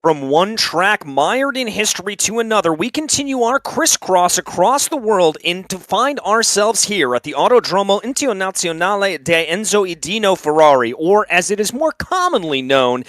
From one track mired in history to another, we continue our crisscross across the world to find ourselves here at the Autodromo Internazionale de Enzo e Dino Ferrari, or as it is more commonly known,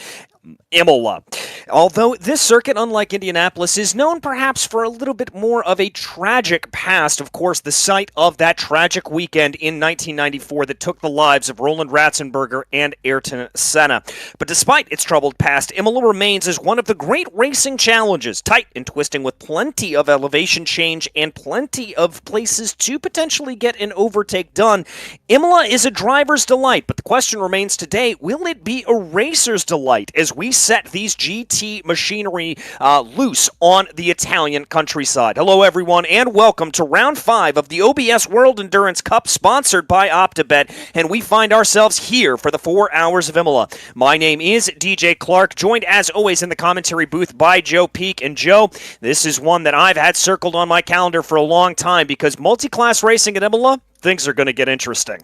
Imola. Although this circuit, unlike Indianapolis, is known perhaps for a little bit more of a tragic past, of course, the site of that tragic weekend in 1994 that took the lives of Roland Ratzenberger and Ayrton Senna. But despite its troubled past, Imola remains as one of the great racing challenges, tight and twisting with plenty of elevation change and plenty of places to potentially get an overtake done. Imola is a driver's delight, but the question remains today, will it be a racer's delight as we set these GT machinery loose on the Italian countryside? Hello, everyone, and welcome to Round 5 of the OBS World Endurance Cup, sponsored by OPTIBET, and we find ourselves here for the 4 hours of Imola. My name is DJ Clark, joined as always in the commentary booth by Joe Peak. And Joe, this is one that I've had circled on my calendar for a long time because multi-class racing at Imola, things are going to get interesting.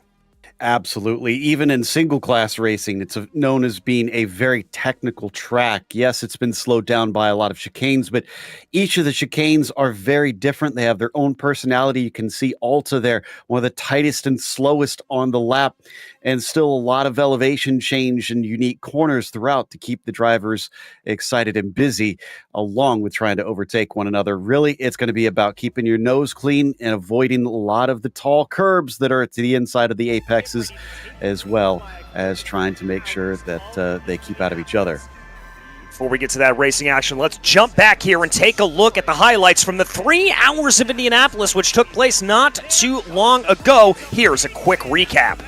Absolutely. Even in single-class racing, it's known as being a very technical track. Yes, it's been slowed down by a lot of chicanes, but each of the chicanes are very different. They have their own personality. You can see Alta there, one of the tightest and slowest on the lap, and still a lot of elevation change and unique corners throughout to keep the drivers excited and busy, along with trying to overtake one another. Really, it's going to be about keeping your nose clean and avoiding a lot of the tall curbs that are to the inside of the apex, as well as trying to make sure that they keep out of each other. Before we get to that racing action, let's jump back here and take a look at the highlights from the 3 hours of Indianapolis, which took place not too long ago. Here's a quick recap.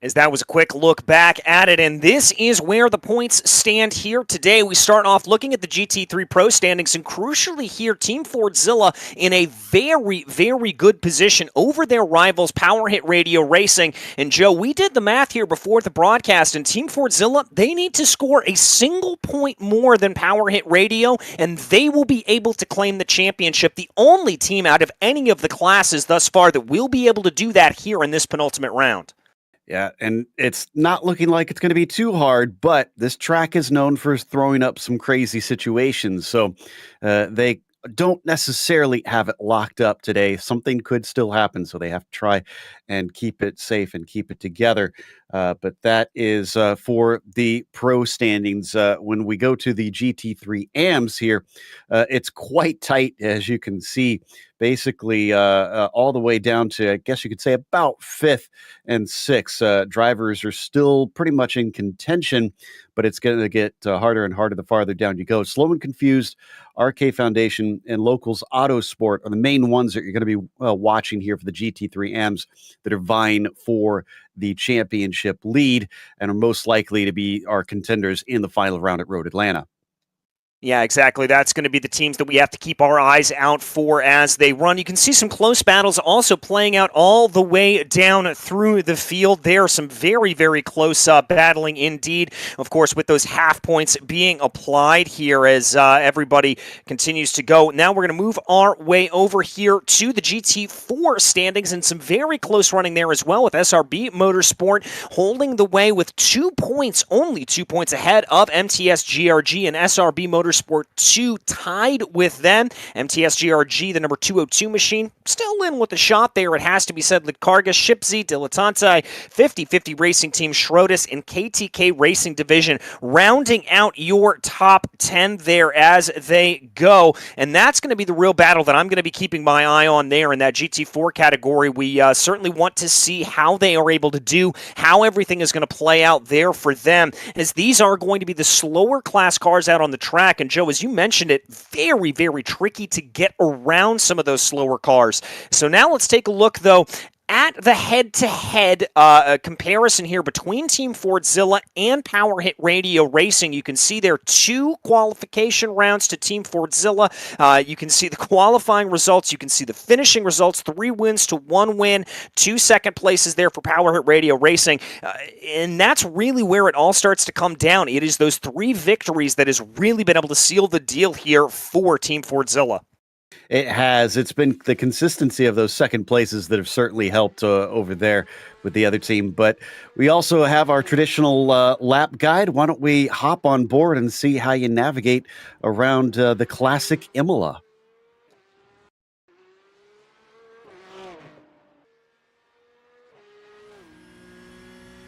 As that was a quick look back at it, and this is where the points stand here today. We start off looking at the GT3 Pro standings, and crucially here, Team Fordzilla in a very, very good position over their rivals, Power Hit Radio Racing. And Joe, we did the math here before the broadcast, and Team Fordzilla, they need to score a single point more than Power Hit Radio, and they will be able to claim the championship. The only team out of any of the classes thus far that will be able to do that here in this penultimate round. Yeah, and it's not looking like it's going to be too hard, but this track is known for throwing up some crazy situations, so they don't necessarily have it locked up today. Something could still happen, so they have to try and keep it safe and keep it together. But that is for the pro standings. When we go to the GT3 AMs here, it's quite tight, as you can see, basically all the way down to, I guess you could say, about 5th and 6th. Drivers are still pretty much in contention, but it's going to get harder and harder the farther down you go. Slow and Confused, RK Foundation, and Locals Autosport are the main ones that you're going to be watching here for the GT3 AMs that are vying for the championship lead and are most likely to be our contenders in the final round at Road Atlanta. Yeah, exactly. That's going to be the teams that we have to keep our eyes out for as they run. You can see some close battles also playing out all the way down through the field. There are some very, very close battling indeed. Of course, with those half points being applied here as everybody continues to go. Now we're going to move our way over here to the GT4 standings and some very close running there as well with SRB Motorsport holding the way with 2 points, only 2 points ahead of MTS GRG and SRB Motorsport 2 tied with them. MTS GRG, the number 202 machine, still in with the shot there. It has to be said. Likarga, Shipsy, Dilettante, 50-50 Racing Team, Schroedis, and KTK Racing Division rounding out your top 10 there as they go. And that's going to be the real battle that I'm going to be keeping my eye on there in that GT4 category. We certainly want to see how they are able to do, how everything is going to play out there for them, as these are going to be the slower class cars out on the track. And Joe, as you mentioned it, very, very tricky to get around some of those slower cars. So now let's take a look, though, at the head-to-head comparison here between Team Fordzilla and Power Hit Radio Racing. You can see there 2 qualification rounds to Team Fordzilla. You can see the qualifying results. You can see the finishing results. 3 wins to 1 win. 2 second places there for Power Hit Radio Racing. And that's really where it all starts to come down. It is those 3 victories that has really been able to seal the deal here for Team Fordzilla. It has. It's been the consistency of those second places that have certainly helped over there with the other team. But we also have our traditional lap guide. Why don't we hop on board and see how you navigate around the classic Imola?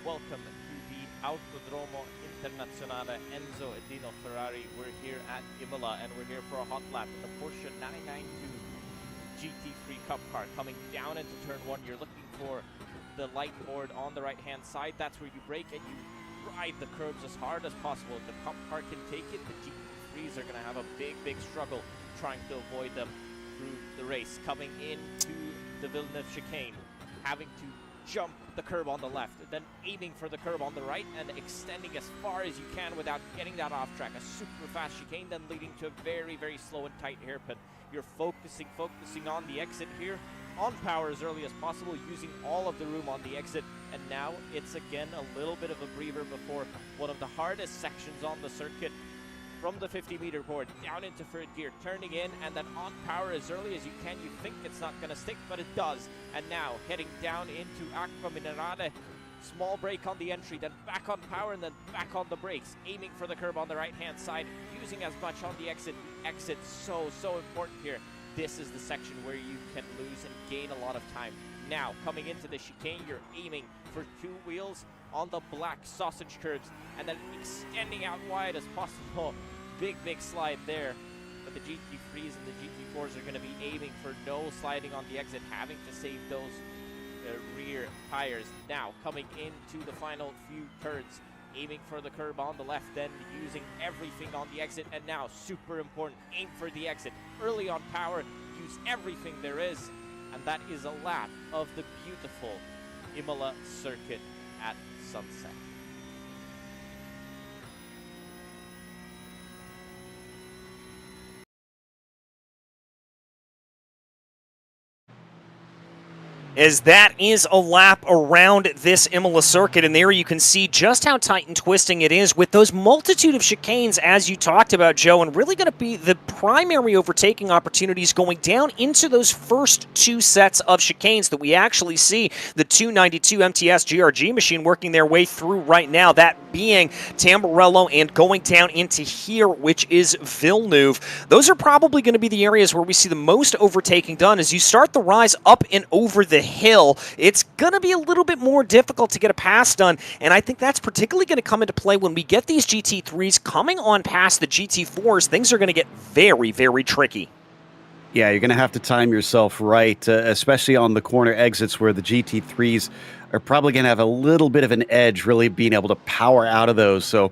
Welcome to the Autodromo Internazionale Enzo Edino Ferrari. We're here at Imola and we're here for a hot lap in the Porsche 992 GT3 Cup car. Coming down into turn 1, you're looking for the light board on the right hand side. That's where you brake and you ride the curbs as hard as possible. If the Cup car can take it, the GT3s are going to have a big struggle trying to avoid them through the race. Coming into the Villeneuve chicane, having to jump the curb on the left, then aiming for the curb on the right and extending as far as you can without getting that off track. A super fast chicane then leading to a very slow and tight hairpin. You're focusing on the exit here, on power as early as possible, using all of the room on the exit. And now it's again a little bit of a breather before one of the hardest sections on the circuit. From the 50-meter board down into third gear, turning in and then on power as early as you can. You think it's not going to stick, but it does. And now heading down into Acqua Minerale. Small brake on the entry, then back on power and then back on the brakes. Aiming for the curb on the right-hand side, using as much on the exit. The exit so important here. This is the section where you can lose and gain a lot of time. Now, coming into the chicane, you're aiming for 2 wheels on the black sausage curbs and then extending out wide as possible. Big slide there. But the GT3s and the GT4s are going to be aiming for no sliding on the exit, having to save those rear tires. Now, coming into the final few turns, aiming for the curb on the left, then using everything on the exit. And now, super important, aim for the exit. Early on power, use everything there is. And that is a lap of the beautiful Imola circuit at sunset. As that is a lap around this Imola circuit, and there you can see just how tight and twisting it is with those multitude of chicanes, as you talked about, Joe, and really going to be the primary overtaking opportunities going down into those first 2 sets of chicanes that we actually see the 292 MTS GRG machine working their way through right now, that being Tamburello and going down into here, which is Villeneuve. Those are probably going to be the areas where we see the most overtaking done. As you start the rise up and over the hill, it's going to be a little bit more difficult to get a pass done, and I think that's particularly going to come into play when we get these GT3s coming on past the GT4s. Things are going to get very tricky. Yeah, you're going to have to time yourself right, especially on the corner exits where the GT3s are probably going to have a little bit of an edge, really being able to power out of those. So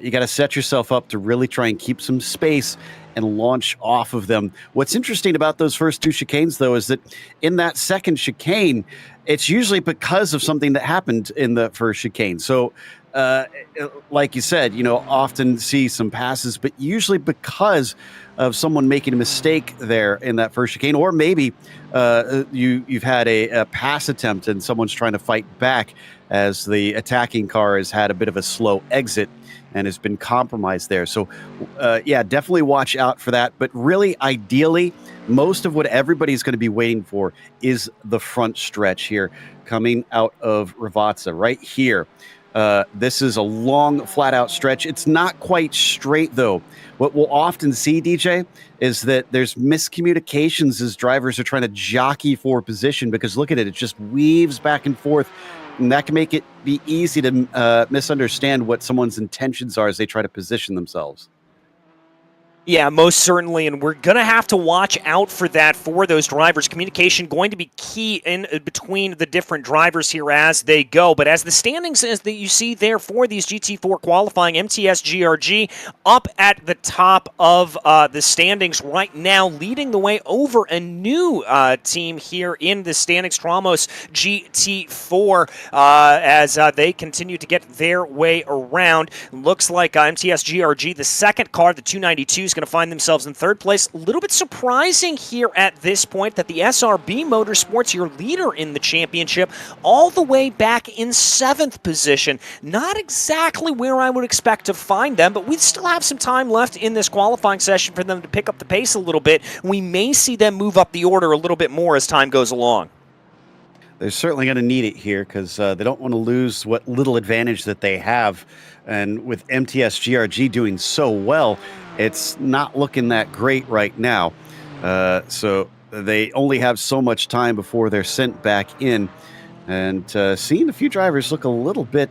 you got to set yourself up to really try and keep some space and launch off of them. What's interesting about those first two chicanes, though, is that in that second chicane, it's usually because of something that happened in the first chicane. So like you said, often see some passes, but usually because of someone making a mistake there in that first chicane, or maybe you've had a pass attempt and someone's trying to fight back as the attacking car has had a bit of a slow exit and has been compromised there. So yeah, definitely watch out for that. But really, ideally, most of what everybody's going to be waiting for is the front stretch here coming out of Ravazza right here. This is a long, flat-out stretch. It's not quite straight, though. What we'll often see, DJ, is that there's miscommunications as drivers are trying to jockey for position, because look at it. It just weaves back and forth, and that can make it be easy to misunderstand what someone's intentions are as they try to position themselves. Yeah, most certainly, and we're going to have to watch out for that for those drivers. Communication going to be key in between the different drivers here as they go. But as the standings as that you see there for these GT4 qualifying, MTS GRG up at the top of the standings right now, leading the way over a new team here in the standings, Tramos GT4, as they continue to get their way around. Looks like MTS GRG, the second car, the 292s, going to find themselves in third place. A little bit surprising here at this point that the SRB Motorsports, your leader in the championship, all the way back in 7th position. Not exactly where I would expect to find them, but we still have some time left in this qualifying session for them to pick up the pace a little bit. We may see them move up the order a little bit more as time goes along. They're certainly going to need it here because they don't want to lose what little advantage that they have. And with MTS GRG doing so well, it's not looking that great right now. So they only have so much time before they're sent back in. And seeing a few drivers look a little bit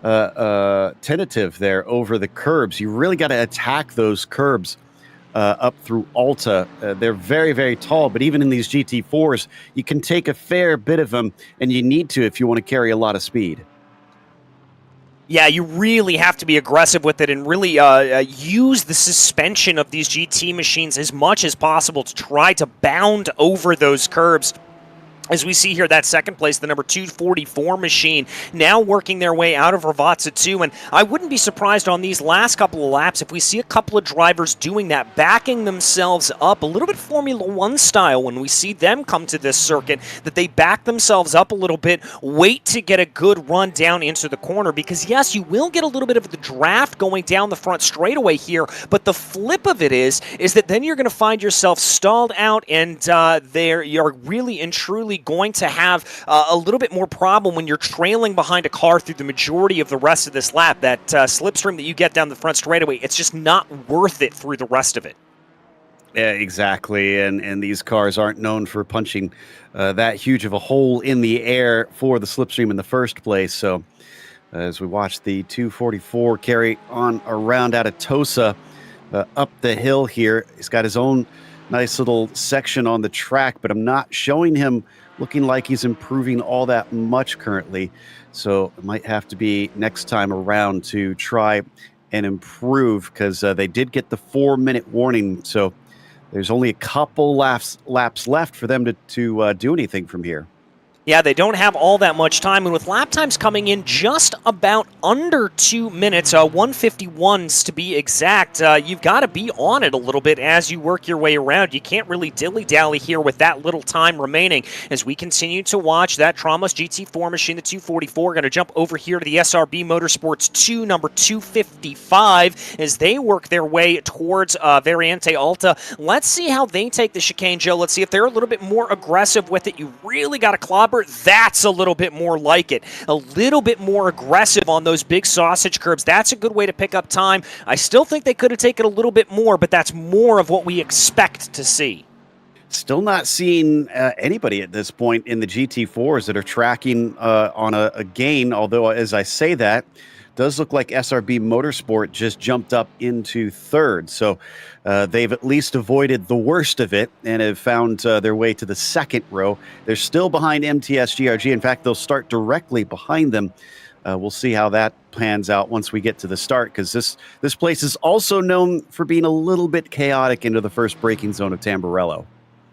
tentative there over the curbs. You really got to attack those curbs up through Alta. They're very, very tall, but even in these GT4s, you can take a fair bit of them, and you need to if you want to carry a lot of speed. Yeah, you really have to be aggressive with it and really use the suspension of these GT machines as much as possible to try to bound over those curbs. As we see here, that second place, the number 244 machine, now working their way out of Ravazza 2. And I wouldn't be surprised on these last couple of laps if we see a couple of drivers doing that, backing themselves up a little bit Formula 1 style when we see them come to this circuit, that they back themselves up a little bit, wait to get a good run down into the corner. Because, yes, you will get a little bit of the draft going down the front straightaway here, but the flip of it is that then you're going to find yourself stalled out, and you're really and truly going to have a little bit more problem when you're trailing behind a car through the majority of the rest of this lap. That slipstream that you get down the front straightaway, it's just not worth it through the rest of it. Yeah, exactly. And these cars aren't known for punching that huge of a hole in the air for the slipstream in the first place. So as we watch the 244 carry on around out of Tosa up the hill here, he's got his own nice little section on the track, but I'm not showing him looking like he's improving all that much currently. So it might have to be next time around to try and improve, because they did get the 4-minute warning. So there's only a couple laps left for them to do anything from here. Yeah, they don't have all that much time, and with lap times coming in just about under 2 minutes, 1:51s to be exact, you've got to be on it a little bit as you work your way around. You can't really dilly-dally here with that little time remaining. As we continue to watch that Tramos GT4 machine, the 244, going to jump over here to the SRB Motorsports 2, number 255, as they work their way towards Variante Alta. Let's see how they take the chicane, Joe. Let's see if they're a little bit more aggressive with it. You really got to clobber. That's a little bit more like it. A little bit more aggressive on those big sausage curbs. That's a good way to pick up time. I still think they could have taken a little bit more, but that's more of what we expect to see. Still not seeing anybody at this point in the GT4s that are tracking on a gain, although as I say that, does look like SRB Motorsport just jumped up into third. So they've at least avoided the worst of it and have found their way to the second row. They're still behind MTS GRG. In fact, they'll start directly behind them. We'll see how that pans out once we get to the start, because this place is also known for being a little bit chaotic into the first braking zone of Tamburello.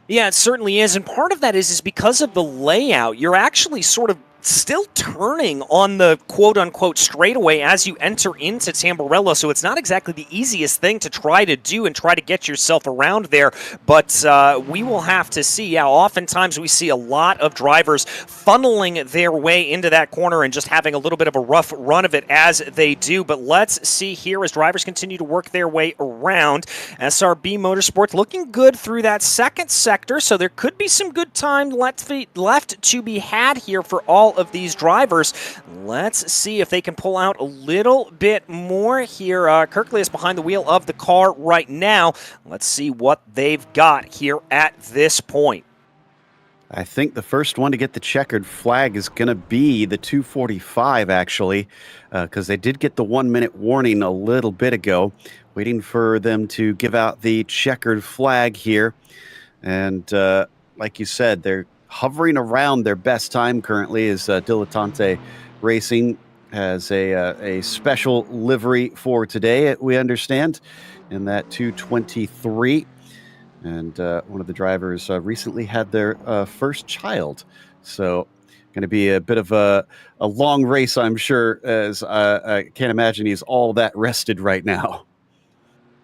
Yeah, it certainly is, and part of that is because of the layout. You're actually sort of still turning on the quote-unquote straightaway as you enter into Tamburello, so it's not exactly the easiest thing to try to do and try to get yourself around there, but we will have to see. Yeah, oftentimes we see a lot of drivers funneling their way into that corner and just having a little bit of a rough run of it as they do, but let's see here as drivers continue to work their way around. SRB Motorsport looking good through that second sector, so there could be some good time left to be had here for all of these drivers. Let's see if they can pull out a little bit more here. Kirkley is behind the wheel of the car right now. Let's see what they've got here at this point. I think the first one to get the checkered flag is going to be the 245, actually, because they did get the 1 minute warning a little bit ago. Waiting for them to give out the checkered flag here. And like you said, they're hovering around their best time currently, as Dilettante Racing has a special livery for today, we understand, in that 223. And one of the drivers recently had their first child. So going to be a bit of a long race, I'm sure, as I can't imagine he's all that rested right now.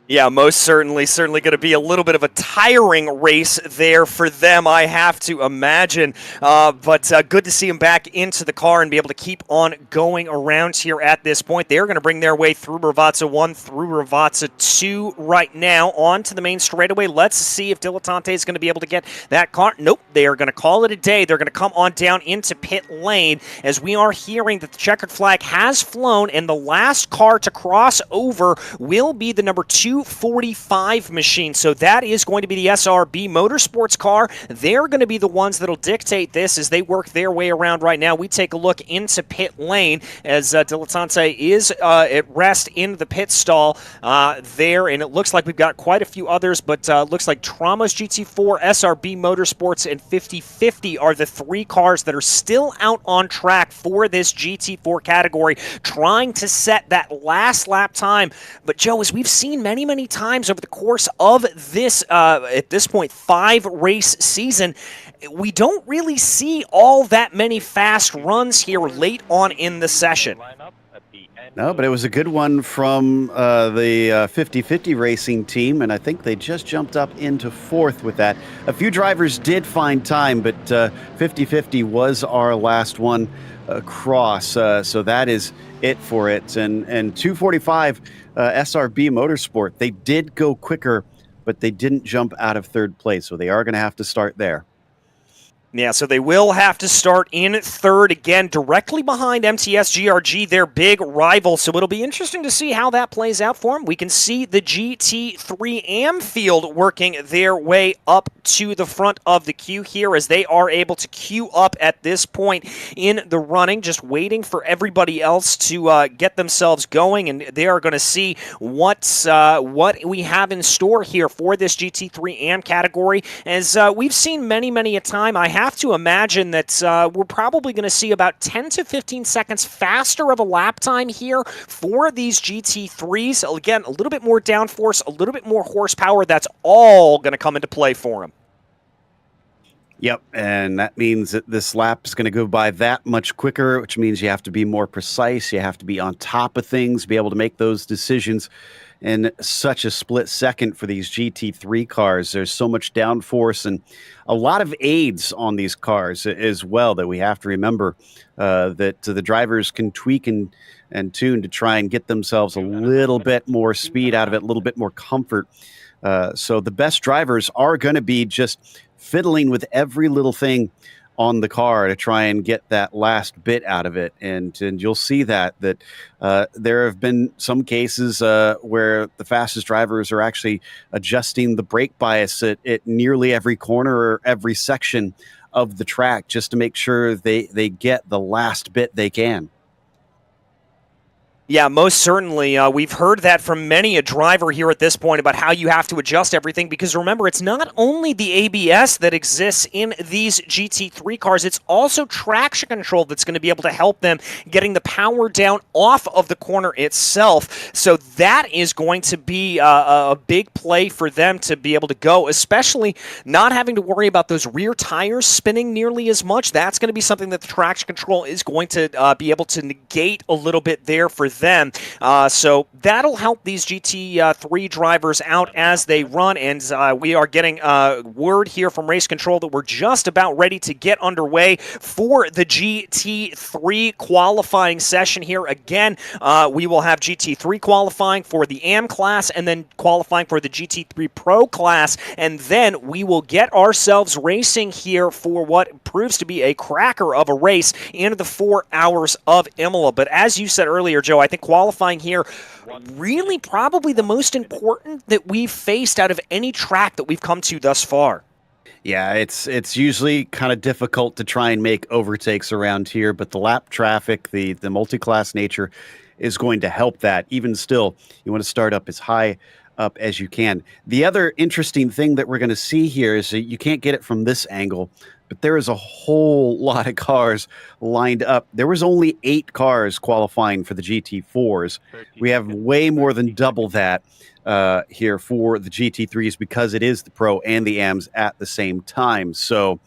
Yeah, most certainly going to be a little bit of a tiring race there for them, I have to imagine. But good to see them back into the car and be able to keep on going around here at this point. They're going to bring their way through Ravazza 1, through Ravazza 2 right now, onto the main straightaway. Let's see if Dilettante is going to be able to get that car. Nope, they are going to call it a day. They're going to come on down into pit lane, as we are hearing that the checkered flag has flown, and the last car to cross over will be the number 245 machine. So that is going to be the SRB Motorsports car. They're going to be the ones that'll dictate this as they work their way around right now. We take a look into pit lane as Dilettante is at rest in the pit stall there, and it looks like we've got quite a few others, but looks like Tramos GT4, SRB Motorsports, and 50/50 are the three cars that are still out on track for this GT4 category, trying to set that last lap time. But Joe, as we've seen many times over the course of this, at this point, 5-race season, we don't really see all that many fast runs here late on in the session. No, but it was a good one from the 50/50 racing team, and I think they just jumped up into fourth with that. A few drivers did find time, but 50/50 was our last one across, so that is it for it. And 245 SRB Motorsport, they did go quicker, but they didn't jump out of third place, so they are going to have to start there. Yeah, so they will have to start in third again, directly behind MTS GRG, their big rival. So it'll be interesting to see how that plays out for them. We can see the GT3 AM field working their way up to the front of the queue here, as they are able to queue up at this point in the running, just waiting for everybody else to get themselves going. And they are going to see what we have in store here for this GT3 AM category. As we've seen many a time, I have to imagine that we're probably going to see about 10 to 15 seconds faster of a lap time here for these GT3s. Again, a little bit more downforce, a little bit more horsepower. That's all going to come into play for them. Yep, and that means that this lap is going to go by that much quicker, which means you have to be more precise, you have to be on top of things, be able to make those decisions in such a split second for these GT3 cars. There's so much downforce and a lot of aids on these cars as well that we have to remember that the drivers can tweak and tune to try and get themselves a little bit more speed out of it, a little bit more comfort. So the best drivers are going to be just fiddling with every little thing on the car to try and get that last bit out of it. And you'll see that there have been some cases where the fastest drivers are actually adjusting the brake bias at nearly every corner or every section of the track just to make sure they get the last bit they can. Yeah, most certainly. We've heard that from many a driver here at this point about how you have to adjust everything, because remember, it's not only the ABS that exists in these GT3 cars, it's also traction control that's going to be able to help them getting the power down off of the corner itself. So that is going to be a big play for them to be able to go, especially not having to worry about those rear tires spinning nearly as much. That's going to be something that the traction control is going to be able to negate a little bit there for them. So that'll help these GT3 drivers out as they run, and we are getting word here from Race Control that we're just about ready to get underway for the GT3 qualifying session here. Again, we will have GT3 qualifying for the AM class, and then qualifying for the GT3 Pro class, and then we will get ourselves racing here for what proves to be a cracker of a race in the 4 hours of Imola. But as you said earlier, Joe, I think qualifying here really probably the most important that we've faced out of any track that we've come to thus far. Yeah, it's usually kind of difficult to try and make overtakes around here, but the lap traffic, the multi-class nature is going to help that. Even still, you want to start up as high up as you can. The other interesting thing that we're going to see here is that you can't get it from this angle, but there is a whole lot of cars lined up. There was only 8 cars qualifying for the GT4s. We have way more than double that here for the GT3s, because it is the Pro and the AMs at the same time. So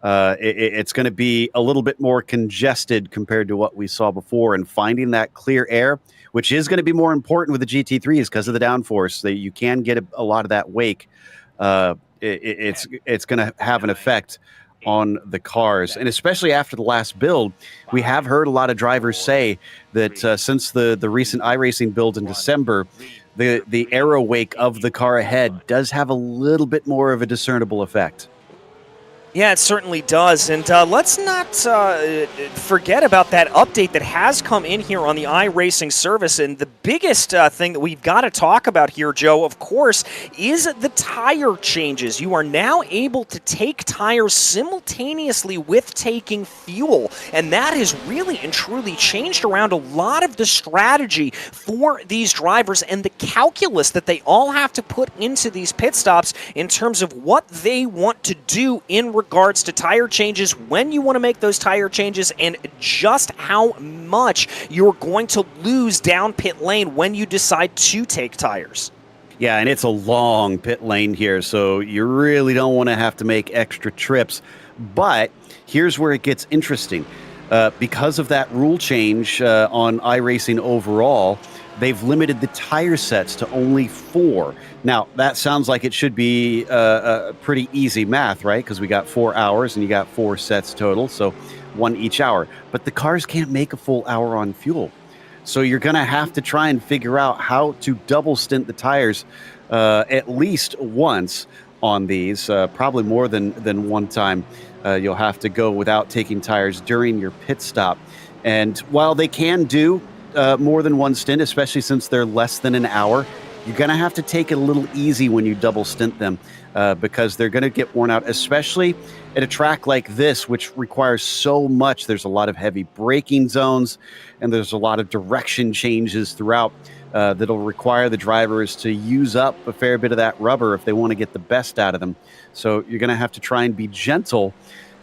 it's going to be a little bit more congested compared to what we saw before, and finding that clear air, which is going to be more important with the GT3s because of the downforce. That you can get a lot of that wake. It's going to have an effect on the cars, and especially after the last build, we have heard a lot of drivers say that since the recent iRacing build in December, the aero wake of the car ahead does have a little bit more of a discernible effect. Yeah, it certainly does. And let's not forget about that update that has come in here on the iRacing service. And the biggest thing that we've got to talk about here, Joe, of course, is the tire changes. You are now able to take tires simultaneously with taking fuel. And that has really and truly changed around a lot of the strategy for these drivers and the calculus that they all have to put into these pit stops in terms of what they want to do in regards to tire changes, when you want to make those tire changes, and just how much you're going to lose down pit lane when you decide to take tires. Yeah, and it's a long pit lane here, so you really don't want to have to make extra trips. But here's where it gets interesting. Because of that rule change on iRacing overall, they've limited the tire sets to only 4. Now, that sounds like it should be a pretty easy math, right? Because we got 4 hours and you got 4 sets total, so 1 each hour. But the cars can't make a full hour on fuel. So you're going to have to try and figure out how to double stint the tires at least once on these, probably more than one time. You'll have to go without taking tires during your pit stop. And while they can do more than one stint, especially since they're less than an hour, you're going to have to take it a little easy when you double stint them because they're going to get worn out, especially at a track like this, which requires so much. There's a lot of heavy braking zones, and there's a lot of direction changes throughout that'll require the drivers to use up a fair bit of that rubber if they want to get the best out of them. So you're going to have to try and be gentle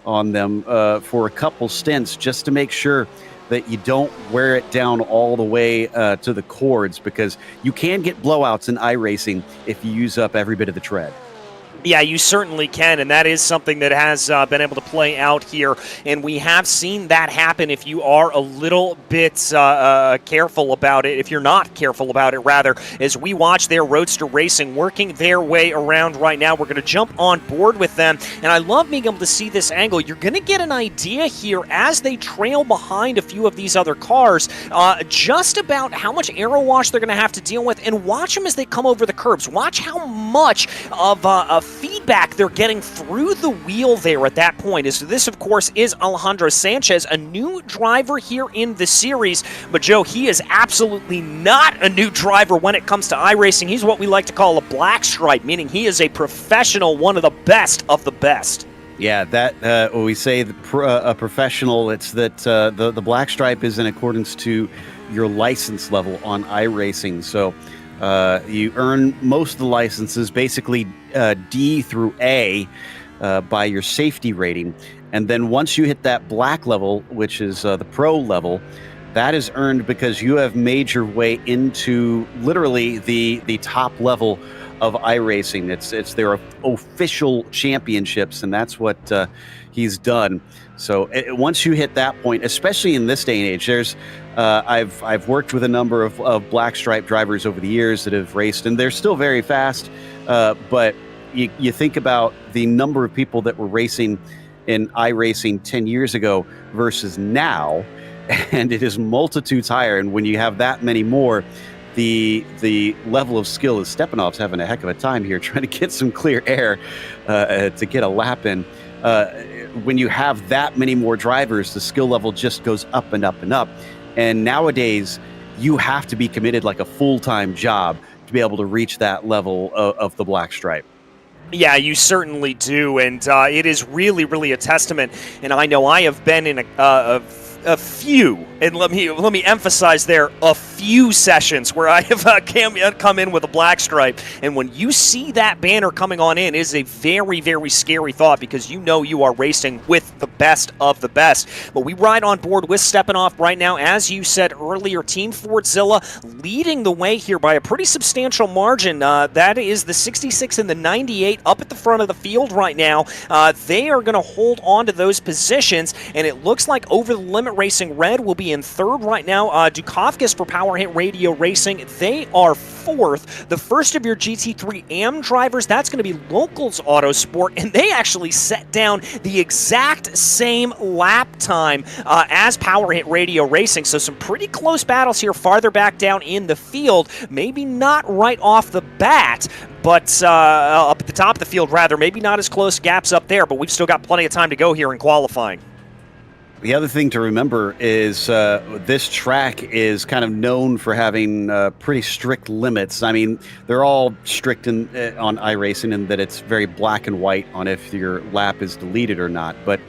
on them for a couple stints just to make sure that you don't wear it down all the way to the cords, because you can get blowouts in iRacing if you use up every bit of the tread. Yeah, you certainly can, and that is something that has been able to play out here, and we have seen that happen if you are a little bit careful about it, if you're not careful about it, rather, as we watch their Roadster Racing working their way around right now. We're going to jump on board with them, and I love being able to see this angle. You're going to get an idea here as they trail behind a few of these other cars, just about how much aero wash they're going to have to deal with, and watch them as they come over the curbs. Watch how much of feedback they're getting through the wheel there at that point. So this, of course, is Alejandro Sanchez, a new driver here in the series. But, Joe, he is absolutely not a new driver when it comes to iRacing. He's what we like to call a black stripe, meaning he is a professional, one of the best of the best. Yeah, that when we say a professional, it's that the black stripe is in accordance to your license level on iRacing. So you earn most of the licenses, basically D through A, by your safety rating. And then once you hit that black level, which is the pro level, that is earned because you have made your way into literally the top level of iRacing. It's their official championships, and that's what he's done. So once you hit that point, especially in this day and age, there's I've worked with a number of black stripe drivers over the years that have raced, and they're still very fast. But you think about the number of people that were racing in iRacing 10 years ago versus now, and it is multitudes higher. And when you have that many more, the level of skill is Stepanov's having a heck of a time here trying to get some clear air to get a lap in. When you have that many more drivers, the skill level just goes up and up and up. And nowadays, you have to be committed like a full-time job to be able to reach that level of the black stripe. Yeah, you certainly do, and it is really, really a testament. And I know I have been in a few, and let me emphasize there, a few sessions where I have come in with a black stripe, and when you see that banner coming on in, it is a very, very scary thought, because you know you are racing with the best of the best. But we ride on board with Stepanov right now, as you said earlier. Team Fordzilla leading the way here by a pretty substantial margin. That is the 66 and the 98 up at the front of the field right now. They are going to hold on to those positions, and it looks like Over the Limit Racing Red will be in third right now. Dukakis for Power Hit Radio Racing, they are fourth. The first of your GT3 AM drivers, that's going to be Locals Autosport, and they actually set down the exact same lap time as Power Hit Radio Racing. So some pretty close battles here farther back down in the field. Maybe not right off the bat, but up at the top of the field, rather. Maybe not as close gaps up there, but we've still got plenty of time to go here in qualifying. The other thing to remember is this track is kind of known for having pretty strict limits. I mean, they're all strict on iRacing in that it's very black and white on if your lap is deleted or not. But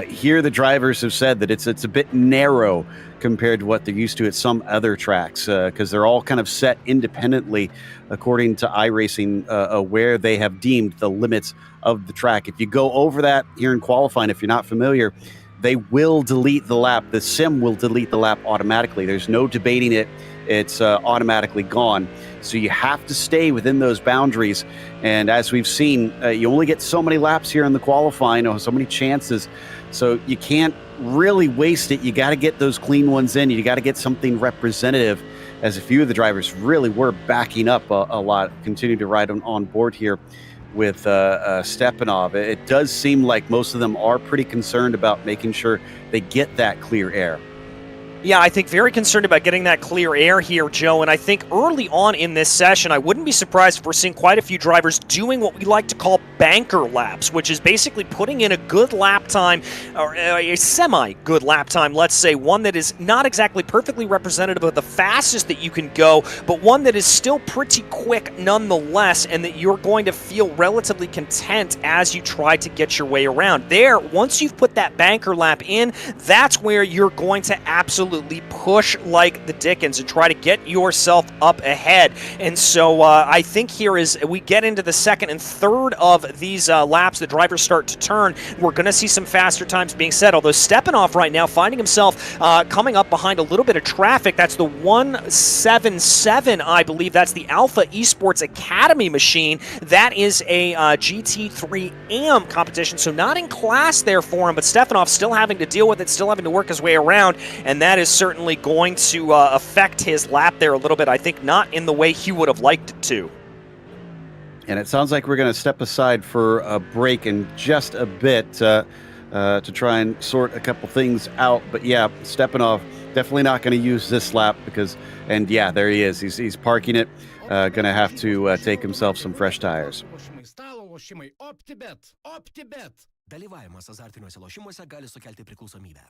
here the drivers have said that it's a bit narrow compared to what they're used to at some other tracks, because they're all kind of set independently according to iRacing, where they have deemed the limits of the track. If you go over that here in qualifying, if you're not familiar, they will delete the lap. The sim will delete the lap automatically. There's no debating it. It's automatically gone. So you have to stay within those boundaries. And as we've seen, you only get so many laps here in the qualifying, or so many chances. So you can't really waste it. You got to get those clean ones in. You got to get something representative, as a few of the drivers really were backing up a lot, continue to ride on board here with Stepanov. It does seem like most of them are pretty concerned about making sure they get that clear air. Yeah, I think very concerned about getting that clear air here, Joe, and I think early on in this session, I wouldn't be surprised if we're seeing quite a few drivers doing what we like to call banker laps, which is basically putting in a good lap time, or a semi-good lap time, let's say, one that is not exactly perfectly representative of the fastest that you can go, but one that is still pretty quick nonetheless, and that you're going to feel relatively content as you try to get your way around. There, once you've put that banker lap in, that's where you're going to absolutely push like the dickens and try to get yourself up ahead. And so I think here as we get into the second and third of these laps, the drivers start to turn, we're going to see some faster times being set, although Stepanov right now finding himself coming up behind a little bit of traffic. That's the 177, I believe. That's the Alpha Esports Academy machine. That is a GT3 AM competition, so not in class there for him, but Stepanov still having to deal with it, still having to work his way around, and that is certainly going to affect his lap there a little bit. I think not in the way he would have liked it to. And it sounds like we're going to step aside for a break in just a bit to try and sort a couple things out. But yeah, Stepanov definitely not going to use this lap because, and yeah, there he is. He's parking it. Going to have to take himself some fresh tires. Dalyvavimas azartiniuose lošimuose gali sukelti priklausomybę.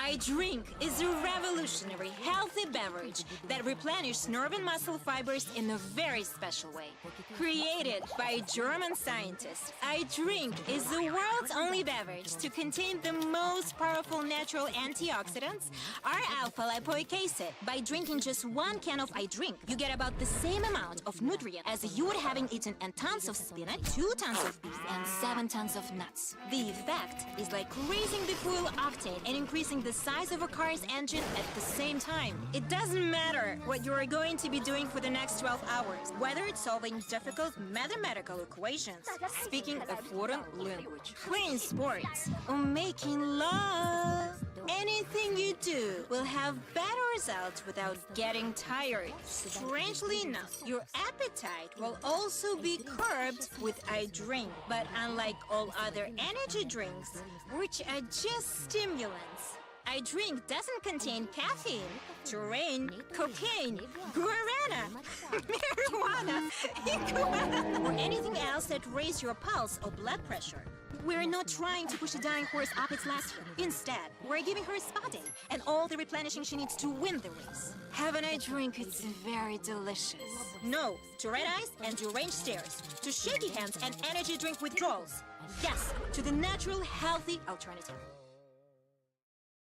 iDrink is a revolutionary, healthy beverage that replenishes nerve and muscle fibers in a very special way. Created by German scientists, iDrink is the world's only beverage to contain the most powerful natural antioxidants, R-alpha-lipoic acid. By drinking just 1 can of iDrink, you get about the same amount of nutrient as you would having eaten a tons of spinach, 2 tons of beef, and 7 tons of nuts. The effect is like raising the fuel octane and increasing the size of a car's engine at the same time. It doesn't matter what you are going to be doing for the next 12 hours, whether it's solving difficult mathematical equations, speaking a foreign language, playing sports, or making love. Anything you do will have better results without getting tired. Strangely enough, your appetite will also be curbed with iDrink. But unlike all other energy drinks, which are just stimulants, iDrink doesn't contain caffeine, terrain, cocaine, guarana, marijuana, iguana, or anything else that raises your pulse or blood pressure. We're not trying to push a dying horse up its last run. Instead, we're giving her a spa day and all the replenishing she needs to win the race. Have an iDrink, it's very delicious. No to red eyes and deranged stares, to shaky hands and energy drink withdrawals. Yes, to the natural, healthy alternative.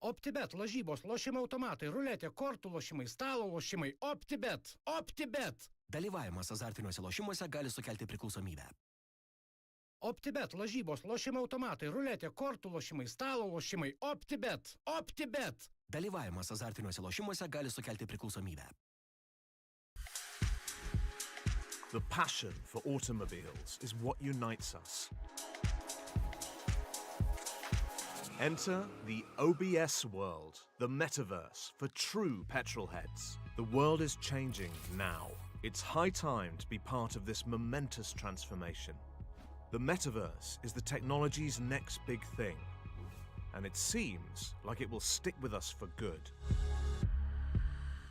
OPTIBET, lažybos, lošimai automatai, ruletė, kortų lošimai, stalo lošimai. OPTIBET! OPTIBET! Dalyvavimas azartiniuose lošimuose gali sukelti priklausomybę. OPTIBET, lažybos, lošimai automatai, ruletė, kortų lošimai, stalo lošimai. OPTIBET! OPTIBET! Dalyvavimas azartiniuose lošimuose gali sukelti priklausomybę. The passion for automobiles is what unites us. Enter the OBS world, the metaverse for true petrol heads. The world is changing now. It's high time to be part of this momentous transformation. The metaverse is the technology's next big thing, and it seems like it will stick with us for good.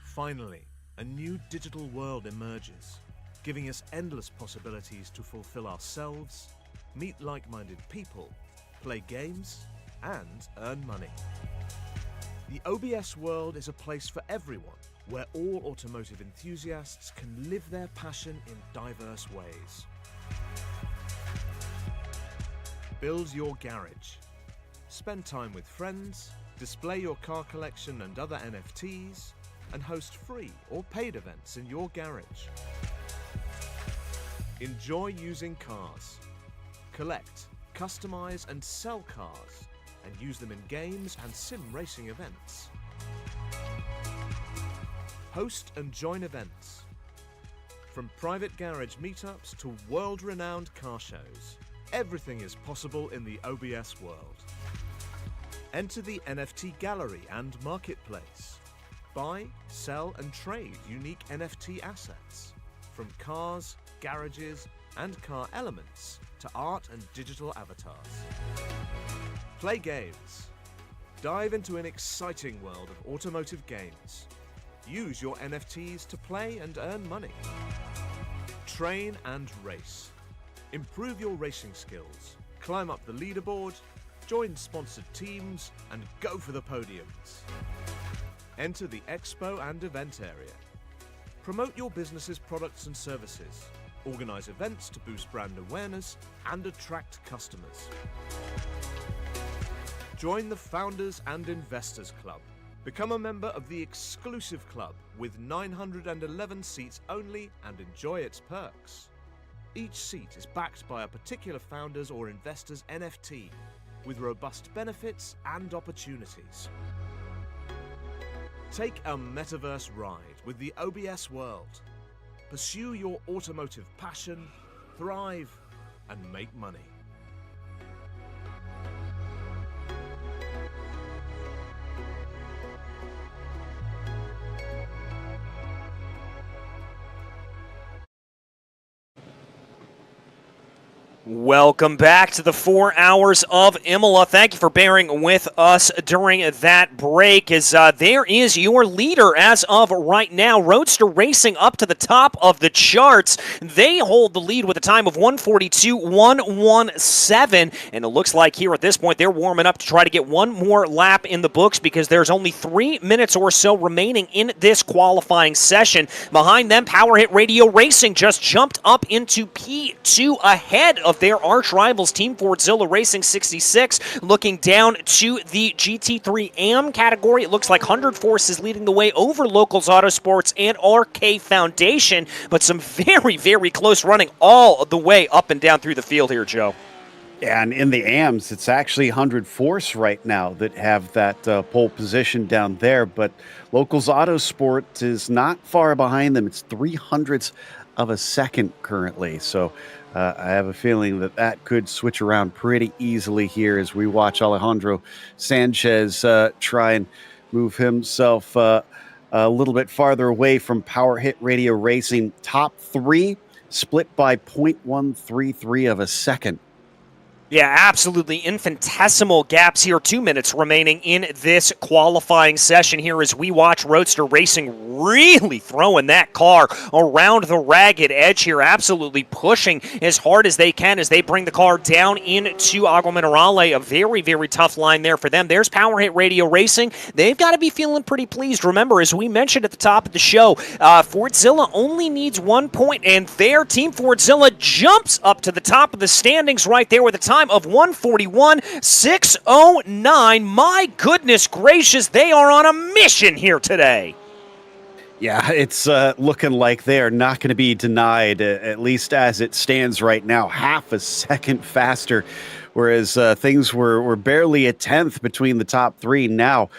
Finally, a new digital world emerges, giving us endless possibilities to fulfill ourselves, meet like-minded people, play games, and earn money. The OBS world is a place for everyone, where all automotive enthusiasts can live their passion in diverse ways. Build your garage. Spend time with friends, display your car collection and other NFTs, and host free or paid events in your garage. Enjoy using cars. Collect, customize, and sell cars, and use them in games and sim racing events. Host and join events. From private garage meetups to world-renowned car shows, everything is possible in the OBS world. Enter the NFT gallery and marketplace. Buy, sell, and trade unique NFT assets, from cars, garages, and car elements to art and digital avatars. Play games. Dive into an exciting world of automotive games. Use your NFTs to play and earn money. Train and race. Improve your racing skills. Climb up the leaderboard, join sponsored teams, and go for the podiums. Enter the expo and event area. Promote your business's products and services. Organize events to boost brand awareness and attract customers. Join the Founders and Investors Club. Become a member of the exclusive club with 911 seats only and enjoy its perks. Each seat is backed by a particular founder's or investor's NFT with robust benefits and opportunities. Take a metaverse ride with the OBS world. Pursue your automotive passion, thrive, and make money. Welcome back to the 4 hours of Imola. Thank you for bearing with us during that break, as there is your leader as of right now. Roadster Racing up to the top of the charts. They hold the lead with a time of 1:42.117, and it looks like here at this point they're warming up to try to get one more lap in the books, because there's only 3 minutes or so remaining in this qualifying session. Behind them, Power Hit Radio Racing just jumped up into P2 ahead of their arch rivals, Team Fordzilla Racing 66. Looking down to the GT3 AM category, it looks like 100 Force is leading the way over Locals Autosports and RK Foundation, but some very, very close running all the way up and down through the field here, Joe. Yeah, and in the AMs, it's actually 100 Force right now that have that pole position down there, but Locals Autosport is not far behind them. It's 300ths of a second currently, so I have a feeling that that could switch around pretty easily here as we watch Alejandro Sanchez try and move himself a little bit farther away from Power Hit Radio Racing. Top 3 split by 0.133 of a second. Yeah, absolutely infinitesimal gaps here. 2 minutes remaining in this qualifying session here as we watch Roadster Racing really throwing that car around the ragged edge here, absolutely pushing as hard as they can as they bring the car down into Agua Minerale. A very, very tough line there for them. There's Power Hit Radio Racing. They've got to be feeling pretty pleased. Remember, as we mentioned at the top of the show, Fordzilla only needs 1 point, and their Team Fordzilla jumps up to the top of the standings right there with a time of 1:41.609. My goodness gracious, they are on a mission here today. Yeah, it's looking like they are not going to be denied, at least as it stands right now, half a second faster, whereas things were barely a tenth between the top 3. Now,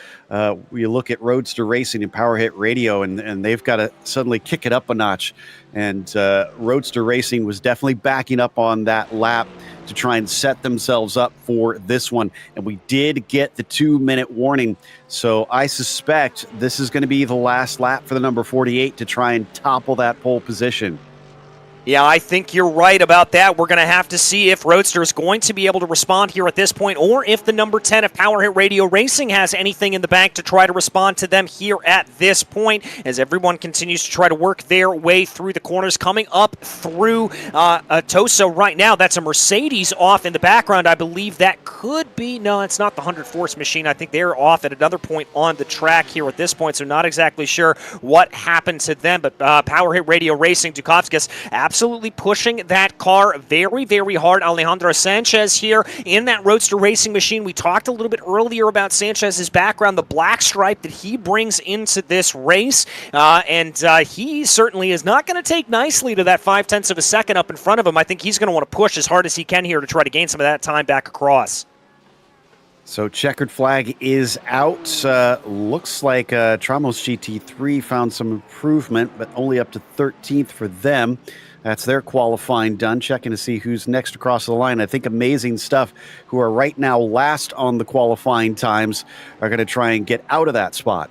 you look at Roadster Racing and Power Hit Radio, and they've got to suddenly kick it up a notch. And Roadster Racing was definitely backing up on that lap to try and set themselves up for this one. And we did get the 2-minute warning. So I suspect this is going to be the last lap for the number 48 to try and topple that pole position. Yeah, I think you're right about that. We're going to have to see if Roadster is going to be able to respond here at this point, or if the number 10 of Power Hit Radio Racing has anything in the bank to try to respond to them here at this point, as everyone continues to try to work their way through the corners. Coming up through Tosa right now, that's a Mercedes off in the background. I believe that could be, no, it's not the 100 Force machine. I think they're off at another point on the track here at this point, so not exactly sure what happened to them, but Power Hit Radio Racing, Dukovskis, absolutely pushing that car very, very hard. Alejandro Sanchez here in that Roadster Racing machine. We talked a little bit earlier about Sanchez's background, the black stripe that he brings into this race, and he certainly is not going to take nicely to that 0.5 of a second up in front of him. I think he's going to want to push as hard as he can here to try to gain some of that time back across. So checkered flag is out. Looks like Tramos GT3 found some improvement, but only up to 13th for them. That's their qualifying done. Checking to see who's next across the line. I think Amazing Stuff, who are right now last on the qualifying times, are going to try and get out of that spot.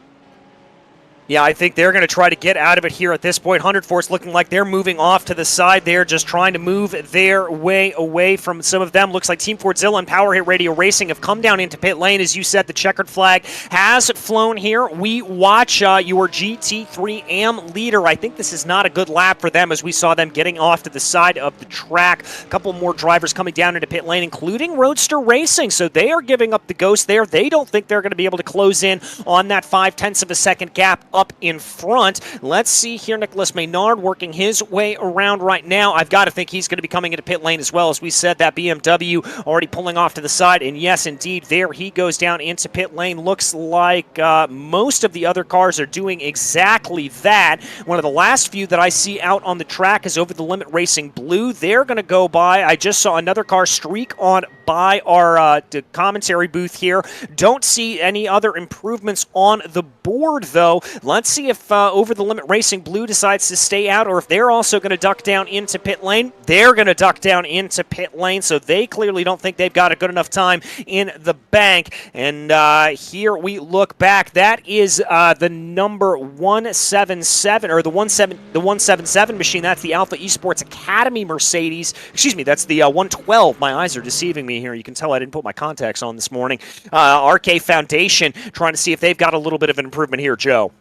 Yeah, I think they're going to try to get out of it here at this point. 100 Force looking like they're moving off to the side there, just trying to move their way away from some of them. Looks like Team Fordzilla and Power Hit Radio Racing have come down into pit lane. As you said, the checkered flag has flown here. We watch your GT3 AM leader. I think this is not a good lap for them, as we saw them getting off to the side of the track. A couple more drivers coming down into pit lane, including Roadster Racing. So they are giving up the ghost there. They don't think they're going to be able to close in on that 0.5 of a second gap up in front. Let's see here, Nicholas Maynard working his way around right now. I've got to think he's going to be coming into pit lane as well. As we said, that BMW already pulling off to the side, and yes, indeed, there he goes down into pit lane. Looks like most of the other cars are doing exactly that. One of the last few that I see out on the track is Over the Limit Racing Blue. They're going to go by. I just saw another car streak on by our commentary booth here. Don't see any other improvements on the board, though. Let's see if Over the Limit Racing Blue decides to stay out, or if they're also going to duck down into pit lane. They're going to duck down into pit lane, so they clearly don't think they've got a good enough time in the bank. And here we look back. That is the number 177, or the 177 machine. That's the Alpha Esports Academy Mercedes. Excuse me, that's the 112. My eyes are deceiving me here. You can tell I didn't put my contacts on this morning. RK Foundation trying to see if they've got a little bit of an improvement here, Joe.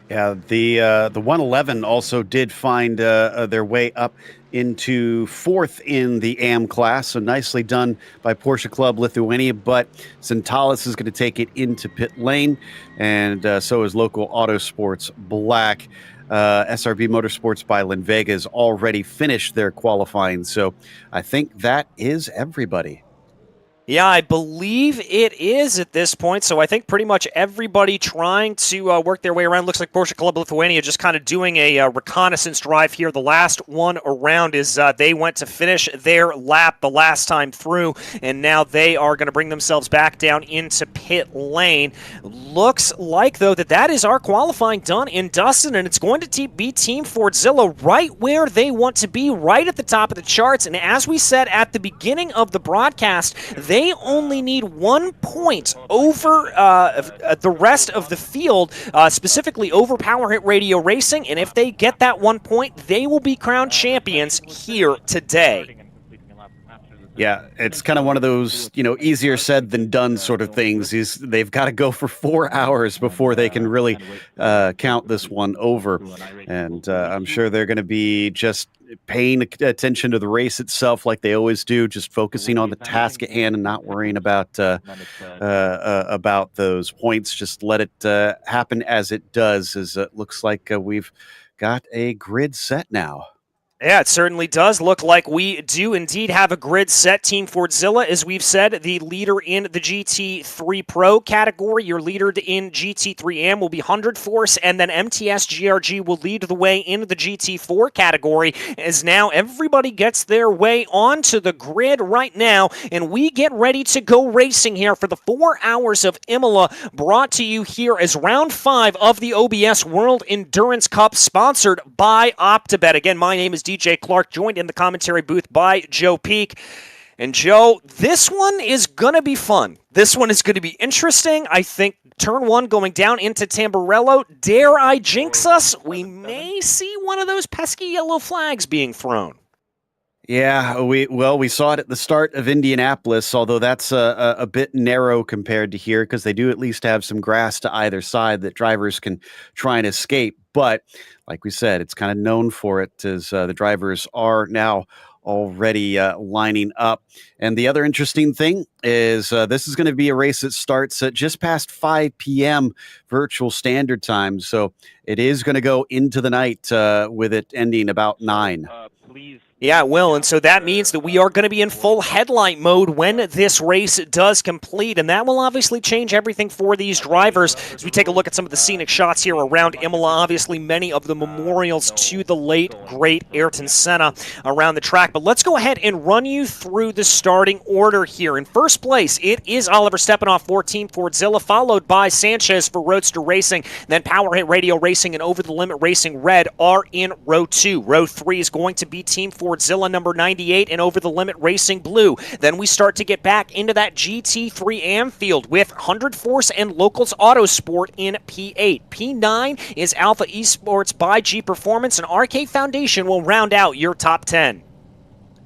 Yeah, the 111 also did find their way up into fourth in the AM class, so nicely done by Porsche Club Lithuania, but Centalis is going to take it into pit lane, and so is Local Autosports Black. SRB Motorsports by Linvega has already finished their qualifying, so I think that is everybody. Yeah, I believe it is at this point, so I think pretty much everybody trying to work their way around. Looks like Porsche Club Lithuania just kind of doing a reconnaissance drive here. The last one around is they went to finish their lap the last time through, and now they are going to bring themselves back down into pit lane. Looks like, though, that is our qualifying done and dusted, and it's going to be Team Fordzilla right where they want to be, right at the top of the charts. And as we said at the beginning of the broadcast, they only need 1 point over the rest of the field, specifically over Power Hit Radio Racing, and if they get that 1 point, they will be crowned champions here today. Yeah, it's kind of one of those, easier said than done sort of things. They've got to go for 4 hours before they can really count this one over. And I'm sure they're going to be just paying attention to the race itself like they always do, just focusing on the task at hand and not worrying about those points. Just let it happen as it does, as it looks like we've got a grid set now. Yeah, it certainly does look like we do indeed have a grid set. Team Fordzilla, as we've said, the leader in the GT3 Pro category. Your leader in GT3 AM will be 100 Force, and then MTS GRG will lead the way into the GT4 category, as now everybody gets their way onto the grid right now, and we get ready to go racing here for the 4 hours of Imola, brought to you here as round 5 of the OBS World Endurance Cup, sponsored by OPTIBET. Again, my name is DJ Clark, joined in the commentary booth by Joe Peak. And Joe, this one is going to be fun. This one is going to be interesting. I think turn 1 going down into Tamburello. Dare I jinx us? We may see one of those pesky yellow flags being thrown. Yeah, we saw it at the start of Indianapolis, although that's a bit narrow compared to here, because they do at least have some grass to either side that drivers can try and escape. But like we said, it's kind of known for it, as the drivers are now already lining up. And the other interesting thing is this is going to be a race that starts at just past 5 p.m. virtual standard time. So it is going to go into the night with it ending about 9. Yeah, it will, and so that means that we are going to be in full headlight mode when this race does complete, and that will obviously change everything for these drivers. As we take a look at some of the scenic shots here around Imola, obviously many of the memorials to the late, great Ayrton Senna around the track. But let's go ahead and run you through the starting order here. In first place, it is Oliver Stepanoff for Team Fordzilla, followed by Sanchez for Roadster Racing, then Power Hit Radio Racing and Over the Limit Racing Red are in row 2. Row 3 is going to be Team Fordzilla number 98 and Over the Limit Racing Blue. Then we start to get back into that GT3 AM field with 100 Force and Locals Autosport in P8. P9 is Alpha Esports by G Performance, and RK Foundation will round out your top 10.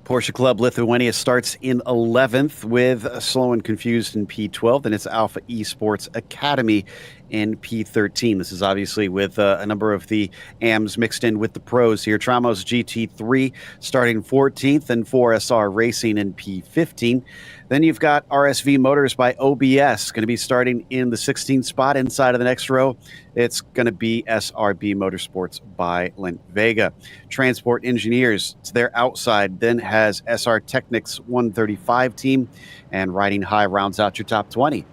Porsche Club Lithuania starts in 11th with Slow and Confused in P12. Then it's Alpha Esports Academy in P13. This is obviously with a number of the AMs mixed in with the pros here. Tramos GT3 starting 14th, and 4SR Racing in P15. Then you've got RSV Motors by OBS, going to be starting in the 16th spot. Inside of the next row, it's going to be SRB Motorsports by Linvega. Transport Engineers, it's their outside, then has SR Technics 135 team, and Riding High rounds out your top 20.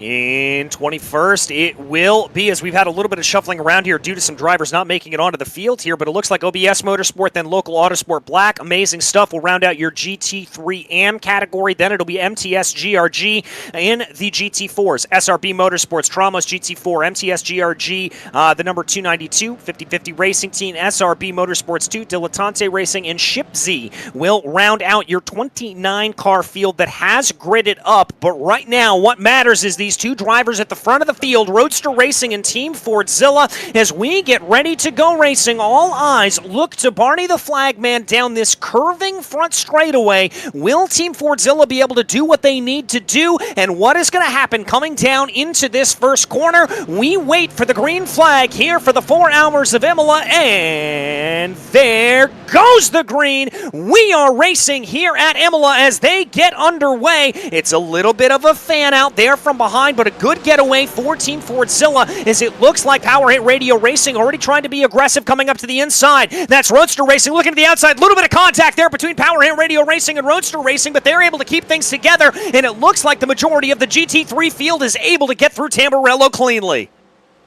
In 21st, it will be, as we've had a little bit of shuffling around here due to some drivers not making it onto the field here, but it looks like OBS Motorsport, then Local Autosport Black. Amazing stuff. We'll round out your GT3 AM category. Then it'll be MTS GRG in the GT4s. SRB Motorsports, Tramos GT4, MTS GRG, the number 292, 50/50 Racing Team, SRB Motorsports 2, Dilettante Racing, and Ship Z will round out your 29-car field that has gridded up. But right now, what matters is these two drivers at the front of the field, Roadster Racing and Team Fordzilla. As we get ready to go racing, all eyes look to Barney the Flagman down this curving front straightaway. Will Team Fordzilla be able to do what they need to do? And what is going to happen coming down into this first corner? We wait for the green flag here for the 4 hours of Imola, and there goes the green. We are racing here at Imola as they get underway. It's a little bit of a fan out there from behind, but a good getaway for Team Fordzilla as it looks like Power Hit Radio Racing already trying to be aggressive coming up to the inside. That's Roadster Racing looking to the outside. A little bit of contact there between Power Hit Radio Racing and Roadster Racing, but they're able to keep things together, and it looks like the majority of the GT3 field is able to get through Tamburello cleanly.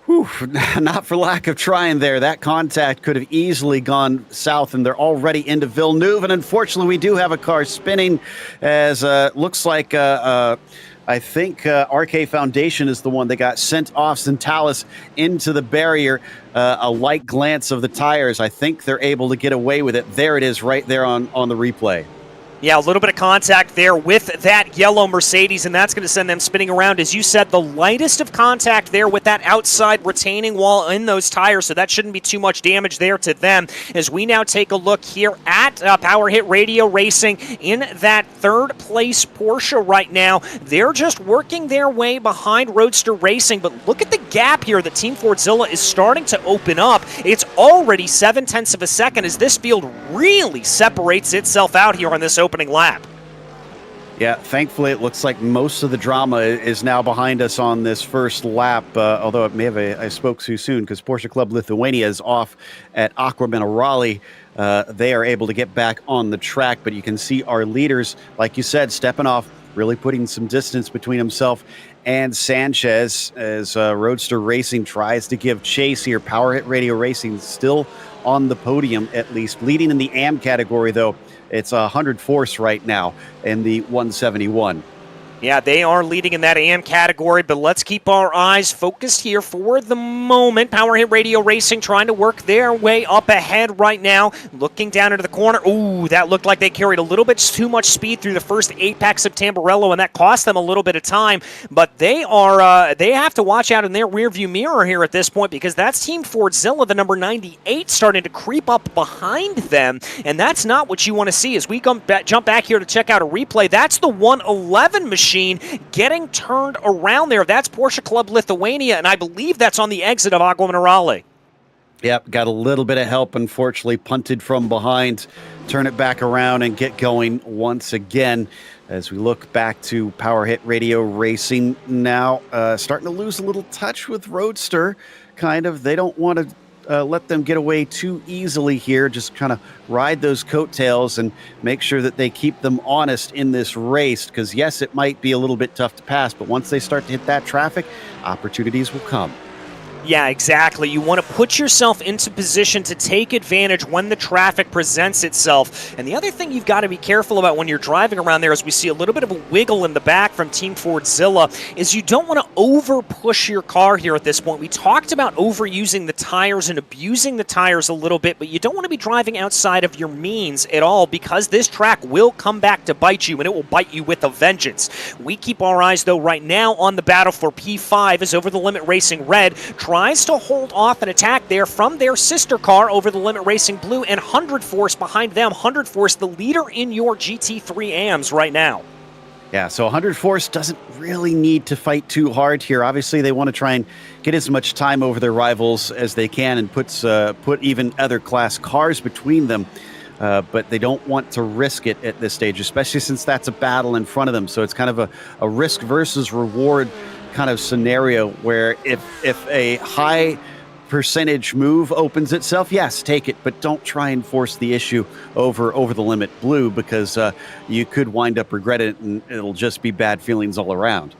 Whew, not for lack of trying there. That contact could have easily gone south, and they're already into Villeneuve. And unfortunately, we do have a car spinning as looks like I think RK Foundation is the one that got sent off Centalis into the barrier. A light glance of the tires. I think they're able to get away with it. There it is right there on the replay. Yeah, a little bit of contact there with that yellow Mercedes, and that's going to send them spinning around. As you said, the lightest of contact there with that outside retaining wall in those tires, so that shouldn't be too much damage there to them. As we now take a look here at Power Hit Radio Racing in that third place Porsche right now. They're just working their way behind Roadster Racing, but look at the gap here that Team Fordzilla is starting to open up. It's already 0.7 of a second as this field really separates itself out here on this opening lap. Yeah, thankfully it looks like most of the drama is now behind us on this first lap, although it may have I spoke too soon because Porsche Club Lithuania is off at Aqua Minerale. They are able to get back on the track, but you can see our leaders, like you said, stepping off, really putting some distance between himself and Sanchez as Roadster Racing tries to give chase here. Power Hit Radio Racing still on the podium, at least. Leading in the AM category, though, it's 100 force right now in the 171. Yeah, they are leading in that AM category, but let's keep our eyes focused here for the moment. Power Hit Radio Racing trying to work their way up ahead right now. Looking down into the corner. Ooh, that looked like they carried a little bit too much speed through the first apex of Tamburello, and that cost them a little bit of time. But they have to watch out in their rearview mirror here at this point because that's Team Fordzilla, the number 98, starting to creep up behind them, and that's not what you want to see. As we jump back here to check out a replay, that's the 111 machine getting turned around there. That's Porsche Club Lithuania, and I believe that's on the exit of Agua Minerale. Yep, got a little bit of help, unfortunately, punted from behind, turn it back around and get going once again. As we look back to Power Hit Radio Racing now, starting to lose a little touch with Roadster, kind of. They don't want to let them get away too easily here. Just kind of ride those coattails and make sure that they keep them honest in this race. Because, yes, it might be a little bit tough to pass, but once they start to hit that traffic, opportunities will come. Yeah, exactly. You want to put yourself into position to take advantage when the traffic presents itself. And the other thing you've got to be careful about when you're driving around there, as we see a little bit of a wiggle in the back from Team Fordzilla, is you don't want to over-push your car here at this point. We talked about overusing the tires and abusing the tires a little bit, but you don't want to be driving outside of your means at all because this track will come back to bite you, and it will bite you with a vengeance. We keep our eyes, though, right now on the battle for P5 as Over the Limit Racing Red tries to hold off an attack there from their sister car Over the Limit Racing Blue, and 100 Force behind them. 100 Force, the leader in your GT3 AMs right now. Yeah, so 100 Force doesn't really need to fight too hard here. Obviously, they want to try and get as much time over their rivals as they can and put even other class cars between them. But they don't want to risk it at this stage, especially since that's a battle in front of them. So it's kind of a risk versus reward kind of scenario where if a high percentage move opens itself, yes, take it, but don't try and force the issue over the limit blue because you could wind up regretting it and it'll just be bad feelings all around.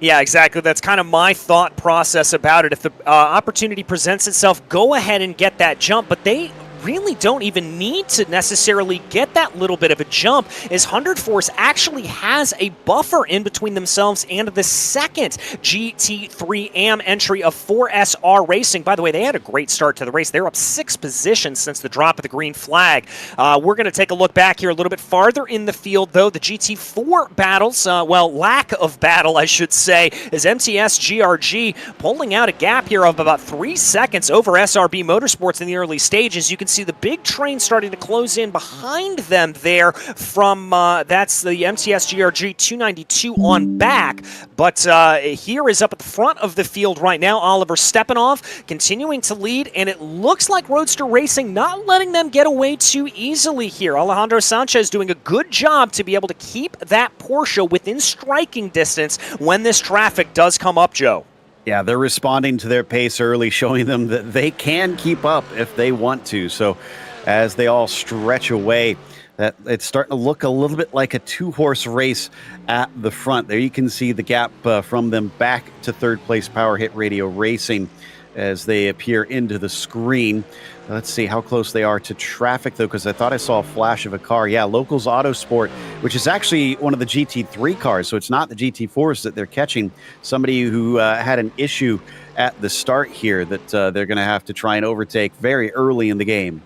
Yeah, exactly. That's kind of my thought process about it. If the opportunity presents itself, go ahead and get that jump, but they really don't even need to necessarily get that little bit of a jump, as 100 Force actually has a buffer in between themselves and the second GT3 AM entry of 4SR Racing. By the way, they had a great start to the race. They're up 6 positions since the drop of the green flag. We're going to take a look back here a little bit farther in the field, though. The GT4 battles, well, lack of battle, I should say, is MTS GRG pulling out a gap here of about 3 seconds over SRB Motorsports in the early stages. You can see the big train starting to close in behind them there from, that's the MTS GRG 292 on back. But here is up at the front of the field right now, Oliver Stepanov continuing to lead, and it looks like Roadster Racing not letting them get away too easily here. Alejandro Sanchez doing a good job to be able to keep that Porsche within striking distance when this traffic does come up, Joe. Yeah, they're responding to their pace early, showing them that they can keep up if they want to. So as they all stretch away, that it's starting to look a little bit like a two-horse race at the front. There you can see the gap from them back to third place Power Hit Radio Racing as they appear into the screen. Let's see how close they are to traffic, though, because I thought I saw a flash of a car. Yeah, Locals Autosport, which is actually one of the GT3 cars, so it's not the GT4s that they're catching. Somebody who had an issue at the start here that they're going to have to try and overtake very early in the game.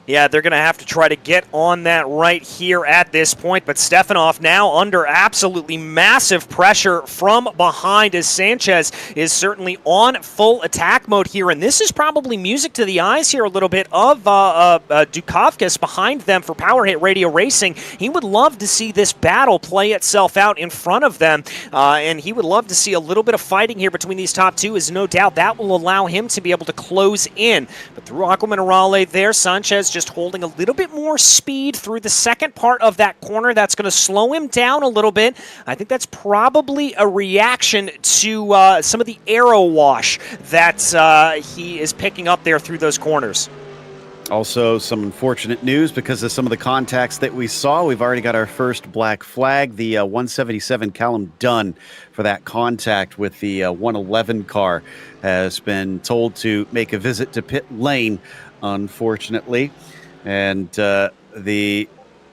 Yeah, they're going to have to try to get on that right here at this point, but Stefanov now under absolutely massive pressure from behind as Sanchez is certainly on full attack mode here, and this is probably music to the eyes here a little bit of Dukavkas behind them for Power Hit Radio Racing. He would love to see this battle play itself out in front of them, and he would love to see a little bit of fighting here between these top two, as no doubt that will allow him to be able to close in. But through Aqua Minerale there, Sanchez just holding a little bit more speed through the second part of that corner. That's going to slow him down a little bit. I think that's probably a reaction to some of the aero wash that he is picking up there through those corners. Also, some unfortunate news because of some of the contacts that we saw. We've already got our first black flag, the 177 Callum Dunn for that contact with the 111 car has been told to make a visit to pit lane, unfortunately. And the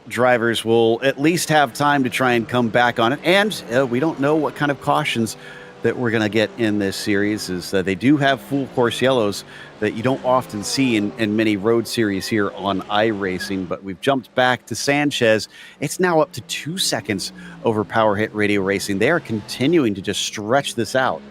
drivers will at least have time to try and come back on it. And we don't know what kind of cautions that we're going to get in this series, is they do have full course yellows that you don't often see in many road series here on iRacing. But we've jumped back to Sanchez. It's now up to 2 seconds over Power Hit Radio Racing. They are continuing to just stretch this out.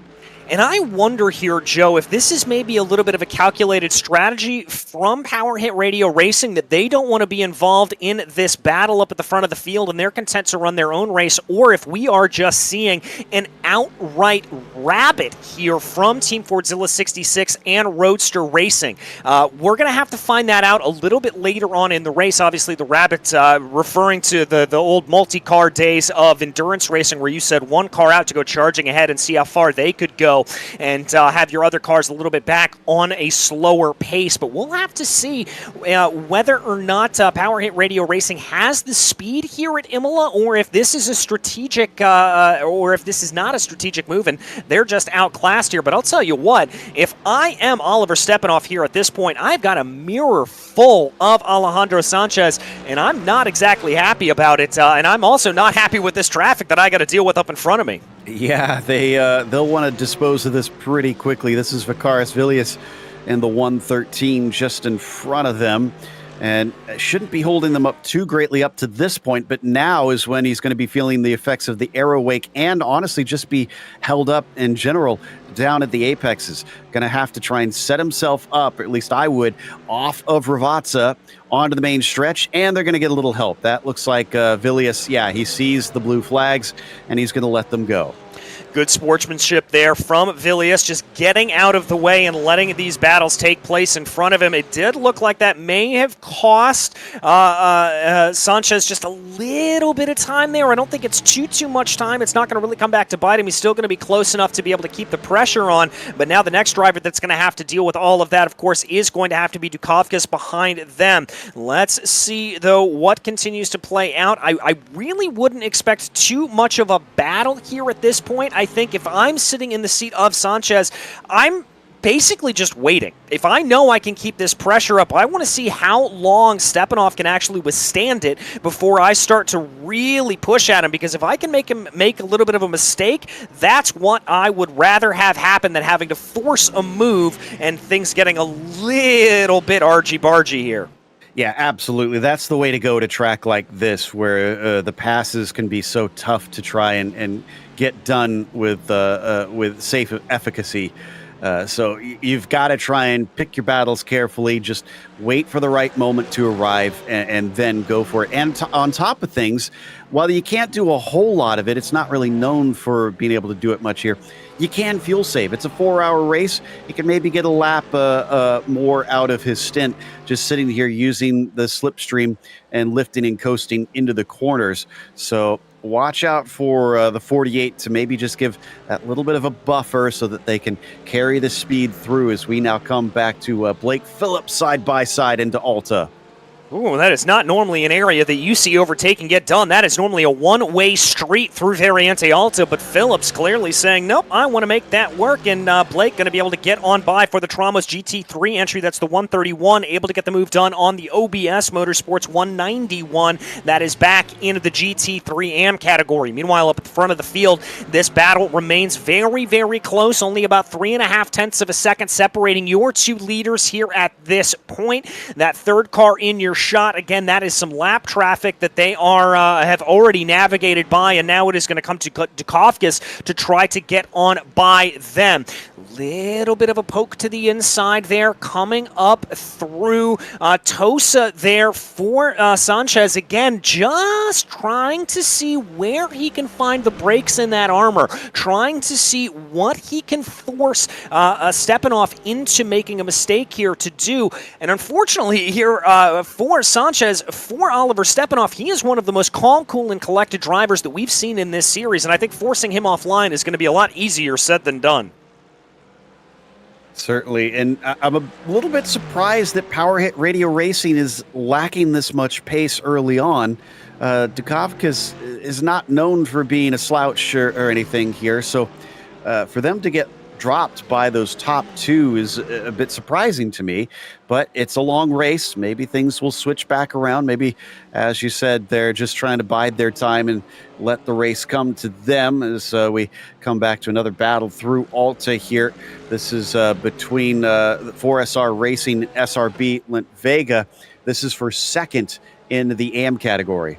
And I wonder here, Joe, if this is maybe a little bit of a calculated strategy from Power Hit Radio Racing, that they don't want to be involved in this battle up at the front of the field and they're content to run their own race, or if we are just seeing an outright rabbit here from Team Fordzilla 66 and Roadster Racing. We're going to have to find that out a little bit later on in the race. Obviously, the rabbit referring to the old multi-car days of endurance racing, where you said one car out to go charging ahead and see how far they could go, and have your other cars a little bit back on a slower pace. But we'll have to see whether or not Power Hit Radio Racing has the speed here at Imola, or if this is a strategic, or if this is not a strategic move and they're just outclassed here. But I'll tell you what, if I am Oliver Stepanov here at this point, I've got a mirror full of Alejandro Sanchez, and I'm not exactly happy about it. And I'm also not happy with this traffic that I got to deal with up in front of me. Yeah, they'll want to dispose of this pretty quickly. This is Vicaris Villius in the 113 just in front of them, and shouldn't be holding them up too greatly up to this point, but now is when he's going to be feeling the effects of the aero wake, and honestly just be held up in general down at the apexes. Going to have to try and set himself up, or at least I would, off of Ravazza onto the main stretch, and they're going to get a little help. That looks like Villius, yeah, he sees the blue flags, and he's going to let them go. Good sportsmanship there from Villius, just getting out of the way and letting these battles take place in front of him. It did look like that may have cost Sanchez just a little bit of time there. I don't think it's too much time. It's not going to really come back to bite him. He's still going to be close enough to be able to keep the pressure on. But now the next driver that's going to have to deal with all of that, of course, is going to have to be Dukavkas behind them. Let's see, though, what continues to play out. I really wouldn't expect too much of a battle here at this point. point, I think if I'm sitting in the seat of Sanchez, I'm basically just waiting. If I know I can keep this pressure up, I want to see how long Stepanov can actually withstand it before I start to really push at him, because if I can make him make a little bit of a mistake, that's what I would rather have happen than having to force a move and things getting a little bit argy-bargy here. Yeah, absolutely. That's the way to go to track like this, where the passes can be so tough to try and get done with safe efficacy. So you've got to try and pick your battles carefully. Just wait for the right moment to arrive and then go for it. And on top of things, while you can't do a whole lot of it, it's not really known for being able to do it much here. You can fuel save. It's a 4-hour race. You can maybe get a lap more out of his stint just sitting here using the slipstream and lifting and coasting into the corners. So watch out for the 48 to maybe just give that little bit of a buffer so that they can carry the speed through as we now come back to Blake Phillips side by side into Alta. Ooh, that is not normally an area that you see overtake and get done. That is normally a one-way street through Variante Alta, but Phillips clearly saying, nope, I want to make that work, and Blake going to be able to get on by for the Tramos GT3 entry. That's the 131, able to get the move done on the OBS Motorsports 191. That is back into the GT3 AM category. Meanwhile, up at the front of the field, this battle remains very, very close, only about 3.5 tenths of a second separating your two leaders here at this point. That third car in your shot, again, that is some lap traffic that they are have already navigated by, and now it is going to come to Dukakis to try to get on by them. Little bit of a poke to the inside there, coming up through Tosa there for Sanchez. Again, just trying to see where he can find the breaks in that armor, trying to see what he can force Stepanov into making a mistake here to do. And unfortunately here for Sanchez, for Oliver Stepanov, he is one of the most calm, cool, and collected drivers that we've seen in this series, and I think forcing him offline is going to be a lot easier said than done. Certainly, and I'm a little bit surprised that Power Hit Radio Racing is lacking this much pace early on. Dukakis is not known for being a slouch or anything here, so for them to get dropped by those top two is a bit surprising to me, but it's a long race. Maybe things will switch back around. Maybe, as you said, they're just trying to bide their time and let the race come to them as we come back to another battle through Alta here. This is between 4SR Racing and SRB Lent Vega. This is for second in the AM category.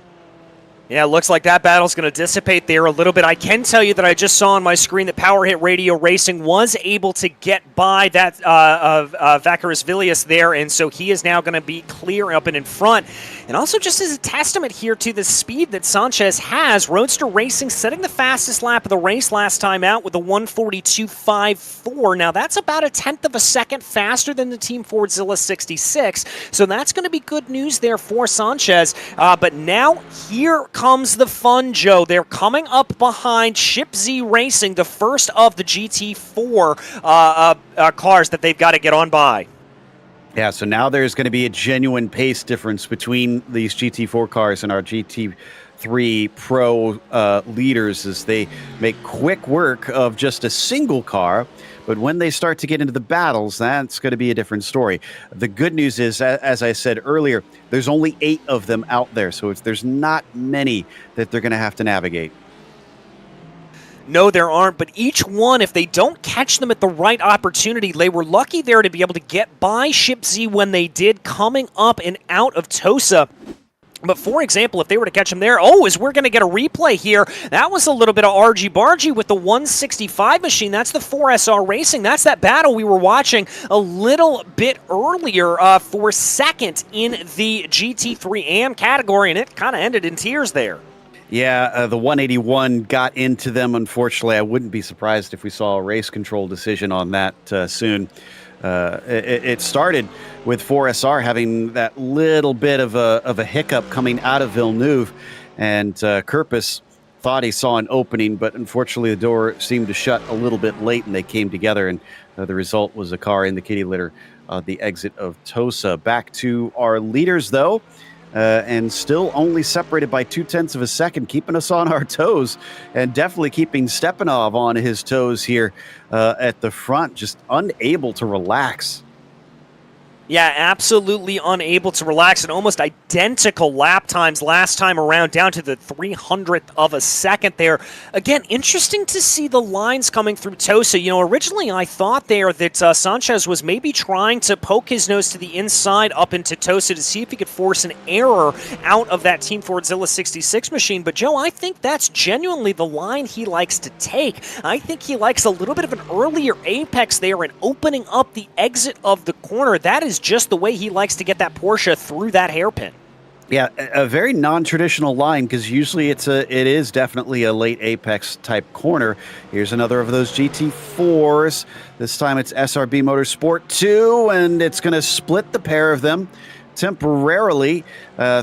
Yeah, it looks like that battle's going to dissipate there a little bit. I can tell you that I just saw on my screen that Power Hit Radio Racing was able to get by that Vacarisvilius there, and so he is now going to be clear up and in front. And also just as a testament here to the speed that Sanchez has, Roadster Racing setting the fastest lap of the race last time out with a 1:42.54. Now that's about 1/10 of a second faster than the Team Fordzilla 66, so that's going to be good news there for Sanchez. But now here comes the fun, Joe. They're coming up behind Ship Z Racing, the first of the GT4 cars that they've got to get on by. Yeah, so now there's going to be a genuine pace difference between these GT4 cars and our GT3 Pro leaders as they make quick work of just a single car. But when they start to get into the battles, that's going to be a different story. The good news is, as I said earlier, there's only 8 of them out there, so there's not many that they're going to have to navigate. No, there aren't, but each one, if they don't catch them at the right opportunity, they were lucky there to be able to get by Ship Z when they did, coming up and out of Tosa. But for example, if they were to catch him there, as we're going to get a replay here, that was a little bit of argy-bargy with the 165 machine. That's the 4SR Racing. That's that battle we were watching a little bit earlier for second in the GT3 AM category, and it kind of ended in tears there. Yeah, the 181 got into them, unfortunately. I wouldn't be surprised if we saw a race control decision on that soon. It started with 4SR having that little bit of a hiccup coming out of Villeneuve, and Kirpus thought he saw an opening, but unfortunately the door seemed to shut a little bit late, and they came together, and the result was a car in the kitty litter, the exit of Tosa. Back to our leaders, though. and still only separated by 0.2 of a second, keeping us on our toes and definitely keeping Stepanov on his toes here at the front, just unable to relax. Yeah, absolutely unable to relax, and almost identical lap times last time around, down to the 300th of a second there. Again, interesting to see the lines coming through Tosa. You know, originally I thought there that Sanchez was maybe trying to poke his nose to the inside up into Tosa to see if he could force an error out of that Team Fordzilla 66 machine. But, Joe, I think that's genuinely the line he likes to take. I think he likes a little bit of an earlier apex there and opening up the exit of the corner. That is just the way he likes to get that Porsche through that hairpin. Yeah, a very non-traditional line, because usually it is definitely a late apex type corner. Here's another of those GT4s. This time it's SRB Motorsport 2, and it's going to split the pair of them temporarily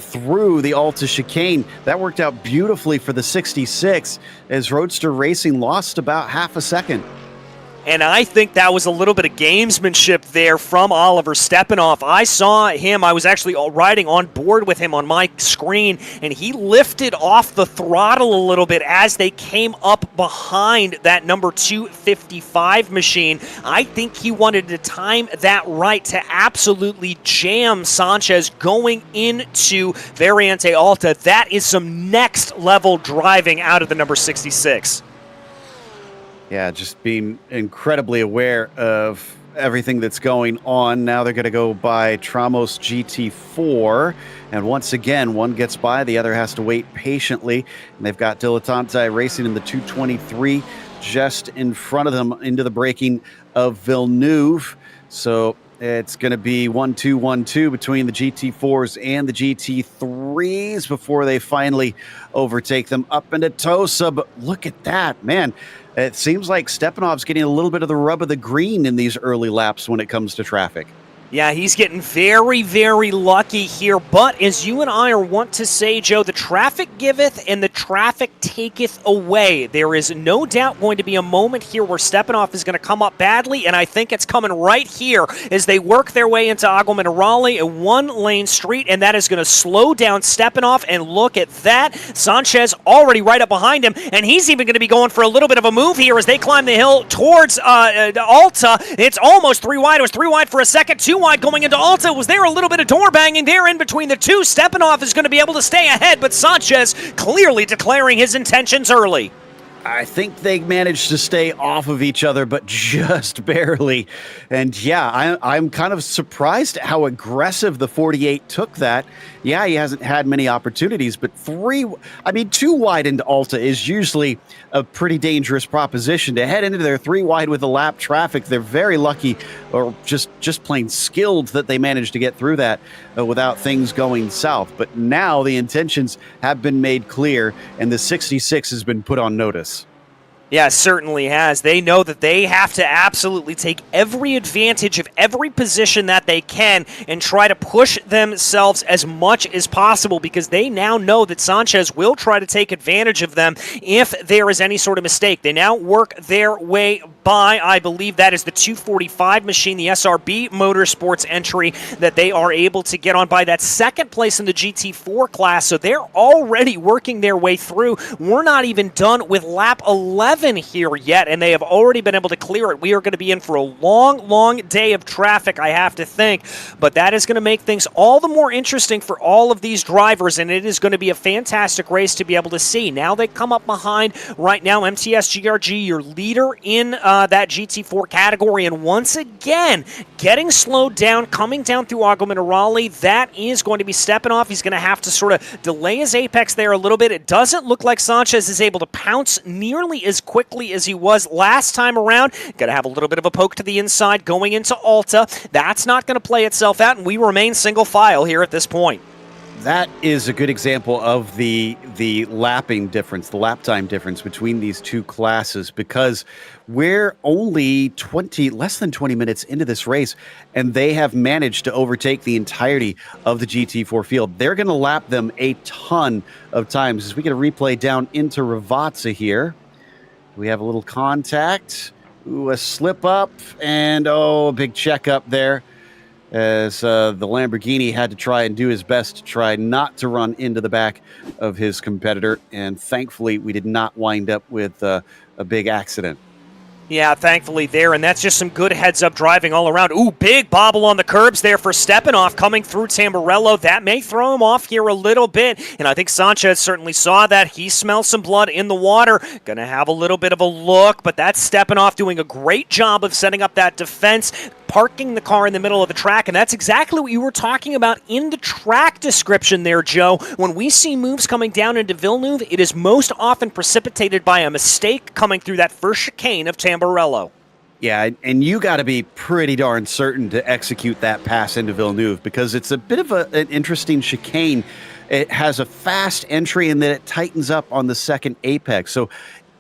through the Alta chicane. That worked out beautifully for the 66, as Roadster Racing lost about half a second. And I think that was a little bit of gamesmanship there from Oliver Stepanov. I saw him, I was actually riding on board with him on my screen, and he lifted off the throttle a little bit as they came up behind that number 255 machine. I think he wanted to time that right to absolutely jam Sanchez going into Variante Alta. That is some next level driving out of the number 66. Yeah, just being incredibly aware of everything that's going on. Now they're going to go by Tramos GT4. And once again, one gets by, the other has to wait patiently. And they've got Dilettante racing in the 223 just in front of them into the braking of Villeneuve. So it's going to be 1-2, 1-2 between the GT4s and the GT3s before they finally overtake them up into Tosa. But look at that, man. It seems like Stepanov's getting a little bit of the rub of the green in these early laps when it comes to traffic. Yeah, he's getting very, very lucky here. But as you and I are wont to say, Joe, the traffic giveth and the traffic taketh away. There is no doubt going to be a moment here where Stepanov is going to come up badly, and I think it's coming right here as they work their way into Agua Minerale, a one-lane street, and that is going to slow down Stepanov. And look at that. Sanchez already right up behind him, and he's even going to be going for a little bit of a move here as they climb the hill towards Alta. It's almost three wide. It was three wide for a second, two wide going into Alta. Was there a little bit of door banging there in between the two? Stepanov is going to be able to stay ahead, but Sanchez clearly declaring his intentions early. I think they managed to stay off of each other, but just barely. And yeah, I'm kind of surprised at how aggressive the 48 took that. Yeah, he hasn't had many opportunities, but two wide into Alta is usually a pretty dangerous proposition. To head into their three wide with the lap traffic, they're very lucky, or just plain skilled, that they managed to get through that without things going south. But now the intentions have been made clear, and the 66 has been put on notice. Yeah, certainly has. They know that they have to absolutely take every advantage of every position that they can and try to push themselves as much as possible, because they now know that Sanchez will try to take advantage of them if there is any sort of mistake. They now work their way by, I believe that is the 245 machine, the SRB Motorsports entry that they are able to get on by. That second place in the GT4 class, so they're already working their way through. We're not even done with lap 11 here yet, and they have already been able to clear it. We are going to be in for a long, long day of traffic, I have to think, but that is going to make things all the more interesting for all of these drivers, and it is going to be a fantastic race to be able to see. Now they come up behind right now, MTS GRG, your leader in that GT4 category, and once again, getting slowed down, coming down through Agua Minerale. That is going to be Stepanov. He's going to have to sort of delay his apex there a little bit. It doesn't look like Sanchez is able to pounce nearly as quickly as he was last time around. Going to have a little bit of a poke to the inside going into Alta. That's not going to play itself out, and we remain single file here at this point. That is a good example of the lapping difference, the lap time difference between these two classes, because we're only less than 20 minutes into this race, and they have managed to overtake the entirety of the GT4 field. They're going to lap them a ton of times. As we get a replay down into Ravazza here, we have a little contact, a slip up, and a big checkup there. as the Lamborghini had to try and do his best to try not to run into the back of his competitor. And thankfully, we did not wind up with a big accident. Yeah, thankfully there, and that's just some good heads-up driving all around. Ooh, big bobble on the curbs there for Stepanoff coming through Tamburello. That may throw him off here a little bit, and I think Sanchez certainly saw that. He smells some blood in the water. Gonna have a little bit of a look, but that's Stepanoff doing a great job of setting up that defense, parking the car in the middle of the track, and that's exactly what you were talking about in the track description there, Joe. When we see moves coming down into Villeneuve, it is most often precipitated by a mistake coming through that first chicane of Tamburello. Yeah, and you got to be pretty darn certain to execute that pass into Villeneuve because it's a bit of an interesting chicane. It has a fast entry and then it tightens up on the second apex. So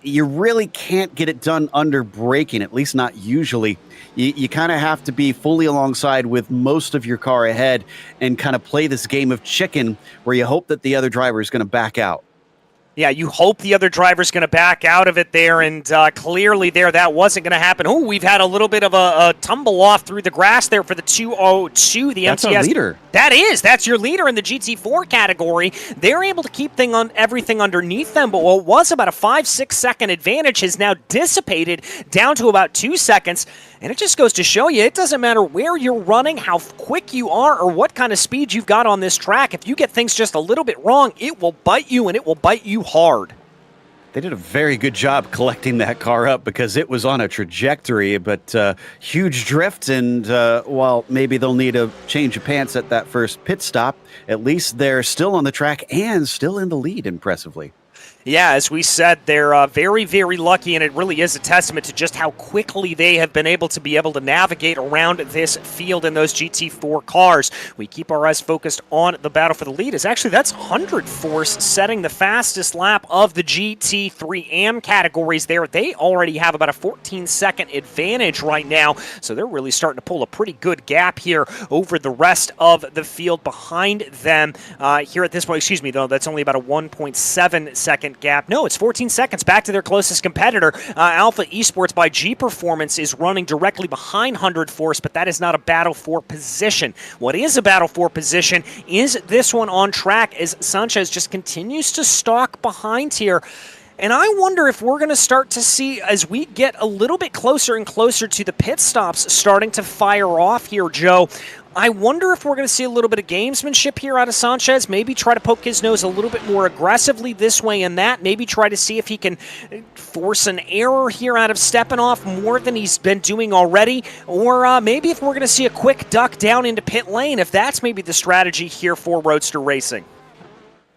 you really can't get it done under braking, at least not usually. You kind of have to be fully alongside with most of your car ahead and kind of play this game of chicken where you hope that the other driver is going to back out. Yeah, you hope the other driver's going to back out of it there, and clearly there that wasn't going to happen. Oh, we've had a little bit of a tumble off through the grass there for the 202, the That's MTS. our leader. That's your leader in the GT4 category. They're able to keep everything underneath them, but what was about a 5-6 second advantage has now dissipated down to about 2 seconds. And it just goes to show you, it doesn't matter where you're running, how quick you are, or what kind of speed you've got on this track. If you get things just a little bit wrong, it will bite you, and it will bite you hard. They did a very good job collecting that car up because it was on a trajectory, but huge drift, and while maybe they'll need a change of pants at that first pit stop, at least they're still on the track and still in the lead impressively. Yeah, as we said, they're very, very lucky, and it really is a testament to just how quickly they have been able to navigate around this field in those GT4 cars. We keep our eyes focused on the battle for the lead. That's 100 Force setting the fastest lap of the GT3 AM categories there. They already have about a 14-second advantage right now, so they're really starting to pull a pretty good gap here over the rest of the field behind them. Here at this point, excuse me, though, that's only about a 1.7 second gap. No, it's 14 seconds back to their closest competitor. Alpha Esports by G Performance is running directly behind 100 Force, but that is not a battle for position. What is a battle for position is this one on track as Sanchez just continues to stalk behind here. And I wonder if we're going to start to see, as we get a little bit closer and closer to the pit stops starting to fire off here, Joe, I wonder if we're going to see a little bit of gamesmanship here out of Sanchez, maybe try to poke his nose a little bit more aggressively this way and that, maybe try to see if he can force an error here out of Stepanoff more than he's been doing already, or maybe if we're going to see a quick duck down into pit lane, if that's maybe the strategy here for Roadster Racing.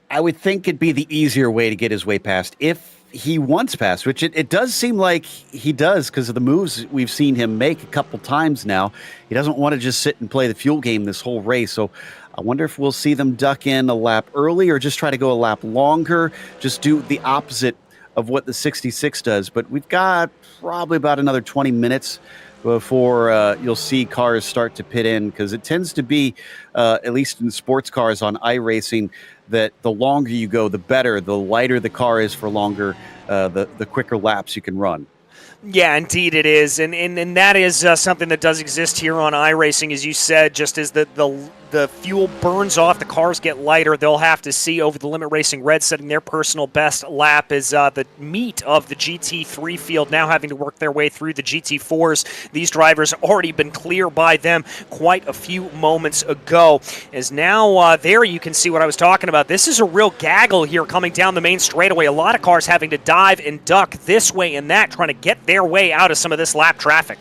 I would think it'd be the easier way to get his way past if he wants past, which it does seem like he does because of the moves we've seen him make a couple times now. He doesn't want to just sit and play the fuel game this whole race. So I wonder if we'll see them duck in a lap early or just try to go a lap longer, just do the opposite of what the 66 does. But we've got probably about another 20 minutes before you'll see cars start to pit in, because it tends to be, at least in sports cars on iRacing, that the longer you go, the better. The lighter the car is for longer, the quicker laps you can run. Yeah, indeed it is, and that is something that does exist here on iRacing, as you said. Just as the fuel burns off, the cars get lighter. They'll have to see over the Limit Racing Red setting their personal best lap as the meat of the GT3 field now having to work their way through the GT4s. These drivers already been clear by them quite a few moments ago. As now there you can see what I was talking about. This is a real gaggle here coming down the main straightaway. A lot of cars having to dive and duck this way and that, trying to get their way out of some of this lap traffic.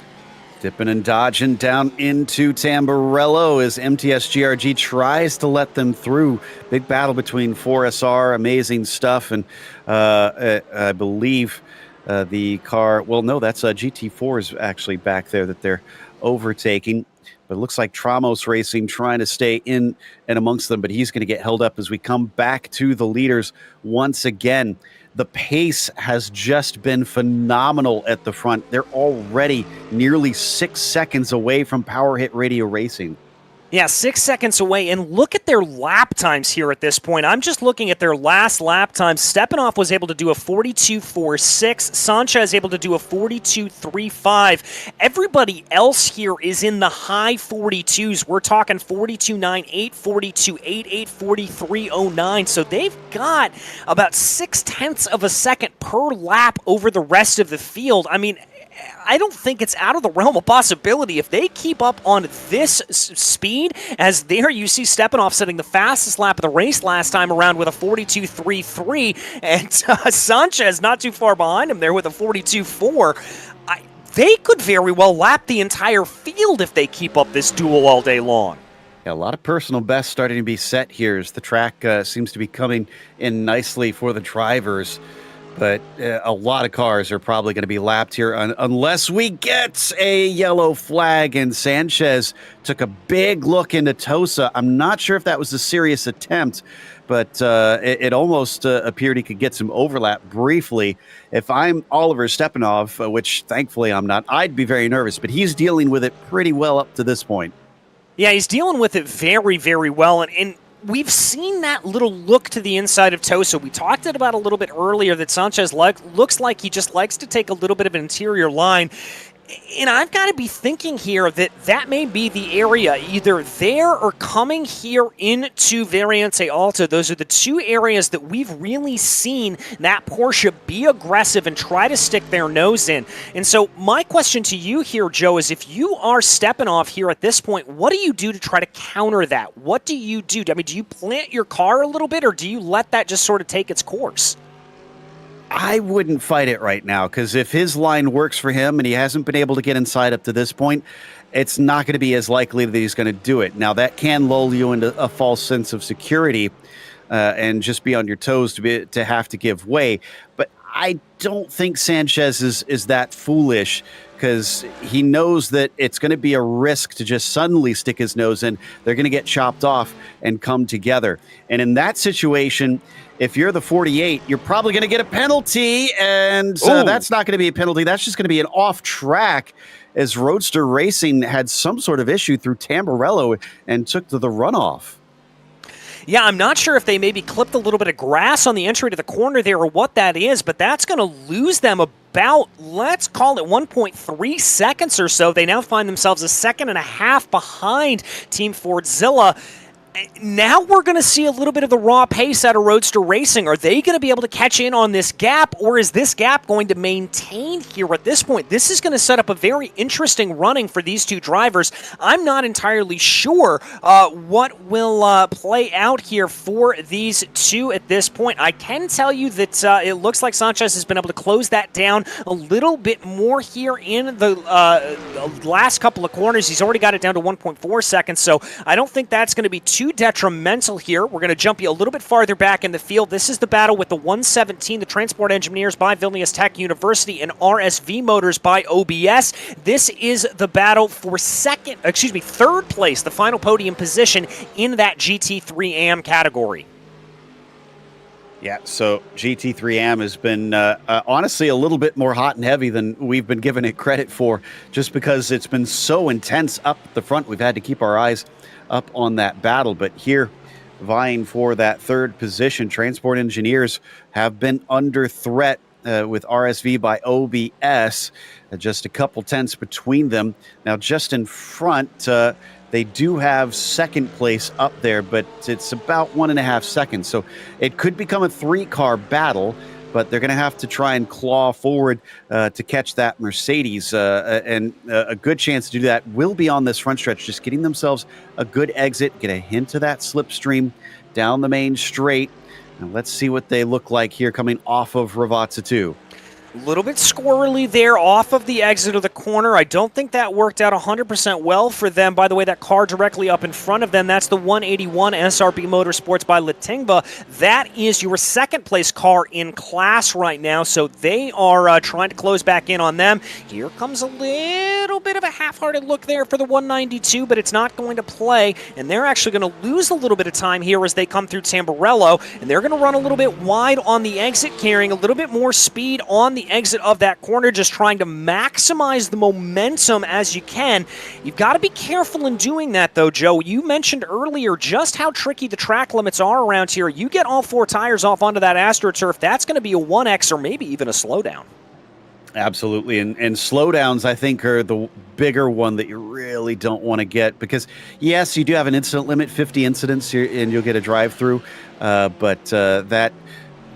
Dipping and dodging down into Tamburello as MTS GRG tries to let them through. Big battle between 4SR, amazing stuff, and I believe the car, well, no, that's GT4 is actually back there that they're overtaking. But it looks like Tramos Racing trying to stay in and amongst them, but he's going to get held up as we come back to the leaders once again. The pace has just been phenomenal at the front. They're already nearly 6 seconds away from Power Hit Radio Racing. Yeah, 6 seconds away, and look at their lap times here at this point. I'm just looking at their last lap times. Stepanov was able to do a 42.46. Sanchez able to do a 42.35. Everybody else here is in the high 42s. We're talking 42.98, 42.88, 43.09. So they've got about 0.6 of a second per lap over the rest of the field. I mean, I don't think it's out of the realm of possibility if they keep up on this speed, as there you see Stepanov setting the fastest lap of the race last time around with a 42.33, and Sanchez not too far behind him there with a 42.4. They could very well lap the entire field if they keep up this duel all day long. Yeah, a lot of personal bests starting to be set here as the track seems to be coming in nicely for the drivers. But a lot of cars are probably going to be lapped here unless we get a yellow flag. And Sanchez took a big look into Tosa. I'm not sure if that was a serious attempt, but it almost appeared he could get some overlap briefly. If I'm Oliver Stepanov, which thankfully I'm not, I'd be very nervous. But he's dealing with it pretty well up to this point. Yeah, he's dealing with it very, very well. And we've seen that little look to the inside of Tosa. We talked about a little bit earlier that Sanchez looks like he just likes to take a little bit of an interior line. And I've got to be thinking here that that may be the area, either there or coming here into Variante Alta. Those are the two areas that we've really seen that Porsche be aggressive and try to stick their nose in. And so my question to you here, Joe, is if you are Stepanov here at this point, what do you do to try to counter that? What do you do? I mean, do you plant your car a little bit, or do you let that just sort of take its course? I wouldn't fight it right now, because if his line works for him and he hasn't been able to get inside up to this point, it's not going to be as likely that he's going to do it. Now, that can lull you into a false sense of security and just be on your toes to have to give way. But I don't think Sanchez is that foolish, because he knows that it's going to be a risk to just suddenly stick his nose in. They're going to get chopped off and come together. And in that situation, if you're the 48, you're probably going to get a penalty, and that's not going to be a penalty. That's just going to be an off track, as Roadster Racing had some sort of issue through Tamburello and took to the runoff. Yeah, I'm not sure if they maybe clipped a little bit of grass on the entry to the corner there or what that is, but that's going to lose them about, let's call it 1.3 seconds or so. They now find themselves a second and a half behind Team Fordzilla. Now we're going to see a little bit of the raw pace out of Roadster Racing. Are they going to be able to catch in on this gap, or is this gap going to maintain here at this point? This is going to set up a very interesting running for these two drivers. I'm not entirely sure what will play out here for these two at this point. I can tell you that it looks like Sanchez has been able to close that down a little bit more here in the last couple of corners. He's already got it down to 1.4 seconds, so I don't think that's going to be too detrimental here. We're going to jump you a little bit farther back in the field. This is the battle with the 117, the Transport Engineers by Vilnius Tech University, and RSV Motors by OBS. This is the battle for third place, the final podium position in that GT3 AM category. Yeah, so GT3 AM has been honestly a little bit more hot and heavy than we've been giving it credit for, just because it's been so intense up the front. We've had to keep our eyes up on that battle. But here, vying for that third position, Transport Engineers have been under threat with RSV by OBS. Just a couple tenths between them. Now, just in front, they do have second place up there, but it's about 1.5 seconds. So it could become a 3-car battle, but they're going to have to try and claw forward to catch that Mercedes. And a good chance to do that will be on this front stretch, just getting themselves a good exit, get a hint of that slipstream down the main straight. Now let's see what they look like here coming off of Ravazza 2. A little bit squirrely there off of the exit of the corner. I don't think that worked out 100% well for them. By the way, that car directly up in front of them, that's the 181 SRB Motorsports by Latingba. That is your second place car in class right now, so they are trying to close back in on them. Here comes a little little bit of a half-hearted look there for the 192, but it's not going to play, and they're actually going to lose a little bit of time here as they come through Tamburello, and they're going to run a little bit wide on the exit, carrying a little bit more speed on the exit of that corner, just trying to maximize the momentum as you can. You've got to be careful in doing that, though, Joe. You mentioned earlier just how tricky the track limits are around here. You get all 4 tires off onto that AstroTurf, that's going to be a 1X or maybe even a slowdown. Absolutely, and slowdowns I think are the bigger one that you really don't want to get, because yes, you do have an incident limit, 50 incidents here, and you'll get a drive-through, but that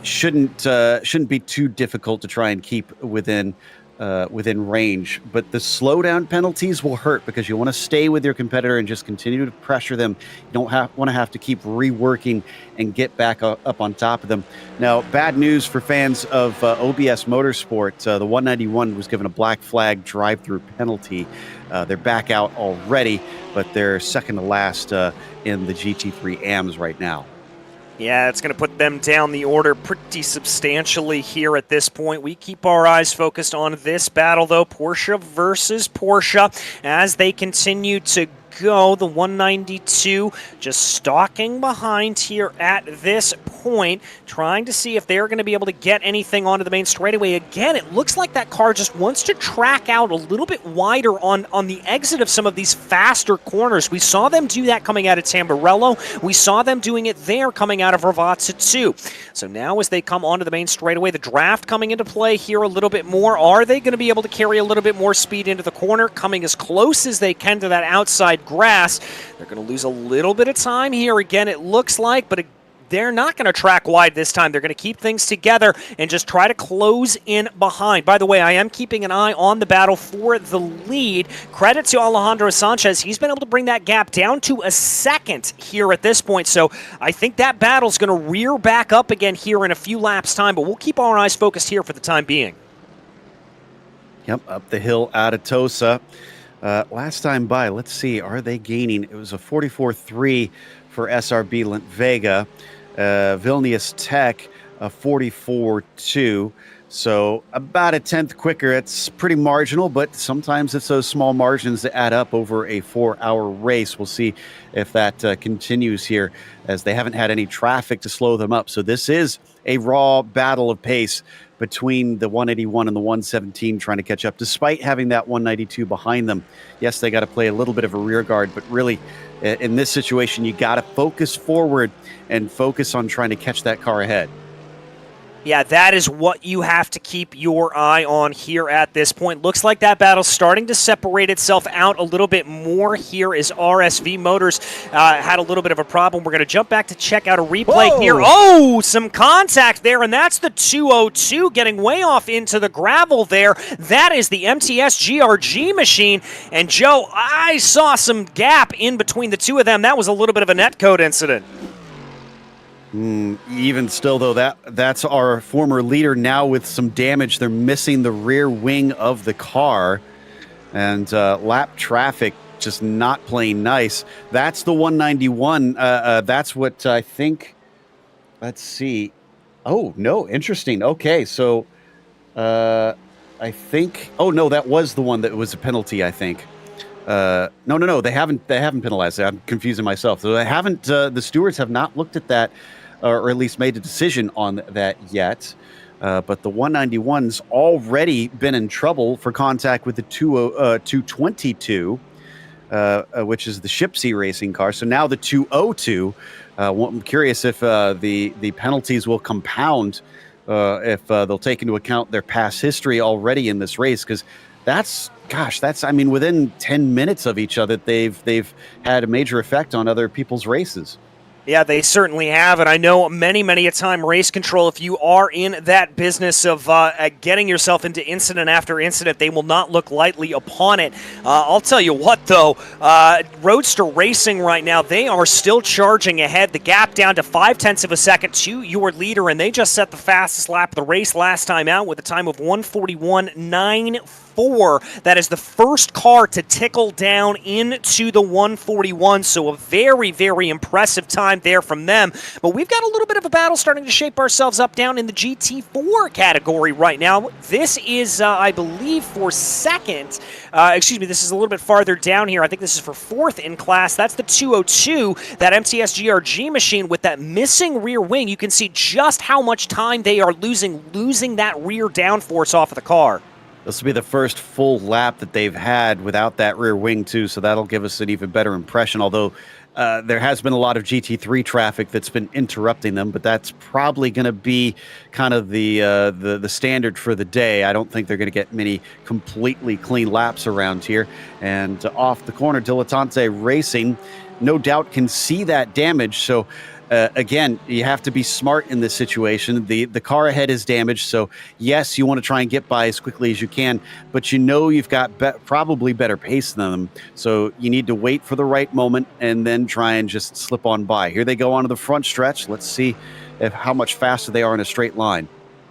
shouldn't be too difficult to try and keep within range. But the slowdown penalties will hurt because you want to stay with your competitor and just continue to pressure them. You don't want to have to keep reworking and get back up on top of them. Now, bad news for fans of OBS Motorsport. The 191 was given a black flag drive-through penalty. They're back out already, but they're second to last in the GT3 AMs right now. Yeah, it's going to put them down the order pretty substantially here at this point. We keep our eyes focused on this battle, though. Porsche versus Porsche as they continue to go. The 192 just stalking behind here at this point, trying to see if they're going to be able to get anything onto the main straightaway. Again, it looks like that car just wants to track out a little bit wider on the exit of some of these faster corners. We saw them do that coming out of Tamburello. We saw them doing it there coming out of Ravazza too. So now as they come onto the main straightaway, the draft coming into play here a little bit more. Are they going to be able to carry a little bit more speed into the corner, coming as close as they can to that outside grass? They're going to lose a little bit of time here again, it looks like, but they're not going to track wide this time. They're going to keep things together and just try to close in behind. By the way, I am keeping an eye on the battle for the lead. Credit to Alejandro Sanchez. He's been able to bring that gap down to a second here at this point. So I think that battle's going to rear back up again here in a few laps' time, but we'll keep our eyes focused here for the time being. Yep, up the hill out of Tosa. Last time by, let's see, are they gaining? It was a 44.3 for SRB Lent Vega. Vilnius Tech, a 44.2. So about a tenth quicker. It's pretty marginal, but sometimes it's those small margins that add up over a 4-hour race. We'll see if that continues here, as they haven't had any traffic to slow them up. So this is a raw battle of pace between the 181 and the 117 trying to catch up, despite having that 192 behind them. Yes, they got to play a little bit of a rear guard, but really in this situation, you got to focus forward and focus on trying to catch that car ahead. Yeah, that is what you have to keep your eye on here at this point. Looks like that battle's starting to separate itself out a little bit more here as RSV Motors had a little bit of a problem. We're going to jump back to check out a replay here. Oh, some contact there, and that's the 202 getting way off into the gravel there. That is the MTS GRG machine. And Joe, I saw some gap in between the two of them. That was a little bit of a netcode incident. Even still, though, that's our former leader now with some damage. They're missing the rear wing of the car, and lap traffic just not playing nice. That's the 191. That's what I think. Let's see. Oh, no, interesting. Okay, so I think. Oh no, that was the one that was a penalty, I think. No. They haven't penalized. I'm confusing myself. So they haven't. The stewards have not looked at that, or at least made a decision on that yet. But the 191's already been in trouble for contact with the 222, which is the Shipsy racing car. So now the 202. I'm curious if the penalties will compound if they'll take into account their past history already in this race, because that's I mean, within 10 minutes of each other, they've had a major effect on other people's races. Yeah, they certainly have, and I know many a time race control, if you are in that business of getting yourself into incident after incident, they will not look lightly upon it. I'll tell you what, though, Roadster Racing right now, they are still charging ahead. The gap down to 0.5 of a second to your leader, and they just set the fastest lap of the race last time out with a time of 1:41.94. That is the first car to tickle down into the 141, so a very, very impressive time time there from them. But we've got a little bit of a battle starting to shape ourselves up down in the GT4 category right now. This is, I believe, for second. Excuse me, this is a little bit farther down here. I think this is for fourth in class. That's the 202, that MTS GRG machine with that missing rear wing. You can see just how much time they are losing that rear downforce off of the car. This will be the first full lap that they've had without that rear wing, too, so that'll give us an even better impression, although there has been a lot of GT3 traffic that's been interrupting them, but that's probably going to be kind of the standard for the day. I don't think they're going to get many completely clean laps around here. And off the corner, Dilettante Racing, no doubt, can see that damage, so again, you have to be smart in this situation. The car ahead is damaged, so yes, you want to try and get by as quickly as you can, but you know you've got probably better pace than them, so you need to wait for the right moment and then try and just slip on by. Here they go onto the front stretch. Let's see how much faster they are in a straight line.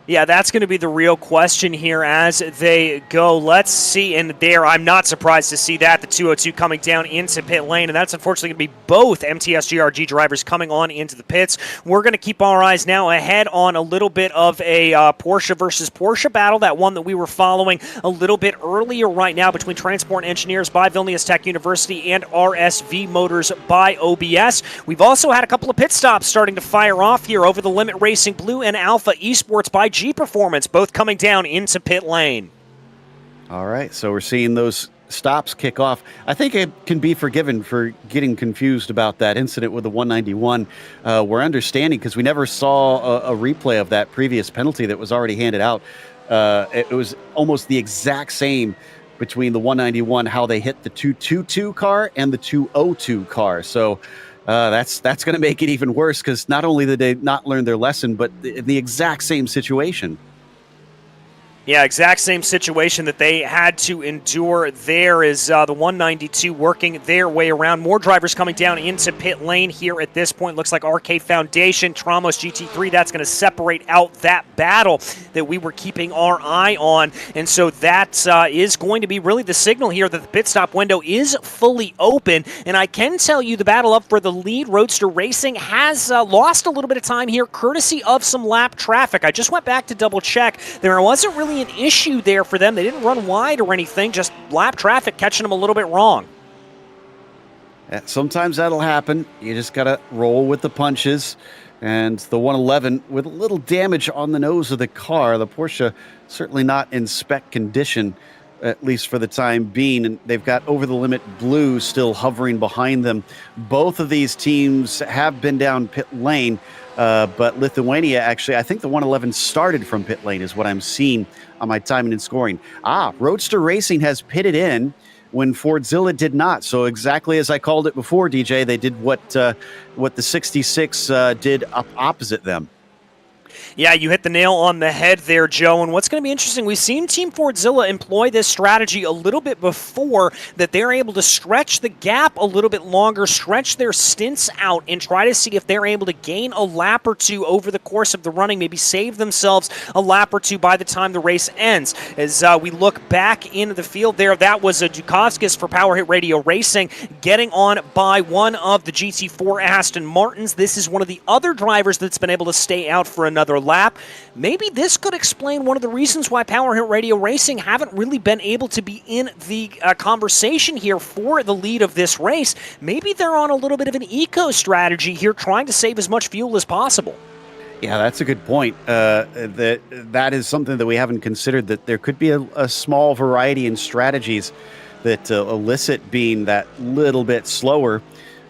Yeah, that's going to be the real question here as they go. Let's see. And there, I'm not surprised to see that, the 202 coming down into pit lane. And that's unfortunately going to be both MTS GRG drivers coming on into the pits. We're going to keep our eyes now ahead on a little bit of a Porsche versus Porsche battle, that one that we were following a little bit earlier right now between Transport Engineers by Vilnius Tech University and RSV Motors by OBS. We've also had a couple of pit stops starting to fire off here. Over the Limit Racing Blue and Alpha Esports by G Performance, both coming down into pit lane. All right, so we're seeing those stops kick off. I think it can be forgiven for getting confused about that incident with the 191. We're understanding, because we never saw a replay of that previous penalty that was already handed out. It was almost the exact same between the 191, how they hit the 222 car and the 202 car. So that's going to make it even worse, because not only did they not learn their lesson, but in the exact same situation. Yeah, exact same situation that they had to endure there is the 192 working their way around. More drivers coming down into pit lane here at this point. Looks like RK Foundation, Tramos GT3, that's going to separate out that battle that we were keeping our eye on. And so that is going to be really the signal here that the pit stop window is fully open. And I can tell you the battle up for the lead, Roadster Racing, has lost a little bit of time here courtesy of some lap traffic. I just went back to double check. There wasn't really an issue there for them. They didn't run wide or anything, just lap traffic catching them a little bit wrong. Sometimes that'll happen. You just got to roll with the punches. And the 111 with a little damage on the nose of the car. The Porsche certainly not in spec condition, at least for the time being. And they've got Over the Limit Blue still hovering behind them. Both of these teams have been down pit lane. But Lithuania, actually, I think the 111 started from pit lane is what I'm seeing on my timing and scoring. Roadster Racing has pitted in when Fordzilla did not. So exactly as I called it before, DJ, they did what the 66 did opposite them. Yeah, you hit the nail on the head there, Joe. And what's going to be interesting, we've seen Team Fordzilla employ this strategy a little bit before, that they're able to stretch the gap a little bit longer, stretch their stints out, and try to see if they're able to gain a lap or two over the course of the running, maybe save themselves a lap or two by the time the race ends. As we look back into the field there, that was a Dukowskis for Power Hit Radio Racing, getting on by one of the GT4 Aston Martins. This is one of the other drivers that's been able to stay out for another lap. Maybe this could explain one of the reasons why Power Hit Radio Racing haven't really been able to be in the conversation here for the lead of this race. Maybe they're on a little bit of an eco strategy here, trying to save as much fuel as possible. Yeah, that's a good point. That is something that we haven't considered, that there could be a small variety in strategies that elicit being that little bit slower.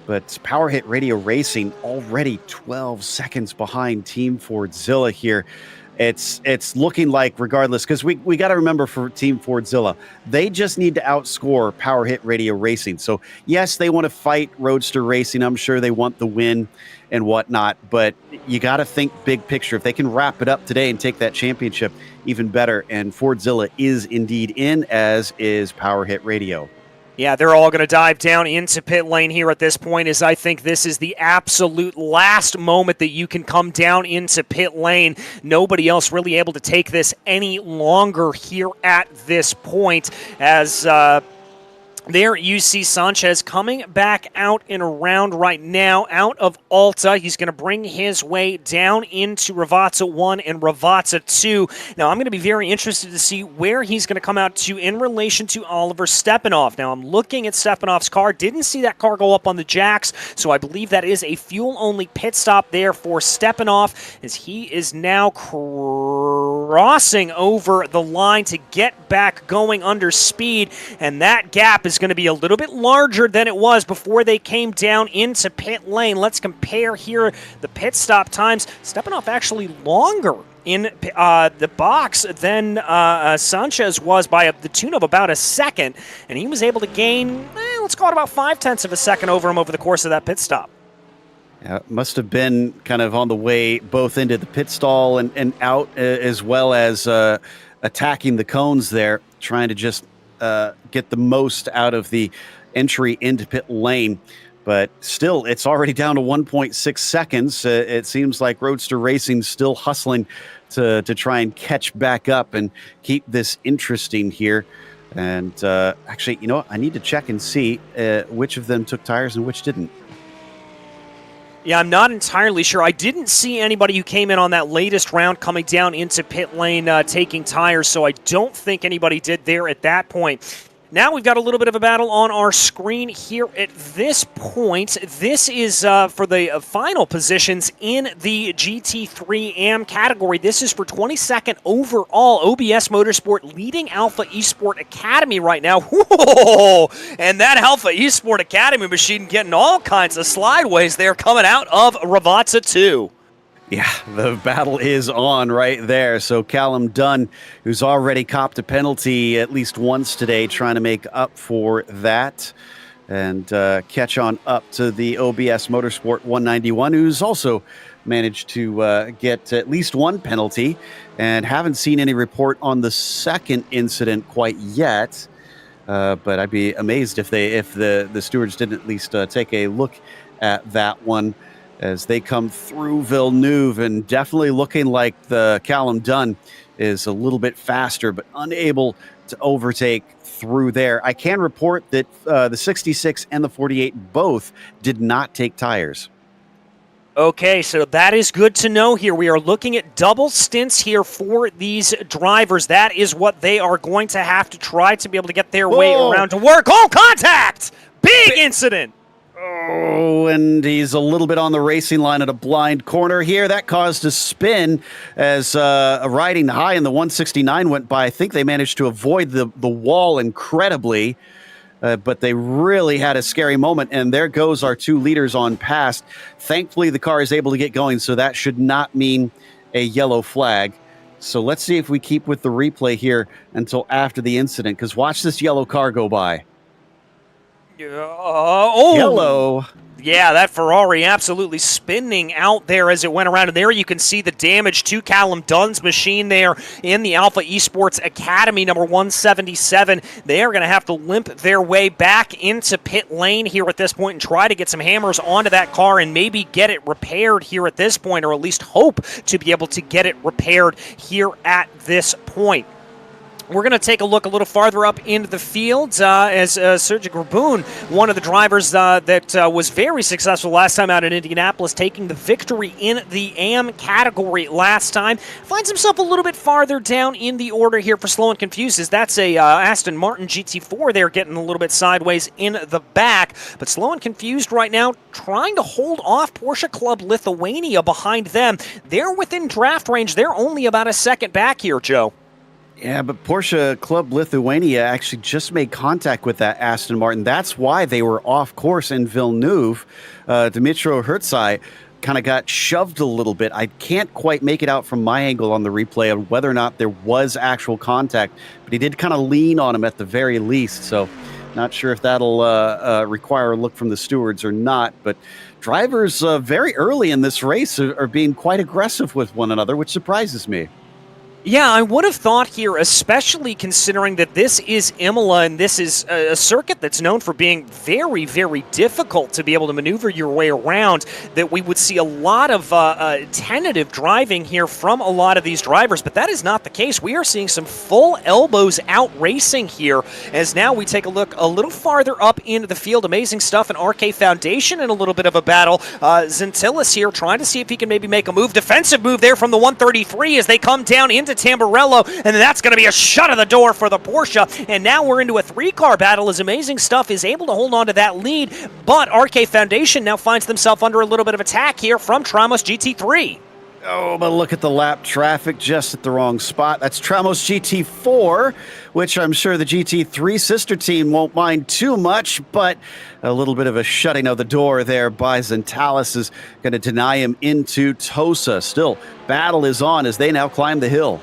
But Power Hit Radio Racing already 12 seconds behind Team Fordzilla here. It's looking like, regardless, because we got to remember, for Team Fordzilla, they just need to outscore Power Hit Radio Racing. So yes, they want to fight Roadster Racing. I'm sure they want the win and whatnot, but you got to think big picture. If they can wrap it up today and take that championship, even better. And Fordzilla is indeed in, as is Power Hit Radio. Yeah, they're all going to dive down into pit lane here at this point, as I think this is the absolute last moment that you can come down into pit lane. Nobody else really able to take this any longer here at this point, as There you see Sanchez coming back out and around right now, out of Alta. He's going to bring his way down into Ravazza 1 and Ravazza 2. Now, I'm going to be very interested to see where he's going to come out to in relation to Oliver Stepanov. Now, I'm looking at Stepanov's car. Didn't see that car go up on the jacks, so I believe that is a fuel-only pit stop there for Stepanov, as he is now crossing over the line to get back going under speed, and that gap is going to be a little bit larger than it was before they came down into pit lane. Let's compare here the pit stop times. Stepanov actually longer in the box than Sanchez was by the tune of about a second, and he was able to gain, let's call it about 0.5 of a second over him over the course of that pit stop. Yeah, must have been kind of on the way both into the pit stall and out, as well as attacking the cones there, trying to just get the most out of the entry into pit lane. But still, it's already down to 1.6 seconds. It seems like Roadster Racing's still hustling to try and catch back up and keep this interesting here. And actually, you know what? I need to check and see which of them took tires and which didn't. Yeah, I'm not entirely sure. I didn't see anybody who came in on that latest round coming down into pit lane taking tires, so I don't think anybody did there at that point. Now we've got a little bit of a battle on our screen here at this point. This is for the final positions in the GT3 AM category. This is for 22nd overall. OBS Motorsport leading Alpha Esport Academy right now. Whoa! And that Alpha Esport Academy machine getting all kinds of slideways there coming out of Ravazza 2. Yeah, the battle is on right there. So Callum Dunn, who's already copped a penalty at least once today, trying to make up for that and catch on up to the OBS Motorsport 191, who's also managed to get at least one penalty, and haven't seen any report on the second incident quite yet. But I'd be amazed if the stewards didn't at least take a look at that one as they come through Villeneuve, and definitely looking like the Callum Dunn is a little bit faster, but unable to overtake through there. I can report that the 66 and the 48 both did not take tires. Okay, so that is good to know here. We are looking at double stints here for these drivers. That is what they are going to have to try to be able to get their way around to work. Oh, contact! Big incident! Oh, and he's a little bit on the racing line at a blind corner here. That caused a spin as riding high in the 169 went by. I think they managed to avoid the wall incredibly, but they really had a scary moment, and there goes our two leaders on past. Thankfully, the car is able to get going, so that should not mean a yellow flag. So let's see if we keep with the replay here until after the incident, because watch this yellow car go by. Yellow. Yeah, that Ferrari absolutely spinning out there as it went around. And there you can see the damage to Callum Dunn's machine there in the Alpha Esports Academy, number 177. They are going to have to limp their way back into pit lane here at this point and try to get some hammers onto that car and maybe get it repaired here at this point, or at least hope to be able to get it repaired here at this point. We're going to take a look a little farther up into the field as Sergio Grabun, one of the drivers that was very successful last time out in Indianapolis, taking the victory in the AM category last time, finds himself a little bit farther down in the order here for Slow and Confused, as that's a Aston Martin GT4 there getting a little bit sideways in the back. But Slow and Confused right now trying to hold off Porsche Club Lithuania behind them. They're within draft range. They're only about a second back here, Joe. Yeah, but Porsche Club Lithuania actually just made contact with that Aston Martin. That's why they were off course in Villeneuve. Dimitro Hertzai kind of got shoved a little bit. I can't quite make it out from my angle on the replay of whether or not there was actual contact, but he did kind of lean on him at the very least. So not sure if that'll require a look from the stewards or not. But drivers very early in this race are being quite aggressive with one another, which surprises me. Yeah, I would have thought here, especially considering that this is Imola and this is a circuit that's known for being very, very difficult to be able to maneuver your way around, that we would see a lot of tentative driving here from a lot of these drivers, but that is not the case. We are seeing some full elbows out racing here, as now we take a look a little farther up into the field. Amazing stuff in RK Foundation in a little bit of a battle. Zentillis here trying to see if he can maybe make a move. Defensive move there from the 133 as they come down into Tamburello, and that's going to be a shut of the door for the Porsche. And now we're into a 3-car battle as Amazing Stuff is able to hold on to that lead, but RK Foundation now finds themselves under a little bit of attack here from Tramos GT3. Oh, but look at the lap traffic just at the wrong spot. That's Tramos GT4, which I'm sure the GT3 sister team won't mind too much, but a little bit of a shutting of the door there by Zentalis is going to deny him into Tosa. Still, battle is on as they now climb the hill.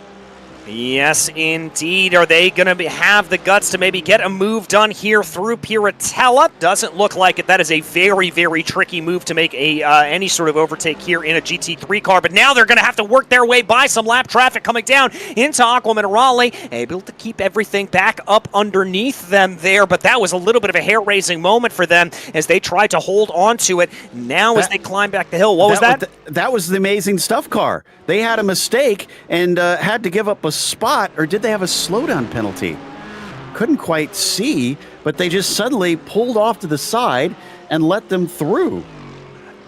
Yes, indeed. Are they going to have the guts to maybe get a move done here through Piratella? Doesn't look like it. That is a very, very tricky move to make any sort of overtake here in a GT3 car. But now they're going to have to work their way by some lap traffic coming down into Aqua Minerale. Able to keep everything back up underneath them there. But that was a little bit of a hair-raising moment for them as they tried to hold on to it. Now as they climb back the hill. What was that? That was the Amazing Stuff car. They had a mistake and had to give up a spot, or did they have a slowdown penalty? Couldn't quite see, but they just suddenly pulled off to the side and let them through.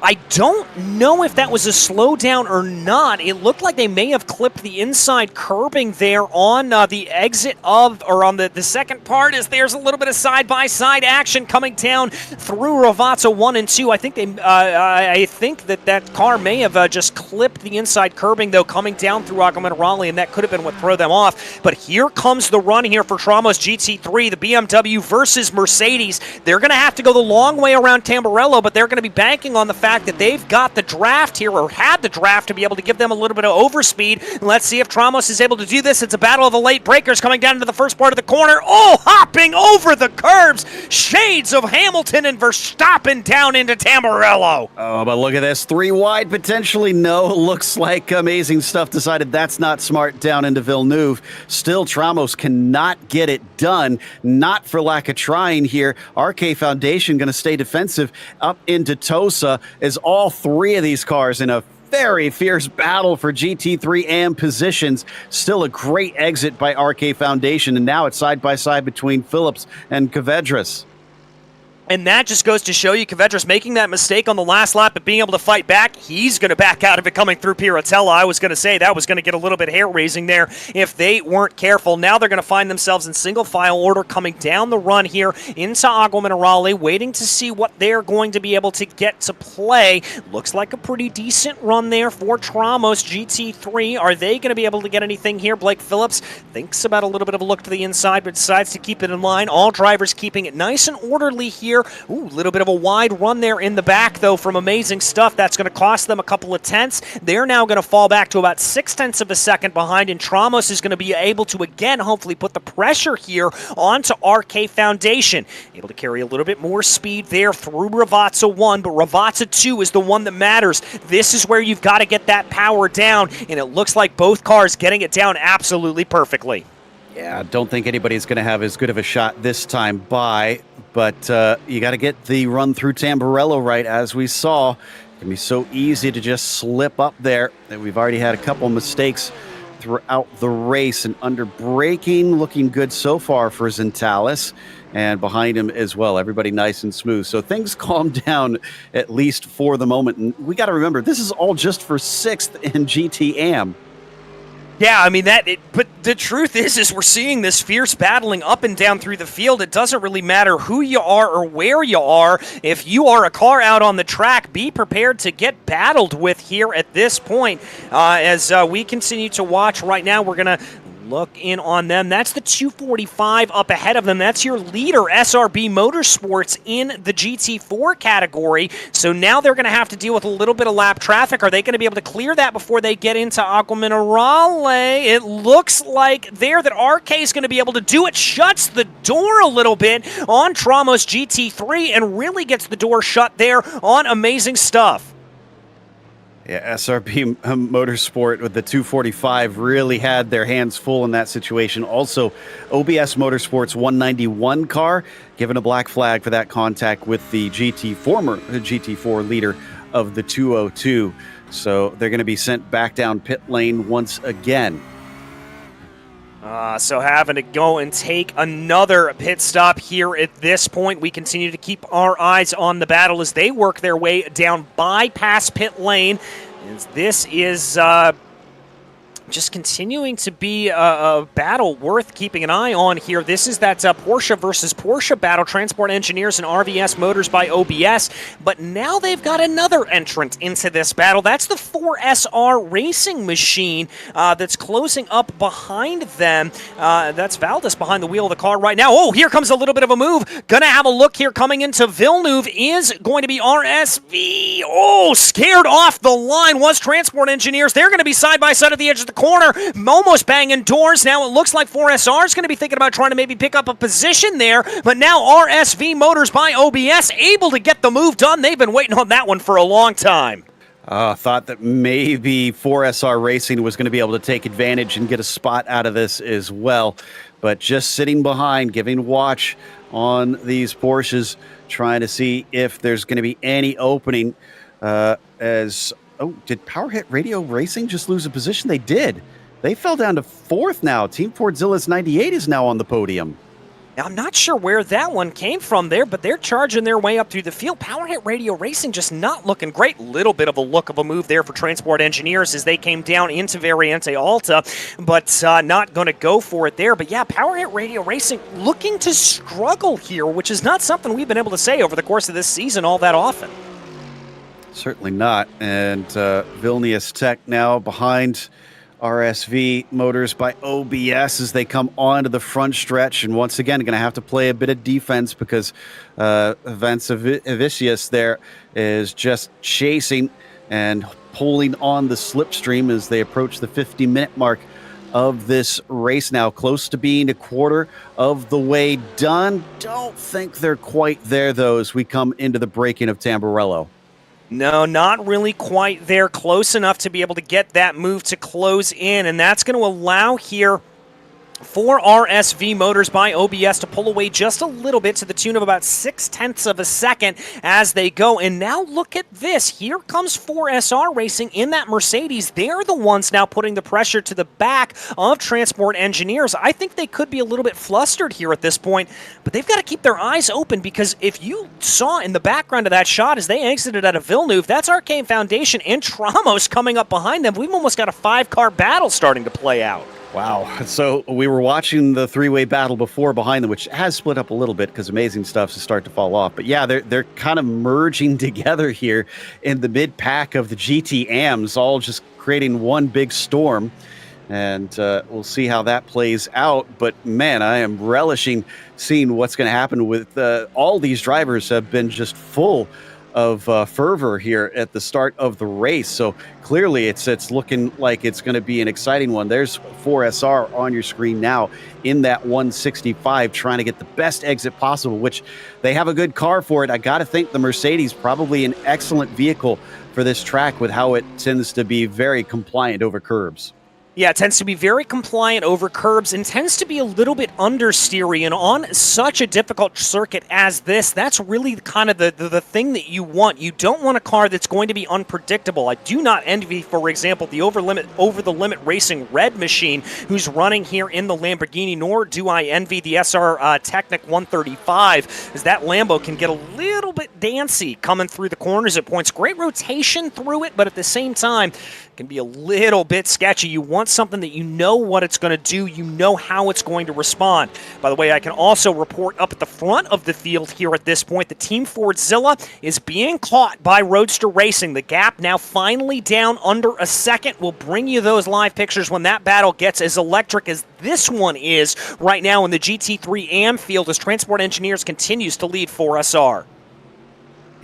I don't know if that was a slowdown or not. It looked like they may have clipped the inside curbing there on the exit of, or on the second part, as there's a little bit of side-by-side action coming down through Ravazza 1 and 2. I think I think that car may have just clipped the inside curbing, though, coming down through Aqua Minerale, and that could have been what threw them off. But here comes the run here for Tramos GT3, the BMW versus Mercedes. They're going to have to go the long way around Tamburello, but they're going to be banking on the fact that they've got the draft here, or had the draft, to be able to give them a little bit of overspeed. Let's see if Tramos is able to do this. It's a battle of the late breakers coming down into the first part of the corner. Oh, hopping over the curbs. Shades of Hamilton and Verstappen down into Tamburello. Oh, but look at this. 3 wide, potentially no. Looks like Amazing Stuff decided that's not smart down into Villeneuve. Still, Tramos cannot get it done. Not for lack of trying here. RK Foundation going to stay defensive up into Tosa as all 3 of these cars in a very fierce battle for GT3 AM positions. Still a great exit by RK Foundation, and now it's side-by-side between Phillips and Kvedras. And that just goes to show you Kvedras making that mistake on the last lap, but being able to fight back. He's going to back out of it coming through Piratella. I was going to say that was going to get a little bit hair-raising there if they weren't careful. Now they're going to find themselves in single-file order coming down the run here into Aqua Minerale, waiting to see what they're going to be able to get to play. Looks like a pretty decent run there for Tramos GT3. Are they going to be able to get anything here? Blake Phillips thinks about a little bit of a look to the inside, but decides to keep it in line. All drivers keeping it nice and orderly here. Ooh, a little bit of a wide run there in the back, though, from Amazing Stuff. That's going to cost them a couple of tenths. They're now going to fall back to about 0.6 of a second behind, and Tramos is going to be able to, again, hopefully put the pressure here onto RK Foundation. Able to carry a little bit more speed there through Ravazza 1, but Ravazza 2 is the one that matters. This is where you've got to get that power down, and it looks like both cars getting it down absolutely perfectly. Yeah, I don't think anybody's going to have as good of a shot this time by, but you got to get the run through Tamburello right, as we saw. It can be so easy to just slip up there, and we've already had a couple mistakes throughout the race, and under braking, looking good so far for Zentalis, and behind him as well. Everybody nice and smooth. So things calm down, at least for the moment. And we got to remember, this is all just for 6th in GT-AM. Yeah, I mean, but the truth is we're seeing this fierce battling up and down through the field. It doesn't really matter who you are or where you are. If you are a car out on the track, be prepared to get battled with here at this point. As we continue to watch right now, we're going to look in on them. That's the 245 up ahead of them. That's your leader, SRB Motorsports, in the GT4 category. So now they're going to have to deal with a little bit of lap traffic. Are they going to be able to clear that before they get into Aqua Minerale? It looks like there that RK is going to be able to do it. Shuts the door a little bit on Tramos GT3 and really gets the door shut there on Amazing Stuff. Yeah, SRP Motorsport with the 245 really had their hands full in that situation. Also, OBS Motorsport's 191 car given a black flag for that contact with the former GT4 leader of the 202. So they're going to be sent back down pit lane once again. So having to go and take another pit stop here at this point. We continue to keep our eyes on the battle as they work their way down bypass pit lane. And this is just continuing to be a battle worth keeping an eye on here. This is that Porsche versus Porsche battle, Transport Engineers and RVS Motors by OBS. But now they've got another entrant into this battle. That's the 4SR Racing Machine that's closing up behind them. That's Valdez behind the wheel of the car right now. Oh, here comes a little bit of a move. Gonna have a look here coming into Villeneuve is going to be RSV. Oh, scared off the line was Transport Engineers. They're going to be side by side at the edge of the corner, almost banging doors. Now it looks like 4SR is going to be thinking about trying to maybe pick up a position there, but now RSV Motors by OBS able to get the move done. They've been waiting on that one for a long time. Thought that maybe 4SR Racing was going to be able to take advantage and get a spot out of this as well, but just sitting behind, giving watch on these Porsches, trying to see if there's going to be any opening Oh, did Power Hit Radio Racing just lose a position? They did. They fell down to 4th now. Team Fordzilla's 98 is now on the podium. Now, I'm not sure where that one came from there, but they're charging their way up through the field. Power Hit Radio Racing just not looking great. Little bit of a look of a move there for Transport Engineers as they came down into Variante Alta, but not going to go for it there. But yeah, Power Hit Radio Racing looking to struggle here, which is not something we've been able to say over the course of this season all that often. Certainly not. And Vilnius Tech now behind RSV Motors by OBS as they come onto the front stretch. And once again, going to have to play a bit of defense because Vance Avicius there is just chasing and pulling on the slipstream as they approach the 50-minute mark of this race now, close to being a quarter of the way done. Don't think they're quite there, though, as we come into the break-in of Tamburello. No, not really quite there. Close enough to be able to get that move to close in, and that's going to allow here for RSV Motors by OBS to pull away just a little bit to the tune of about 0.6 of a second as they go. And now look at this. Here comes 4SR Racing in that Mercedes. They're the ones now putting the pressure to the back of Transport Engineers. I think they could be a little bit flustered here at this point, but they've got to keep their eyes open because if you saw in the background of that shot as they exited out of Villeneuve, that's Arcane Foundation and Tramos coming up behind them. We've almost got a 5-car battle starting to play out. Wow. So we were watching the three-way battle before behind them, which has split up a little bit because amazing stuff's to start to fall off. But yeah, they're kind of merging together here in the mid-pack of the GT AMs, all just creating one big storm. And we'll see how that plays out. But man, I am relishing seeing what's going to happen with all these drivers have been just full of fervor here at the start of the race. So clearly it's looking like it's going to be an exciting one. There's 4SR on your screen now in that 165 trying to get the best exit possible, which they have a good car for it. I got to think the Mercedes probably an excellent vehicle for this track with how it tends to be very compliant over curbs. Yeah, it tends to be very compliant over curbs and tends to be a little bit understeery. And on such a difficult circuit as this, that's really kind of the thing that you want. You don't want a car that's going to be unpredictable. I do not envy, for example, the over-the-limit racing red machine who's running here in the Lamborghini, nor do I envy the SR Technic 135, as that Lambo can get a little bit dancy coming through the corners at points. Great rotation through it, but at the same time, can be a little bit sketchy. You want something that you know what it's going to do, you know how it's going to respond. By the way, I can also report up at the front of the field here at this point, the Team Fordzilla is being caught by Roadster Racing. The gap now finally down under a second. We'll bring you those live pictures when that battle gets as electric as this one is right now in the GT3 AM field as Transport Engineers continues to lead 4SR.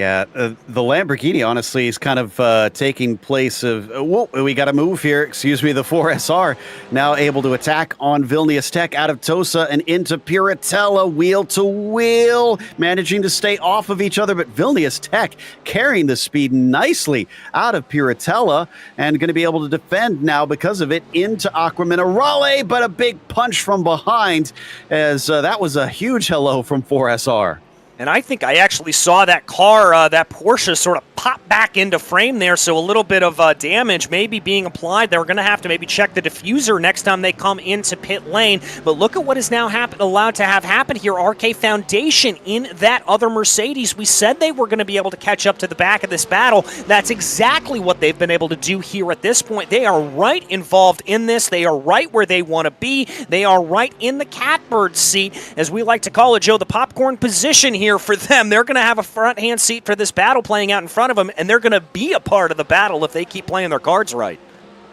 Yeah, the Lamborghini, honestly, is kind of taking place of, whoa, we got to move here. Excuse me, the 4SR now able to attack on Vilnius Tech out of Tosa and into Piratella, wheel to wheel, managing to stay off of each other. But Vilnius Tech carrying the speed nicely out of Piratella and going to be able to defend now because of it into Aqua Minerale, but a big punch from behind as that was a huge hello from 4SR. And I think I actually saw that car, that Porsche, sort of pop back into frame there, so a little bit of damage maybe being applied. They're going to have to maybe check the diffuser next time they come into pit lane. But look at what is now allowed to have happen here. RK Foundation in that other Mercedes. We said they were going to be able to catch up to the back of this battle. That's exactly what they've been able to do here at this point. They are right involved in this. They are right where they want to be. They are right in the catbird seat, as we like to call it, Joe, the popcorn position here for them. They're going to have a front-hand seat for this battle playing out in front of them, and they're going to be a part of the battle if they keep playing their cards right.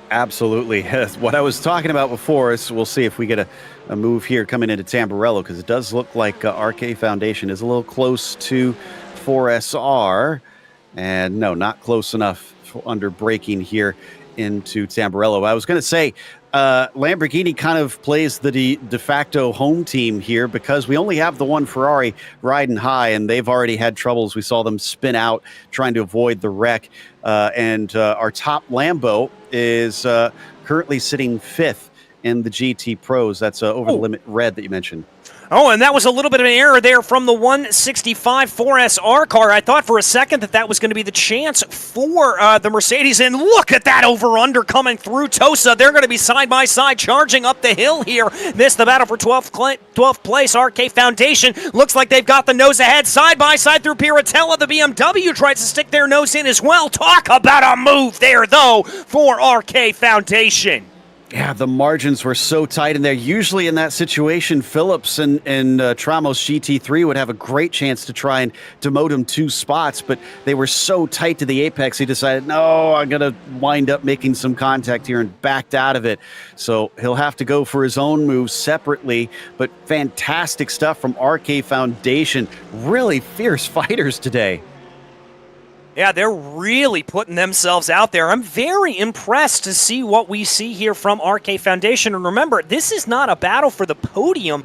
Absolutely. What I was talking about before is we'll see if we get a move here coming into Tamburello, because it does look like RK Foundation is a little close to 4SR, and no, not close enough under braking here into Tamburello. I was going to say, Lamborghini kind of plays the de facto home team here because we only have the one Ferrari riding high, and they've already had troubles. We saw them spin out trying to avoid the wreck. And our top Lambo is currently sitting 5th in the GT Pros. That's over the limit red that you mentioned. Oh, and that was a little bit of an error there from the 165 4SR car. I thought for a second that was going to be the chance for the Mercedes. And look at that over-under coming through Tosa. They're going to be side-by-side charging up the hill here. Missed the battle for 12th place. RK Foundation looks like they've got the nose ahead. Side-by-side through Piratella. The BMW tries to stick their nose in as well. Talk about a move there, though, for RK Foundation. Yeah, the margins were so tight in there. Usually in that situation, Phillips and Tramos GT3 would have a great chance to try and demote him 2 spots, but they were so tight to the apex, he decided, no, I'm going to wind up making some contact here, and backed out of it. So he'll have to go for his own moves separately, but fantastic stuff from RK Foundation. Really fierce fighters today. Yeah, they're really putting themselves out there. I'm very impressed to see what we see here from RK Foundation. And remember, this is not a battle for the podium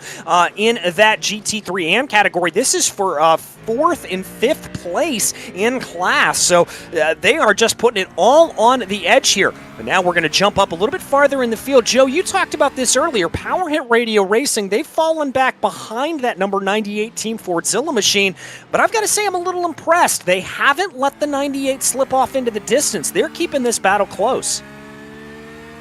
in that GT3 AM category. This is for 4th and 5th place in class. So they are just putting it all on the edge here. But now we're going to jump up a little bit farther in the field. Joe, you talked about this earlier. Power Hit Radio Racing, they've fallen back behind that number 98 Team Fordzilla machine. But I've got to say I'm a little impressed. They haven't let the 98 slip off into the distance. They're keeping this battle close.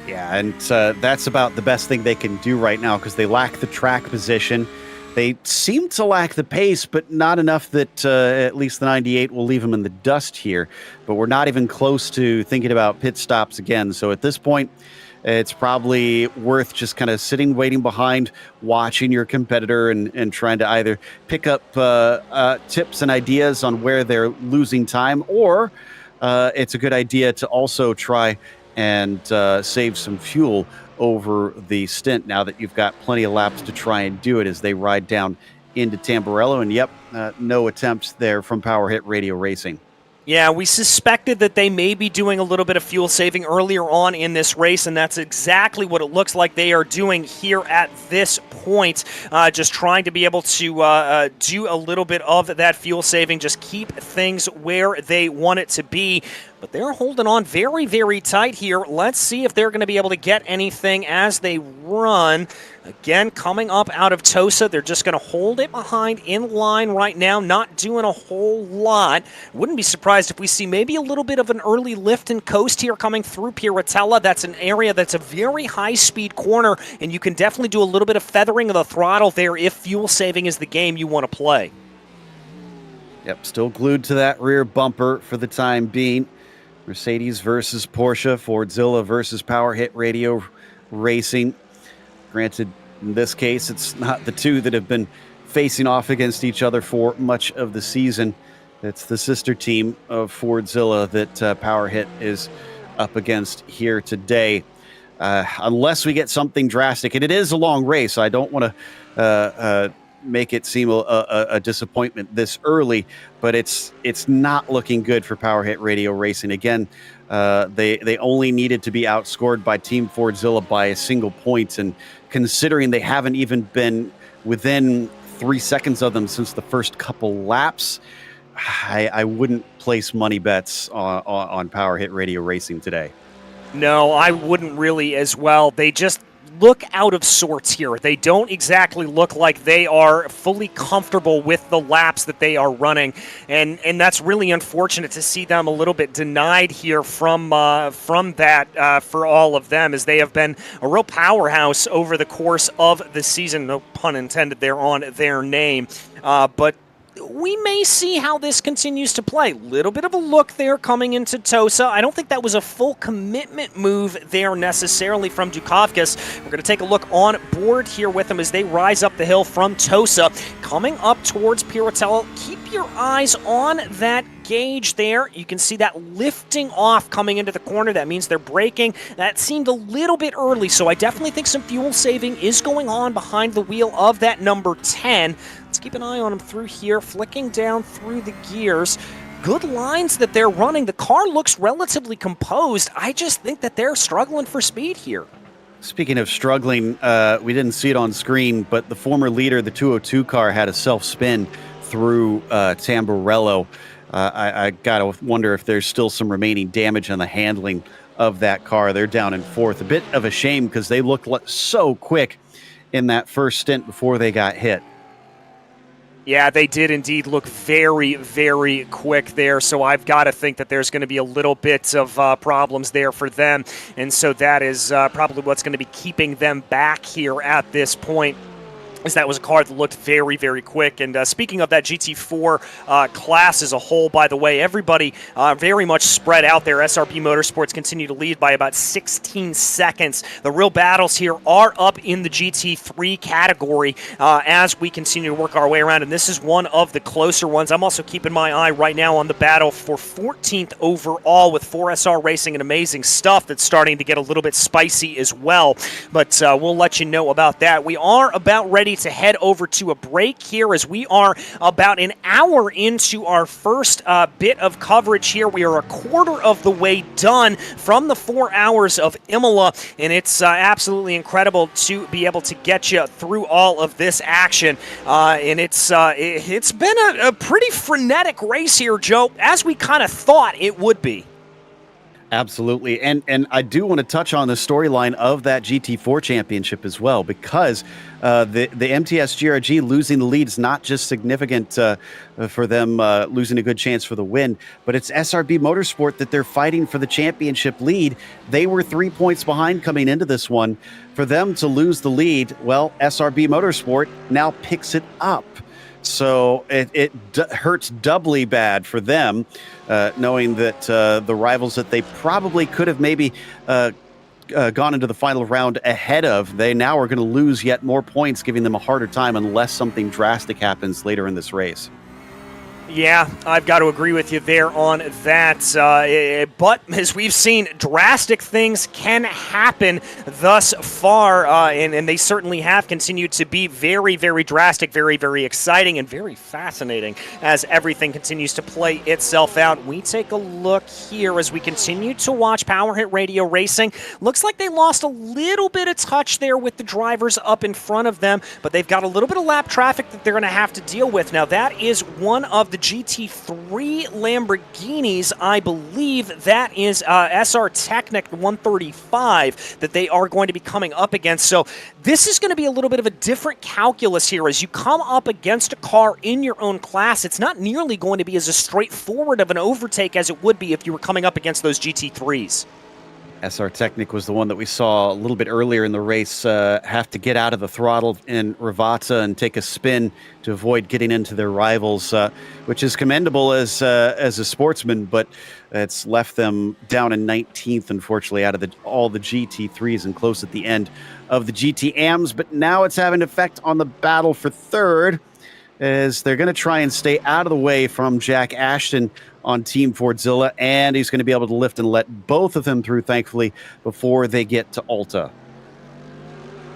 Yeah, and that's about the best thing they can do right now because they lack the track position. They seem to lack the pace, but not enough that at least the 98 will leave them in the dust here. But we're not even close to thinking about pit stops again. So at this point, it's probably worth just kind of sitting, waiting behind, watching your competitor and trying to either pick up tips and ideas on where they're losing time, or it's a good idea to also try and save some fuel over the stint now that you've got plenty of laps to try and do it as they ride down into Tamburello. And yep, no attempts there from Power Hit Radio Racing. Yeah, we suspected that they may be doing a little bit of fuel saving earlier on in this race, and that's exactly what it looks like they are doing here at this point. Just trying to be able to do a little bit of that fuel saving, just keep things where they want it to be. But they're holding on very, very tight here. Let's see if they're going to be able to get anything as they run. Again, coming up out of Tosa, they're just going to hold it behind in line right now, not doing a whole lot. Wouldn't be surprised if we see maybe a little bit of an early lift and coast here coming through Piratella. That's an area that's a very high-speed corner, and you can definitely do a little bit of feathering of the throttle there if fuel saving is the game you want to play. Yep, still glued to that rear bumper for the time being. Mercedes versus Porsche, Fordzilla versus Power Hit Radio Racing. Granted, in this case, it's not the two that have been facing off against each other for much of the season. It's the sister team of Fordzilla that Power Hit is up against here today. Unless we get something drastic, and it is a long race. I don't want to make it seem a disappointment this early, but it's not looking good for Power Hit Radio Racing. Again, they only needed to be outscored by Team Fordzilla by a single point, and considering they haven't even been within 3 seconds of them since the first couple laps, I wouldn't place money bets on Power Hit Radio Racing today. No, I wouldn't really as well. They just look out of sorts here. They don't exactly look like they are fully comfortable with the laps that they are running, and that's really unfortunate to see them a little bit denied here from that for all of them, as they have been a real powerhouse over the course of the season. No pun intended there on their name, but we may see how this continues to play. Little bit of a look there coming into Tosa. I don't think that was a full commitment move there necessarily from Dukakis. We're going to take a look on board here with them as they rise up the hill from Tosa. Coming up towards Piratella, keep your eyes on that gauge there. You can see that lifting off coming into the corner. That means they're braking. That seemed a little bit early, so I definitely think some fuel saving is going on behind the wheel of that number 10. Let's keep an eye on them through here, flicking down through the gears. Good lines that they're running. The car looks relatively composed. I just think that they're struggling for speed here. Speaking of struggling, we didn't see it on screen, but the former leader, the 202 car, had a self-spin through Tamburello. I got to wonder if there's still some remaining damage on the handling of that car. They're down in fourth. A bit of a shame because they looked so quick in that first stint before they got hit. Yeah, they did indeed look very, very quick there, so I've got to think that there's going to be a little bit of problems there for them, and so that is probably what's going to be keeping them back here at this point. As that was a car that looked very, very quick. And speaking of that GT4 class as a whole, by the way, everybody very much spread out there. SRB Motorsports continue to lead by about 16 seconds. The real battles here are up in the GT3 category as we continue to work our way around, and this is one of the closer ones. I'm also keeping my eye right now on the battle for 14th overall with 4SR Racing and Amazing Stuff that's starting to get a little bit spicy as well, but we'll let you know about that. We are about ready to head over to a break here as we are about an hour into our first bit of coverage here. We are a quarter of the way done from the 4 hours of Imola, and it's absolutely incredible to be able to get you through all of this action. And it's been a pretty frenetic race here, Joe, as we kind of thought it would be. Absolutely. And I do want to touch on the storyline of that GT4 championship as well, because the MTS GRG losing the lead is not just significant for them losing a good chance for the win, but it's SRB Motorsport that they're fighting for the championship lead. They were 3 points behind coming into this one. For them to lose the lead, well, SRB Motorsport now picks it up. So it hurts doubly bad for them, knowing that the rivals that they probably could have maybe gone into the final round ahead of, they now are going to lose yet more points, giving them a harder time unless something drastic happens later in this race. Yeah, I've got to agree with you there on that. But as we've seen, drastic things can happen thus far, and they certainly have continued to be very, very drastic, very, very exciting, and very fascinating as everything continues to play itself out. We take a look here as we continue to watch Power Hit Radio Racing. Looks like they lost a little bit of touch there with the drivers up in front of them, but they've got a little bit of lap traffic that they're going to have to deal with. Now, that is one of the GT3 Lamborghinis, I believe. That is SR Technic 135 that they are going to be coming up against. So this is going to be a little bit of a different calculus here. As you come up against a car in your own class, it's not nearly going to be as straightforward of an overtake as it would be if you were coming up against those GT3s. SR Technic was the one that we saw a little bit earlier in the race have to get out of the throttle in Rivazza and take a spin to avoid getting into their rivals, which is commendable as a sportsman, but it's left them down in 19th, unfortunately, out of all the GT3s and close at the end of the GTMs. But now it's having an effect on the battle for third, as they're going to try and stay out of the way from Jack Ashton on Team Fordzilla, and he's going to be able to lift and let both of them through, thankfully, before they get to Alta.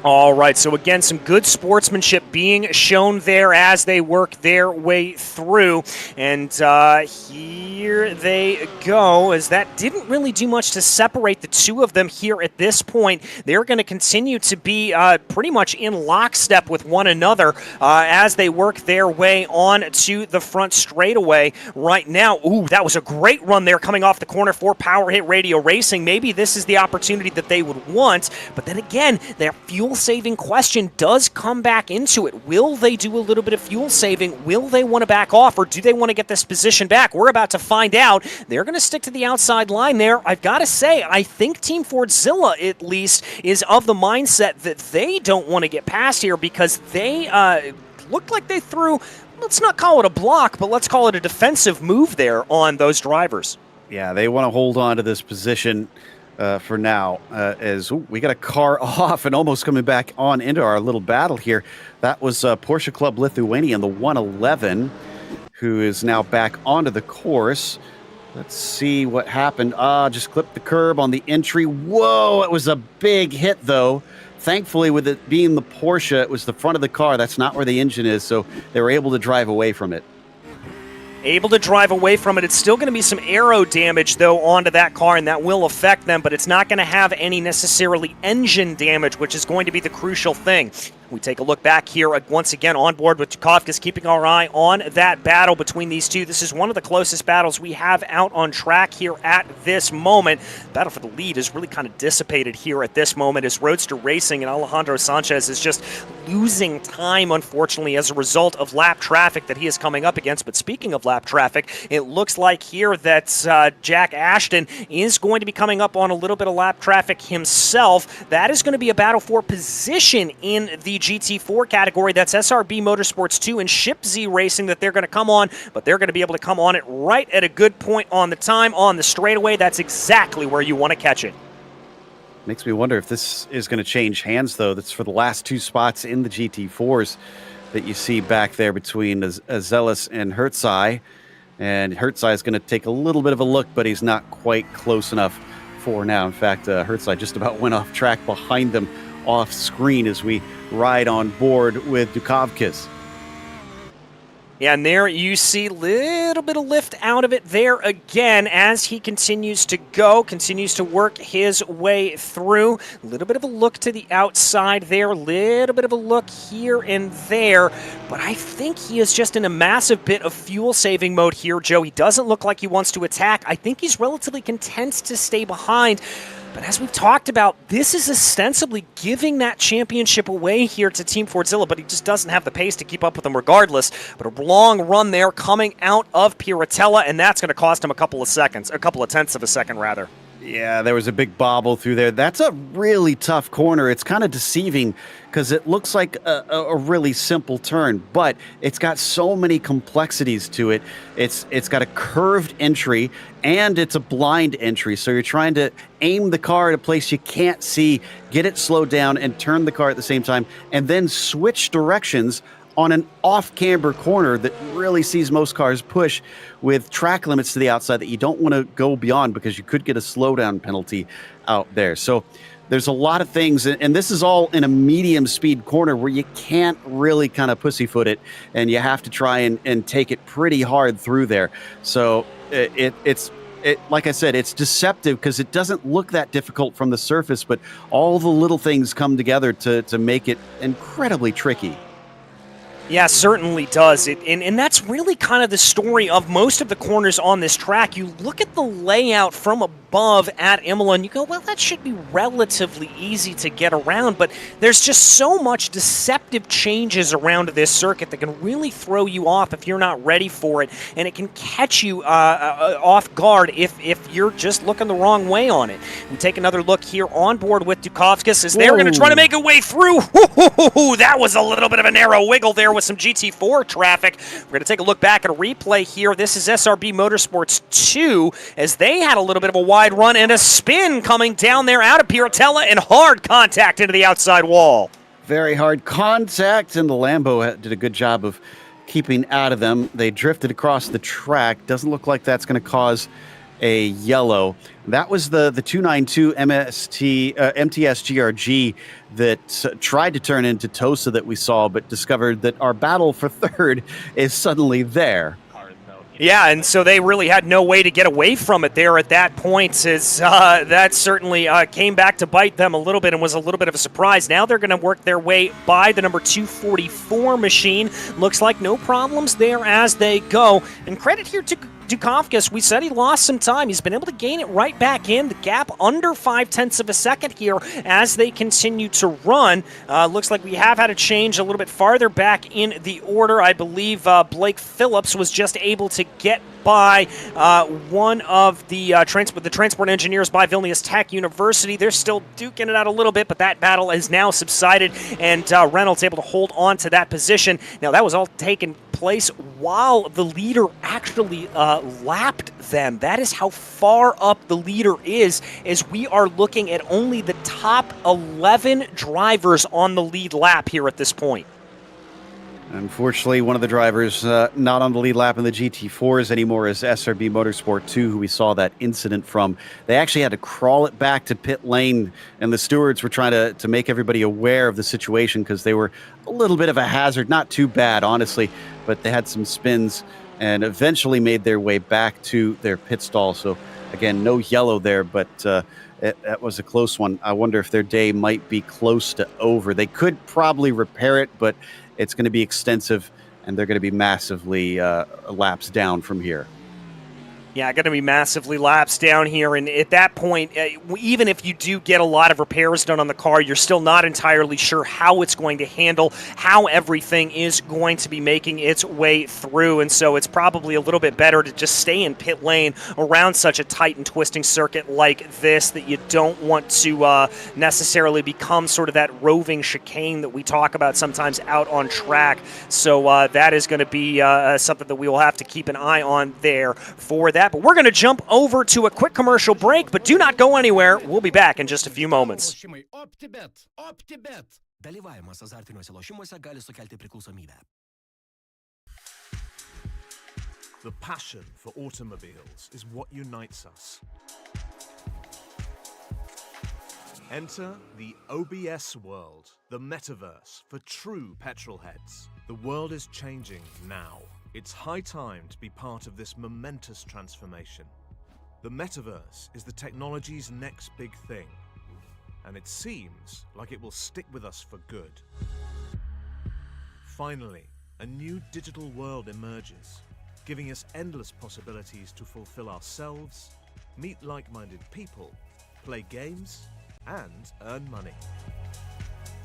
All right, so again, some good sportsmanship being shown there as they work their way through. And here they go, as that didn't really do much to separate the two of them here at this point. They're going to continue to be pretty much in lockstep with one another as they work their way on to the front straightaway right now. Ooh, that was a great run there coming off the corner for Power Hit Radio Racing. Maybe this is the opportunity that they would want, but then again, their fuel-saving question does come back into it. Will they do a little bit of fuel saving? Will they want to back off, or do they want to get this position back? We're about to find out. They're going to stick to the outside line there. I've got to say, I think Team Fordzilla, at least, is of the mindset that they don't want to get past here because they looked like they threw, let's not call it a block, but let's call it a defensive move there on those drivers. Yeah, they want to hold on to this position for now, as we got a car off and almost coming back on into our little battle here. That was Porsche Club Lithuania, the 111, who is now back onto the course. Let's see what happened. Just clipped the curb on the entry. Whoa, it was a big hit, though. Thankfully, with it being the Porsche, it was the front of the car. That's not where the engine is, so they were able to drive away from it. Able to drive away from it. It's still going to be some aero damage, though, onto that car, and that will affect them, but it's not going to have any necessarily engine damage, which is going to be the crucial thing. We take a look back here once again on board with Dukhovkas, keeping our eye on that battle between these two. This is one of the closest battles we have out on track here at this moment. Battle for the lead is really kind of dissipated here at this moment as Roadster Racing and Alejandro Sanchez is just losing time, unfortunately, as a result of lap traffic that he is coming up against. But speaking of lap traffic, it looks like here that Jack Ashton is going to be coming up on a little bit of lap traffic himself. That is going to be a battle for position in the GT4 category. That's SRB Motorsports 2 and Ship Z Racing that they're going to come on, but they're going to be able to come on it right at a good point on the time on the straightaway. That's exactly where you want to catch it. Makes me wonder if this is going to change hands, though. That's for the last two spots in the GT4s that you see back there between Azelis and Hertzai. And Hertzai is going to take a little bit of a look, but he's not quite close enough for now. In fact, Hertzai just about went off track behind them off screen as we ride on board with Dukhovkas. Yeah, and there you see a little bit of lift out of it there again as he continues to go, continues to work his way through. A little bit of a look to the outside there, a little bit of a look here and there. But I think he is just in a massive bit of fuel-saving mode here, Joe. He doesn't look like he wants to attack. I think he's relatively content to stay behind. But as we've talked about, this is ostensibly giving that championship away here to Team Fordzilla, but he just doesn't have the pace to keep up with them regardless. But a long run there coming out of Piratella, and that's going to cost him a couple of tenths of a second, rather. Yeah, there was a big bobble through there. That's a really tough corner. It's kind of deceiving because it looks like a really simple turn, but it's got so many complexities to it. It's got a curved entry and it's a blind entry. So you're trying to aim the car at a place you can't see, get it slowed down and turn the car at the same time, and then switch directions on an off-camber corner that really sees most cars push with track limits to the outside that you don't want to go beyond because you could get a slowdown penalty out there. So there's a lot of things, and this is all in a medium speed corner where you can't really kind of pussyfoot it, and you have to try and take it pretty hard through there. So it's like I said, it's deceptive because it doesn't look that difficult from the surface, but all the little things come together to make it incredibly tricky. Yeah, certainly does. And that's really kind of the story of most of the corners on this track. You look at the layout from above at Imola and you go, well, that should be relatively easy to get around, but there's just so much deceptive changes around this circuit that can really throw you off if you're not ready for it, and it can catch you off guard if you're just looking the wrong way on it. We take another look here on board with Dukhovkas as they're going to try to make a way through. That was a little bit of a narrow wiggle there with some GT4 traffic. We're going to take a look back at a replay here. This is SRB Motorsports 2 as they had a little bit of a wide run and a spin coming down there out of Piratella and hard contact into the outside wall. Very hard contact, and the Lambo did a good job of keeping out of them. They drifted across the track. Doesn't look like that's going to cause a yellow. That was the 292 MTS GRG that tried to turn into Tosa that we saw, but discovered that our battle for third is suddenly there. Yeah, and so they really had no way to get away from it there at that point, as that certainly came back to bite them a little bit and was a little bit of a surprise. Now they're going to work their way by the number 244 machine. Looks like no problems there as they go. And credit here to Dukakis. We said he lost some time. He's been able to gain it right back in. The gap under 0.5 of a second here as they continue to run. Looks like we have had a change a little bit farther back in the order. I believe Blake Phillips was just able to get by one of the transport engineers by Vilnius Tech University. They're still duking it out a little bit, but that battle has now subsided, and Reynolds able to hold on to that position. Now, that was all taking place while the leader actually lapped them. That is how far up the leader is, as we are looking at only the top 11 drivers on the lead lap here at this point. Unfortunately, one of the drivers not on the lead lap in the GT4s anymore is SRB Motorsport 2, who we saw that incident from. They actually had to crawl it back to pit lane, and the stewards were trying to make everybody aware of the situation because they were a little bit of a hazard. Not too bad, honestly, but they had some spins and eventually made their way back to their pit stall. So, again, no yellow there, but that was a close one. I wonder if their day might be close to over. They could probably repair it, but it's going to be extensive, and they're going to be massively laps down from here. Yeah, going to be massively lapsed down here, and at that point, even if you do get a lot of repairs done on the car, you're still not entirely sure how it's going to handle, how everything is going to be making its way through, and so it's probably a little bit better to just stay in pit lane around such a tight and twisting circuit like this, that you don't want to necessarily become sort of that roving chicane that we talk about sometimes out on track. So that is going to be something that we will have to keep an eye on there for that. But we're going to jump over to a quick commercial break, but do not go anywhere. We'll be back in just a few moments. OPTIBET. Dalyvavimas azartiniuose lošimuose gali sukelti priklausomybę. The passion for automobiles is what unites us. Enter the OBS world, the metaverse for true petrol heads. The world is changing now. It's high time to be part of this momentous transformation. The metaverse is the technology's next big thing, and it seems like it will stick with us for good. Finally, a new digital world emerges, giving us endless possibilities to fulfill ourselves, meet like-minded people, play games, and earn money.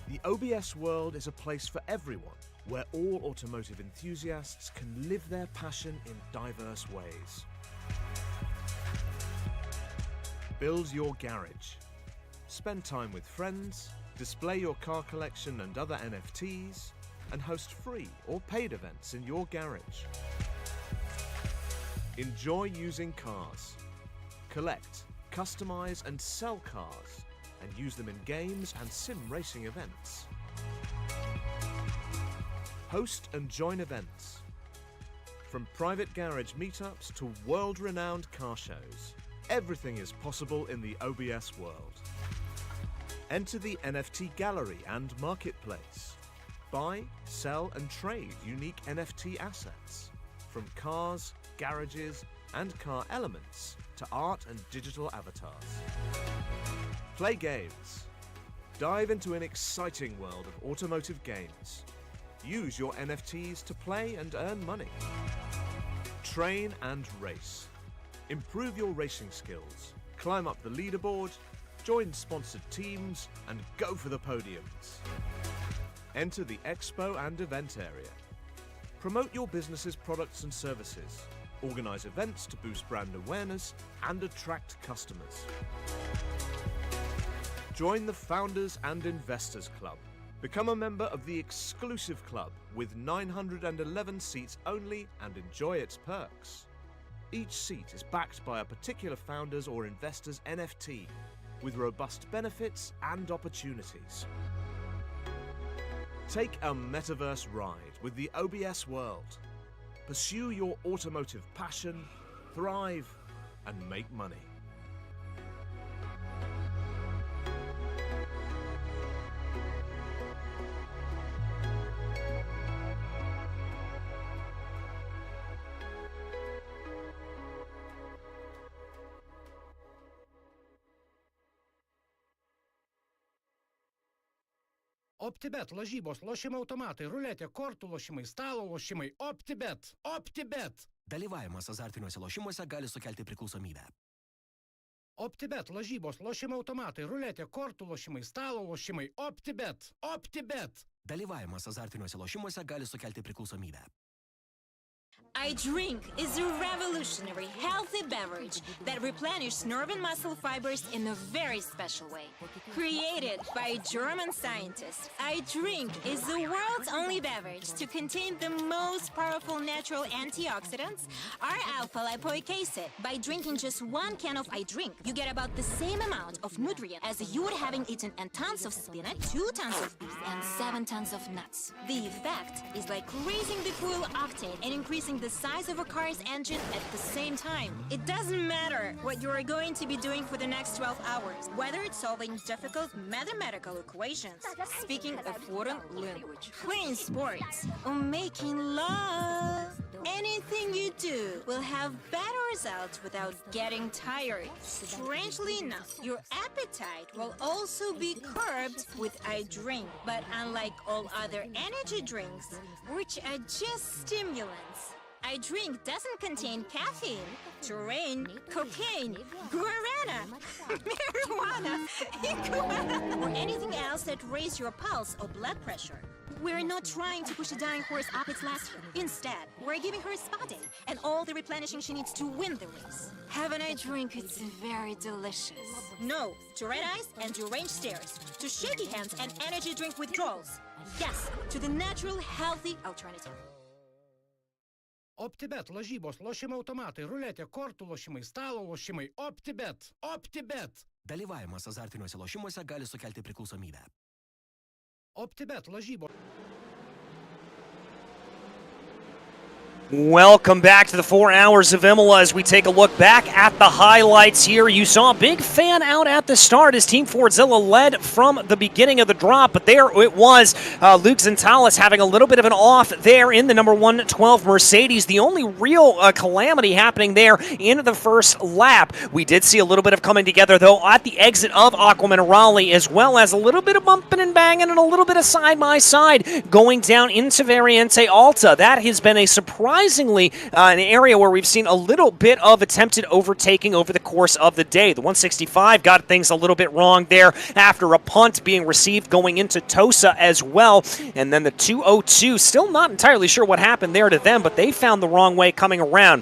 The OBS world is a place for everyone, where all automotive enthusiasts can live their passion in diverse ways. Build your garage. Spend time with friends, display your car collection and other NFTs, and host free or paid events in your garage. Enjoy using cars. Collect, customize, and sell cars, and use them in games and sim racing events. Host and join events. From private garage meetups to world-renowned car shows, everything is possible in the OBS world. Enter the NFT gallery and marketplace. Buy, sell, and trade unique NFT assets, from cars, garages, and car elements to art and digital avatars. Play games. Dive into an exciting world of automotive games. Use your NFTs to play and earn money. Train and race. Improve your racing skills. Climb up the leaderboard, join sponsored teams, and go for the podiums. Enter the expo and event area. Promote your business's products and services. Organize events to boost brand awareness and attract customers. Join the Founders and Investors Club. Become a member of the exclusive club with 911 seats only and enjoy its perks. Each seat is backed by a particular founder's or investor's NFT with robust benefits and opportunities. Take a metaverse ride with the OBS world. Pursue your automotive passion, thrive, and make money. OPTIBET, lažybos, lošimo automatai, ruletė, kortų lošimai, stalo lošimai. OPTIBET. OPTIBET. Dalyvavimas azartiniuose lošimuose gali sukelti priklausomybę. OPTIBET, lažybos, lošimo automatai, ruletė, kortų lošimai, stalo lošimai. OPTIBET. OPTIBET. Dalyvavimas azartiniuose lošimuose gali sukelti priklausomybę. iDrink is a revolutionary healthy beverage that replenishes nerve and muscle fibers in a very special way. Created by German scientists, iDrink is the world's only beverage to contain the most powerful natural antioxidants, R-alpha-lipoic acid. By drinking just 1 can of iDrink, you get about the same amount of nutrient as you would having eaten tons of spinach, 2 tons of beef, and 7 tons of nuts. The effect is like raising the fuel octane and increasing the size of a car's engine at the same time. It doesn't matter what you're going to be doing for the next 12 hours, whether it's solving difficult mathematical equations, speaking a foreign language, playing sports, or making love. Anything you do will have better results without getting tired. Strangely enough, your appetite will also be curbed with iDrink. But unlike all other energy drinks, which are just stimulants, iDrink doesn't contain caffeine, terrain, cocaine, guarana, marijuana, iguana, or anything else that raises your pulse or blood pressure. We're not trying to push a dying horse up its last run. Instead, we're giving her a spa day and all the replenishing she needs to win the race. Have an iDrink, it's very delicious. No to red eyes and deranged stares, to shaky hands and energy drink withdrawals. Yes, to the natural, healthy alternative. OPTIBET, lažybos, lošimo automatai, ruletė, kortų lošimai, stalo lošimai. OPTIBET. OPTIBET. Dalyvavimas azartiniuose lošimuose gali sukelti priklausomybę. OPTIBET, lažybos. Welcome back to the 4 hours of Imola as we take a look back at the highlights here. You saw a big fan out at the start as Team Fordzilla led from the beginning of the drop, but there it was. Luke Zentalis having a little bit of an off there in the number 112 Mercedes. The only real calamity happening there in the first lap. We did see a little bit of coming together, though, at the exit of Aqua Minerale, as well as a little bit of bumping and banging and a little bit of side-by-side going down into Variante Alta. That has been a surprisingly an area where we've seen a little bit of attempted overtaking over the course of the day. The 165 got things a little bit wrong there after a punt being received going into Tosa as well. And then the 202, still not entirely sure what happened there to them, but they found the wrong way coming around.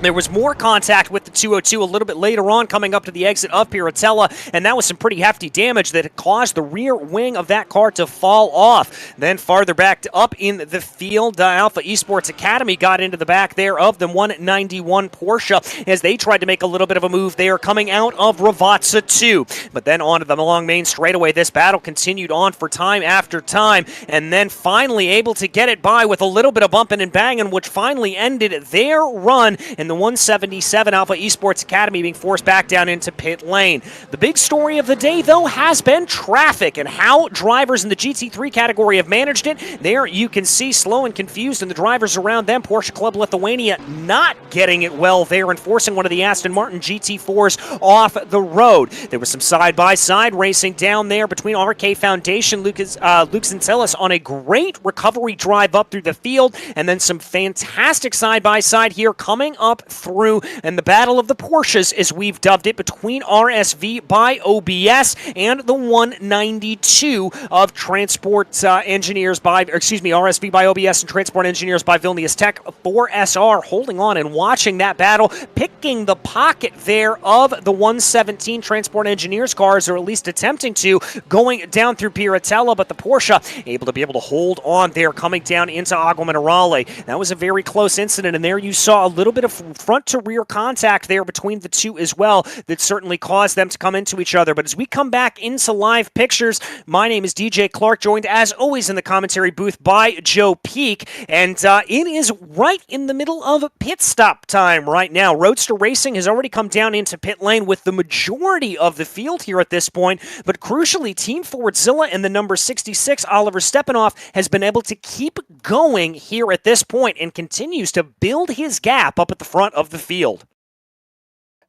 There was more contact with the 202 a little bit later on coming up to the exit of Piratella, and that was some pretty hefty damage that caused the rear wing of that car to fall off. Then farther back up in the field, Alpha Esports Academy got into the back there of the 191 Porsche as they tried to make a little bit of a move there coming out of Ravazza 2. But then onto the long main straightaway, this battle continued on for time after time, and then finally able to get it by with a little bit of bumping and banging, which finally ended their run, and the 177 Alpha Esports Academy being forced back down into pit lane. The big story of the day, though, has been traffic and how drivers in the GT3 category have managed it. There you can see slow and confused, and the drivers around them, Porsche Club Lithuania, not getting it well there and forcing one of the Aston Martin GT4s off the road. There was some side-by-side racing down there between RK Foundation, Luke Zentalis on a great recovery drive up through the field, and then some fantastic side-by-side here coming up through, and the battle of the Porsches, as we've dubbed it, between RSV by OBS and the 192 of Transport Engineers by, RSV by OBS and Transport Engineers by Vilnius Tech. 4SR holding on and watching that battle, picking the pocket there of the 117 Transport Engineers cars, or at least attempting to, going down through Piratella, but the Porsche able to hold on there coming down into Agua Minerale. That was a very close incident, and there you saw a little bit of front to rear contact there between the two as well that certainly caused them to come into each other. But as we come back into live pictures, my name is DJ Clark, joined as always in the commentary booth by Joe Peak, and it is right in the middle of pit stop time right now. Roadster Racing has already come down into pit lane with the majority of the field here at this point, but crucially, Team Fordzilla and the number 66, Oliver Stepanoff, has been able to keep going here at this point and continues to build his gap up at the front of the field.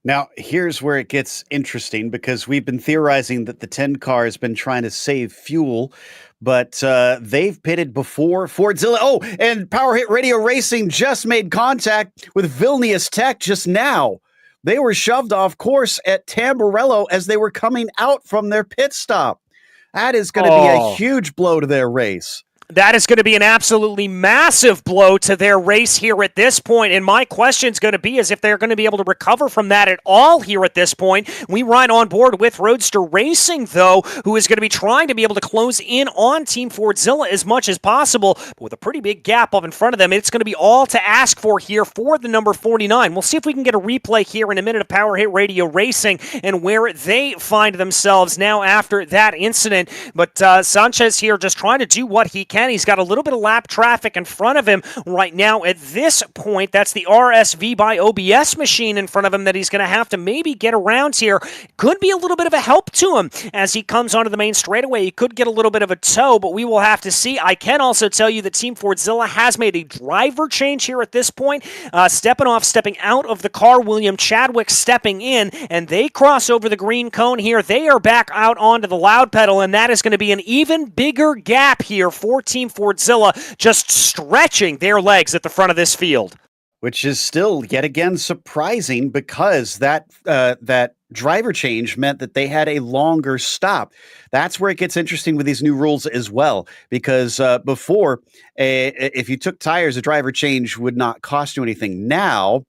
Now, here's where it gets interesting, because we've been theorizing that the 10 car has been trying to save fuel, but they've pitted before Fordzilla. Oh, and Power Hit Radio Racing just made contact with Vilnius Tech just now. They were shoved off course at Tamburello as they were coming out from their pit stop. That is going to be a huge blow to their race. That is going to be an absolutely massive blow to their race here at this point, and my question is going to be is if they're going to be able to recover from that at all here at this point. We ride on board with Roadster Racing, though, who is going to be trying to be able to close in on Team Fordzilla as much as possible, but with a pretty big gap up in front of them. It's going to be all to ask for here for the number 49. We'll see if we can get a replay here in a minute of Power Hit Radio Racing and where they find themselves now after that incident, but Sanchez here just trying to do what he can. He's got a little bit of lap traffic in front of him right now at this point. That's the RSV by OBS machine in front of him that he's going to have to maybe get around here. Could be a little bit of a help to him as he comes onto the main straightaway. He could get a little bit of a tow, but we will have to see. I can also tell you that Team Fordzilla has made a driver change here at this point. Stepanoff stepping out of the car, William Chadwick stepping in, and they cross over the green cone here. They are back out onto the loud pedal, and that is going to be an even bigger gap here for Team Fordzilla, just stretching their legs at the front of this field. Which is still, yet again, surprising, because that driver change meant that they had a longer stop. That's where it gets interesting with these new rules as well, because before, if you took tires, a driver change would not cost you anything. Now,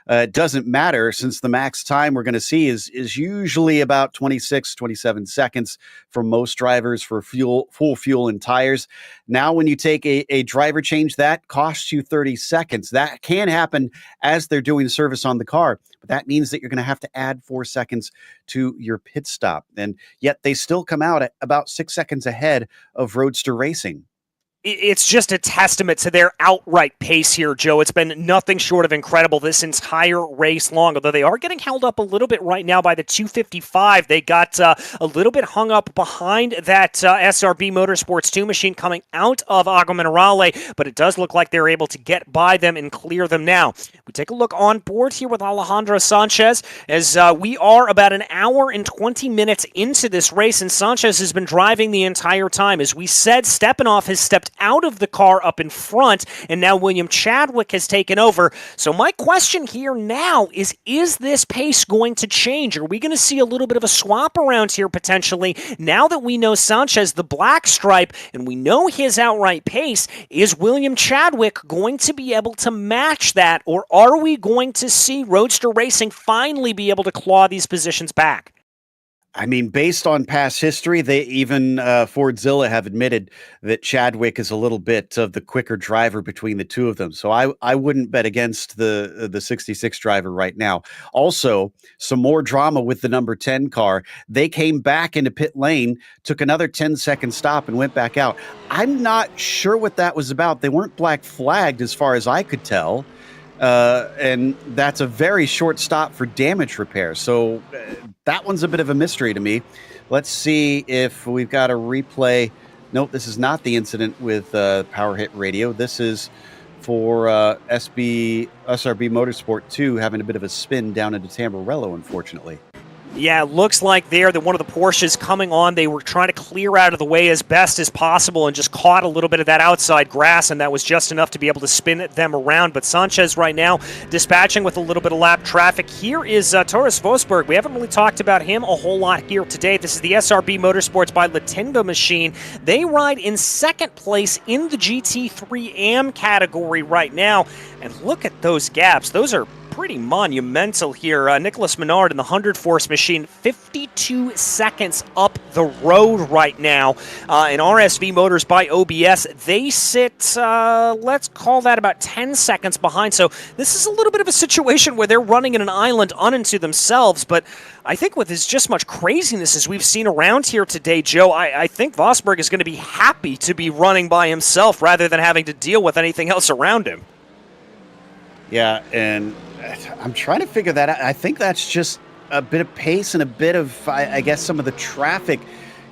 it doesn't matter, since the max time we're going to see is usually about 26, 27 seconds for most drivers for full fuel and tires. Now, when you take a driver change, that costs you 30 seconds. That can happen as they're doing service on the car, but that means that you're going to have to add 4 seconds to your pit stop. And yet they still come out at about 6 seconds ahead of Roadster Racing. It's just a testament to their outright pace here, Joe. It's been nothing short of incredible this entire race long, although they are getting held up a little bit right now by the 255. They got a little bit hung up behind that SRB Motorsports 2 machine coming out of Agua Minerale, but it does look like they're able to get by them and clear them now. We take a look on board here with Alejandro Sanchez as we are about an hour and 20 minutes into this race, and Sanchez has been driving the entire time. As we said, Stepanoff has stepped out of the car up in front, and now William Chadwick has taken over. So my question here now is this pace going to change? Are we going to see a little bit of a swap around here potentially now that we know Sanchez, the black stripe, and we know his outright pace? Is William Chadwick going to be able to match that, or are we going to see Roadster Racing finally be able to claw these positions back? I mean, based on past history, they even Fordzilla have admitted that Chadwick is a little bit of the quicker driver between the two of them. So I wouldn't bet against the 66 driver right now. Also, some more drama with the number 10 car. They came back into pit lane, took another 10-second stop, and went back out. I'm not sure what that was about. They weren't black flagged as far as I could tell. And that's a very short stop for damage repair. So that one's a bit of a mystery to me. Let's see if we've got a replay. Nope, this is not the incident with Power Hit Radio. This is for SRB Motorsport 2 having a bit of a spin down into Tamburello, unfortunately. Yeah, it looks like there that one of the Porsches coming on, they were trying to clear out of the way as best as possible and just caught a little bit of that outside grass, and that was just enough to be able to spin them around. But Sanchez right now dispatching with a little bit of lap traffic. Here is Taurus Vosberg. We haven't really talked about him a whole lot here today. This is the SRB Motorsports by Latinga machine. They ride in second place in the GT3 AM category right now, and look at those gaps. Those are pretty monumental here. Nicholas Menard in the 100 Force machine, 52 seconds up the road right now. In RSV Motors by OBS, they sit, let's call that about 10 seconds behind. So this is a little bit of a situation where they're running in an island unto themselves, but I think with as just much craziness as we've seen around here today, Joe, I think Vosberg is going to be happy to be running by himself rather than having to deal with anything else around him. Yeah, and I'm trying to figure that out. I think that's just a bit of pace and a bit of, I guess, some of the traffic,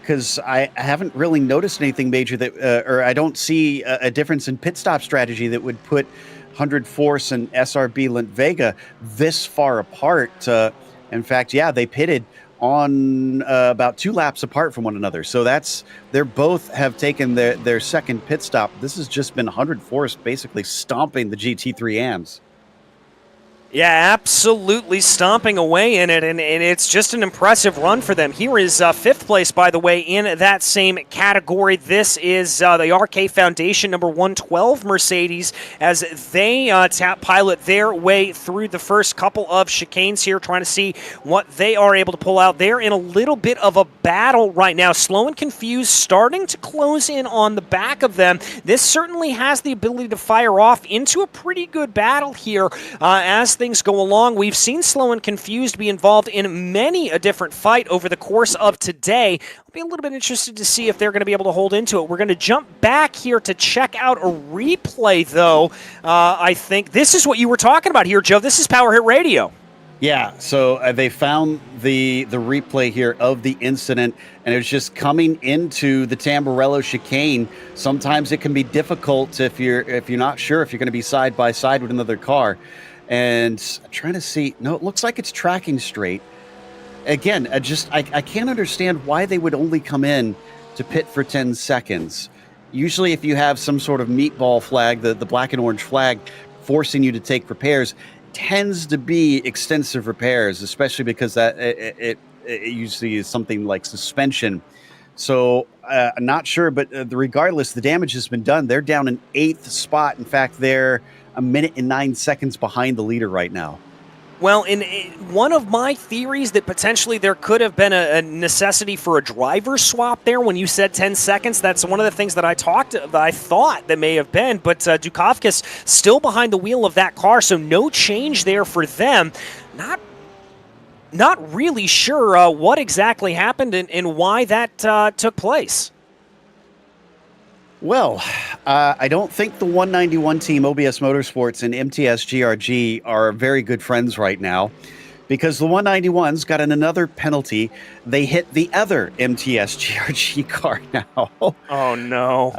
because I haven't really noticed anything major that, or I don't see a difference in pit stop strategy that would put 100 Force and SRB Lent Vega this far apart. In fact, yeah, they pitted on about 2 laps apart from one another. So they're both have taken their second pit stop. This has just been 100 Force basically stomping the GT3 AMs. Yeah, absolutely stomping away in it, and it's just an impressive run for them. Here is 5th place, by the way, in that same category. This is the RK Foundation number 112 Mercedes as they pilot their way through the first couple of chicanes here, trying to see what they are able to pull out. They're in a little bit of a battle right now. Slow and Confused starting to close in on the back of them. This certainly has the ability to fire off into a pretty good battle here as things go along. We've seen Slow and Confused be involved in many a different fight over the course of today. I'll be a little bit interested to see if they're going to be able to hold into it. We're going to jump back here to check out a replay, though. I think this is what you were talking about here, Joe. This is Power Hit Radio. Yeah, so they found the replay here of the incident, and it was just coming into the Tamburello chicane. Sometimes it can be difficult if you're not sure if you're going to be side by side with another car. And I'm trying to see, no, it looks like it's tracking straight. Again, I can't understand why they would only come in to pit for 10 seconds. Usually if you have some sort of meatball flag, the black and orange flag, forcing you to take repairs, tends to be extensive repairs, especially because that it usually is something like suspension. So I'm not sure, but regardless, the damage has been done. They're down in 8th spot. In fact, they're a minute and 9 seconds behind the leader right now. Well, in one of my theories that potentially there could have been a necessity for a driver swap there when you said 10 seconds, that's one of the things that I thought that may have been, but Dukakis still behind the wheel of that car, so no change there for them. Not really sure what exactly happened and why that took place. Well, I don't think the 191 team, OBS Motorsports, and MTS GRG are very good friends right now, because the 191s got in another penalty. They hit the other MTS GRG car now. Oh, no.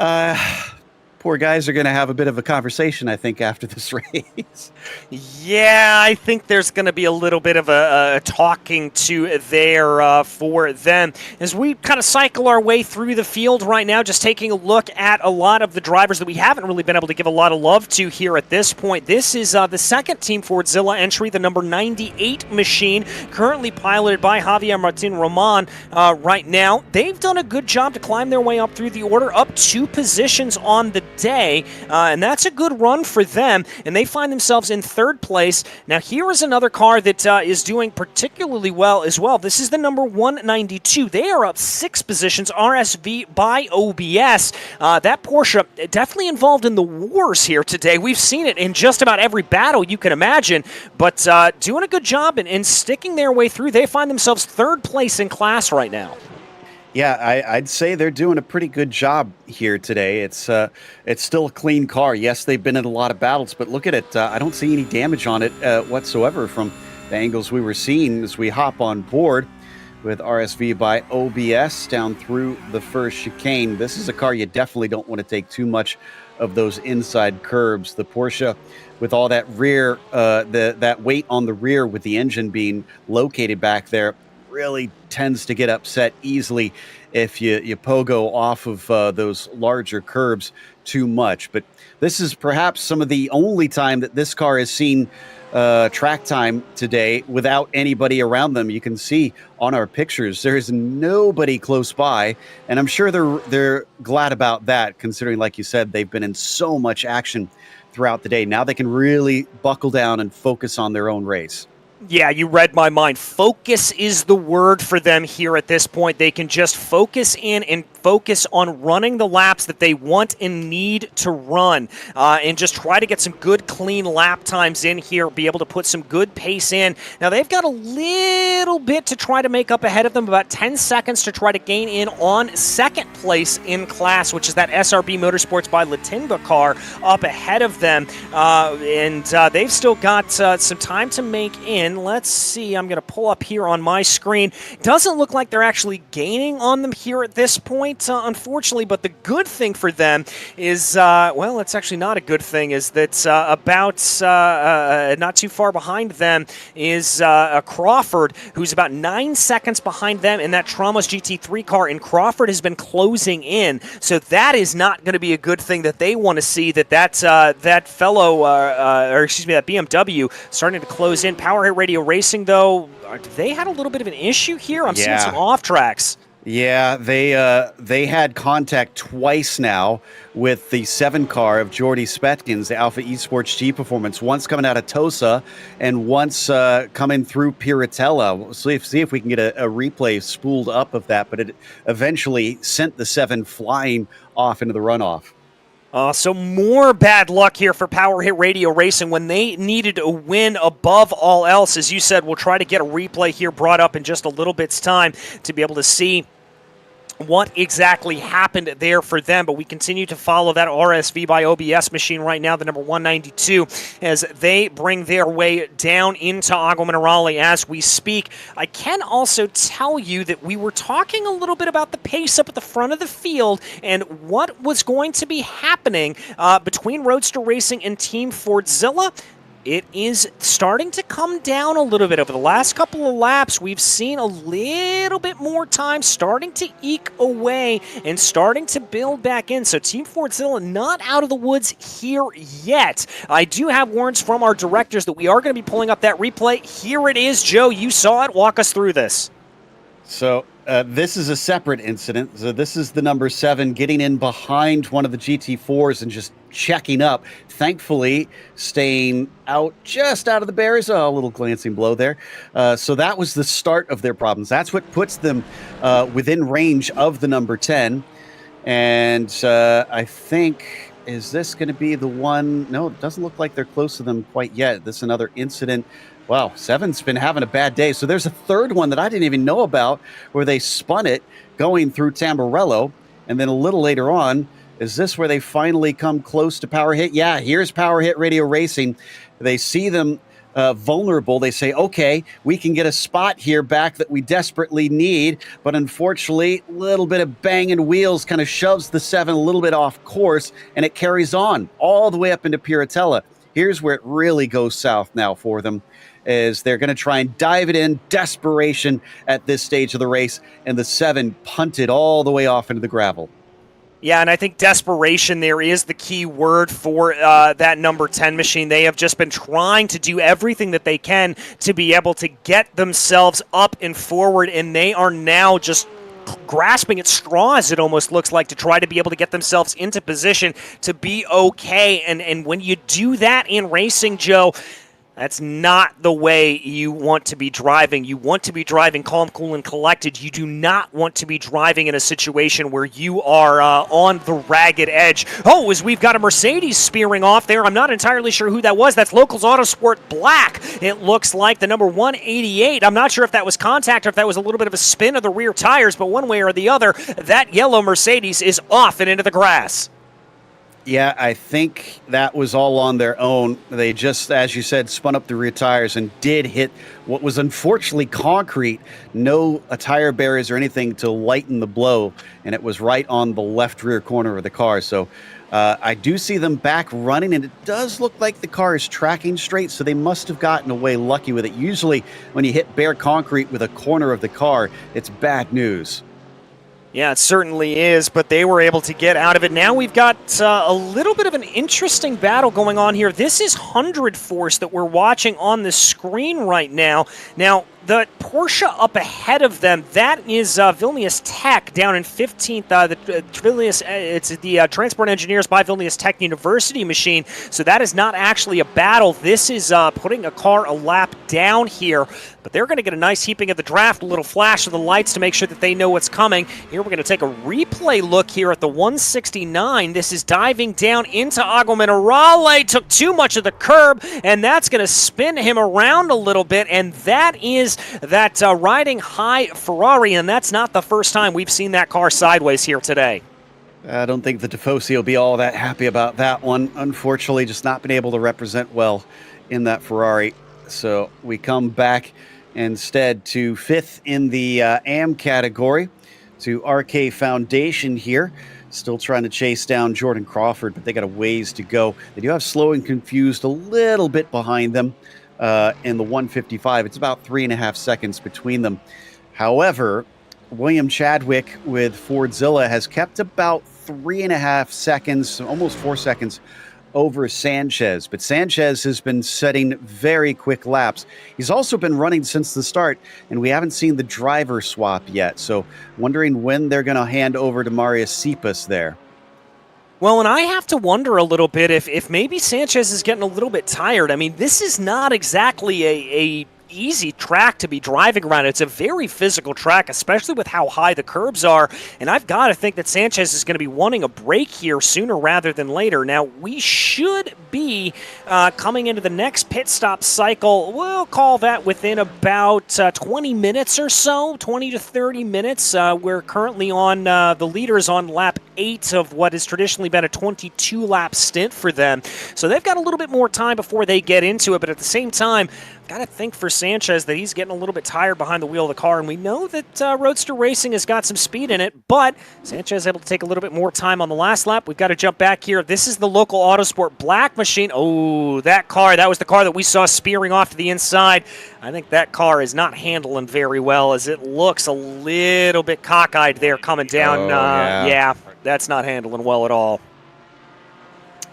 Poor guys are going to have a bit of a conversation, I think, after this race. Yeah, I think there's going to be a little bit of a talking to there for them. As we kind of cycle our way through the field right now, just taking a look at a lot of the drivers that we haven't really been able to give a lot of love to here at this point. This is the second Team Fordzilla entry, the number 98 machine, currently piloted by Javier Martin Roman right now. They've done a good job to climb their way up through the order, up 2 positions on the day, and that's a good run for them, and they find themselves in 3rd place. Now here is another car that is doing particularly well as well. This is the number 192. They are up 6 positions, RSV by OBS. That Porsche definitely involved in the wars here today. We've seen it in just about every battle you can imagine, but doing a good job and sticking their way through. They find themselves 3rd place in class right now. Yeah, I'd say they're doing a pretty good job here today. It's still a clean car. Yes, they've been in a lot of battles, but look at it. I don't see any damage on it whatsoever from the angles we were seeing as we hop on board with RSV by OBS down through the first chicane. This is a car you definitely don't want to take too much of those inside curbs. The Porsche, with all that rear, that weight on the rear with the engine being located back there, really tends to get upset easily if you pogo off of those larger curbs too much. But this is perhaps some of the only time that this car has seen track time today without anybody around them. You can see on our pictures there is nobody close by, and I'm sure they're glad about that, considering, like you said, they've been in so much action throughout the day. Now they can really buckle down and focus on their own race. Yeah, you read my mind. Focus is the word for them here at this point. They can just focus in and focus on running the laps that they want and need to run, and just try to get some good, clean lap times in here, be able to put some good pace in. Now, they've got a little bit to try to make up ahead of them, about 10 seconds to try to gain in on second place in class, which is that SRB Motorsports by Latinga car up ahead of them, and they've still got some time to make in. Let's see, I'm going to pull up here on my screen. Doesn't look like they're actually gaining on them here at this point, unfortunately, but the good thing for them is, well, it's actually not a good thing, is that about not too far behind them is Crawford, who's about 9 seconds behind them in that Tramos GT3 car, and Crawford has been closing in, so that is not going to be a good thing that they want to see, that fellow, or excuse me, that BMW starting to close in. Power Hit Radio Racing, though, they had a little bit of an issue here. I'm seeing some off tracks. Yeah, they had contact twice now with the 7 car of Jordy Spetkins, the Alpha Esports G Performance. Once coming out of Tosa, and once coming through Piratella. We'll see if we can get a replay spooled up of that. But it eventually sent the 7 flying off into the runoff. So more bad luck here for Power Hit Radio Racing when they needed a win above all else. As you said, we'll try to get a replay here brought up in just a little bit's time to be able to see what exactly happened there for them, but we continue to follow that RSV by OBS machine right now, the number 192, as they bring their way down into Agua Minerale as we speak. I can also tell you that we were talking a little bit about the pace up at the front of the field and what was going to be happening between Roadster Racing and Team Fordzilla. It is starting to come down a little bit. Over the last couple of laps, we've seen a little bit more time starting to eke away and starting to build back in. So Team Fordzilla not out of the woods here yet. I do have warrants from our directors that we are going to be pulling up that replay. Here it is, Joe. You saw it. Walk us through this. So this is a separate incident. So this is the number 7 getting in behind one of the GT4s and just checking up. Thankfully, staying out just out of the barriers. Oh, a little glancing blow there. So that was the start of their problems. That's what puts them within range of the number 10. And I think, is this going to be the one? No, it doesn't look like they're close to them quite yet. This is another incident. Wow, 7's been having a bad day. So there's a third one that I didn't even know about where they spun it going through Tamburello. And then a little later on, is this where they finally come close to Power Hit? Yeah, here's Power Hit Radio Racing. They see them vulnerable. They say, okay, we can get a spot here back that we desperately need. But unfortunately, a little bit of banging wheels kind of shoves the 7 a little bit off course, and it carries on all the way up into Piratella. Here's where it really goes south now for them, is they're going to try and dive it in, desperation at this stage of the race, and the 7 punted all the way off into the gravel. Yeah, and I think desperation there is the key word for that number 10 machine. They have just been trying to do everything that they can to be able to get themselves up and forward, and they are now just grasping at straws, it almost looks like, to try to be able to get themselves into position to be okay. And when you do that in racing, Joe, that's not the way you want to be driving. You want to be driving calm, cool, and collected. You do not want to be driving in a situation where you are on the ragged edge. Oh, as we've got a Mercedes spearing off there. I'm not entirely sure who that was. That's Locals Autosport Black. It looks like the number 188. I'm not sure if that was contact or if that was a little bit of a spin of the rear tires, but one way or the other, that yellow Mercedes is off and into the grass. Yeah, I think that was all on their own. They just, as you said, spun up the rear tires and did hit what was unfortunately concrete. No tire barriers or anything to lighten the blow, and it was right on the left rear corner of the car. So I do see them back running, and it does look like the car is tracking straight, so they must have gotten away lucky with it. Usually when you hit bare concrete with a corner of the car, it's bad news. Yeah, it certainly is, but they were able to get out of it. Now we've got a little bit of an interesting battle going on here. This is 100 Force that we're watching on the screen right now. Now, the Porsche up ahead of them, that is Vilnius Tech down in 15th. It's the Transport Engineers by Vilnius Tech University machine. So that is not actually a battle. This is putting a car a lap down here. But they're going to get a nice heaping of the draft, a little flash of the lights to make sure that they know what's coming. Here we're going to take a replay look here at the 169. This is diving down into Agua Minerale. Took too much of the curb, and that's going to spin him around a little bit. And that is that riding high Ferrari, and that's not the first time we've seen that car sideways here today. I don't think the Tifosi will be all that happy about that one. Unfortunately, just not been able to represent well in that Ferrari. So we come back instead to 5th in the AM category to RK Foundation here. Still trying to chase down Jordan Crawford, but they got a ways to go. They do have Slow and Confused a little bit behind them in the 155. It's about 3.5 seconds between them. However, William Chadwick with Fordzilla has kept about 3.5 seconds, almost 4 seconds over Sanchez, but Sanchez has been setting very quick laps. He's also been running since the start, and we haven't seen the driver swap yet, so wondering when they're going to hand over to Marius Cepas there. Well, and I have to wonder a little bit if maybe Sanchez is getting a little bit tired. I mean, this is not exactly a easy track to be driving around. It's a very physical track, especially with how high the curbs are, and I've got to think that Sanchez is going to be wanting a break here sooner rather than later. Now, we should be coming into the next pit stop cycle. We'll call that within about 20 minutes or so, 20 to 30 minutes. We're currently on, the leaders on lap 8 of what has traditionally been a 22-lap stint for them. So they've got a little bit more time before they get into it, but at the same time, got to think for Sanchez that he's getting a little bit tired behind the wheel of the car, and we know that Roadster Racing has got some speed in it, but Sanchez able to take a little bit more time on the last lap. We've got to jump back here. This is the local Autosport Black machine. Oh, that car, that was the car that we saw spearing off to the inside. I think that car is not handling very well, as it looks a little bit cockeyed there coming down. Yeah, that's not handling well at all.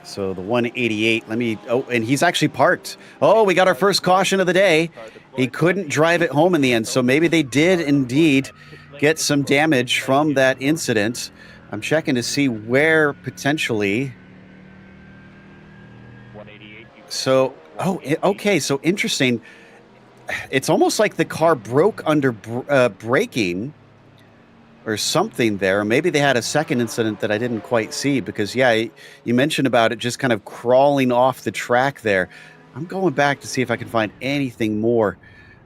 So the 188, and he's actually parked. Oh, we got our first caution of the day. He couldn't drive it home in the end, so maybe they did indeed get some damage from that incident. I'm checking to see where potentially. So, okay, so interesting. It's almost like the car broke under braking or something there. Maybe they had a second incident that I didn't quite see, because, yeah, you mentioned about it just kind of crawling off the track there. I'm going back to see if I can find anything more,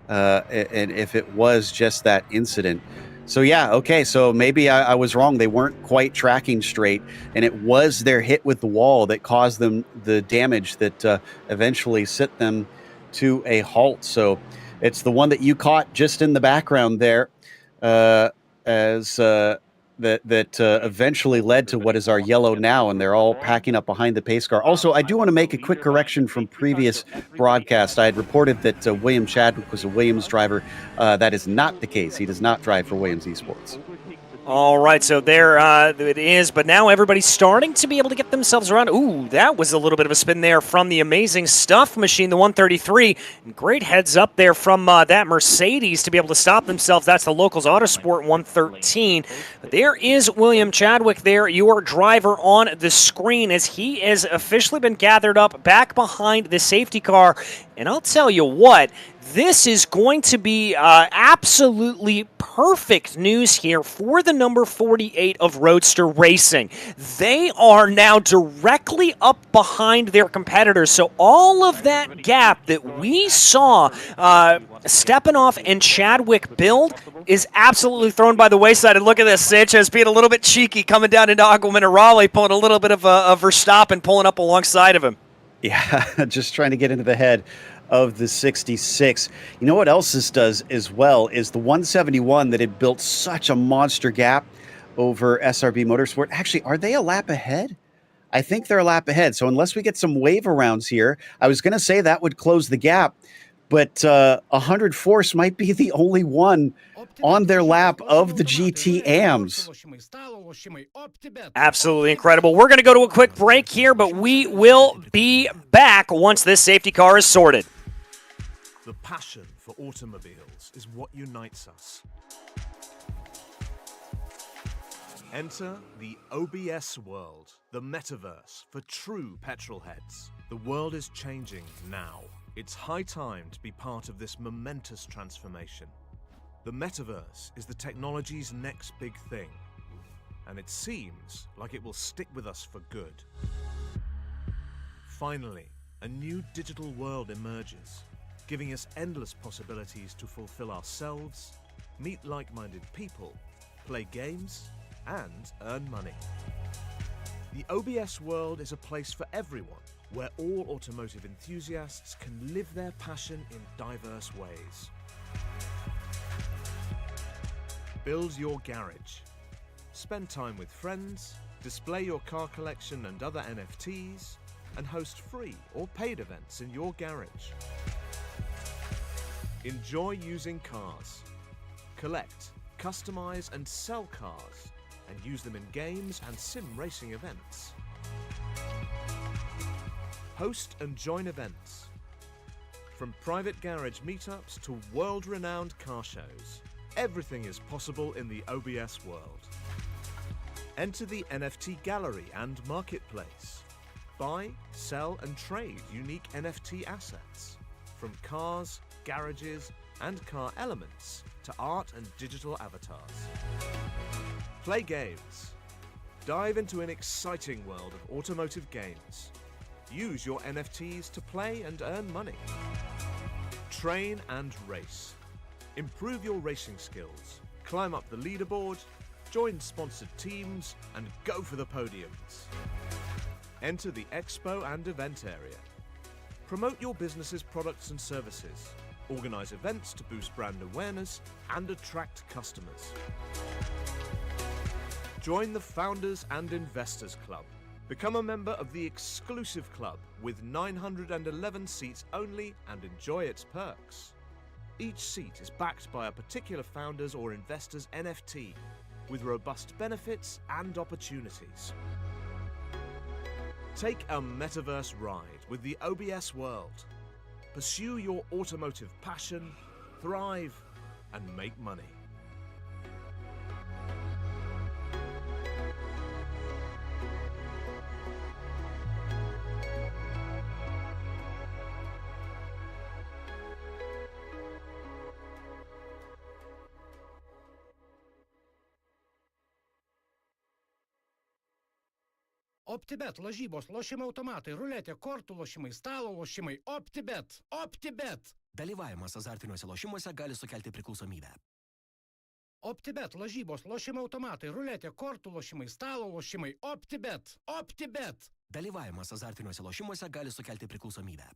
and if it was just that incident. So, yeah, okay, so maybe I was wrong. They weren't quite tracking straight, and it was their hit with the wall that caused them the damage that eventually set them to a halt. So it's the one that you caught just in the background there, as that eventually led to what is our yellow now, and they're all packing up behind the pace car. Also, I do want to make a quick correction from previous broadcast. I had reported that William Chadwick was a Williams driver. That is not the case. He does not drive for Williams Esports. All right, so there it is, but now everybody's starting to be able to get themselves around. Ooh, that was a little bit of a spin there from the Amazing Stuff machine, the 133. And great heads up there from that Mercedes to be able to stop themselves. That's the Locals Autosport 113. But there is William Chadwick there, your driver on the screen, as he has officially been gathered up back behind the safety car. And I'll tell you what, this is going to be absolutely perfect news here for the number 48 of Roadster Racing. They are now directly up behind their competitors. So all of that gap that we saw Stepanoff and Chadwick build is absolutely thrown by the wayside. And look at this, Sanchez being a little bit cheeky, coming down into Agua Minerale, pulling a little bit of a Verstappen, pulling up alongside of him. Yeah, just trying to get into the head of the 66. You know what else this does as well is the 171 that had built such a monster gap over SRB Motorsport. Actually, are they a lap ahead? I think they're a lap ahead. So unless we get some wave arounds here, I was going to say that would close the gap, but 100 Force might be the only one on their lap of the GT AMs. Absolutely incredible. We're going to go to a quick break here, but we will be back once this safety car is sorted. The passion for automobiles is what unites us. Enter the OBS world, the metaverse for true petrol heads. The world is changing now. It's high time to be part of this momentous transformation. The metaverse is the technology's next big thing, and it seems like it will stick with us for good. Finally, a new digital world emerges, giving us endless possibilities to fulfill ourselves, meet like-minded people, play games, and earn money. The OBS world is a place for everyone, where all automotive enthusiasts can live their passion in diverse ways. Build your garage. Spend time with friends, display your car collection and other NFTs, and host free or paid events in your garage. Enjoy using cars. Collect, customize, and sell cars, and use them in games and sim racing events. Host and join events. From private garage meetups to world-renowned car shows, everything is possible in the OBS world. Enter the NFT gallery and marketplace. Buy, sell, and trade unique NFT assets, from cars, garages, and car elements to art and digital avatars. Play games. Dive into an exciting world of automotive games. Use your NFTs to play and earn money. Train and race. Improve your racing skills. Climb up the leaderboard, join sponsored teams, and go for the podiums. Enter the expo and event area. Promote your business's products and services. Organize events to boost brand awareness and attract customers. Join the Founders and Investors Club. Become a member of the exclusive club with 911 seats only and enjoy its perks. Each seat is backed by a particular founder's or investor's NFT with robust benefits and opportunities. Take a metaverse ride with the OBS world. Pursue your automotive passion, thrive, and make money. OPTIBET, lažybos, lošimo automatai, ruletė, kortų lošimai, stalo lošimai. OPTIBET! OPTIBET! Dalyvavimas azartiniuose lošimuose gali sukelti priklausomybę. OPTIBET, lažybos, lošimo automatai, ruletė, kortų lošimai, stalo lošimai. OPTIBET! OPTIBET! Dalyvavimas azartiniuose lošimuose gali sukelti priklausomybę.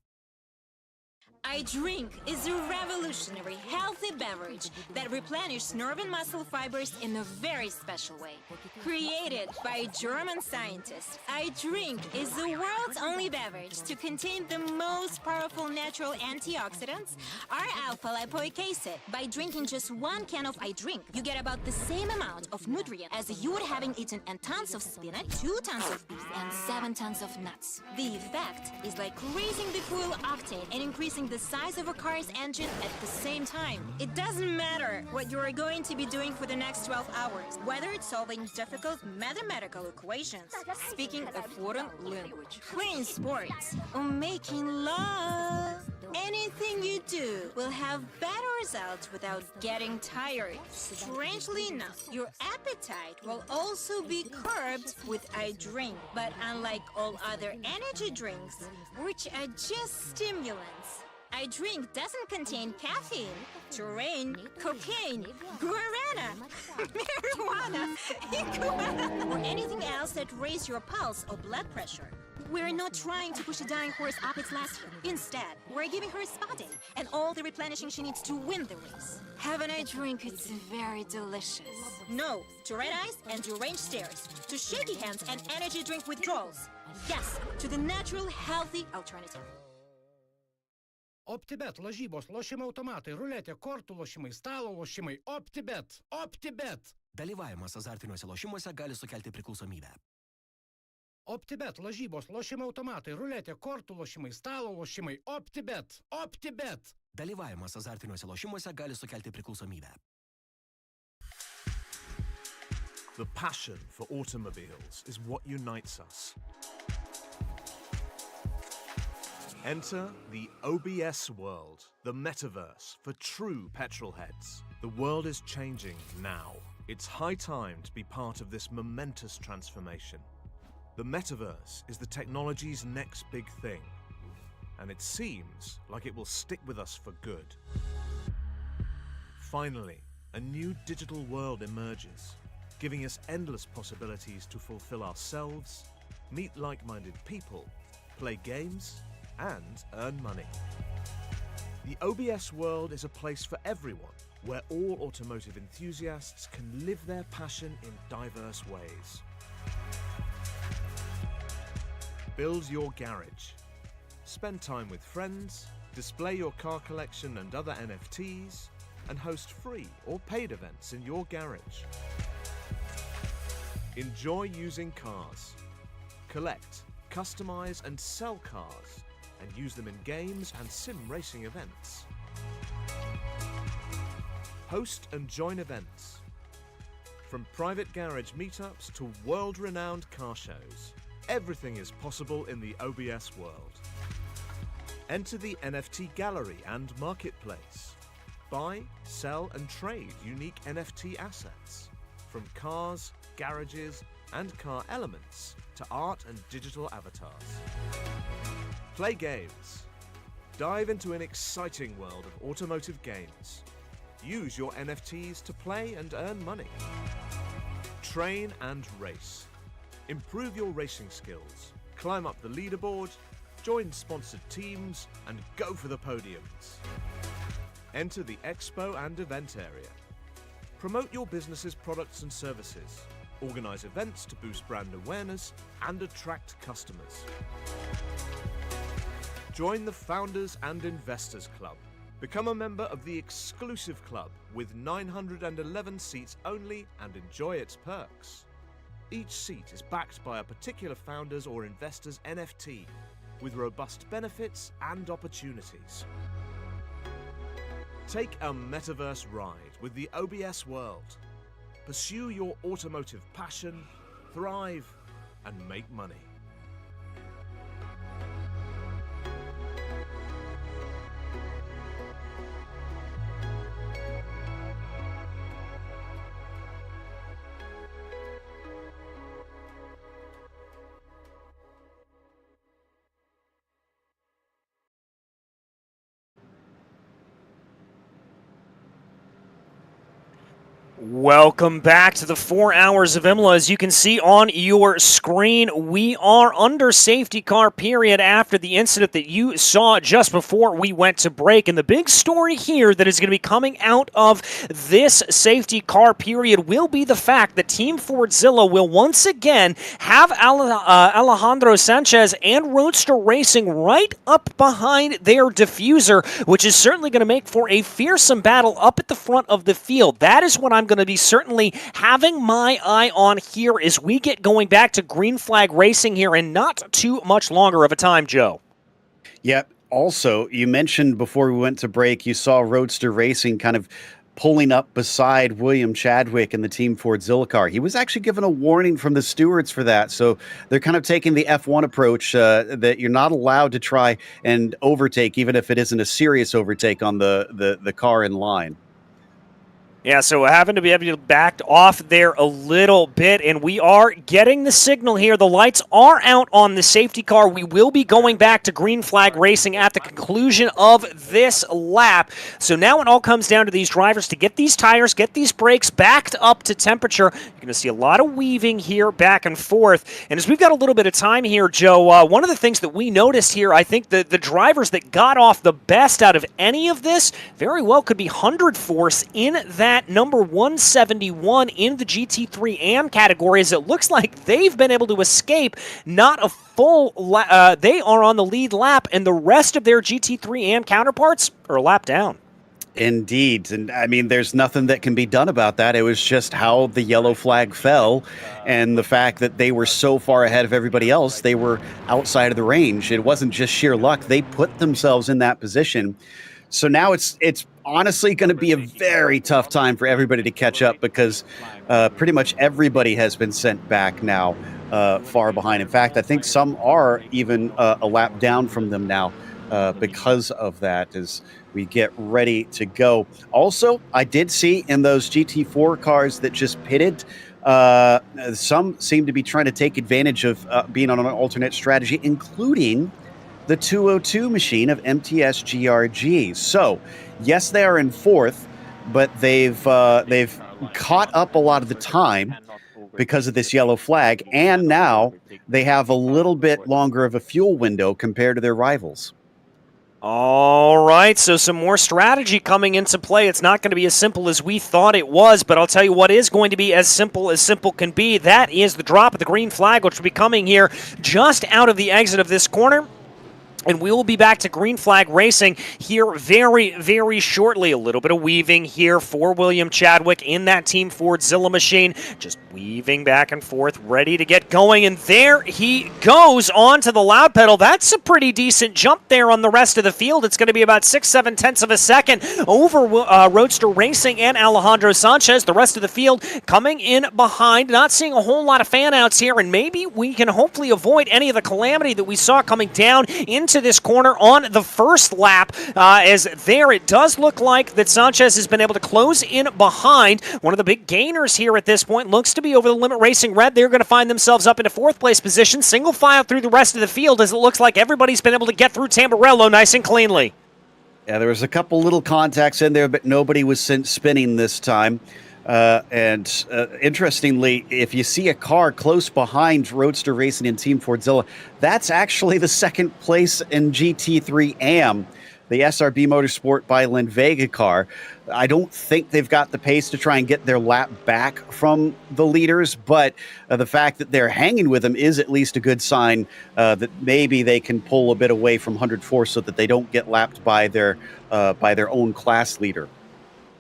iDrink is a revolutionary, healthy beverage that replenishes nerve and muscle fibers in a very special way. Created by German scientists, iDrink is the world's only beverage to contain the most powerful natural antioxidants, R-alpha-lipoic acid. By drinking just one can of iDrink, you get about the same amount of nutrient as you would having eaten a tons of spinach, 2 tons of beef, and 7 tons of nuts. The effect is like raising the fuel octane and increasing the size of a car's engine at the same time. It doesn't matter what you're going to be doing for the next 12 hours, whether it's solving difficult mathematical equations, speaking a foreign language, playing sports, or making love. Anything you do will have better results without getting tired. Strangely enough, your appetite will also be curbed with iDrink. But unlike all other energy drinks, which are just stimulants, iDrink doesn't contain caffeine, terrain, cocaine, guarana, marijuana, iguana, or anything else that raises your pulse or blood pressure. We're not trying to push a dying horse up its last hill. Instead, we're giving her a spa day and all the replenishing she needs to win the race. Have an iDrink, it's very delicious. No to red eyes and deranged stares, to shaky hands and energy drink withdrawals. Yes, to the natural, healthy alternative. OPTIBET, lažybos, lošimo automatai, ruletė, kortų lošimai, stalo lošimai. OPTIBET! OPTIBET! Dalyvavimas azartiniuose lošimuose gali sukelti priklausomybę. OPTIBET, lažybos, lošimo automatai, ruletė, kortų lošimai, stalo lošimai. OPTIBET! OPTIBET! Dalyvavimas azartiniuose lošimuose gali sukelti priklausomybę. The passion for automobiles is what unites us. Enter the OBS world, the metaverse for true petrol heads. The world is changing now. It's high time to be part of this momentous transformation. The metaverse is the technology's next big thing, and it seems like it will stick with us for good. Finally, a new digital world emerges, giving us endless possibilities to fulfill ourselves, meet like-minded people, play games, and earn money. The OBS world is a place for everyone, where all automotive enthusiasts can live their passion in diverse ways. Build your garage. Spend time with friends, display your car collection and other NFTs, and host free or paid events in your garage. Enjoy using cars. Collect, customize, and sell cars, and use them in games and sim racing events. Host and join events. From private garage meetups to world-renowned car shows, everything is possible in the OBS world. Enter the NFT gallery and marketplace. Buy, sell, and trade unique NFT assets. From cars, garages, and car elements to art and digital avatars. Play games. Dive into an exciting world of automotive games. Use your NFTs to play and earn money. Train and race. Improve your racing skills. Climb up the leaderboard, join sponsored teams, and go for the podiums. Enter the expo and event area. Promote your business's products and services. Organize events to boost brand awareness and attract customers. Join the Founders and Investors Club. Become a member of the exclusive club with 911 seats only and enjoy its perks. Each seat is backed by a particular founder's or investor's NFT with robust benefits and opportunities. Take a metaverse ride with the OBS world. Pursue your automotive passion, thrive, and make money. Welcome back to the 4 hours of Imola. As you can see on your screen, we are under safety car period after the incident that you saw just before we went to break. And the big story here that is going to be coming out of this safety car period will be the fact that Team Fordzilla will once again have Alejandro Sanchez and Roadster Racing right up behind their diffuser, which is certainly going to make for a fearsome battle up at the front of the field. That is what I'm going to be certainly having my eye on here as we get going back to green flag racing here in not too much longer of a time, Joe. Yep. Also, you mentioned before we went to break, you saw Roadster Racing kind of pulling up beside William Chadwick in the Team Fordzilla car. He was actually given a warning from the stewards for that. So they're kind of taking the F1 approach that you're not allowed to try and overtake, even if it isn't a serious overtake on the car in line. Yeah, so having to be able to back off there a little bit, and we are getting the signal here. The lights are out on the safety car. We will be going back to green flag racing at the conclusion of this lap. So now it all comes down to these drivers to get these tires, get these brakes backed up to temperature. You're going to see a lot of weaving here back and forth. And as we've got a little bit of time here, Joe, one of the things that we noticed here, I think the drivers that got off the best out of any of this very well could be 100 Force in that number 171 in the GT3 AM category, as it looks like they've been able to escape not a full they are on the lead lap, and the rest of their GT3 AM counterparts are a lap down. Indeed. And I mean, there's nothing that can be done about that. It was just how the yellow flag fell, and the fact that they were so far ahead of everybody else, they were outside of the range. It wasn't just sheer luck. They put themselves in that position So now it's honestly going to be a very tough time for everybody to catch up because pretty much everybody has been sent back now far behind. In fact, I think some are even a lap down from them now because of that as we get ready to go. Also, I did see in those GT4 cars that just pitted, some seem to be trying to take advantage of being on an alternate strategy, including the 202 machine of MTS GRG. So, yes, they are in fourth, but they've caught up a lot of the time because of this yellow flag, and now they have a little bit longer of a fuel window compared to their rivals. All right, so some more strategy coming into play. It's not going to be as simple as we thought it was, but I'll tell you what is going to be as simple can be. That is the drop of the green flag, which will be coming here just out of the exit of this corner. And we will be back to green flag racing here very, very shortly. A little bit of weaving here for William Chadwick in that Team Fordzilla machine. Just weaving back and forth, ready to get going. And there he goes onto the loud pedal. That's a pretty decent jump there on the rest of the field. It's going to be about 6/7 tenths of a second over Roadster Racing and Alejandro Sanchez. The rest of the field coming in behind. Not seeing a whole lot of fan outs here. And maybe we can hopefully avoid any of the calamity that we saw coming down into this corner on the first lap, as there it does look like that Sanchez has been able to close in behind. One of the big gainers here at this point looks to be Over the Limit Racing Red. They're going to find themselves up into fourth place position, single file through the rest of the field, as it looks like everybody's been able to get through Tamburello nice and cleanly. Yeah, there was a couple little contacts in there, but nobody was spinning this time. Interestingly, if you see a car close behind Roadster Racing and Team Fordzilla, that's actually the second place in GT3 AM, the SRB Motorsport by Vega car. I don't think they've got the pace to try and get their lap back from the leaders, but the fact that they're hanging with them is at least a good sign that maybe they can pull a bit away from 104 so that they don't get lapped by their own class leader.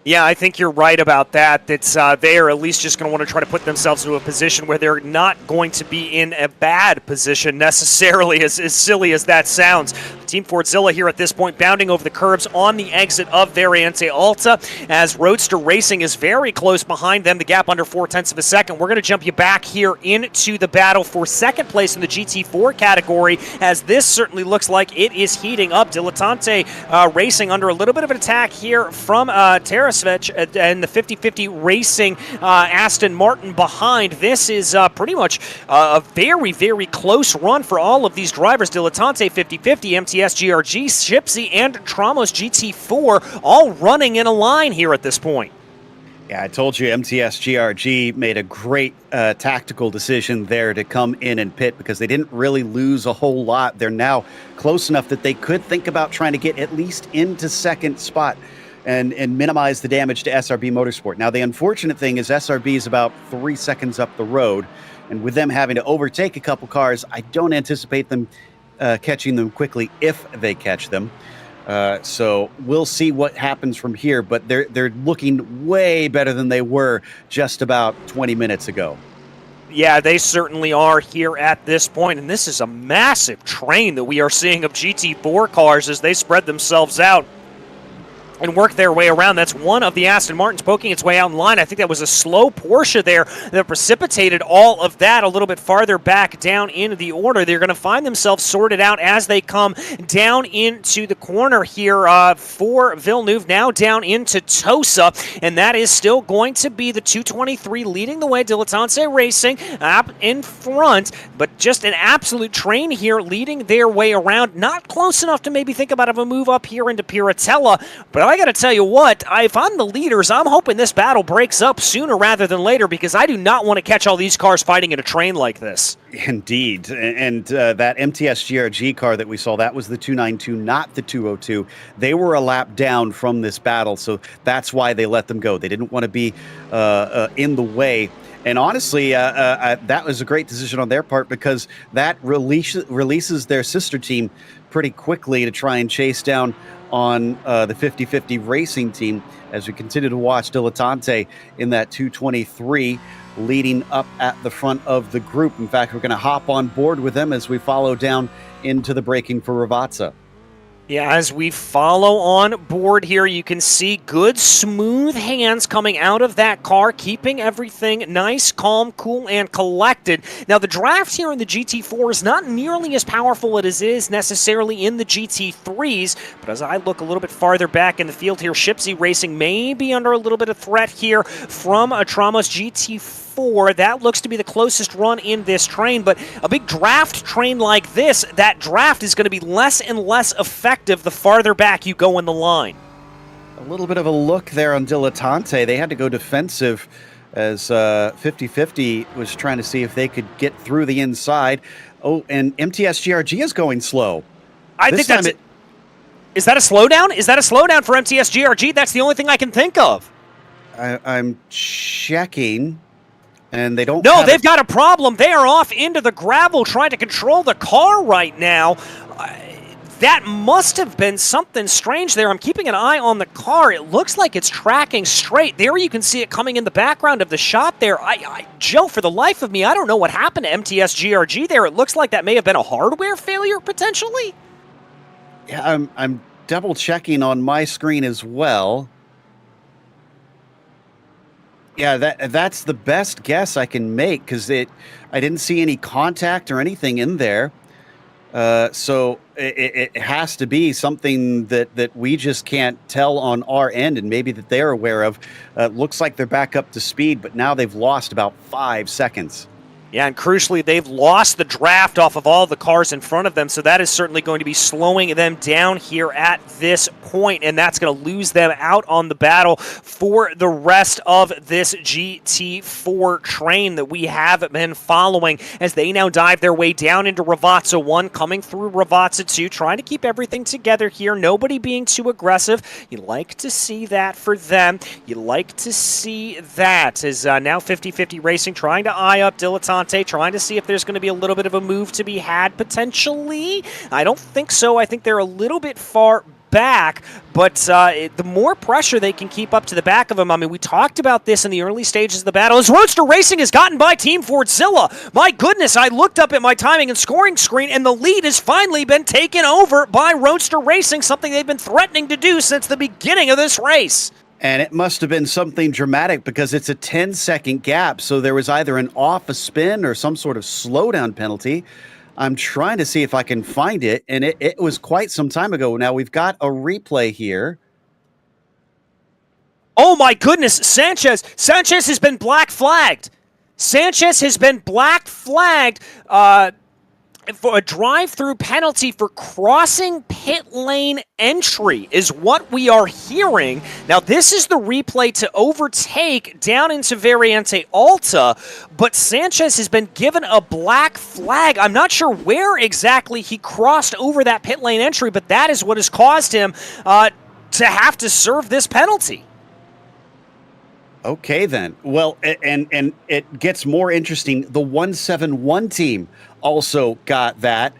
Yeah, I think you're right about that. That's they are at least just going to want to try to put themselves into a position where they're not going to be in a bad position necessarily, as silly as that sounds. Team Fordzilla here at this point bounding over the curbs on the exit of Variante Alta, as Roadster Racing is very close behind them, the gap under 0.4 of a second. We're going to jump you back here into the battle for second place in the GT4 category, as this certainly looks like it is heating up. Dilettante Racing under a little bit of an attack here from Terrasvech and the 50-50 Racing Aston Martin behind. This is pretty much a very, very close run for all of these drivers. Dilettante 50-50, MTS GRG, Shipsy, and Tramos GT4 all running in a line here at this point. Yeah, I told you MTS GRG made a great tactical decision there to come in and pit because they didn't really lose a whole lot. They're now close enough that they could think about trying to get at least into second spot and minimize the damage to SRB Motorsport. Now, the unfortunate thing is SRB is about 3 seconds up the road, and with them having to overtake a couple cars, I don't anticipate them catching them quickly if they catch them. So we'll see what happens from here, but they're looking way better than they were just about 20 minutes ago. Yeah, they certainly are here at this point, and this is a massive train that we are seeing of GT4 cars as they spread themselves out and work their way around. That's one of the Aston Martins poking its way out in line. I think that was a slow Porsche there that precipitated all of that a little bit farther back down into the order. They're going to find themselves sorted out as they come down into the corner here for Villeneuve, now down into Tosa, and that is still going to be the 223 leading the way. Dilettante Racing up in front, but just an absolute train here leading their way around. Not close enough to maybe think about a move up here into Piratella, but I got to tell you what, if I'm the leaders, I'm hoping this battle breaks up sooner rather than later, because I do not want to catch all these cars fighting in a train like this. Indeed. And that MTS GRG car that we saw, that was the 292, not the 202. They were a lap down from this battle, so that's why they let them go. They didn't want to be in the way. And honestly, that was a great decision on their part, because that releases their sister team pretty quickly to try and chase down on the 50-50 Racing team as we continue to watch Dilettante in that 223 leading up at the front of the group. In fact, we're going to hop on board with them as we follow down into the braking for Ravazza. Yeah, as we follow on board here, you can see good, smooth hands coming out of that car, keeping everything nice, calm, cool, and collected. Now, the draft here in the GT4 is not nearly as powerful as it is necessarily in the GT3s, but as I look a little bit farther back in the field here, Shipsy Racing may be under a little bit of threat here from Tramos GT4. That looks to be the closest run in this train, but a big draft train like this, that draft is going to be less and less effective the farther back you go in the line. A little bit of a look there on Dilettante. They had to go defensive as 50-50 was trying to see if they could get through the inside. Oh, and MTS GRG is going slow. I think that's it. Is that a slowdown? Is that a slowdown for MTS GRG? That's the only thing I can think of. I'm checking. And they don't. No, they've got a problem. They are off into the gravel trying to control the car right now. That must have been something strange there. I'm keeping an eye on the car. It looks like it's tracking straight. There you can see it coming in the background of the shot there. Joe, for the life of me, I don't know what happened to MTS GRG there. It looks like that may have been a hardware failure, potentially. Yeah, I'm double checking on my screen as well. Yeah, that's the best guess I can make because I didn't see any contact or anything in there. So it has to be something that we just can't tell on our end and maybe that they're aware of. Looks like they're back up to speed, but now they've lost about 5 seconds. Yeah, and crucially, they've lost the draft off of all the cars in front of them, so that is certainly going to be slowing them down here at this point, and that's going to lose them out on the battle for the rest of this GT4 train that we have been following as they now dive their way down into Ravazza 1, coming through Ravazza 2, trying to keep everything together here, nobody being too aggressive. You like to see that for them. You like to see that as now 50-50 Racing trying to eye up Dilettante, trying to see if there's going to be a little bit of a move to be had potentially. I don't think so. I think they're a little bit far back, but the more pressure they can keep up to the back of them. I mean, we talked about this in the early stages of the battle. As Roadster Racing has gotten by Team Fordzilla. My goodness, I looked up at my timing and scoring screen, and the lead has finally been taken over by Roadster Racing, something they've been threatening to do since the beginning of this race. And it must have been something dramatic because it's a 10-second gap. So there was either an off a spin or some sort of slowdown penalty. I'm trying to see if I can find it. And it was quite some time ago. Now we've got a replay here. Oh my goodness, Sanchez has been black flagged. Sanchez has been black flagged for a drive-through penalty for crossing pit lane entry is what we are hearing. Now, this is the replay to overtake down into Variante Alta, but Sanchez has been given a black flag. I'm not sure where exactly he crossed over that pit lane entry, but that is what has caused him to have to serve this penalty. Okay, then. Well, and it gets more interesting. The 171 team also got that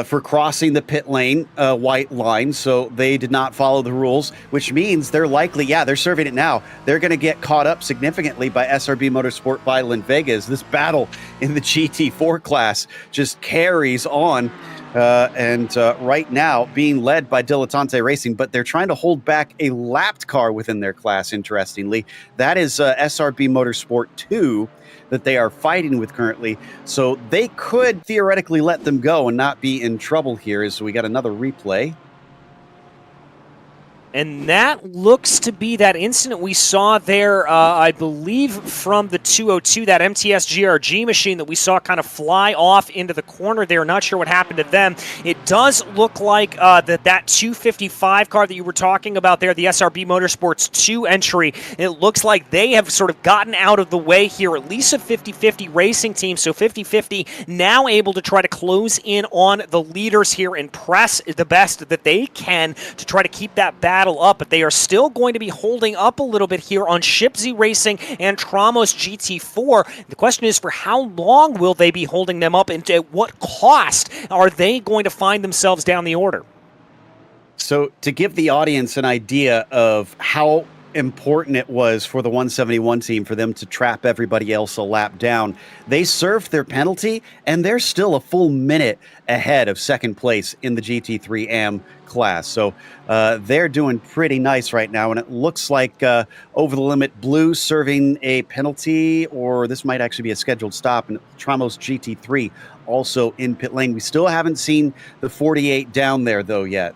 for crossing the pit lane white line, so they did not follow the rules, which means they're likely, they're serving it now. They're going to get caught up significantly by SRB Motorsport by Vegas. This battle in the GT4 class just carries on. And right now being led by Dilettante Racing, but they're trying to hold back a lapped car within their class, interestingly. That is SRB Motorsport 2 that they are fighting with currently. So they could theoretically let them go and not be in trouble here. So we got another replay. And that looks to be that incident we saw there, I believe, from the 202, that MTS GRG machine that we saw kind of fly off into the corner there. Not sure what happened to them. It does look like that 255 car that you were talking about there, the SRB Motorsports 2 entry, it looks like they have sort of gotten out of the way here, at least a 50-50 racing team. So 50-50 now able to try to close in on the leaders here and press the best that they can to try to keep that battle up, but they are still going to be holding up a little bit here on Shipsy Racing and Tramos GT4. The question is, for how long will they be holding them up, and at what cost are they going to find themselves down the order? So to give the audience an idea of how important it was for the 171 team for them to trap everybody else a lap down. They served their penalty, and they're still a full minute ahead of second place in the GT3 AM class. So they're doing pretty nice right now, and it looks like Over the Limit Blue serving a penalty, or this might actually be a scheduled stop, and Tramos GT3 also in pit lane. We still haven't seen the 48 down there, though, yet.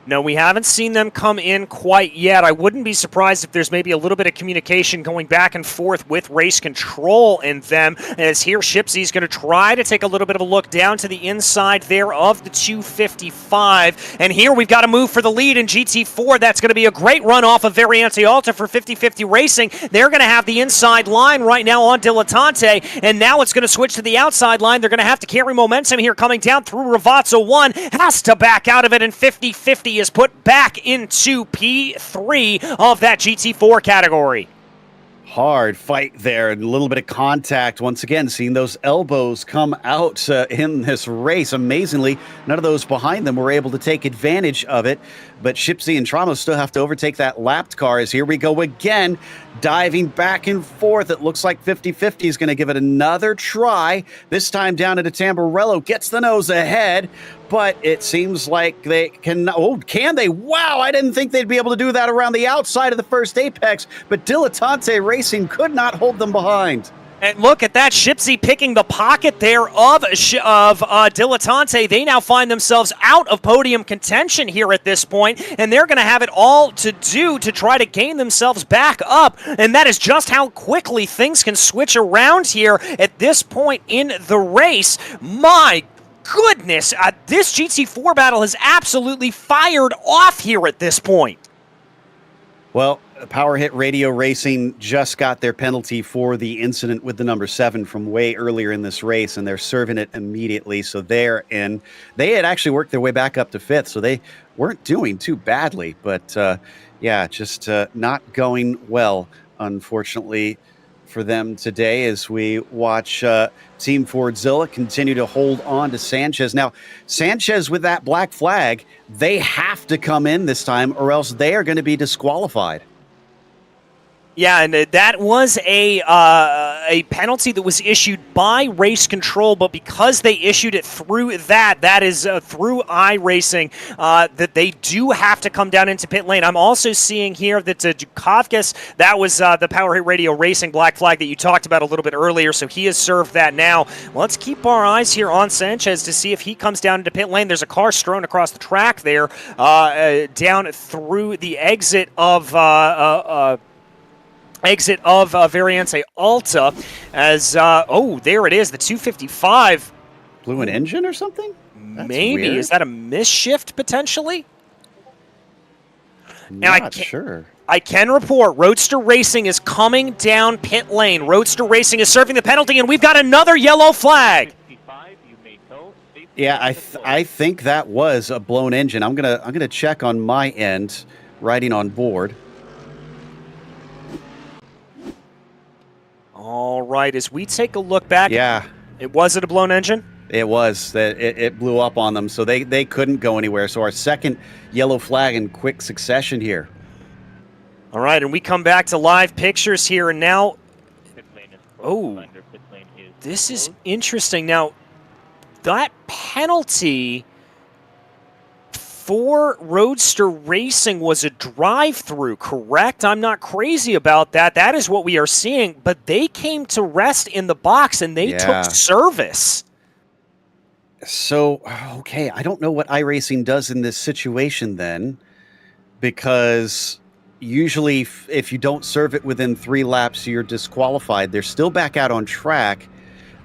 No, we haven't seen them come in quite yet. I wouldn't be surprised if there's maybe a little bit of communication going back and forth with race control and them. As here, Shipsy's going to try to take a little bit of a look down to the inside there of the 255. And here we've got a move for the lead in GT4. That's going to be a great run off of Variante Alta for 50-50 Racing. They're going to have the inside line right now on Dilettante, and now it's going to switch to the outside line. They're going to have to carry momentum here coming down through Ravazzo 1. Has to back out of it, and 50-50 is put back into P3 of that GT4 category. Hard fight there, and a little bit of contact. Once again, seeing those elbows come out in this race. Amazingly, none of those behind them were able to take advantage of it. But Shipsy and Tramos still have to overtake that lapped car. As here we go again, diving back and forth. It looks like 50-50 is going to give it another try. This time down into Tamburello, gets the nose ahead. But it seems like they can. Oh, can they? Wow, I didn't think they'd be able to do that around the outside of the first apex. But Dilettante Racing could not hold them behind. And look at that, Shipsy picking the pocket there of Dilettante. They now find themselves out of podium contention here at this point, and they're going to have it all to do to try to gain themselves back up. And that is just how quickly things can switch around here at this point in the race. My goodness, this GT4 battle has absolutely fired off here at this point. Well, Power Hit Radio Racing just got their penalty for the incident with the number 7 from way earlier in this race, and they're serving it immediately, so they're in. They had actually worked their way back up to 5th, so they weren't doing too badly, but yeah, just not going well, unfortunately, for them today as we watch Team Fordzilla continue to hold on to Sanchez. Now, Sanchez with that black flag, they have to come in this time or else they are going to be disqualified. Yeah, and that was a penalty that was issued by Race Control, but because they issued it through that is through iRacing, that they do have to come down into pit lane. I'm also seeing here that Dukavkis, that was the Power Hit Radio Racing black flag that you talked about a little bit earlier, so he has served that now. Let's keep our eyes here on Sanchez to see if he comes down into pit lane. There's a car strewn across the track there, down through the exit of Variante Alta as, oh, there it is, the 255. Blew an engine or something? That's maybe. weird. Is that a misshift, potentially? Not sure. I can report Roadster Racing is coming down pit lane. Roadster Racing is serving the penalty, and we've got another yellow flag. Yeah, I think that was a blown engine. I'm gonna check on my end, riding on board. All right, as we take a look back, Yeah, was it a blown engine? it was. It blew up on them, so they couldn't go anywhere. So our second yellow flag in quick succession here. All right, and we come back to live pictures here, and now, oh, this is interesting. Now, that penalty for Roadster Racing was a drive-through, correct? I'm not crazy about that. That is what we are seeing, but they came to rest in the box, and they took service. So, okay, I don't know what iRacing does in this situation then, because usually if you don't serve it within 3 laps, you're disqualified. They're still back out on track.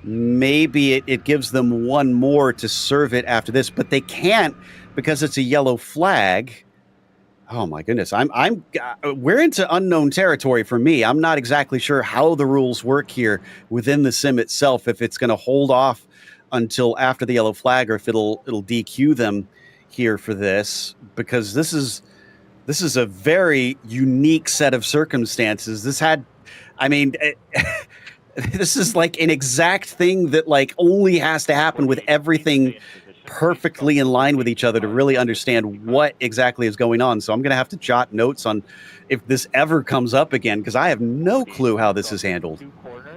Maybe it gives them one more to serve it after this, but they can't because it's a yellow flag. Oh my goodness, we're into unknown territory for me. I'm not exactly sure how the rules work here within the sim itself, if it's going to hold off until after the yellow flag or if it'll DQ them here for this, because this is a very unique set of circumstances. This is like an exact thing that like only has to happen with everything perfectly in line with each other to really understand what exactly is going on. So I'm going to have to jot notes on if this ever comes up again, because I have no clue how this is handled.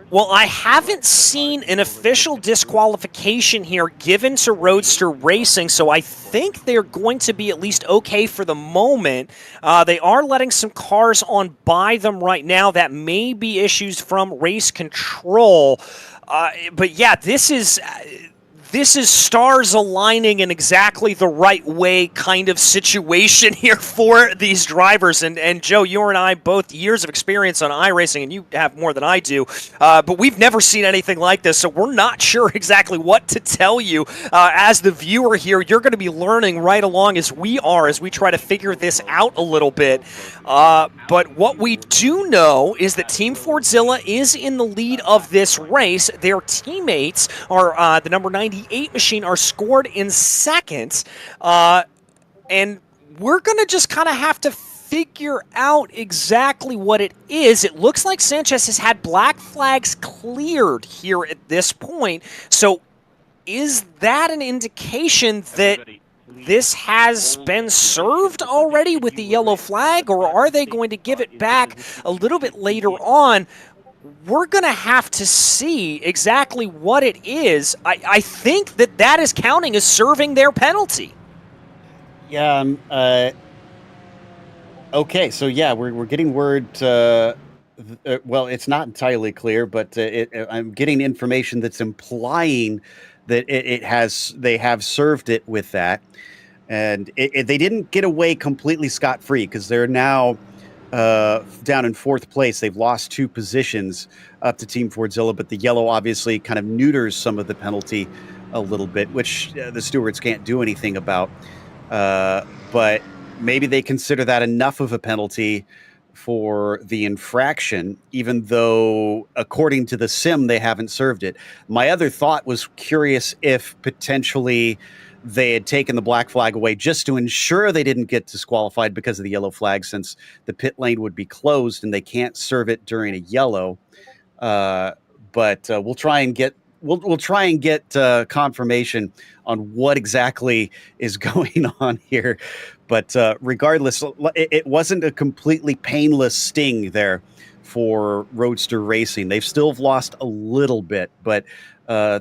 Well, I haven't seen an official disqualification here given to Roadster Racing, so I think they're going to be at least okay for the moment. They are letting some cars on by them right now. That may be issues from race control. But yeah, this is stars aligning in exactly the right way kind of situation here for these drivers. And Joe, you and I both years of experience on iRacing, and you have more than I do, but we've never seen anything like this, so we're not sure exactly what to tell you. As the viewer here, you're going to be learning right along as we are as we try to figure this out a little bit. But what we do know is that Team Fordzilla is in the lead of this race. Their teammates are the number 98 machine are scored in second, and we're going to just kind of have to figure out exactly what it is. It looks like Sanchez has had black flags cleared here at this point, so is that an indication that this has been served already with the yellow flag, or are they going to give it back a little bit later on? We're going to have to see exactly what it is. I think that is counting as serving their penalty. Yeah. Okay, so yeah, we're getting word. Well, it's not entirely clear, but I'm getting information that's implying that they have served it with that, and they didn't get away completely scot-free because they're now down in fourth place. They've lost 2 positions up to Team Fordzilla, but the yellow obviously kind of neuters some of the penalty a little bit, which the stewards can't do anything about. But maybe they consider that enough of a penalty for the infraction, even though according to the sim, they haven't served it. My other thought was curious if potentially they had taken the black flag away just to ensure they didn't get disqualified because of the yellow flag, since the pit lane would be closed and they can't serve it during a yellow. But we'll try and get confirmation on what exactly is going on here. But regardless, it wasn't a completely painless sting there for Roadster Racing. They've still lost a little bit, but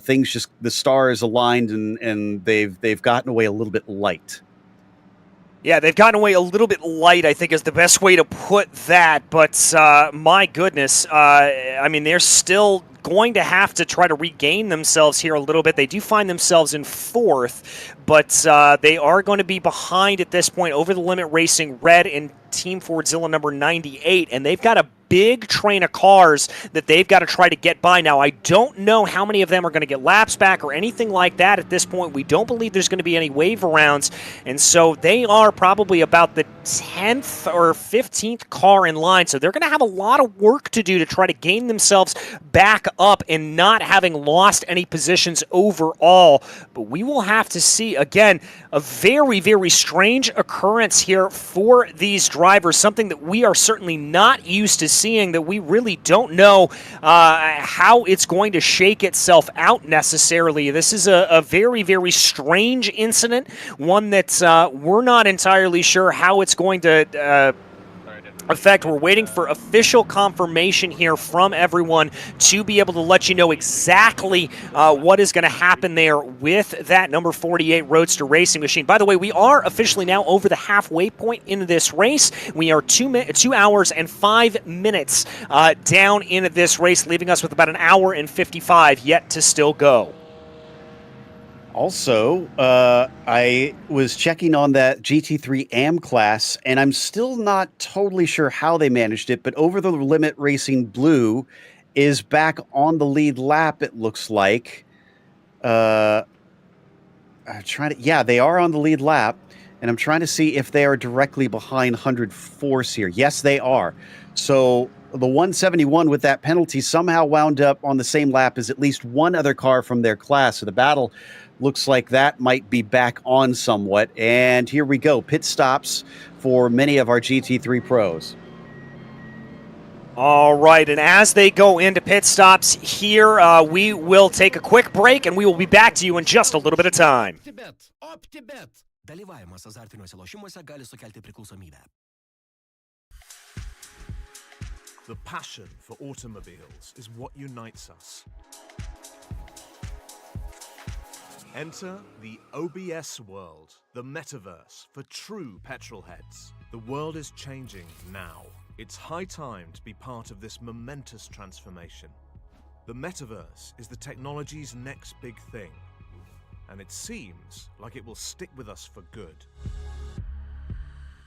things just, the stars aligned and they've gotten away a little bit light. Yeah, they've gotten away a little bit light, I think is the best way to put that. But my goodness, I mean, they're still going to have to try to regain themselves here a little bit. They do find themselves in fourth, but they are going to be behind at this point over the limit racing Red and Team Fordzilla number 98, and they've got a big train of cars that they've got to try to get by. Now, I don't know how many of them are going to get laps back or anything like that at this point. We don't believe there's going to be any waiver rounds, and so they are probably about the 10th or 15th car in line, so they're going to have a lot of work to do to try to gain themselves back up and not having lost any positions overall. But we will have to see. Again, a very, very strange occurrence here for these drivers, something that we are certainly not used to seeing, that we really don't know how it's going to shake itself out necessarily. This is a very, very strange incident, one that we're not entirely sure how it's going to affect. We're waiting for official confirmation here from everyone to be able to let you know exactly what is going to happen there with that number 48 Roadster Racing machine. By the way, we are officially now over the halfway point in this race. We are 2 hours and 5 minutes down into this race, leaving us with about an hour and 55 yet to still go. Also, I was checking on that GT3 AM class, and I'm still not totally sure how they managed it, but Over the Limit Racing Blue is back on the lead lap, it looks like. I'm trying to, yeah, they are on the lead lap, and I'm trying to see if they are directly behind 100 Force here. Yes, they are. So the 171 with that penalty somehow wound up on the same lap as at least one other car from their class. So the battle looks like that might be back on somewhat. And here we go. Pit stops for many of our GT3 pros. All right, and as they go into pit stops here, we will take a quick break, and we will be back to you in just a little bit of time. OPTIBET. OPTIBET. Dalyvavimas azartiniuose lošimuose gali sukelti priklausomybę. The passion for automobiles is what unites us. Enter the OBS world, the metaverse for true petrol heads. The world is changing now. It's high time to be part of this momentous transformation. The metaverse is the technology's next big thing, and it seems like it will stick with us for good.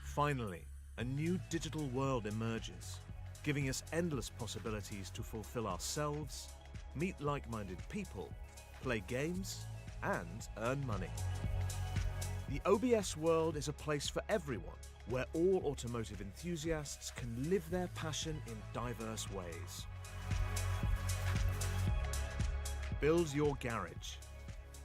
Finally, a new digital world emerges, giving us endless possibilities to fulfill ourselves, meet like-minded people, play games, and earn money. The OBS world is a place for everyone, where all automotive enthusiasts can live their passion in diverse ways. Build your garage.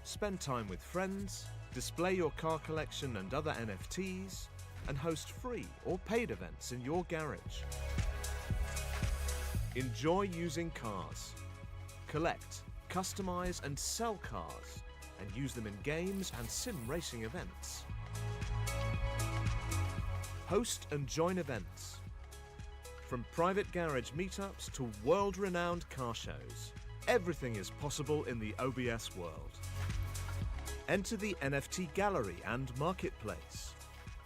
Spend time with friends, display your car collection and other NFTs, and host free or paid events in your garage. Enjoy using cars. Collect, customize, and sell cars, and use them in games and sim racing events. Host and join events. From private garage meetups to world-renowned car shows, everything is possible in the OBS world. Enter the NFT gallery and marketplace.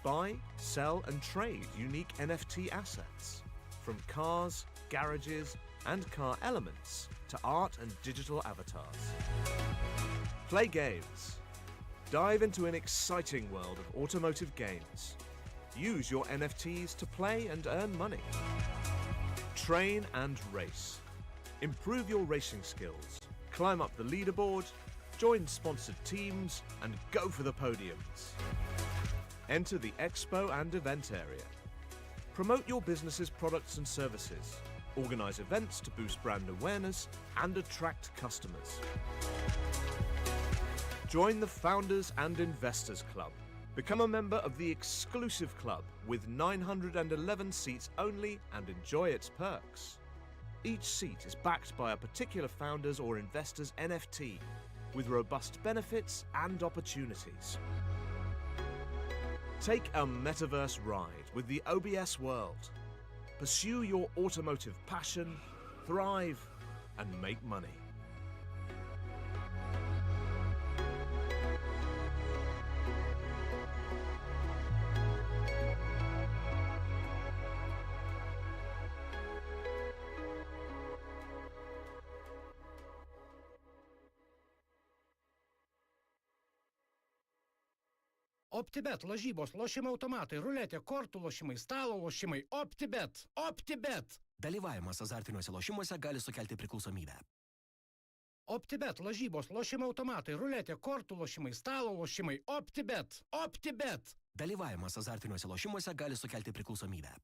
Buy, sell, and trade unique NFT assets, from cars, garages, and car elements to art and digital avatars. Play games. Dive into an exciting world of automotive games. Use your NFTs to play and earn money. Train and race. Improve your racing skills. Climb up the leaderboard, join sponsored teams, and go for the podiums. Enter the expo and event area. Promote your business's products and services. Organize events to boost brand awareness and attract customers. Join the Founders and Investors Club. Become a member of the exclusive club with 911 seats only and enjoy its perks. Each seat is backed by a particular founder's or investor's NFT with robust benefits and opportunities. Take a metaverse ride with the OBS world. Pursue your automotive passion, thrive, and make money. OPTIBET, lažybos, lošimo automatai, ruletė, kortų lošimai, stalo lošimai. OPTIBET. OPTIBET. Dalyvavimas azartiniuose lošimuose gali sukelti priklausomybę. OPTIBET, lažybos, lošimo automatai, ruletė, kortų lošimai, stalo lošimai. OPTIBET. OPTIBET. Dalyvavimas azartiniuose lošimuose gali sukelti priklausomybę.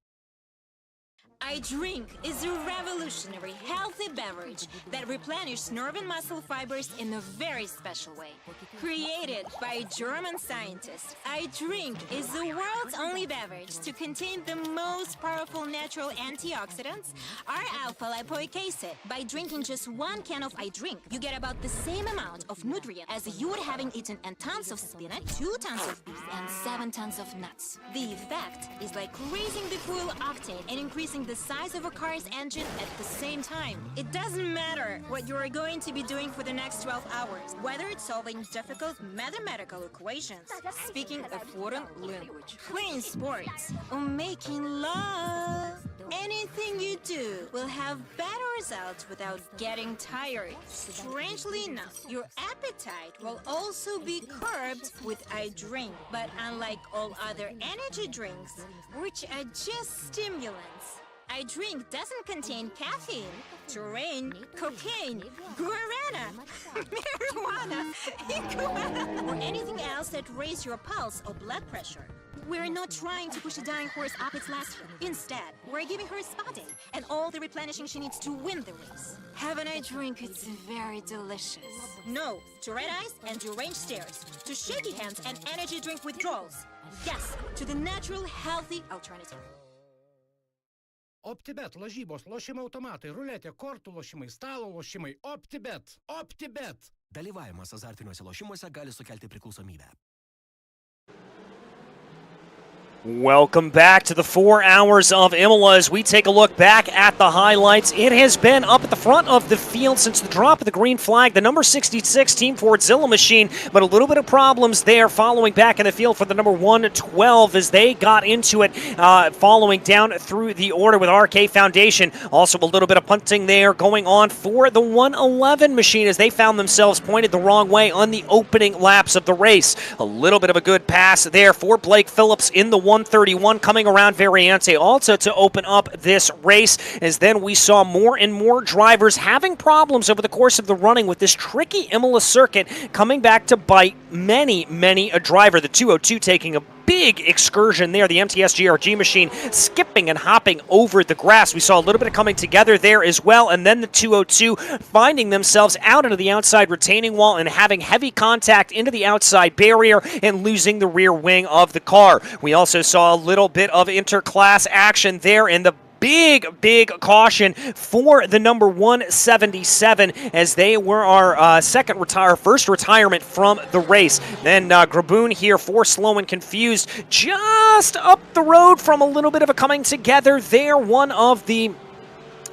iDrink is a revolutionary, healthy beverage that replenishes nerve and muscle fibers in a very special way. Created by a German scientist, iDrink is the world's only beverage to contain the most powerful natural antioxidants, R-alpha-lipoic acid. By drinking just 1 can of iDrink, you get about the same amount of nutrient as you would having eaten a tons of spinach, 2 tons of beef, and 7 tons of nuts. The effect is like raising the fuel octane and increasing the size of a car's engine at the same time. It doesn't matter what you are going to be doing for the next 12 hours, whether it's solving difficult mathematical equations, speaking a foreign language, playing sports, or making love. Anything you do will have better results without getting tired. Strangely enough, your appetite will also be curbed with iDrink. But unlike all other energy drinks, which are just stimulants, iDrink doesn't contain caffeine, terrain, cocaine, guarana, marijuana, iguana, or anything else that raises your pulse or blood pressure. We're not trying to push a dying horse up its last hill. Instead, we're giving her a spa day and all the replenishing she needs to win the race. Have an iDrink, it's very delicious. No to red eyes and deranged stares, to shaky hands and energy drink withdrawals. Yes, to the natural, healthy alternative. OPTIBET, lažybos, lošimo automatai, ruletė, kortų lošimai, stalo lošimai. OPTIBET. OPTIBET. Dalyvavimas azartiniuose lošimuose gali sukelti priklausomybę. Welcome back to the 4 hours of Imola as we take a look back at the highlights. It has been up at the front of the field since the drop of the green flag, the number 66 Team Fordzilla machine, but a little bit of problems there following back in the field for the number 112 as they got into it following down through the order with RK Foundation. Also a little bit of punting there going on for the 111 machine as they found themselves pointed the wrong way on the opening laps of the race. A little bit of a good pass there for Blake Phillips in the 131 coming around Variante also to open up this race, as then we saw more and more drivers having problems over the course of the running with this tricky Imola circuit coming back to bite many a driver. The 202 taking a big excursion there, the MTS GRG machine skipping and hopping over the grass. We saw a little bit of coming together there as well, and then the 202 finding themselves out into the outside retaining wall and having heavy contact into the outside barrier and losing the rear wing of the car. We also saw a little bit of interclass action there in the big caution for the number 177 as they were our first retirement from the race. Then Graboon here for Slow and Confused just up the road from a little bit of a coming together there. One of the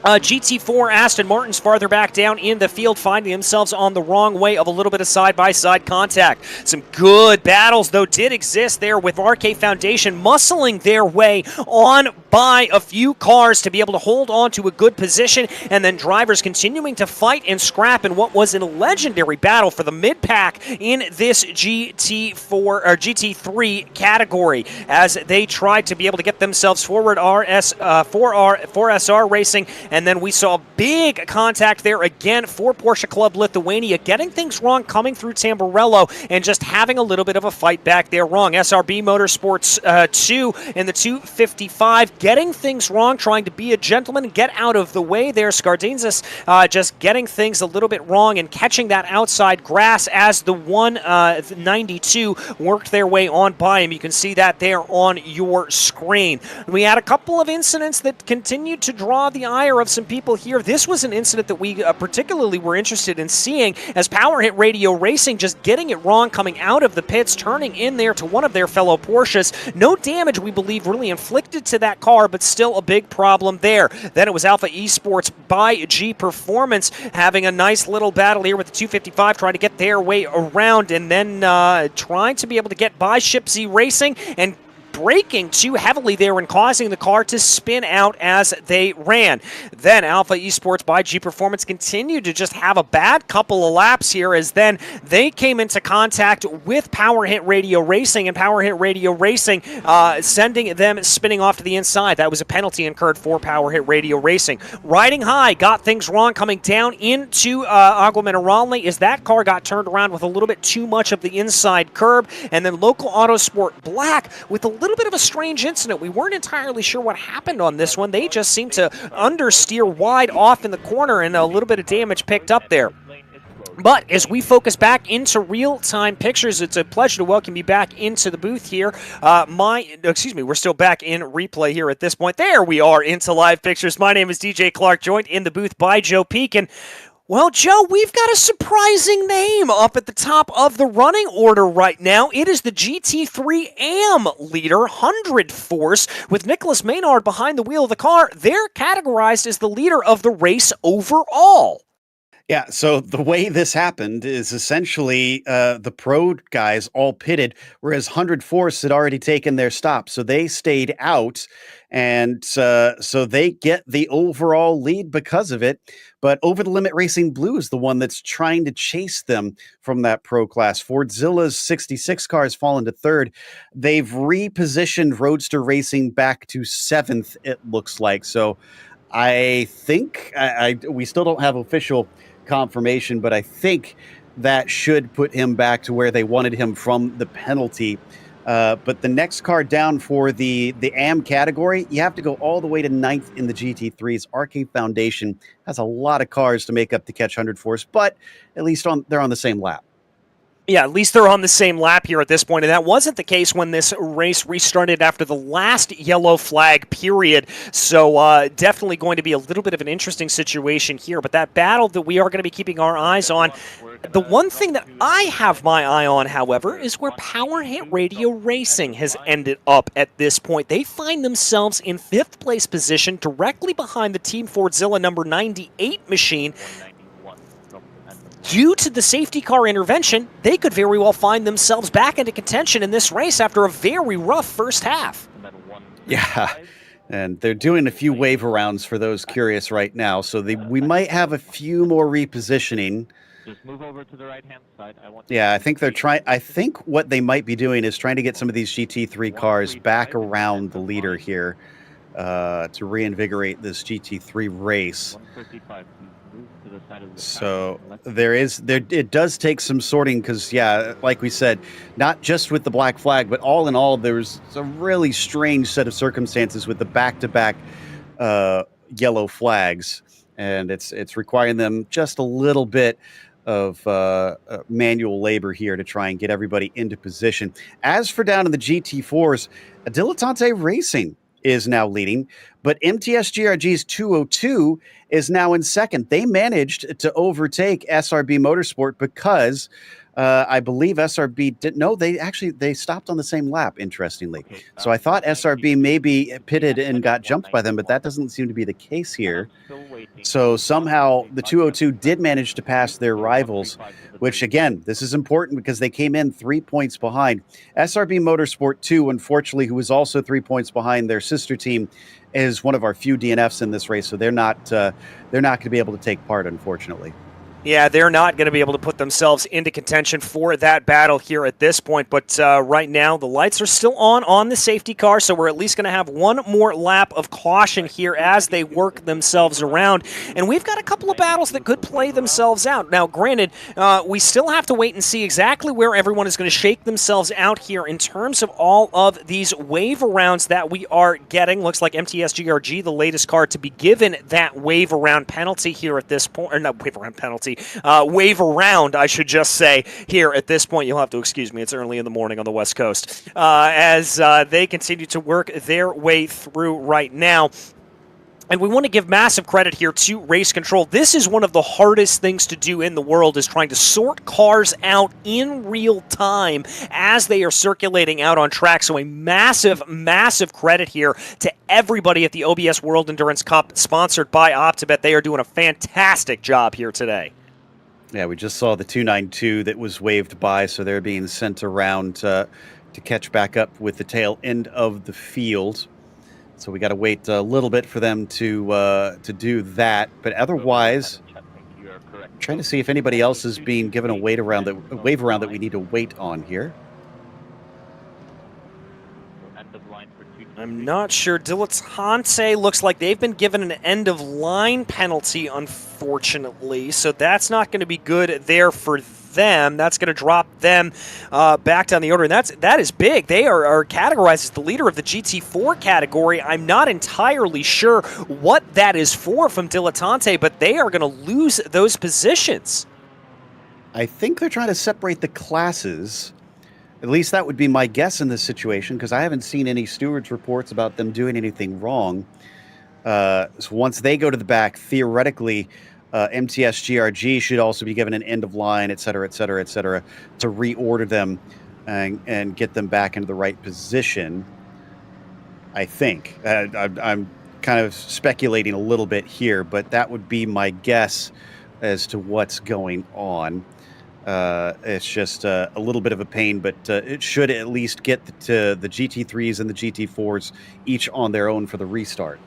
GT4 Aston Martins farther back down in the field, finding themselves on the wrong way of a little bit of side-by-side contact. Some good battles, though, did exist there with RK Foundation muscling their way on by a few cars to be able to hold on to a good position, and then drivers continuing to fight and scrap in what was a legendary battle for the mid-pack in this GT4 or GT3 category as they tried to be able to get themselves forward. 4SR Racing. And then we saw big contact there again for Porsche Club Lithuania, getting things wrong coming through Tamburello and just having a little bit of a fight back there wrong. SRB Motorsports 2 in the 255, getting things wrong, trying to be a gentleman and get out of the way there. Skardinzis just getting things a little bit wrong and catching that outside grass as the 192 worked their way on by him. You can see that there on your screen. We had a couple of incidents that continued to draw the ire of some people here. This was an incident that we particularly were interested in seeing as Power Hit Radio Racing just getting it wrong coming out of the pits, turning in there to one of their fellow Porsches. No damage, we believe, really inflicted to that car, but still a big problem there. Then it was Alpha Esports by G Performance having a nice little battle here with the 255, trying to get their way around and then trying to be able to get by Ship Z Racing and braking too heavily there and causing the car to spin out as they ran. Then Alpha Esports by G Performance continued to just have a bad couple of laps here as then they came into contact with Power Hit Radio Racing, and Power Hit Radio Racing sending them spinning off to the inside. That was a penalty incurred for Power Hit Radio Racing. Riding High got things wrong coming down into Agua Minerale as that car got turned around with a little bit too much of the inside curb. And then Local Autosport Black with a little bit of a strange incident. We weren't entirely sure what happened on this one. They just seemed to understeer wide off in the corner and a little bit of damage picked up there. But as we focus back into real-time pictures, it's a pleasure to welcome you back into the booth here. We're still back in replay here at this point. There we are into live pictures. My name is DJ Clark, joined in the booth by Joe Peak. And well, Joe, we've got a surprising name up at the top of the running order right now. It is the GT3 AM leader, 100 Force, with Nicholas Maynard behind the wheel of the car. They're categorized as the leader of the race overall. Yeah, so the way this happened is essentially the pro guys all pitted, whereas 100 Force had already taken their stop. So they stayed out, and so they get the overall lead because of it. But Over the Limit Racing Blue is the one that's trying to chase them from that pro class. Fordzilla's 66 car has fallen to third. They've repositioned Roadster Racing back to seventh, it looks like. So I think we still don't have official confirmation, but I think that should put him back to where they wanted him from the penalty. But the next car down for the AM category, you have to go all the way to 9th in the GT3s. RK Foundation has a lot of cars to make up to catch 100 Force, but at least they're on the same lap. Yeah, at least they're on the same lap here at this point, and that wasn't the case when this race restarted after the last yellow flag period, so definitely going to be a little bit of an interesting situation here, but that battle that we are going to be keeping our eyes on, the one thing that I have my eye on, however, is where Power Hit Radio Racing has ended up at this point. They find themselves in 5th place position, directly behind the Team Fordzilla number 98 machine. Due to the safety car intervention, they could very well find themselves back into contention in this race after a very rough first half. Yeah, and they're doing a few wave rounds for those curious right now, so we might have a few more repositioning. Just move over to the right-hand side. Yeah, I think they're trying. I think what they might be doing is trying to get some of these GT3 cars back around the leader here to reinvigorate this GT3 race. So it does take some sorting because, yeah, like we said, not just with the black flag, but all in all, there's a really strange set of circumstances with the back-to-back yellow flags, and it's requiring them just a little bit of manual labor here to try and get everybody into position. As for down in the GT4s, Dilettante Racing is now leading, but MTS GRG's 202 is now in second. They managed to overtake SRB Motorsport because I believe SRB didn't. No, they stopped on the same lap, interestingly. So I thought SRB maybe pitted and got jumped by them, but that doesn't seem to be the case here. So somehow the 202 did manage to pass their rivals, which again, this is important because they came in 3 points behind. SRB Motorsport 2, unfortunately, who was also 3 points behind their sister team, is one of our few DNFs in this race, so they're not going to be able to take part, unfortunately. Yeah, they're not going to be able to put themselves into contention for that battle here at this point, but right now the lights are still on the safety car, so we're at least going to have one more lap of caution here as they work themselves around, and we've got a couple of battles that could play themselves out. Now, granted, we still have to wait and see exactly where everyone is going to shake themselves out here in terms of all of these wave rounds that we are getting. Looks like MTS GRG, the latest car to be given that wave around penalty here at this point, or not wave around penalty, wave around, I should just say, here at this point. You'll have to excuse me, it's early in the morning on the West Coast, as they continue to work their way through right now. And we want to give massive credit here to Race Control. This is one of the hardest things to do in the world, is trying to sort cars out in real time as they are circulating out on track. So a massive, massive credit here to everybody at the OBS World Endurance Cup, sponsored by OPTIBET. They are doing a fantastic job here today. Yeah, we just saw the 292 that was waved by, so they're being sent around to catch back up with the tail end of the field. So we got to wait a little bit for them to do that. But otherwise, I'm trying to see if anybody else is being given a wave around that we need to wait on here. I'm not sure. Dilettante looks like they've been given an end-of-line penalty, unfortunately, so that's not going to be good there for them. That's going to drop them back down the order, and that is big. They are categorized as the leader of the GT4 category. I'm not entirely sure what that is for from Dilettante, but they are going to lose those positions. I think they're trying to separate the classes. At least that would be my guess in this situation, because I haven't seen any stewards' reports about them doing anything wrong. So once they go to the back, theoretically, MTS GRG should also be given an end of line, et cetera, to reorder them and get them back into the right position. I think. I'm kind of speculating a little bit here, but that would be my guess as to what's going on. It's just a little bit of a pain, but it should at least get to the GT3s and the GT4s each on their own for the restart.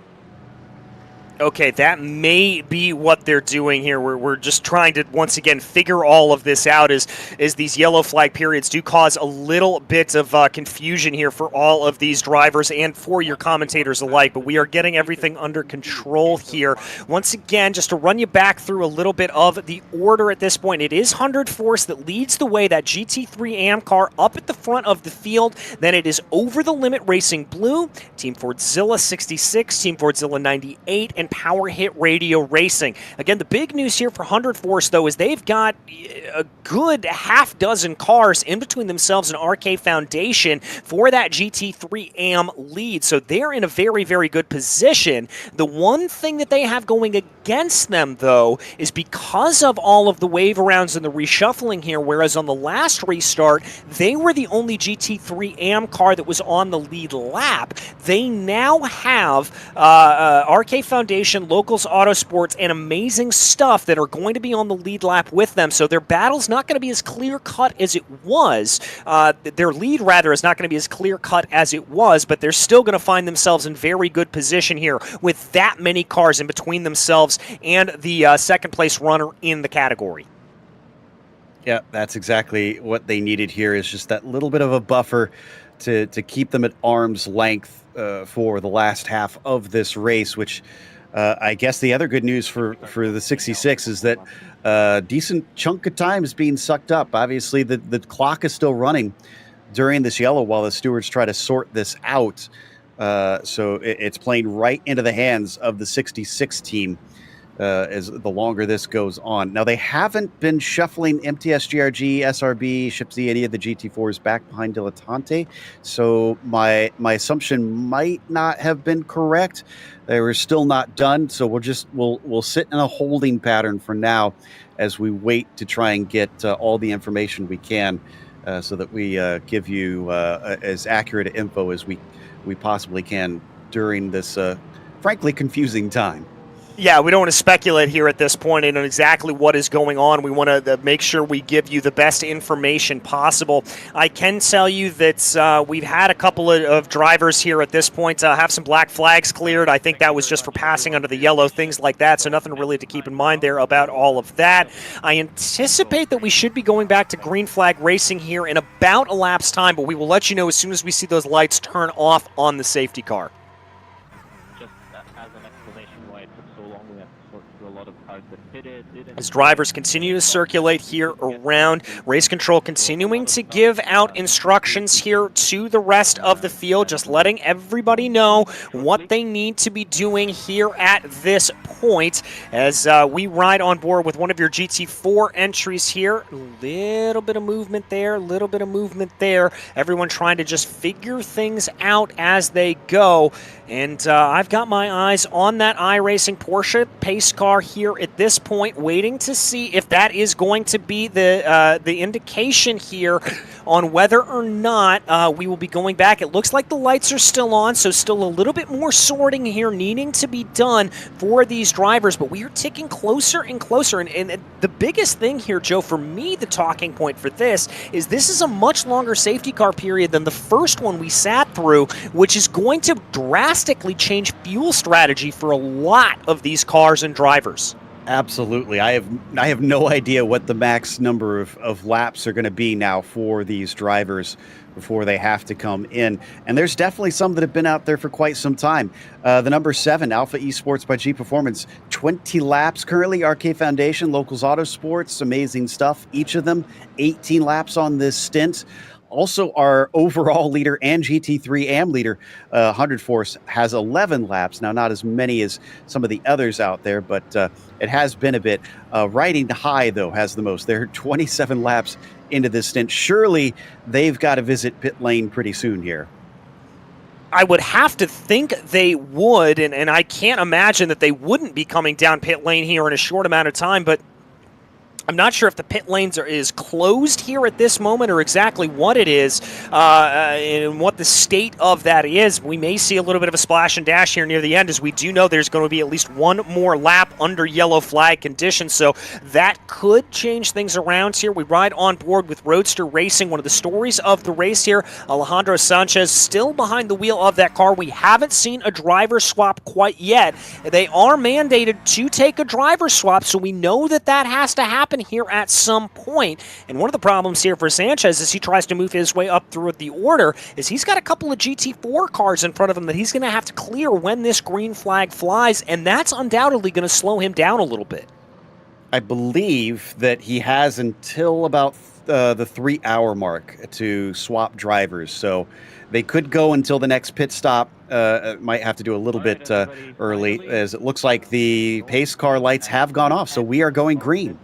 Okay, that may be what they're doing here. We're just trying to, once again, figure all of this out as these yellow flag periods do cause a little bit of confusion here for all of these drivers and for your commentators alike, but we are getting everything under control here. Once again, just to run you back through a little bit of the order at this point, it is 100 Force that leads the way, that GT3 AM car up at the front of the field. Then it is Over the Limit Racing Blue, Team Fordzilla 66, Team Fordzilla 98, and and Power Hit Radio Racing. Again, the big news here for 100 Force, though, is they've got a good half dozen cars in between themselves and RK Foundation for that GT3 AM lead. So they're in a very, very good position. The one thing that they have going against them, though, is because of all of the wave arounds and the reshuffling here, whereas on the last restart, they were the only GT3 AM car that was on the lead lap. They now have RK Foundation, Locals Autosports, and Amazing Stuff that are going to be on the lead lap with them. So their battle's not going to be as clear-cut as it was. Their lead, rather, is not going to be as clear-cut as it was, but they're still going to find themselves in very good position here with that many cars in between themselves and the second-place runner in the category. Yeah, that's exactly what they needed here, is just that little bit of a buffer to keep them at arm's length for the last half of this race, which I guess the other good news for the 66 is that a decent chunk of time is being sucked up. Obviously, the clock is still running during this yellow while the stewards try to sort this out. So it's playing right into the hands of the 66 team as the longer this goes on. Now, they haven't been shuffling MTS, GRG, SRB, Shipsy, any of the GT4s back behind Dilettante. So my assumption might not have been correct. They were still not done. So we'll sit in a holding pattern for now as we wait to try and get all the information we can so that we give you as accurate info as we possibly can during this frankly confusing time. Yeah, we don't want to speculate here at this point on exactly what is going on. We want to make sure we give you the best information possible. I can tell you that we've had a couple of drivers here at this point have some black flags cleared. I think that was just for passing under the yellow, things like that, so nothing really to keep in mind there about all of that. I anticipate that we should be going back to green flag racing here in about a lap's time, but we will let you know as soon as we see those lights turn off on the safety car. As drivers continue to circulate here around, race control continuing to give out instructions here to the rest of the field, just letting everybody know what they need to be doing here at this point as we ride on board with one of your GT4 entries here. A little bit of movement there, a little bit of movement there. Everyone trying to just figure things out as they go. And I've got my eyes on that iRacing Porsche pace car here at this point, waiting to see if that is going to be the indication here on whether or not we will be going back. It looks like the lights are still on, so still a little bit more sorting here needing to be done for these drivers, but we are ticking closer and closer. And the biggest thing here, Joe, for me, the talking point for this is a much longer safety car period than the first one we sat through, which is going to drastically change fuel strategy for a lot of these cars and drivers. Absolutely. I have no idea what the max number of laps are going to be now for these drivers before they have to come in. And there's definitely some that have been out there for quite some time. The number 7, Alpha Esports by G Performance, 20 laps currently. RK Foundation, Locals Autosports, Amazing Stuff. Each of them 18 laps on this stint. Also, our overall leader and GT3 AM leader, 100 Force, has 11 laps. Now, not as many as some of the others out there, but it has been a bit. Riding High, though, has the most. They're 27 laps into this stint. Surely they've got to visit pit lane pretty soon here. I would have to think they would, and I can't imagine that they wouldn't be coming down pit lane here in a short amount of time, but I'm not sure if the pit lanes is closed here at this moment or exactly what it is and what the state of that is. We may see a little bit of a splash and dash here near the end, as we do know there's going to be at least one more lap under yellow flag conditions, so that could change things around here. We ride on board with Roadster Racing, one of the stories of the race here. Alejandro Sanchez still behind the wheel of that car. We haven't seen a driver swap quite yet. They are mandated to take a driver swap, so we know that that has to happen here at some point. And one of the problems here for Sanchez as he tries to move his way up through the order is he's got a couple of GT4 cars in front of him that he's going to have to clear when this green flag flies, and that's undoubtedly going to slow him down a little bit. I believe that he has until about the 3-hour mark to swap drivers, so they could go until the next pit stop. Might have to do a little bit early, as it looks like the pace car lights have gone off, so we are going green.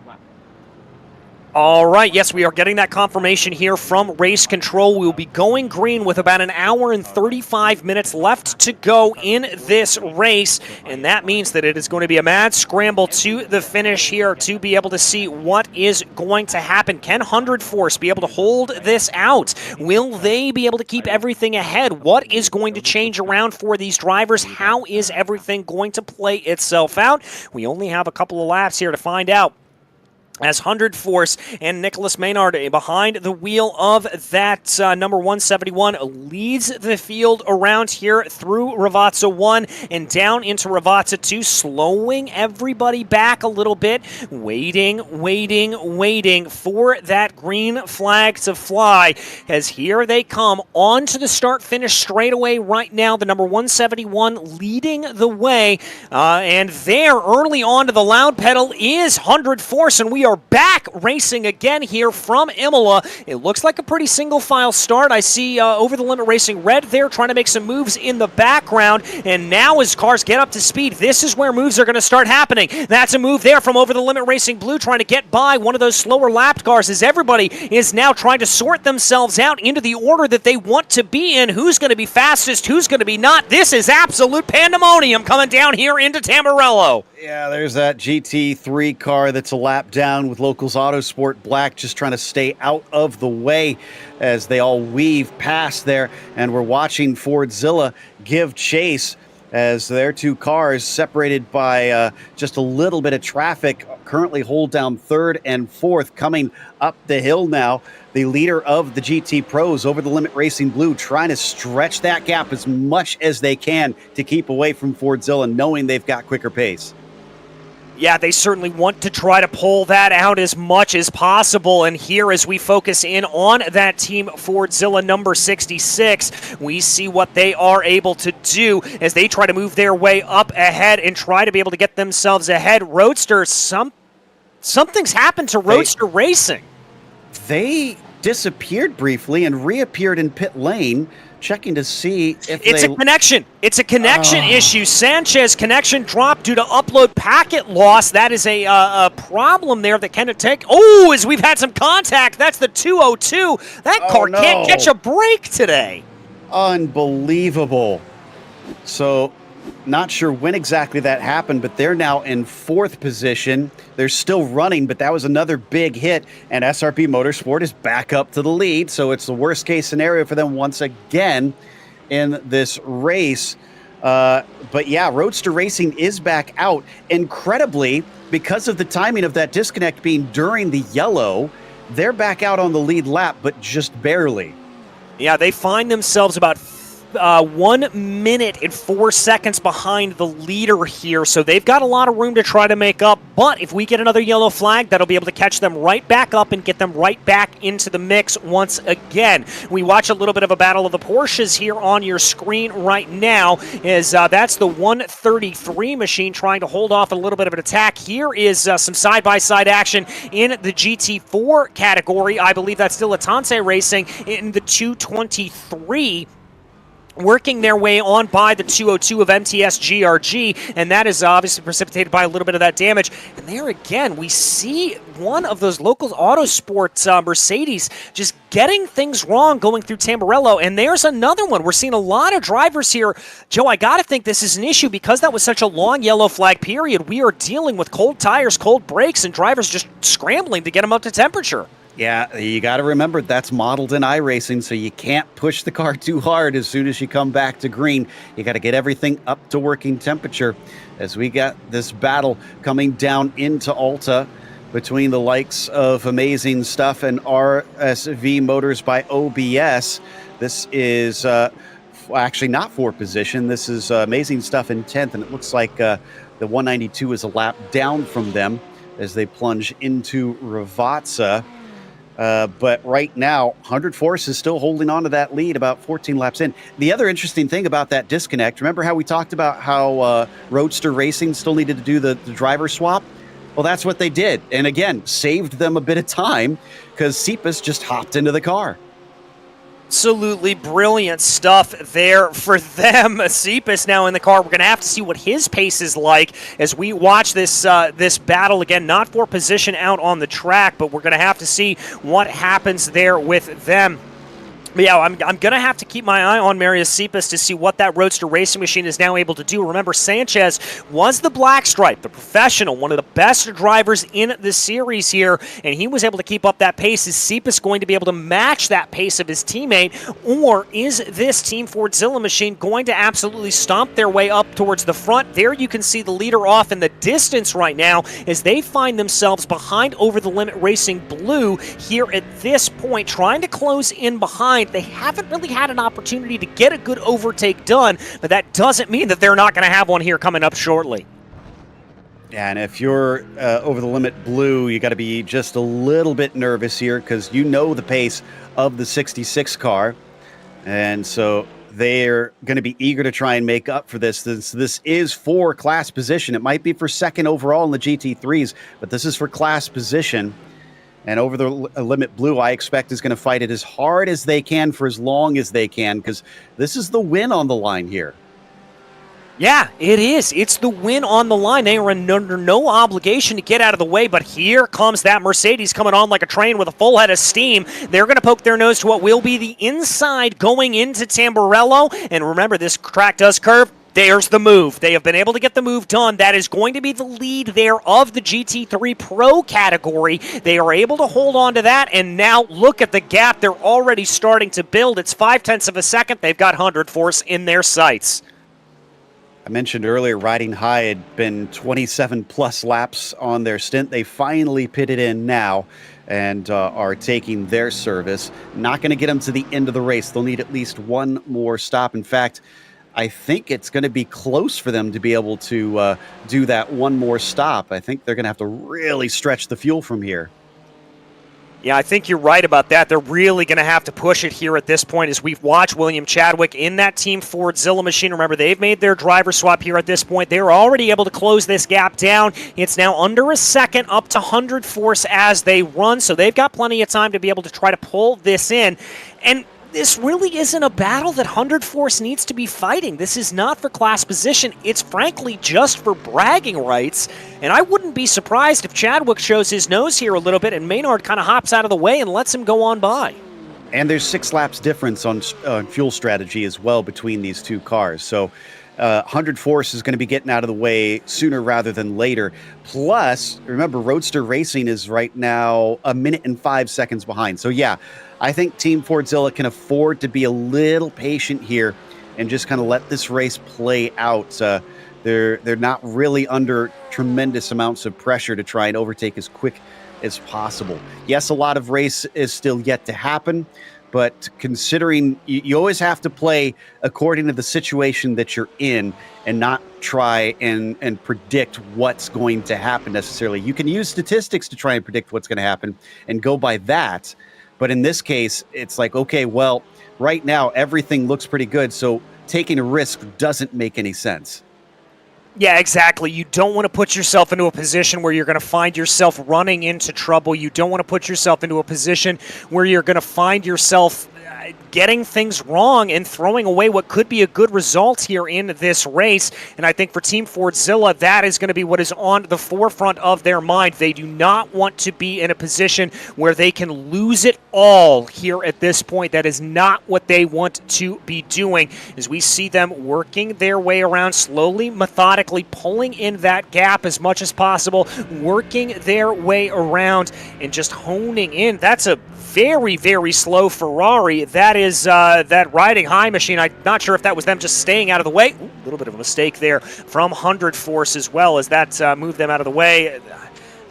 All right, yes, we are getting that confirmation here from Race Control. We will be going green with about an hour and 35 minutes left to go in this race, and that means that it is going to be a mad scramble to the finish here to be able to see what is going to happen. Can 100 Force be able to hold this out? Will they be able to keep everything ahead? What is going to change around for these drivers? How is everything going to play itself out? We only have a couple of laps here to find out, as 100 Force and Nicholas Maynard behind the wheel of that number 171 leads the field around here through Ravazza 1 and down into Ravazza 2, slowing everybody back a little bit, waiting for that green flag to fly, as here they come onto the start-finish straightaway right now. The number 171 leading the way, and there early on to the loud pedal is 100 Force, and we are back racing again here from Imola. It looks like a pretty single-file start. I see Over the Limit Racing Red there trying to make some moves in the background, and now as cars get up to speed, this is where moves are going to start happening. That's a move there from Over the Limit Racing Blue trying to get by one of those slower lapped cars, as everybody is now trying to sort themselves out into the order that they want to be in. Who's going to be fastest? Who's going to be not? This is absolute pandemonium coming down here into Tamburello. Yeah, there's that GT3 car that's a lap down with Locals Autosport Black just trying to stay out of the way as they all weave past there. And we're watching Fordzilla give chase as their two cars, separated by just a little bit of traffic, currently hold down third and fourth. Coming up the hill now, the leader of the GT Pros, Over the Limit Racing Blue, trying to stretch that gap as much as they can to keep away from Fordzilla, knowing they've got quicker pace. Yeah, they certainly want to try to pull that out as much as possible. And here, as we focus in on that team Fordzilla number 66, we see what they are able to do as they try to move their way up ahead and try to be able to get themselves ahead. Roadster, something's happened to Roadster Racing. They disappeared briefly and reappeared in pit lane, checking to see if it's a connection. It's a connection issue. Sanchez connection dropped due to upload packet loss. That is a problem there that can take. Oh, as we've had some contact. That's the 202. That car can't catch a break today. Unbelievable. So, not sure when exactly that happened, but they're now in fourth position. They're still running, but that was another big hit, and SRP Motorsport is back up to the lead, so it's the worst case scenario for them once again in this race. But yeah, Roadster Racing is back out. Incredibly, because of the timing of that disconnect being during the yellow, they're back out on the lead lap, but just barely. Yeah, they find themselves about 1 minute and 4 seconds behind the leader here, so they've got a lot of room to try to make up, but if we get another yellow flag, that'll be able to catch them right back up and get them right back into the mix once again. We watch a little bit of a battle of the Porsches here on your screen right now, as that's the 133 machine trying to hold off a little bit of an attack. Here is some side-by-side action in the GT4 category. I believe that's still Atante Racing in the 223, working their way on by the 202 of MTS GRG, and that is obviously precipitated by a little bit of that damage. And there again, we see one of those local Autosport Mercedes just getting things wrong going through Tamburello, and there's another one. We're seeing a lot of drivers here. Joe, I got to think this is an issue because that was such a long yellow flag period. We are dealing with cold tires, cold brakes, and drivers just scrambling to get them up to temperature. Yeah, you got to remember that's modeled in iRacing, so you can't push the car too hard as soon as you come back to green. You got to get everything up to working temperature as we got this battle coming down into Alta between the likes of Amazing Stuff and RSV Motors by OBS. This is actually not for position. This is Amazing Stuff in 10th, and it looks like the 192 is a lap down from them as they plunge into Ravazza. But right now, 100 Force is still holding on to that lead about 14 laps in. The other interesting thing about that disconnect, remember how we talked about how Roadster Racing still needed to do the driver swap? Well, that's what they did. And again, saved them a bit of time because Cepas just hopped into the car. Absolutely brilliant stuff there for them. Cepas now in the car. We're going to have to see what his pace is like as we watch this this battle again. Not for position out on the track, but we're going to have to see what happens there with them. But yeah, I'm going to have to keep my eye on Marius Cepas to see what that Roadster racing machine is now able to do. Remember, Sanchez was the black stripe, the professional, one of the best drivers in the series here, and he was able to keep up that pace. Is Cepas going to be able to match that pace of his teammate, or is this Team Fordzilla machine going to absolutely stomp their way up towards the front? There you can see the leader off in the distance right now as they find themselves behind Over the Limit Racing Blue here at this point, trying to close in behind. They haven't really had an opportunity to get a good overtake done, but that doesn't mean that they're not going to have one here coming up shortly. Yeah, and if you're Over the Limit Blue, you got to be just a little bit nervous here because you know the pace of the 66 car, and so they're going to be eager to try and make up for this. This is for class position. It might be for second overall in the GT3s, but this is for class position. And Over the Limit Blue, I expect, is going to fight it as hard as they can for as long as they can, because this is the win on the line here. Yeah, it is. It's the win on the line. They are under no obligation to get out of the way, but here comes that Mercedes coming on like a train with a full head of steam. They're going to poke their nose to what will be the inside going into Tamburello. And remember, this track does curve. There's the move. They have been able to get the move done. That is going to be the lead there of the GT3 Pro category. They are able to hold on to that, and now look at the gap. They're already starting to build. It's 0.5 of a second. They've got 100 Force in their sights. I mentioned earlier Riding High had been 27-plus laps on their stint. They finally pitted in now and are taking their service. Not going to get them to the end of the race. They'll need at least one more stop. In fact, I think it's going to be close for them to be able to do that one more stop. I think they're going to have to really stretch the fuel from here. Yeah, I think you're right about that. They're really going to have to push it here at this point as we've watched William Chadwick in that Team Fordzilla machine. Remember, they've made their driver swap here at this point. They're already able to close this gap down. It's now under a second, up to 100 Force as they run, so they've got plenty of time to be able to try to pull this in. And this really isn't a battle that 100 Force needs to be fighting. This is not for class position. It's frankly just for bragging rights. And I wouldn't be surprised if Chadwick shows his nose here a little bit and Maynard kind of hops out of the way and lets him go on by. And there's 6 laps difference on fuel strategy as well between these two cars. So 100 Force is going to be getting out of the way sooner rather than later. Plus, remember, Roadster Racing is right now 1 minute and 5 seconds behind. So yeah, I think Team Fordzilla can afford to be a little patient here and just kind of let this race play out. They're not really under tremendous amounts of pressure to try and overtake as quick as possible. Yes, a lot of race is still yet to happen, but considering you always have to play according to the situation that you're in and not try and predict what's going to happen necessarily. You can use statistics to try and predict what's going to happen and go by that. But in this case, it's like, okay, well, right now everything looks pretty good, so taking a risk doesn't make any sense. Yeah, exactly. You don't want to put yourself into a position where you're going to find yourself running into trouble. You don't want to put yourself into a position where you're going to find yourself getting things wrong and throwing away what could be a good result here in this race. And I think for Team Fordzilla, that is going to be what is on the forefront of their mind. They do not want to be in a position where they can lose it all here at this point. That is not what they want to be doing, as we see them working their way around, slowly, methodically, pulling in that gap as much as possible, working their way around and just honing in. That's a very, very slow Ferrari. That is that Riding High machine. I'm not sure if that was them just staying out of the way. Ooh, a little bit of a mistake there from 100 Force as well, as that moved them out of the way.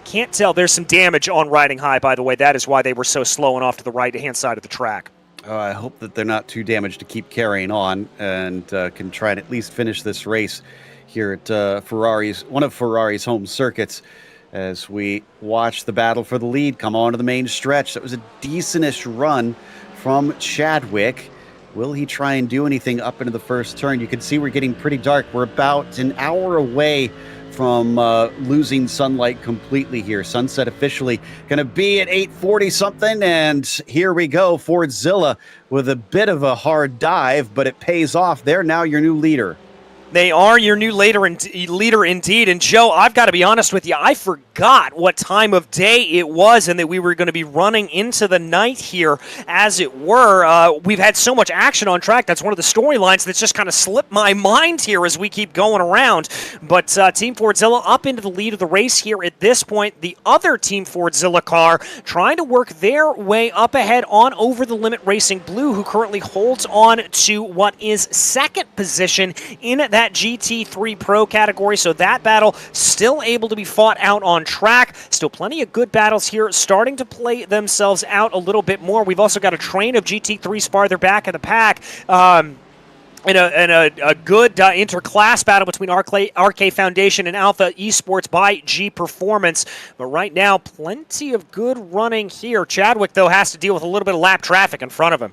Can't tell. There's some damage on Riding High, by the way. That is why they were so slow and off to the right-hand side of the track. I hope that they're not too damaged to keep carrying on and can try and at least finish this race here at one of Ferrari's home circuits, as we watch the battle for the lead come on to the main stretch. That was a decentish run from Chadwick. Will he try and do anything up into the first turn? You can see we're getting pretty dark. We're about an hour away from losing sunlight completely here. Sunset officially going to be at 8:40 something, and here we go. Fordzilla with a bit of a hard dive, but it pays off. They're now your new leader. They are your new leader indeed. And Joe, I've got to be honest with you, I forgot what time of day it was and that we were going to be running into the night here, as it were. We've had so much action on track. That's one of the storylines that's just kind of slipped my mind here as we keep going around. But Team Fordzilla up into the lead of the race here at this point. The other Team Fordzilla car trying to work their way up ahead on Over the Limit Racing Blue, who currently holds on to what is second position in that GT3 Pro category, so that battle still able to be fought out on track. Still plenty of good battles here starting to play themselves out a little bit more. We've also got a train of GT3s farther back in the pack. And a good inter-class battle between RK Foundation and Alpha Esports by G Performance. But right now, plenty of good running here. Chadwick, though, has to deal with a little bit of lap traffic in front of him.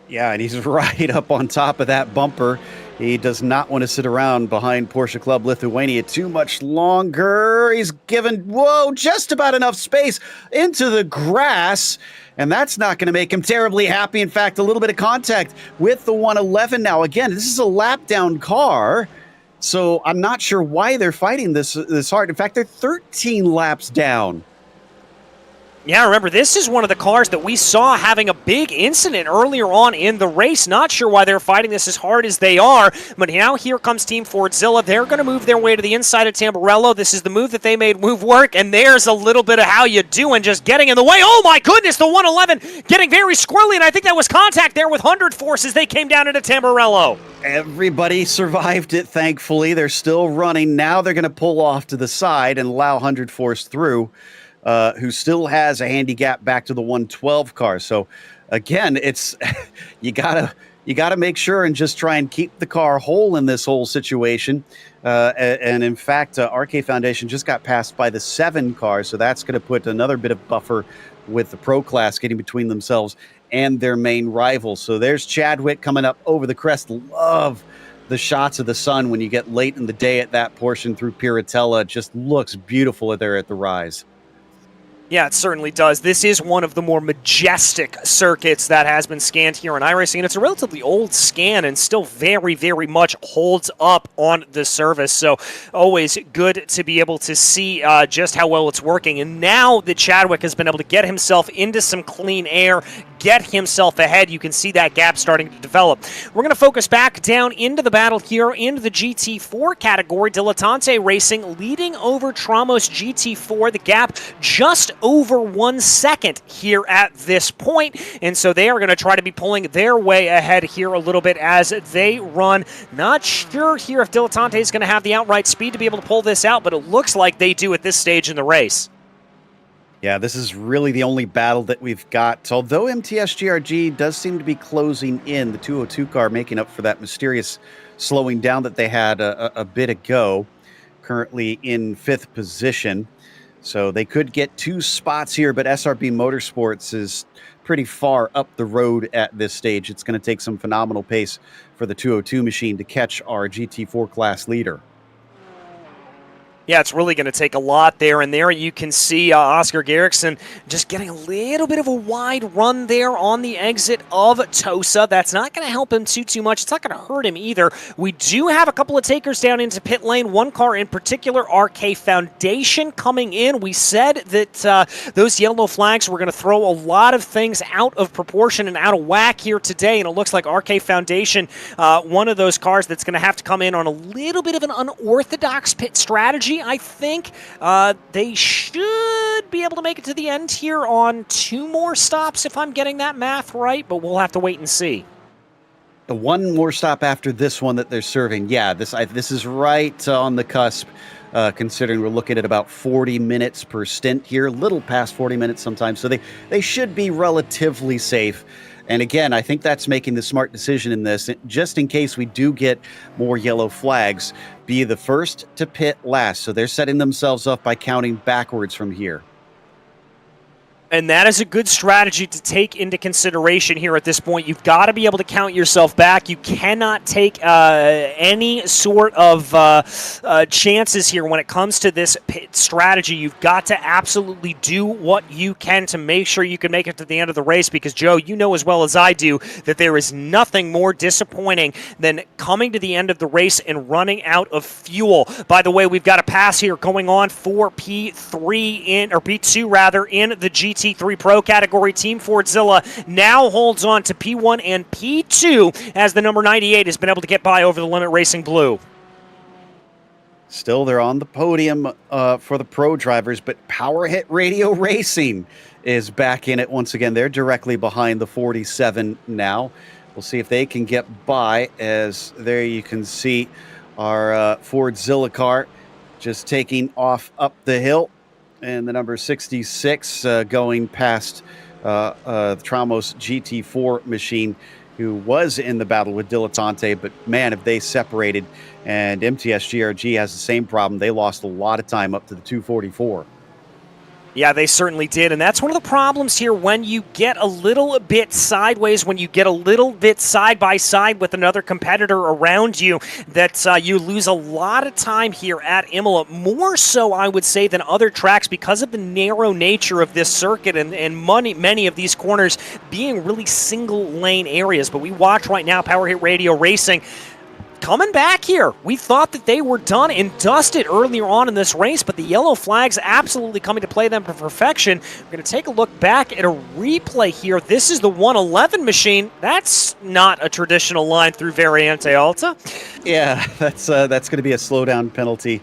Yeah, and he's right up on top of that bumper. He does not want to sit around behind Porsche Club Lithuania too much longer. He's given, just about enough space into the grass, and that's not going to make him terribly happy. In fact, a little bit of contact with the 111 now. Again, this is a lap-down car, so I'm not sure why they're fighting this hard. In fact, they're 13 laps down. Yeah, remember, this is one of the cars that we saw having a big incident earlier on in the race. Not sure why they're fighting this as hard as they are, but now here comes Team Fordzilla. They're going to move their way to the inside of Tamburello. This is the move that they made move work, and there's a little bit of how you doing just getting in the way. Oh my goodness, the 111 getting very squirrely, and I think that was contact there with 100 Force as they came down into Tamburello. Everybody survived it, thankfully. They're still running. Now they're going to pull off to the side and allow 100 Force through. Who still has a handicap back to the 112 car. So again, it's you gotta make sure and just try and keep the car whole in this whole situation. And in fact, RK Foundation just got passed by the 7 car, so that's going to put another bit of buffer with the Pro class getting between themselves and their main rival. So there's Chadwick coming up over the crest. Love the shots of the sun when you get late in the day at that portion through Piratella. It just looks beautiful there at the rise. Yeah, it certainly does. This is one of the more majestic circuits that has been scanned here in iRacing, and it's a relatively old scan and still very, very much holds up on the service. So always good to be able to see just how well it's working. And now that Chadwick has been able to get himself into some clean air, get himself ahead, you can see that gap starting to develop. We're going to focus back down into the battle here into the GT4 category. Dilettante Racing leading over Tramos GT4. The gap just over 1 second here at this point, and so they are going to try to be pulling their way ahead here a little bit as they run. Not sure here if Dilettante is going to have the outright speed to be able to pull this out, but it looks like they do at this stage in the race. Yeah, this is really the only battle that we've got. Although MTS GRG does seem to be closing in, the 202 car making up for that mysterious slowing down that they had a bit ago, currently in 5th position. So they could get 2 spots here, but SRB Motorsports is pretty far up the road at this stage. It's going to take some phenomenal pace for the 202 machine to catch our GT4 class leader. Yeah, it's really going to take a lot there, and there you can see Oscar Gerrickson just getting a little bit of a wide run there on the exit of Tosa. That's not going to help him too much. It's not going to hurt him either. We do have a couple of takers down into pit lane. One car in particular, RK Foundation, coming in. We said that those yellow flags were going to throw a lot of things out of proportion and out of whack here today, and it looks like RK Foundation, one of those cars that's going to have to come in on a little bit of an unorthodox pit strategy. I think they should be able to make it to the end here on 2 more stops, if I'm getting that math right, but we'll have to wait and see. The 1 more stop after this one that they're serving. Yeah, this is right on the cusp, considering we're looking at about 40 minutes per stint here, a little past 40 minutes sometimes, so they should be relatively safe. And again, I think that's making the smart decision in this, just in case we do get more yellow flags, be the first to pit last. So they're setting themselves up by counting backwards from here. And that is a good strategy to take into consideration here at this point. You've got to be able to count yourself back. You cannot take any sort of chances here when it comes to this pit strategy. You've got to absolutely do what you can to make sure you can make it to the end of the race, because, Joe, you know as well as I do that there is nothing more disappointing than coming to the end of the race and running out of fuel. By the way, we've got a pass here going on for P2 rather, in the GT3 Pro category. Team Fordzilla now holds on to P1 and P2 as the number 98 has been able to get by over the limit racing blue. Still, they're on the podium for the pro drivers, but Power Hit Radio Racing is back in it once again. They're directly behind the 47 now. We'll see if they can get by, as there you can see our Fordzilla car just taking off up the hill. And the number 66 going past the Tramos GT4 machine, who was in the battle with Dilettante, but man, have they separated. And MTS GRG has the same problem. They lost a lot of time up to the 244. Yeah, they certainly did, and that's one of the problems here when you get a little bit sideways, when you get a little bit side-by-side with another competitor around you, that you lose a lot of time here at Imola, more so, I would say, than other tracks because of the narrow nature of this circuit and many of these corners being really single-lane areas. But we watch right now Power Hit Radio Racing coming back here. We thought that they were done and dusted earlier on in this race, but the yellow flag's absolutely coming to play them to perfection. We're going to take a look back at a replay here. This is the 111 machine. That's not a traditional line through Variante Alta. Yeah, that's going to be a slowdown penalty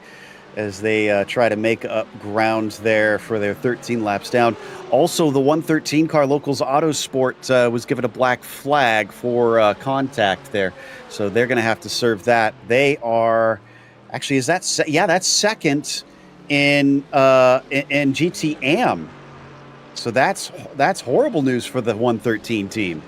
as they try to make up ground there for their 13 laps down. Also, the 113 car, Locals Autosport, was given a black flag for contact there. So they're going to have to serve that. They are, actually, is that, that's second in GTM. So that's horrible news for the 113 team.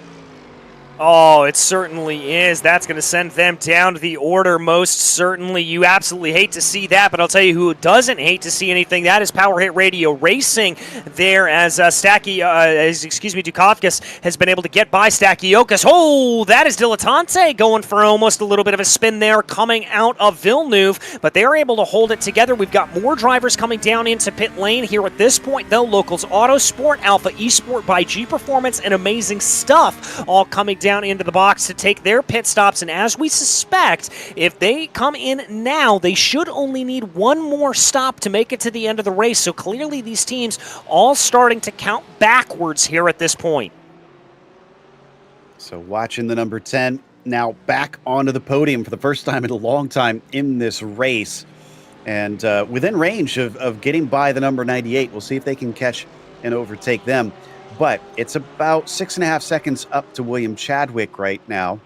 Oh, it certainly is. That's going to send them down to the order, most certainly. You absolutely hate to see that, but I'll tell you who doesn't hate to see anything. That is Power Hit Radio Racing there, as Dukakis has been able to get by Stakiokas. Oh, that is Dilettante going for almost a little bit of a spin there coming out of Villeneuve, but they're able to hold it together. We've got more drivers coming down into pit lane here at this point, though. Locals Autosport, Alpha Esport by G Performance, and Amazing Stuff all coming down into the box to take their pit stops. And as we suspect, if they come in now, they should only need one more stop to make it to the end of the race. So clearly these teams all starting to count backwards here at this point. So watching the number 10 now back onto the podium for the first time in a long time in this race, and within range of getting by the number 98. We'll see if they can catch and overtake them. But it's about 6.5 seconds up to William Chadwick right now.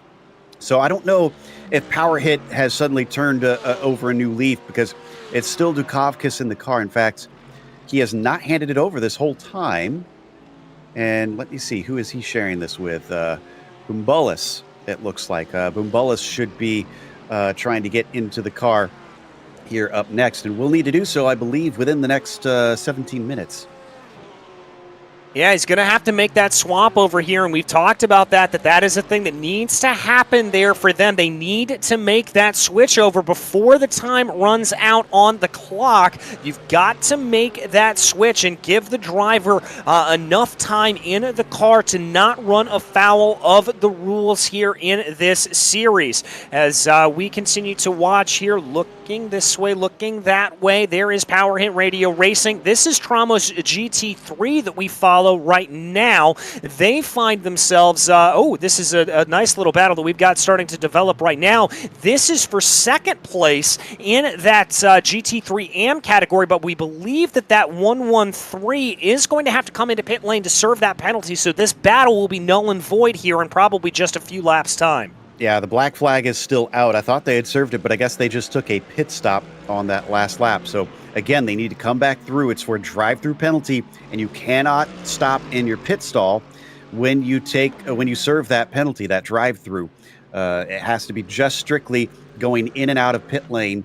So I don't know if Power Hit has suddenly turned over a new leaf, because it's still Dukakis in the car. In fact, he has not handed it over this whole time. And let me see, who is he sharing this with? Bumbulis, it looks like. Bumbulis should be trying to get into the car here up next. And we'll need to do so, I believe, within the next 17 minutes. Yeah, he's going to have to make that swap over here, and we've talked about that is a thing that needs to happen there for them. They need to make that switch over before the time runs out on the clock. You've got to make that switch and give the driver enough time in the car to not run afoul of the rules here in this series. As we continue to watch here, looking this way, looking that way, there is Power Hit Radio Racing. This is Tramos GT3 that we follow right now. They find themselves, this is a nice little battle that we've got starting to develop right now. This is for second place in that GT3 AM category, but we believe that 113 is going to have to come into pit lane to serve that penalty, so this battle will be null and void here in probably just a few laps' time. Yeah, the black flag is still out. I thought they had served it, but I guess they just took a pit stop on that last lap. So again, they need to come back through. It's for a drive-through penalty, and you cannot stop in your pit stall when you serve that penalty, that drive-through. It has to be just strictly going in and out of pit lane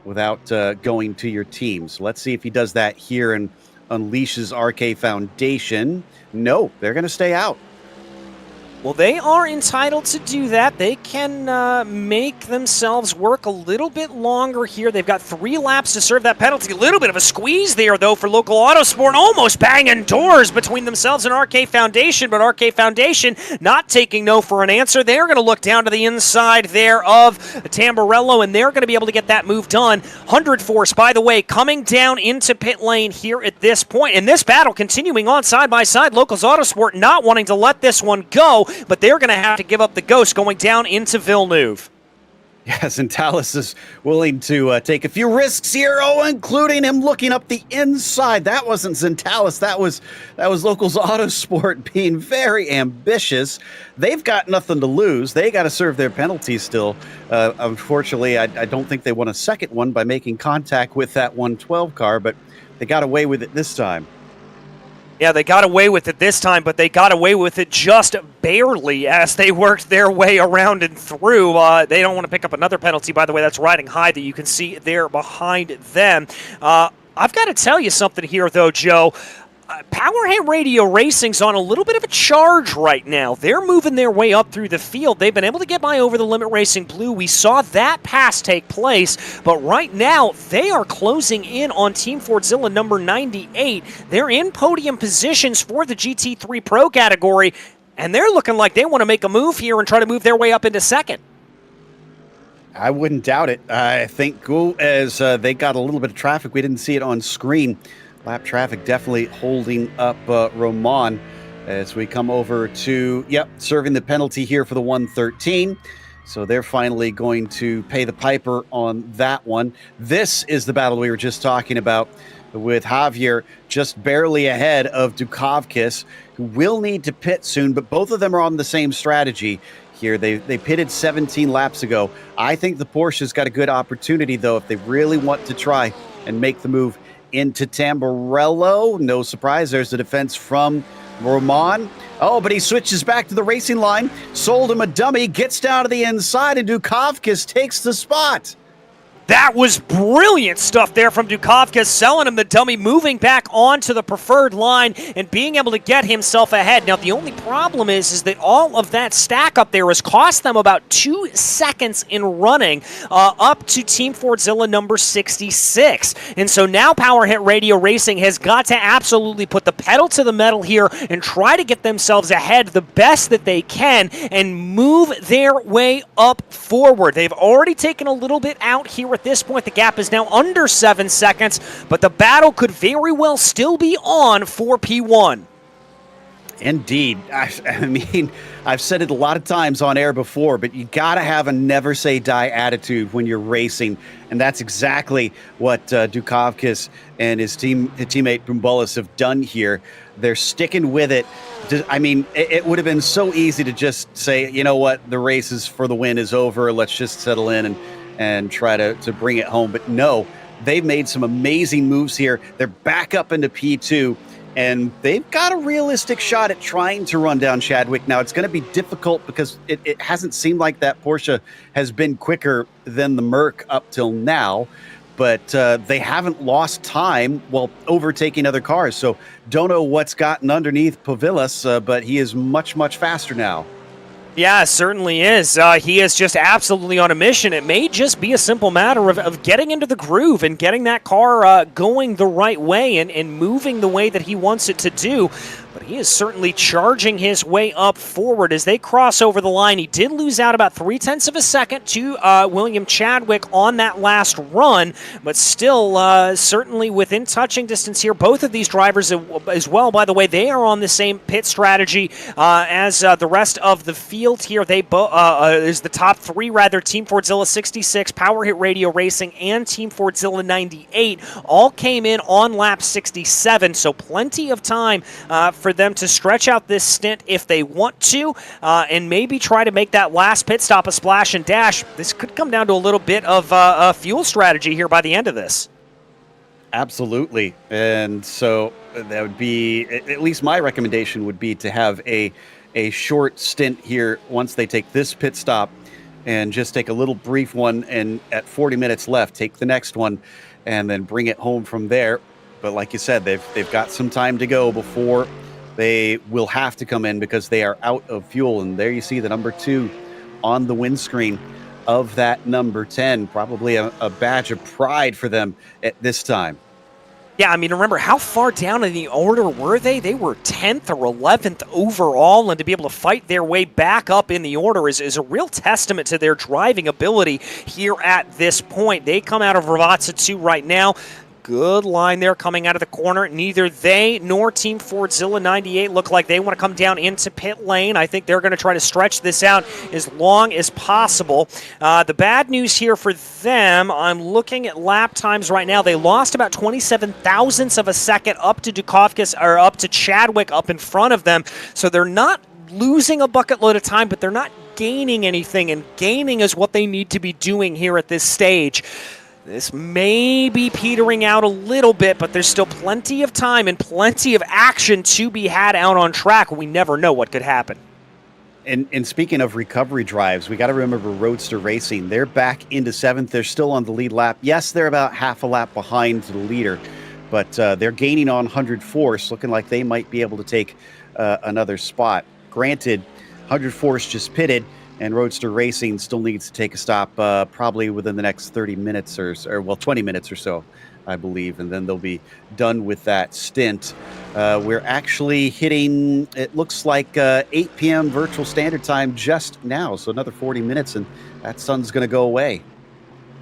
without going to your team. So let's see if he does that here in unleashes RK Foundation. No, they're going to stay out. Well, they are entitled to do that. They can make themselves work a little bit longer here. They've got 3 laps to serve that penalty. A little bit of a squeeze there, though, for Local Autosport. Almost banging doors between themselves and RK Foundation, but RK Foundation not taking no for an answer. They're going to look down to the inside there of Tamburello, and they're going to be able to get that move done. 100 Force, by the way, coming down into pit lane here at this point. And this battle continuing on side by side. Locals Autosport not wanting to let this one go, but they're going to have to give up the ghost going down into Villeneuve. Yes, and Tallis is willing to take a few risks here, including him looking up the inside. That wasn't Zentalis. That was Locals Autosport being very ambitious. They've got nothing to lose. They got to serve their penalties still. Unfortunately, I don't think they won a second one by making contact with that 112 car, but they got away with it this time. Yeah, they got away with it this time, but they got away with it just barely as they worked their way around and through. They don't want to pick up another penalty, by the way. That's riding high that you can see there behind them. I've got to tell you something here, though, Joe. Powerhead Radio Racing's on a little bit of a charge right now. They're moving their way up through the field. They've been able to get by over the Limit Racing Blue. We saw that pass take place, but right now they are closing in on Team Fordzilla number 98. They're in podium positions for the GT3 Pro category, and they're looking like they want to make a move here and try to move their way up into second. I wouldn't doubt it. I think as they got a little bit of traffic, we didn't see it on screen. Lap traffic definitely holding up Roman as we come over to, serving the penalty here for the 113. So they're finally going to pay the piper on that one. This is the battle we were just talking about with Javier just barely ahead of Dukovkis, who will need to pit soon, but both of them are on the same strategy here. They pitted 17 laps ago. I think the Porsche's got a good opportunity, though, if they really want to try and make the move into Tamburello. No surprise, there's the defense from Roman. Oh, but he switches back to the racing line, sold him a dummy, gets down to the inside, and Dukovkis takes the spot. That was brilliant stuff there from Dukovkis, selling him the dummy, moving back onto the preferred line and being able to get himself ahead. Now, the only problem is that all of that stack up there has cost them about 2 seconds in running up to Team Fordzilla number 66. And so now Powerhead Radio Racing has got to absolutely put the pedal to the metal here and try to get themselves ahead the best that they can and move their way up forward. They've already taken a little bit out here. At this point, the gap is now under 7 seconds, but the battle could very well still be on for P1. Indeed. I mean, I've said it a lot of times on air before, but you got to have a never say die attitude when you're racing, and that's exactly what Dukovkis and his teammate Bumbulis have done here. They're sticking with it. I mean, it would have been so easy to just say, you know what, the race is for the win is over. Let's just settle in and try to bring it home. But no, they've made some amazing moves here. They're back up into P2, and they've got a realistic shot at trying to run down Chadwick. Now, it's going to be difficult because it hasn't seemed like that Porsche has been quicker than the Merc up till now, but they haven't lost time while overtaking other cars. So don't know what's gotten underneath Pavilas, but he is much, much faster now. Yeah, it certainly is. He is just absolutely on a mission. It may just be a simple matter of getting into the groove and getting that car going the right way and moving the way that he wants it to do. But he is certainly charging his way up forward as they cross over the line. He did lose out about 0.3 of a second to William Chadwick on that last run, but still certainly within touching distance here. Both of these drivers as well, by the way, they are on the same pit strategy as the rest of the field here. They is the top three, rather, Team Fordzilla 66, Power Hit Radio Racing, and Team Fordzilla 98 all came in on lap 67, so plenty of time for them to stretch out this stint if they want to, and maybe try to make that last pit stop a splash and dash. This could come down to a little bit of a fuel strategy here by the end of this. Absolutely. And so that would be, at least my recommendation would be to have a short stint here once they take this pit stop and just take a little brief one, and at 40 minutes left, take the next one and then bring it home from there. But like you said, they've got some time to go before they will have to come in because they are out of fuel. And there you see the number 2 on the windscreen of that number 10. Probably a badge of pride for them at this time. Yeah, I mean, remember, how far down in the order were they? They were 10th or 11th overall, and to be able to fight their way back up in the order is a real testament to their driving ability here at this point. They come out of Hrvatsa 2 right now. Good line there coming out of the corner. Neither they nor Team Fordzilla 98 look like they want to come down into pit lane. I think they're going to try to stretch this out as long as possible. The bad news here for them, I'm looking at lap times right now. They lost about 27 thousandths of a second up to Dukakis, or up to Chadwick up in front of them. So they're not losing a bucket load of time, but they're not gaining anything, and gaining is what they need to be doing here at this stage. This may be petering out a little bit, but there's still plenty of time and plenty of action to be had out on track. We never know what could happen. And speaking of recovery drives, we got to remember Roadster Racing. They're back into 7th. They're still on the lead lap. Yes, they're about half a lap behind the leader, but they're gaining on 100 Force, looking like they might be able to take another spot. Granted, 100 Force just pitted, and Roadster Racing still needs to take a stop probably within the next 30 minutes or 20 minutes or so, I believe, and then they'll be done with that stint. We're actually hitting, it looks like 8 p.m. virtual standard time just now, so another 40 minutes, and that sun's going to go away.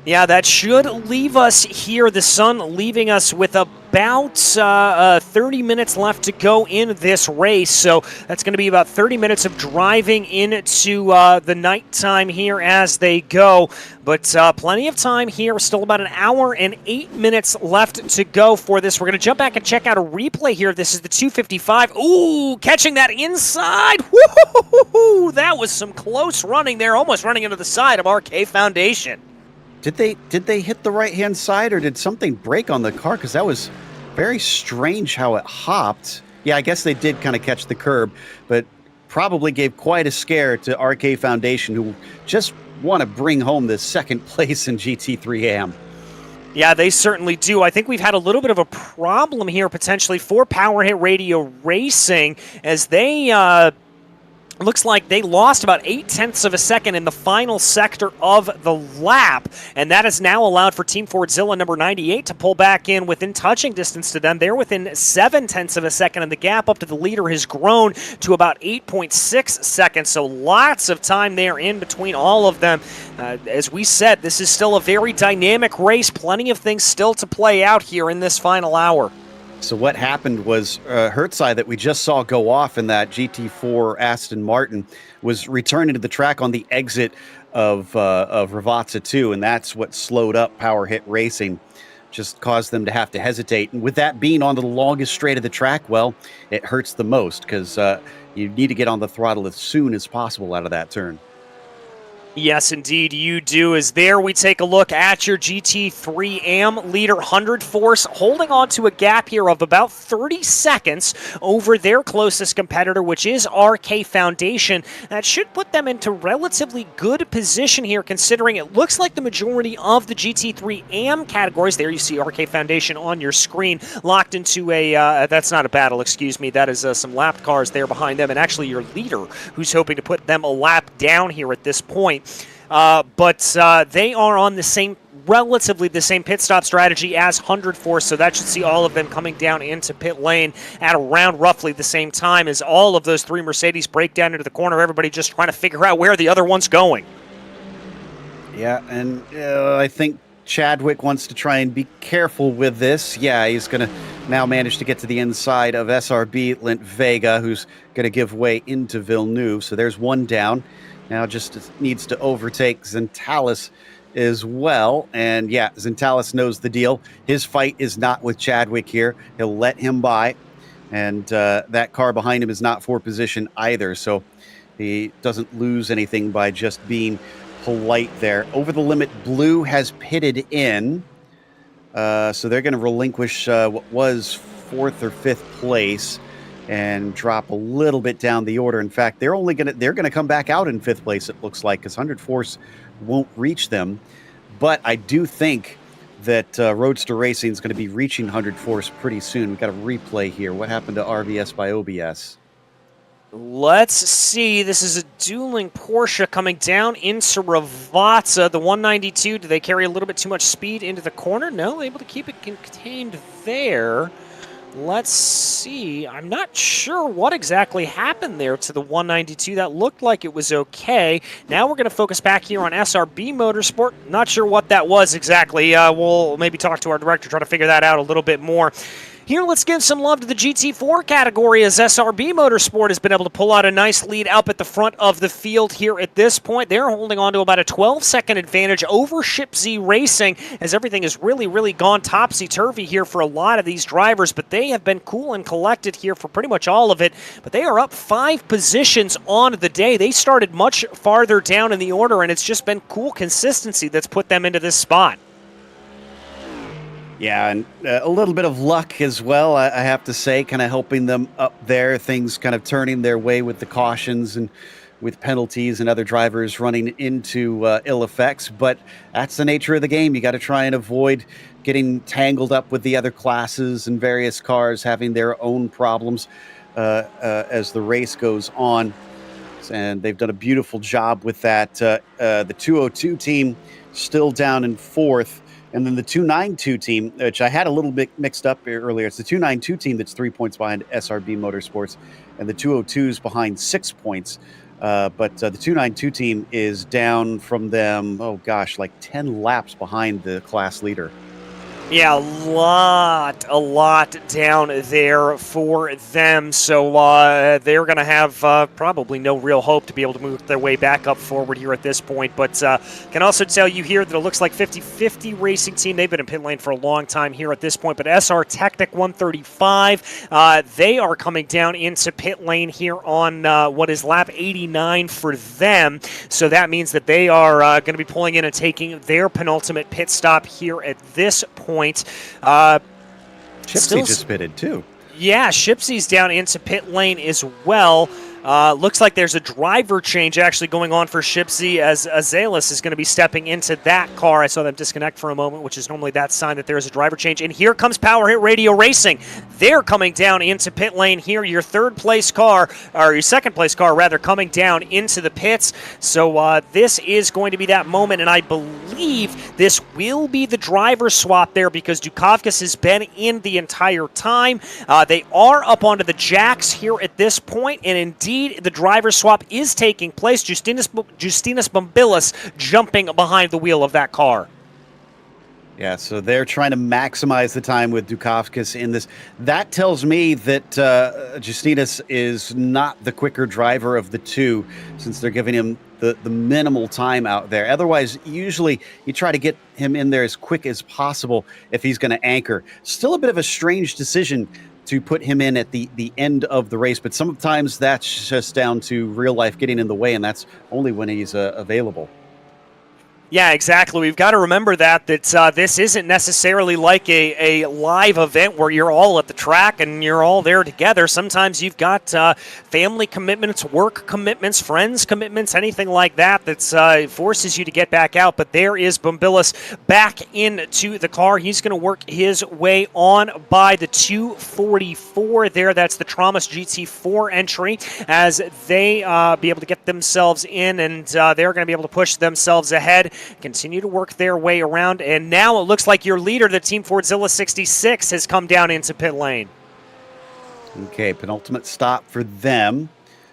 Yeah, that should leave us here, the sun leaving us with about 30 minutes left to go in this race. So that's going to be about 30 minutes of driving into the nighttime here as they go. But plenty of time here, still about an hour and 8 minutes left to go for this. We're going to jump back and check out a replay here. This is the 255. Ooh, catching that inside. Woo-hoo-hoo-hoo. That was some close running there, almost running into the side of RK Foundation. Did they hit the right-hand side, or did something break on the car? Because that was very strange how it hopped. Yeah, I guess they did kind of catch the curb, but probably gave quite a scare to RK Foundation, who just want to bring home the second place in GT3 AM. Yeah, they certainly do. I think we've had a little bit of a problem here potentially for Power Hit Radio Racing, as they looks like they lost about 0.8 of a second in the final sector of the lap, and that has now allowed for Team Fordzilla number 98 to pull back in within touching distance to them. They're within 0.7 of a second, and the gap up to the leader has grown to about 8.6 seconds, so lots of time there in between all of them. As we said, this is still a very dynamic race. Plenty of things still to play out here in this final hour. So what happened was Hertzai, that we just saw go off in that GT4 Aston Martin, was returning to the track on the exit of Hrvatsa 2, and that's what slowed up Power Hit Racing, just caused them to have to hesitate. And with that being on the longest straight of the track, well, it hurts the most because you need to get on the throttle as soon as possible out of that turn. Yes, indeed, you do. As there we take a look at your GT3 AM leader, 100 Force, holding on to a gap here of about 30 seconds over their closest competitor, which is RK Foundation. That should put them into relatively good position here, considering it looks like the majority of the GT3 AM categories, there you see RK Foundation on your screen, locked into a, that's not a battle, excuse me, that is some lapped cars there behind them, and actually your leader, who's hoping to put them a lap down here at this point. But they are on the same, relatively the same pit stop strategy as 100 Force, so that should see all of them coming down into pit lane at around roughly the same time as all of those three Mercedes break down into the corner. Everybody just trying to figure out where the other one's going. Yeah, and I think Chadwick wants to try and be careful with this. Yeah, he's going to now manage to get to the inside of SRB Lint Vega, who's going to give way into Villeneuve, so there's one down. Now just needs to overtake Zentalis as well. And yeah, Zentalis knows the deal. His fight is not with Chadwick here. He'll let him by. And that car behind him is not for position either. So he doesn't lose anything by just being polite there. Over the limit, Blue has pitted in. So they're going to relinquish what was 4th or 5th place and drop a little bit down the order. In fact, they're gonna come back out in 5th place, it looks like, because 100 Force won't reach them. But I do think that Roadster Racing is going to be reaching 100 force pretty soon. We've got a replay here. What happened to RVS by OBS? Let's see. This is a dueling Porsche coming down into Ravazza. The 192, do they carry a little bit too much speed into the corner? No, able to keep it contained there. Let's see. I'm not sure what exactly happened there to the 192. That looked like it was okay. Now we're going to focus back here on SRB Motorsport. Not sure what that was exactly. We'll maybe talk to our director, try to figure that out a little bit more. Here, let's give some love to the GT4 category as SRB Motorsport has been able to pull out a nice lead up at the front of the field here at this point. They're holding on to about a 12-second advantage over Shipsy Racing as everything has really gone topsy-turvy here for a lot of these drivers, but they have been cool and collected here for pretty much all of it. But they are up 5 positions on the day. They started much farther down in the order, and it's just been cool consistency that's put them into this spot. Yeah, and a little bit of luck as well, I have to say, kind of helping them up there, things kind of turning their way with the cautions and with penalties and other drivers running into ill effects. But that's the nature of the game. You got to try and avoid getting tangled up with the other classes and various cars having their own problems as the race goes on. And they've done a beautiful job with that. The 202 team still down in 4th. And then the 292 team, which I had a little bit mixed up earlier, it's the 292 team that's 3 points behind SRB Motorsports, and the 202's behind 6 points. But the 292 team is down from them, oh gosh, like 10 laps behind the class leader. Yeah, a lot down there for them. So they're going to have probably no real hope to be able to move their way back up forward here at this point. But can also tell you here that it looks like 50-50 Racing Team. They've been in pit lane for a long time here at this point. But SR Technic 135, they are coming down into pit lane here on what is lap 89 for them. So that means that they are going to be pulling in and taking their penultimate pit stop here at this point. Shipsy just pitted too. Yeah, Shipsy's down into pit lane as well. Looks like there's a driver change actually going on for Shipsy as Azalis is going to be stepping into that car. I saw them disconnect for a moment, which is normally that sign that there is a driver change. And here comes Power Hit Radio Racing. They're coming down into pit lane here. Your third place car, or your second place car rather, coming down into the pits. So this is going to be that moment, and I believe this will be the driver swap there because Dukakis has been in the entire time. They are up onto the jacks here at this point, and indeed the driver swap is taking place. Justinas Bambilis jumping behind the wheel of that car. Yeah, so they're trying to maximize the time with Dukakis in this. That tells me that Justinas is not the quicker driver of the two, since they're giving him the minimal time out there. Otherwise, usually you try to get him in there as quick as possible if he's going to anchor. Still a bit of a strange decision to put him in at the end of the race, but sometimes that's just down to real life getting in the way, and that's only when he's available. Yeah, exactly. We've got to remember that this isn't necessarily like a live event where you're all at the track and you're all there together. Sometimes you've got family commitments, work commitments, friends commitments, anything like that forces you to get back out. But there is Bambilis back into the car. He's going to work his way on by the 244 there. That's the Traumas GT4 entry as they be able to get themselves in, and they're going to be able to push themselves ahead. Continue to work their way around, and now it looks like your leader, the Team Fordzilla 66, has come down into pit lane. Okay, penultimate stop for them.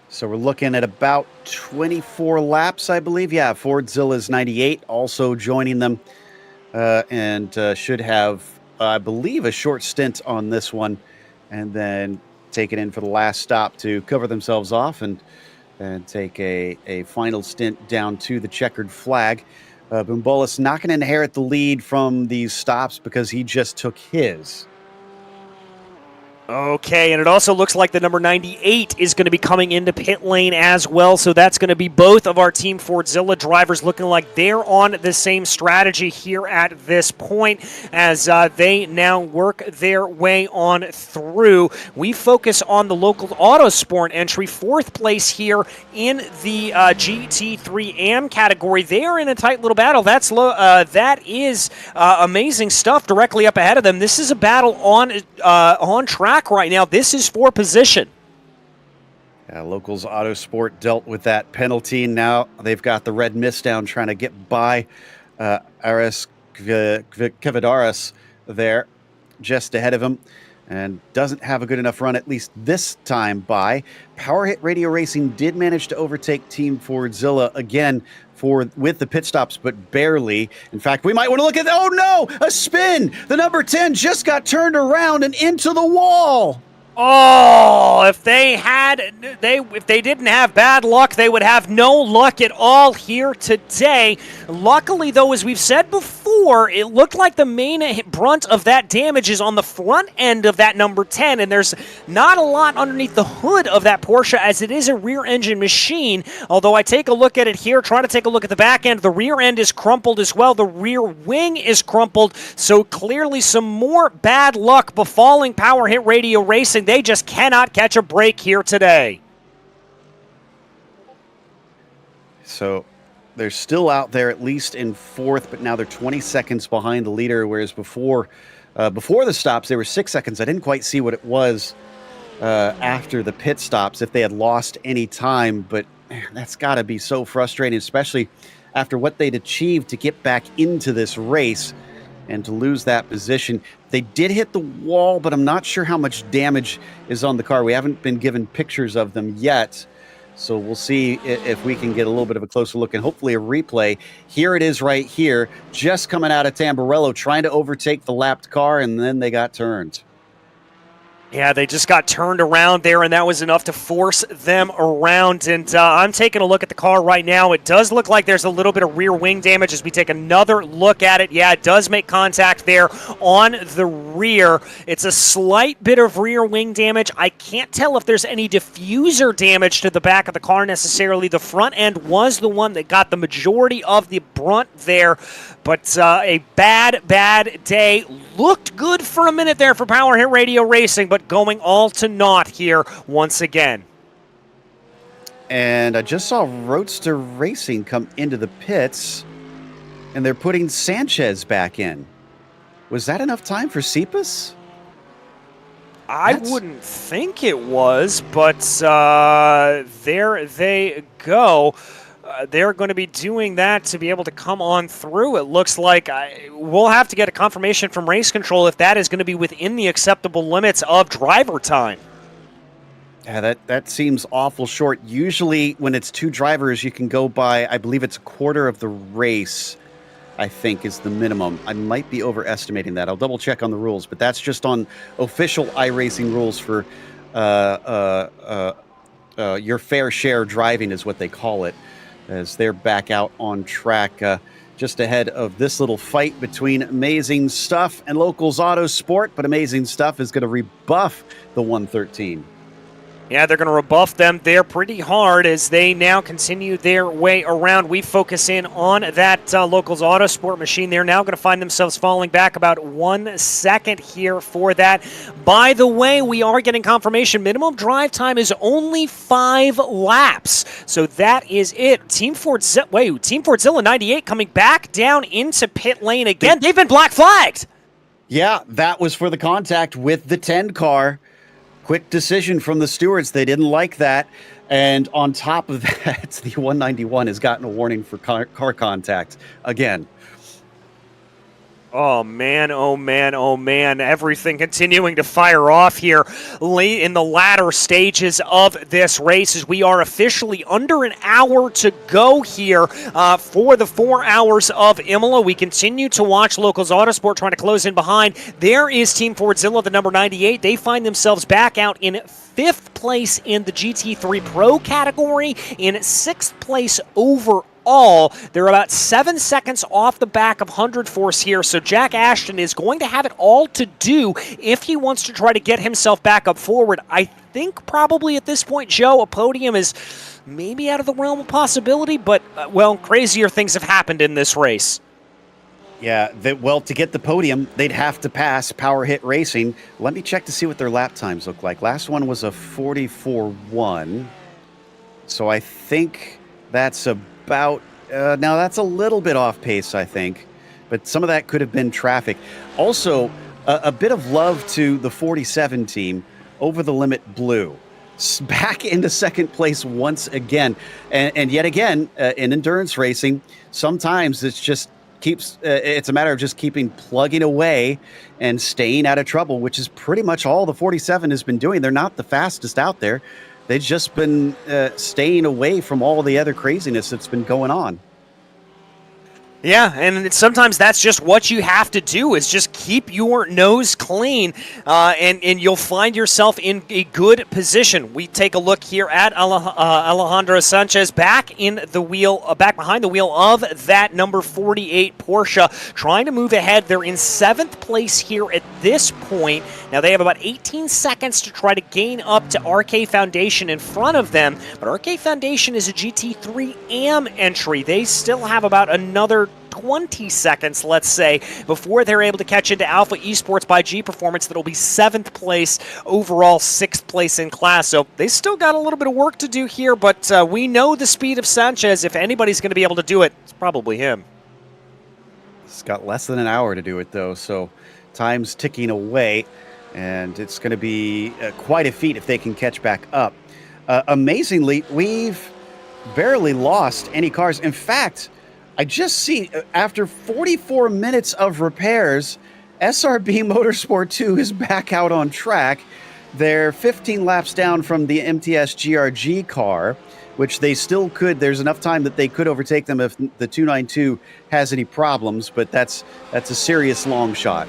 So we're looking at about 24 laps, I believe. Yeah, Fordzilla's 98 also joining them, and should have, I believe, a short stint on this one, and then take it in for the last stop to cover themselves off and take a final stint down to the checkered flag. Bambilis not going to inherit the lead from these stops because he just took his. Okay, and it also looks like the number 98 is going to be coming into pit lane as well, so that's going to be both of our Team Fordzilla drivers looking like they're on the same strategy here at this point as they now work their way on through. We focus on the local Autosport entry, 4th place here in the GT3 AM category. They are in a tight little battle. That is amazing stuff directly up ahead of them. This is a battle on track right now. This is for position. Yeah, Locals Autosport dealt with that penalty. Now they've got the red mist down trying to get by Aris Kavadaris there just ahead of him, and doesn't have a good enough run, at least this time, by. Power Hit Radio Racing did manage to overtake Team Fordzilla again with the pit stops, but barely. In fact, we might want to look at, oh no, a spin! The number 10 just got turned around and into the wall! Oh, if they didn't have bad luck, they would have no luck at all here today. Luckily, though, as we've said before, it looked like the main brunt of that damage is on the front end of that number 10, and there's not a lot underneath the hood of that Porsche, as it is a rear-engine machine. Although I take a look at it here, try to take a look at the back end, the rear end is crumpled as well. The rear wing is crumpled, so clearly some more bad luck befalling Power Hit Radio Racing. They just cannot catch a break here today. So they're still out there, at least in 4th, but now they're 20 seconds behind the leader, whereas before the stops, they were 6 seconds. I didn't quite see what it was after the pit stops, if they had lost any time, but man, that's got to be so frustrating, especially after what they'd achieved to get back into this race and to lose that position. They did hit the wall, but I'm not sure how much damage is on the car. We haven't been given pictures of them yet, so we'll see if we can get a little bit of a closer look and hopefully a replay. Here it is right here, just coming out of Tamburello, trying to overtake the lapped car, and then they got turned. Yeah, they just got turned around there, and that was enough to force them around. And I'm taking a look at the car right now. It does look like there's a little bit of rear wing damage as we take another look at it. Yeah, it does make contact there on the rear. It's a slight bit of rear wing damage. I can't tell if there's any diffuser damage to the back of the car necessarily. The front end was the one that got the majority of the brunt there. But a bad day. Looked good for a minute there for Power Hit Radio Racing, but going all to naught here once again. And I just saw Roadster Racing come into the pits, and they're putting Sanchez back in. Was that enough time for Cepas? I wouldn't think it was, but there they go. They're going to be doing that to be able to come on through. It looks like we'll have to get a confirmation from race control if that is going to be within the acceptable limits of driver time. Yeah, that seems awful short. Usually when it's 2 drivers, you can go by, I believe it's a quarter of the race, I think is the minimum. I might be overestimating that. I'll double check on the rules, but that's just on official iRacing rules for your fair share driving is what they call it, as they're back out on track just ahead of this little fight between Amazing Stuff and Locals Autosport, but Amazing Stuff is going to rebuff the 113. Yeah, they're going to rebuff them there pretty hard as they now continue their way around. We focus in on that Locals Autosport machine. They're now going to find themselves falling back about 1 second here for that. By the way, we are getting confirmation. Minimum drive time is only 5 laps. So that is it. Team Fordzilla 98 coming back down into pit lane again. They've been black flagged. Yeah, that was for the contact with the 10 car. Quick decision from the stewards. They didn't like that. And on top of that, the 191 has gotten a warning for car contact again. Oh, man, oh, man, oh, man. Everything continuing to fire off here late in the latter stages of this race as we are officially under an hour to go here for the 4 hours of Imola. We continue to watch Locals Autosport trying to close in behind. There is Team Fordzilla, the number 98. They find themselves back out in 5th place in the GT3 Pro category, in 6th place overall. all. They're about 7 seconds off the back of 100 Force here, so Jack Ashton is going to have it all to do if he wants to try to get himself back up forward. I think probably at this point, Joe, a podium is maybe out of the realm of possibility, but, well, crazier things have happened in this race. Yeah, well, to get the podium, they'd have to pass Power Hit Racing. Let me check to see what their lap times look like. Last one was a 44.1. So I think that's about... now, that's a little bit off pace, I think. But some of that could have been traffic. Also, a bit of love to the 47 team, Over the Limit Blue. Back into second place once again. And yet again, in endurance racing, sometimes it's just... it's a matter of just plugging away and staying out of trouble, which is pretty much all the 47 has been doing. They're not the fastest out there. They've just been staying away from all the other craziness that's been going on. Yeah, and sometimes that's just what you have to do, is just keep your nose clean, and you'll find yourself in a good position. We take a look here at Alejandro Sanchez back in the wheel, back behind the wheel of that number 48 Porsche, trying to move ahead. They're in 7th place here at this point. Now they have about 18 seconds to try to gain up to RK Foundation in front of them, but RK Foundation is a GT3 AM entry. They still have about another 20 seconds, let's say, before they're able to catch into Alpha Esports by G Performance. That'll be 7th place overall, 6th place in class. So they still got a little bit of work to do here, but we know the speed of Sanchez. If anybody's going to be able to do it, it's probably him. It's got less than an hour to do it, though, so time's ticking away, and it's going to be quite a feat if they can catch back up. Amazingly, we've barely lost any cars. In fact, I just see, after 44 minutes of repairs, SRB Motorsport 2 is back out on track. They're 15 laps down from the MTS GRG car, which they still could. There's enough time that they could overtake them if the 292 has any problems, but that's a serious long shot.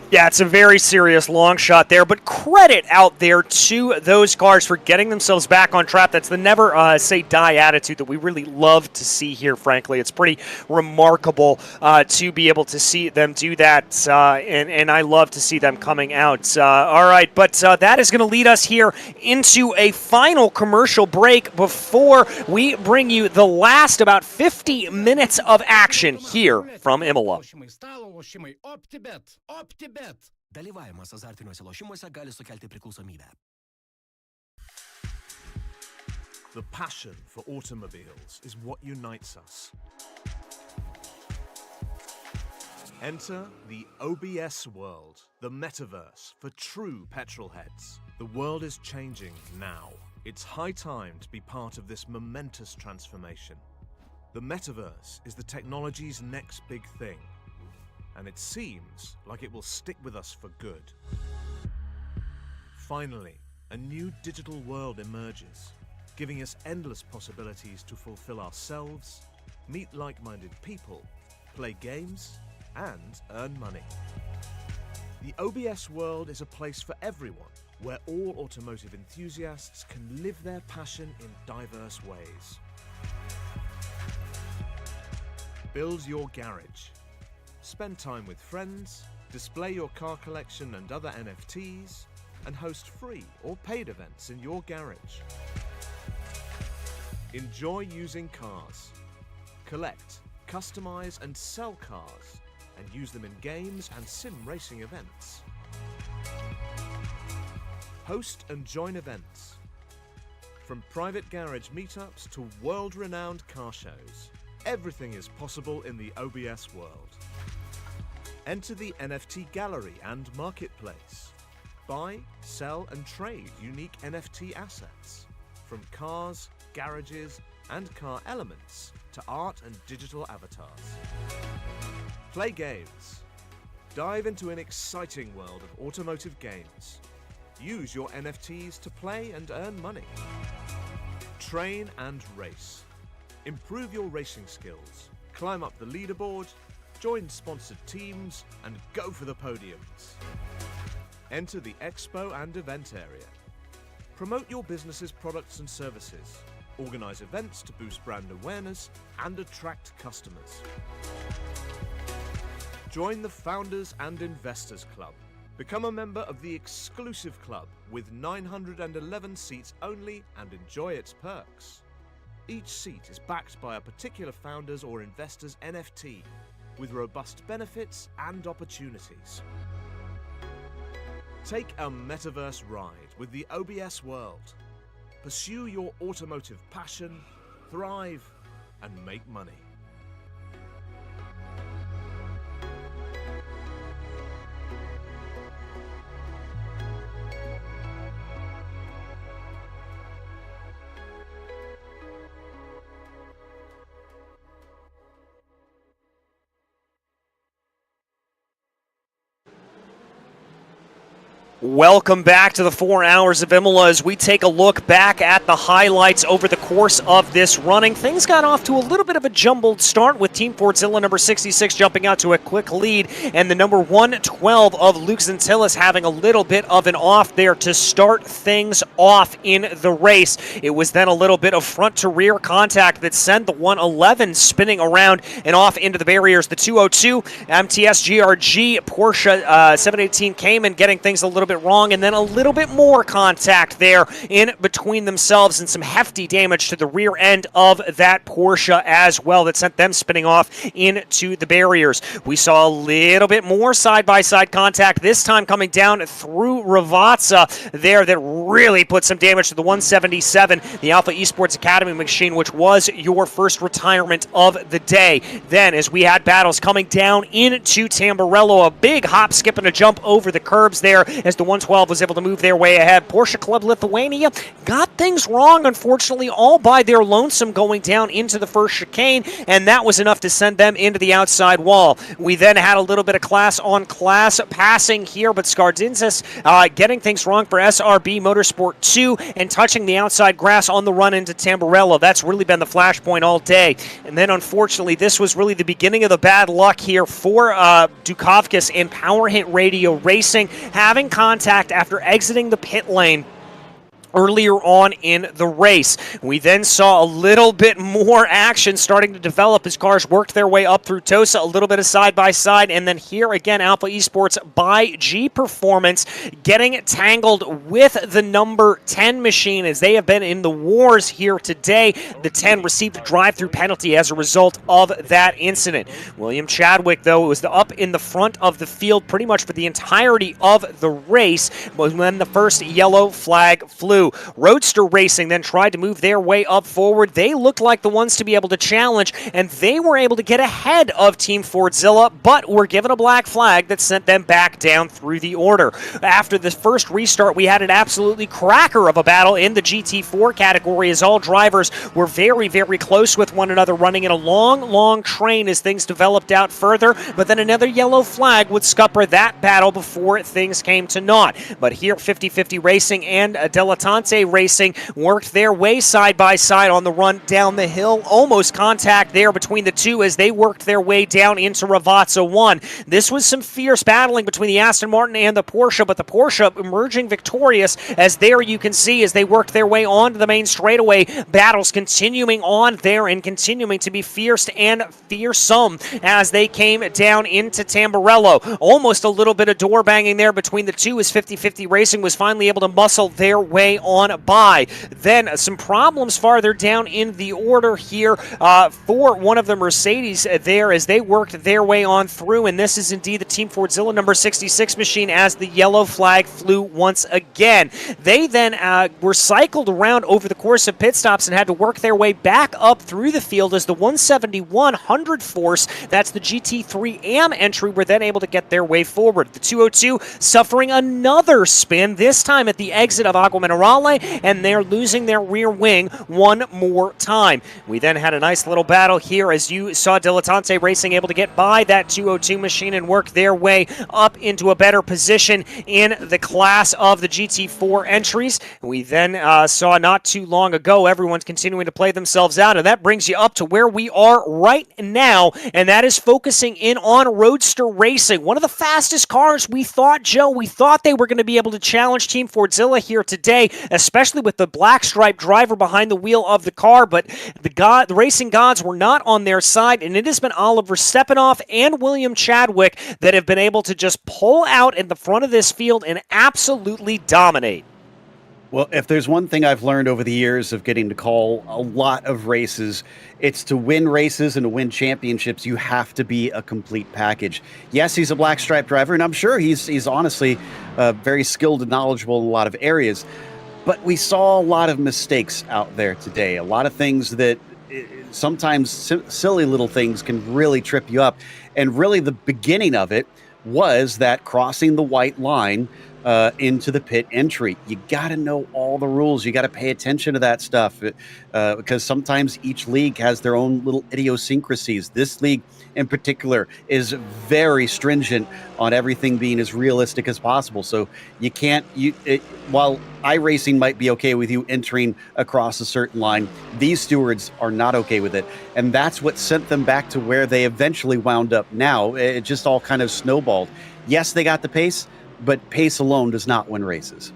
Yeah, it's a very serious long shot there, but credit out there to those cars for getting themselves back on track. That's the never say die attitude that we really love to see here, frankly. It's pretty remarkable to be able to see them do that, and I love to see them coming out. All right, but that is going to lead us here into a final commercial break before we bring you the last about 50 minutes of action here from Imola. OPTIBET. Dalyvavimas azartiniuose lošimuose gali sukelti priklausomybę. The passion for automobiles is what unites us. Enter the OBS world, the metaverse for true petrol heads. The world is changing now. It's high time to be part of this momentous transformation. The metaverse is the technology's next big thing, and it seems like it will stick with us for good. Finally, a new digital world emerges, giving us endless possibilities to fulfill ourselves, meet like-minded people, play games, and earn money. The OBS world is a place for everyone, where all automotive enthusiasts can live their passion in diverse ways. Build your garage. Spend time with friends, display your car collection and other NFTs, and host free or paid events in your garage. Enjoy using cars. Collect, customize, and sell cars, and use them in games and sim racing events. Host and join events. From private garage meetups to world-renowned car shows, everything is possible in the OBS world. Enter the NFT gallery and marketplace. Buy, sell, and trade unique NFT assets, from cars, garages, and car elements to art and digital avatars. Play games. Dive into an exciting world of automotive games. Use your NFTs to play and earn money. Train and race. Improve your racing skills. Climb up the leaderboard, join sponsored teams, and go for the podiums. Enter the expo and event area. Promote your business's products and services. organize events to boost brand awareness, and attract customers. Join the Founders and Investors Club. Become a member of the exclusive club with 911 seats only and enjoy its perks. Each seat is backed by a particular founder's or investor's NFT with robust benefits and opportunities. Take a metaverse ride with the OBS world. Pursue your automotive passion, thrive, and make money. Welcome back to the 4 hours of Imola as we take a look back at the highlights over the course of this running. Things got off to a little bit of a jumbled start with Team Fordzilla number 66 jumping out to a quick lead and the number 112 of Luke Zantillis having a little bit of an off there to start things off in the race. It was then a little bit of front to rear contact that sent the 111 spinning around and off into the barriers. The 202 MTS GRG Porsche 718 Cayman getting things a little bit wrong, and then a little bit more contact there in between themselves and some hefty damage to the rear end of that Porsche as well that sent them spinning off into the barriers. We saw a little bit more side-by-side contact, this time coming down through Ravazza there that really put some damage to the 177, the Alpha Esports Academy machine, which was your first retirement of the day. Then, as we had battles coming down into Tamburello, a big hop, skip, and a jump over the curbs there as the 112 was able to move their way ahead. Porsche Club Lithuania got things wrong, unfortunately, all by their lonesome going down into the first chicane, and that was enough to send them into the outside wall. We then had a little bit of class-on-class passing here, but Skardinsis getting things wrong for SRB Motorsport 2 and touching the outside grass on the run into Tamburello. That's really been the flashpoint all day. And then, unfortunately, this was really the beginning of the bad luck here for Dukovkis and Power Hit Radio Racing, having contact after exiting the pit lane earlier on in the race. We then saw a little bit more action starting to develop as cars worked their way up through Tosa, a little bit of side-by-side, and then here again, Alpha Esports by G Performance getting tangled with the number 10 machine as they have been in the wars here today. The 10 received a drive-through penalty as a result of that incident. William Chadwick, though, was up in the front of the field pretty much for the entirety of the race when the first yellow flag flew. Roadster Racing then tried to move their way up forward. They looked like the ones to be able to challenge, and they were able to get ahead of Team Fordzilla, but were given a black flag that sent them back down through the order. After the first restart, we had an absolutely cracker of a battle in the GT4 category as all drivers were very, very close with one another, running in a long, long train as things developed out further, but then another yellow flag would scupper that battle before things came to naught. But here, 50-50 Racing and Dilettante Racing worked their way side by side on the run down the hill. Almost contact there between the two as they worked their way down into Ravazza 1. This was some fierce battling between the Aston Martin and the Porsche, but the Porsche emerging victorious as there you can see as they worked their way onto the main straightaway. Battles continuing on there and continuing to be fierce and fearsome as they came down into Tamburello. Almost a little bit of door banging there between the two as 50-50 Racing was finally able to muscle their way on by. Then some problems farther down in the order here for one of the Mercedes there as they worked their way on through, and this is indeed the Team Fordzilla number 66 machine as the yellow flag flew once again. They then were cycled around over the course of pit stops and had to work their way back up through the field as the 171 Force, that's the GT3 AM entry, were then able to get their way forward. The 202 suffering another spin, this time at the exit of Agua Mineral, and they're losing their rear wing one more time. We then had a nice little battle here as you saw Dilettante Racing able to get by that 202 machine and work their way up into a better position in the class of the GT4 entries. We then saw not too long ago everyone's continuing to play themselves out, and that brings you up to where we are right now, and that is focusing in on Roadster Racing. One of the fastest cars we thought, Joe, we thought they were going to be able to challenge Team Fordzilla here today, especially with the black stripe driver behind the wheel of the car. But the racing gods were not on their side, and it has been Oliver Stepanoff and William Chadwick that have been able to just pull out in the front of this field and absolutely dominate. Well, if there's one thing I've learned over the years of getting to call a lot of races, it's to win races and to win championships, you have to be a complete package. Yes, he's a black stripe driver, and I'm sure he's honestly very skilled and knowledgeable in a lot of areas. But we saw a lot of mistakes out there today, a lot of things that sometimes silly little things can really trip you up. And really the beginning of it was that crossing the white line into the pit entry. You got to know all the rules. You got to pay attention to that stuff because sometimes each league has their own little idiosyncrasies. This league in particular is very stringent on everything being as realistic as possible. So you can't, while iRacing might be okay with you entering across a certain line, these stewards are not okay with it. And that's what sent them back to where they eventually wound up now. It just all kind of snowballed. Yes, they got the pace, but pace alone does not win races.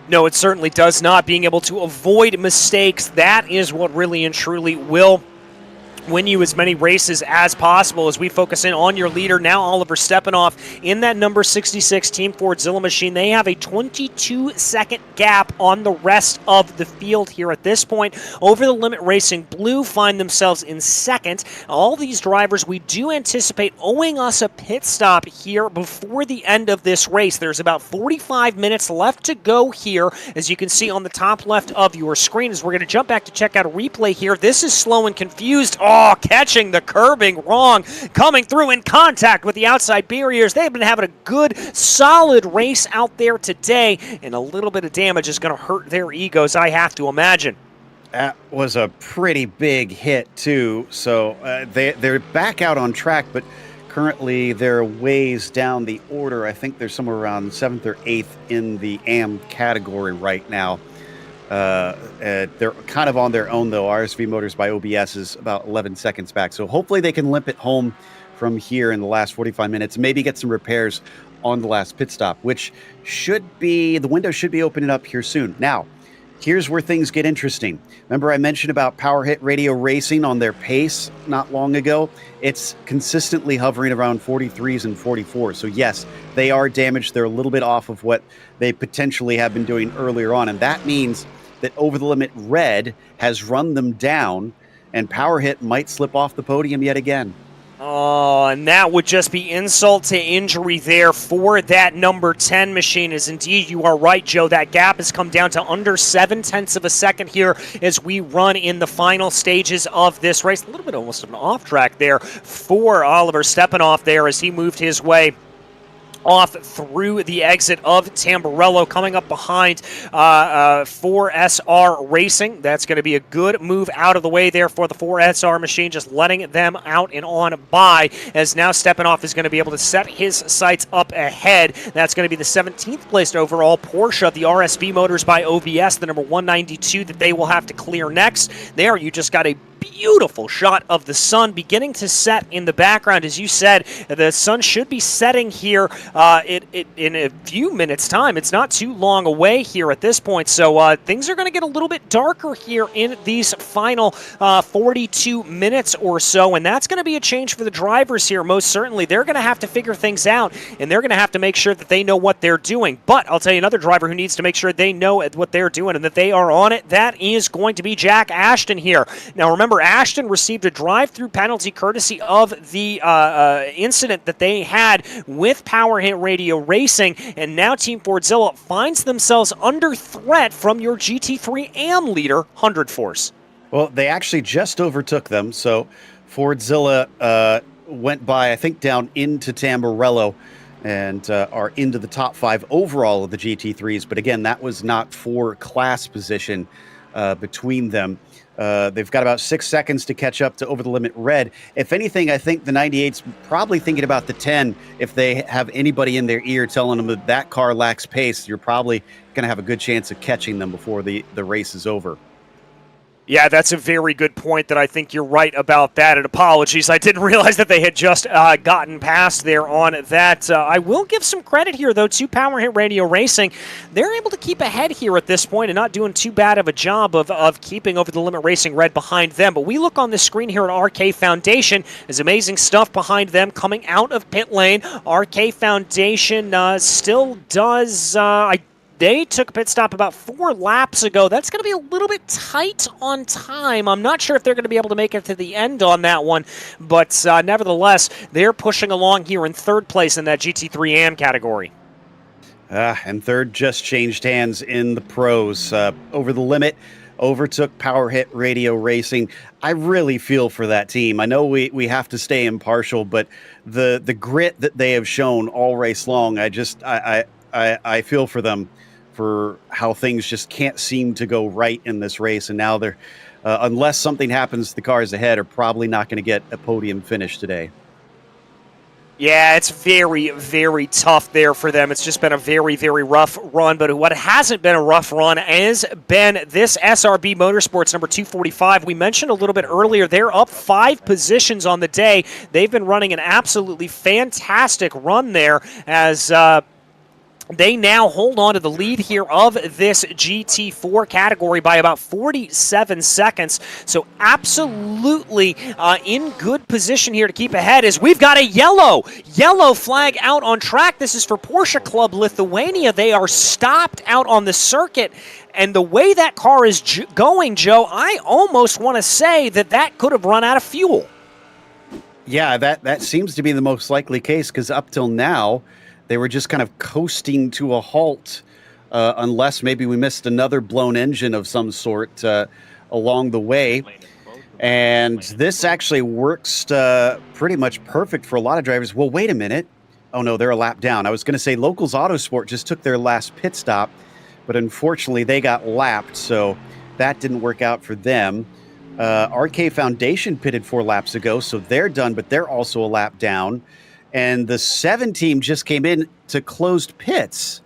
No, it certainly does not. Being able to avoid mistakes, that is what really and truly will win you as many races as possible. As we focus in on your leader now, Oliver Stepanoff in that number 66 Team Fordzilla machine. They have a 22-second gap on the rest of the field here at this point. Over the Limit Racing Blue find themselves in second. All these drivers we do anticipate owing us a pit stop here before the end of this race. There's about 45 minutes left to go here, as you can see on the top left of your screen. As we're going to jump back to check out a replay here. This is slow and confused. Catching the curbing wrong, coming through in contact with the outside barriers. They've been having a good, solid race out there today, and a little bit of damage is going to hurt their egos, I have to imagine. That was a pretty big hit, too. So they're back out on track, but currently they're ways down the order. I think they're somewhere around 7th or 8th in the AM category right now. They're kind of on their own, though. RSV Motors by OBS is about 11 seconds back. So hopefully they can limp it home from here in the last 45 minutes and maybe get some repairs on the last pit stop, which the window should be opening up here soon. Now, here's where things get interesting. Remember I mentioned about Power Hit Radio Racing on their pace not long ago? It's consistently hovering around 43s and 44s. So yes, they are damaged. They're a little bit off of what they potentially have been doing earlier on. And that means that Over the Limit Red has run them down, and Power Hit might slip off the podium yet again. Oh, and that would just be insult to injury there for that number 10 machine. As indeed you are right, Joe. That gap has come down to under 0.7 of a second here as we run in the final stages of this race. A little bit almost of an off track there for Oliver Stepanoff there as he moved his way off through the exit of Tamburello, coming up behind 4SR Racing. That's going to be a good move out of the way there for the 4SR machine, just letting them out and on by, as now Stepanoff is going to be able to set his sights up ahead. That's going to be the 17th placed overall Porsche, the RSV Motors by OBS, the number 192 that they will have to clear next. There, you just got a beautiful shot of the sun beginning to set in the background. As you said, the sun should be setting here in a few minutes' time. It's not too long away here at this point, so things are going to get a little bit darker here in these final 42 minutes or so, and that's going to be a change for the drivers here, most certainly. They're going to have to figure things out, and they're going to have to make sure that they know what they're doing. But I'll tell you another driver who needs to make sure they know what they're doing and that they are on it. That is going to be Jack Ashton here. Now, remember, Ashton received a drive-through penalty courtesy of the incident that they had with Power Hit Radio Racing, and now Team Fordzilla finds themselves under threat from your GT3 AM leader, 100 Force. Well, they actually just overtook them, so Fordzilla went by, I think, down into Tamburello and are into the top 5 overall of the GT3s, but again, that was not for class position between them. They've got about 6 seconds to catch up to Over the Limit Red. If anything, I think the 98's probably thinking about the 10. If they have anybody in their ear telling them that that car lacks pace, you're probably going to have a good chance of catching them before the race is over. Yeah, that's a very good point that I think you're right about that, and apologies. I didn't realize that they had just gotten past there on that. I will give some credit here, though, to Power Hit Radio Racing. They're able to keep ahead here at this point and not doing too bad of a job of keeping Over the Limit Racing Red behind them. But we look on the screen here at RK Foundation. There's amazing stuff behind them coming out of pit lane. RK Foundation still does... They took a pit stop about 4 laps ago. That's going to be a little bit tight on time. I'm not sure if they're going to be able to make it to the end on that one, but nevertheless, they're pushing along here in 3rd place in that GT3 AM category. And 3rd just changed hands in the pros. Over the Limit overtook Power Hit Radio Racing. I really feel for that team. I know we have to stay impartial, but the grit that they have shown all race long, I feel for them, for how things just can't seem to go right in this race. And now they're, unless something happens, the cars ahead are probably not going to get a podium finish today. Yeah, it's very, very tough there for them. It's just been a very, very rough run. But what hasn't been a rough run has been this SRB Motorsports number 245. We mentioned a little bit earlier, they're up 5 positions on the day. They've been running an absolutely fantastic run there as... they now hold on to the lead here of this GT4 category by about 47 seconds. So absolutely in good position here to keep ahead as we've got a yellow flag out on track. This is for Porsche Club Lithuania. They are stopped out on the circuit. And the way that car is going, Joe, I almost want to say that could have run out of fuel. Yeah, that seems to be the most likely case because up till now, they were just kind of coasting to a halt, unless maybe we missed another blown engine of some sort along the way. And this actually works pretty much perfect for a lot of drivers. Well, wait a minute. Oh, no, they're a lap down. I was going to say Locals Autosport just took their last pit stop, but unfortunately they got lapped, so that didn't work out for them. RK Foundation pitted 4 laps ago, so they're done, but they're also a lap down. And the 7 team just came in to closed pits.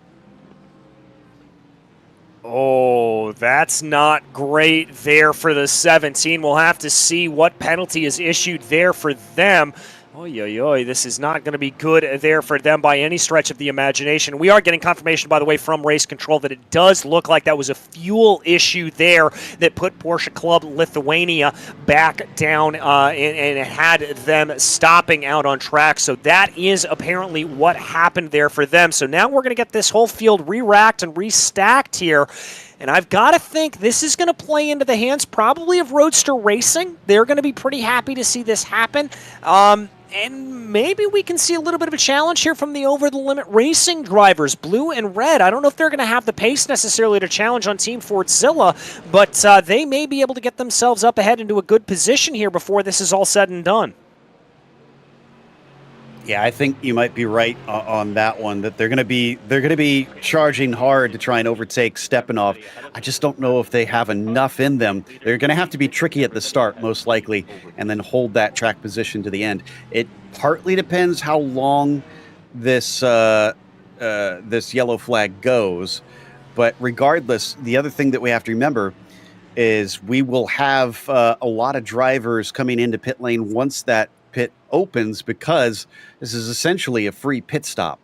Oh, that's not great there for the 17. We'll have to see what penalty is issued there for them. Oy, this is not going to be good there for them by any stretch of the imagination. We are getting confirmation, by the way, from Race Control that it does look like that was a fuel issue there that put Porsche Club Lithuania back down and had them stopping out on track. So that is apparently what happened there for them. So now we're going to get this whole field re-racked and restacked here. And I've got to think this is going to play into the hands probably of Roadster Racing. They're going to be pretty happy to see this happen. And maybe we can see a little bit of a challenge here from the over-the-limit racing drivers, blue and red. I don't know if they're going to have the pace necessarily to challenge on Team Fordzilla, but they may be able to get themselves up ahead into a good position here before this is all said and done. Yeah, I think you might be right on that one. That they're going to be charging hard to try and overtake Stepanov. I just don't know if they have enough in them. They're going to have to be tricky at the start, most likely, and then hold that track position to the end. It partly depends how long this this yellow flag goes, but regardless, the other thing that we have to remember is we will have a lot of drivers coming into pit lane once that pit opens, because this is essentially a free pit stop.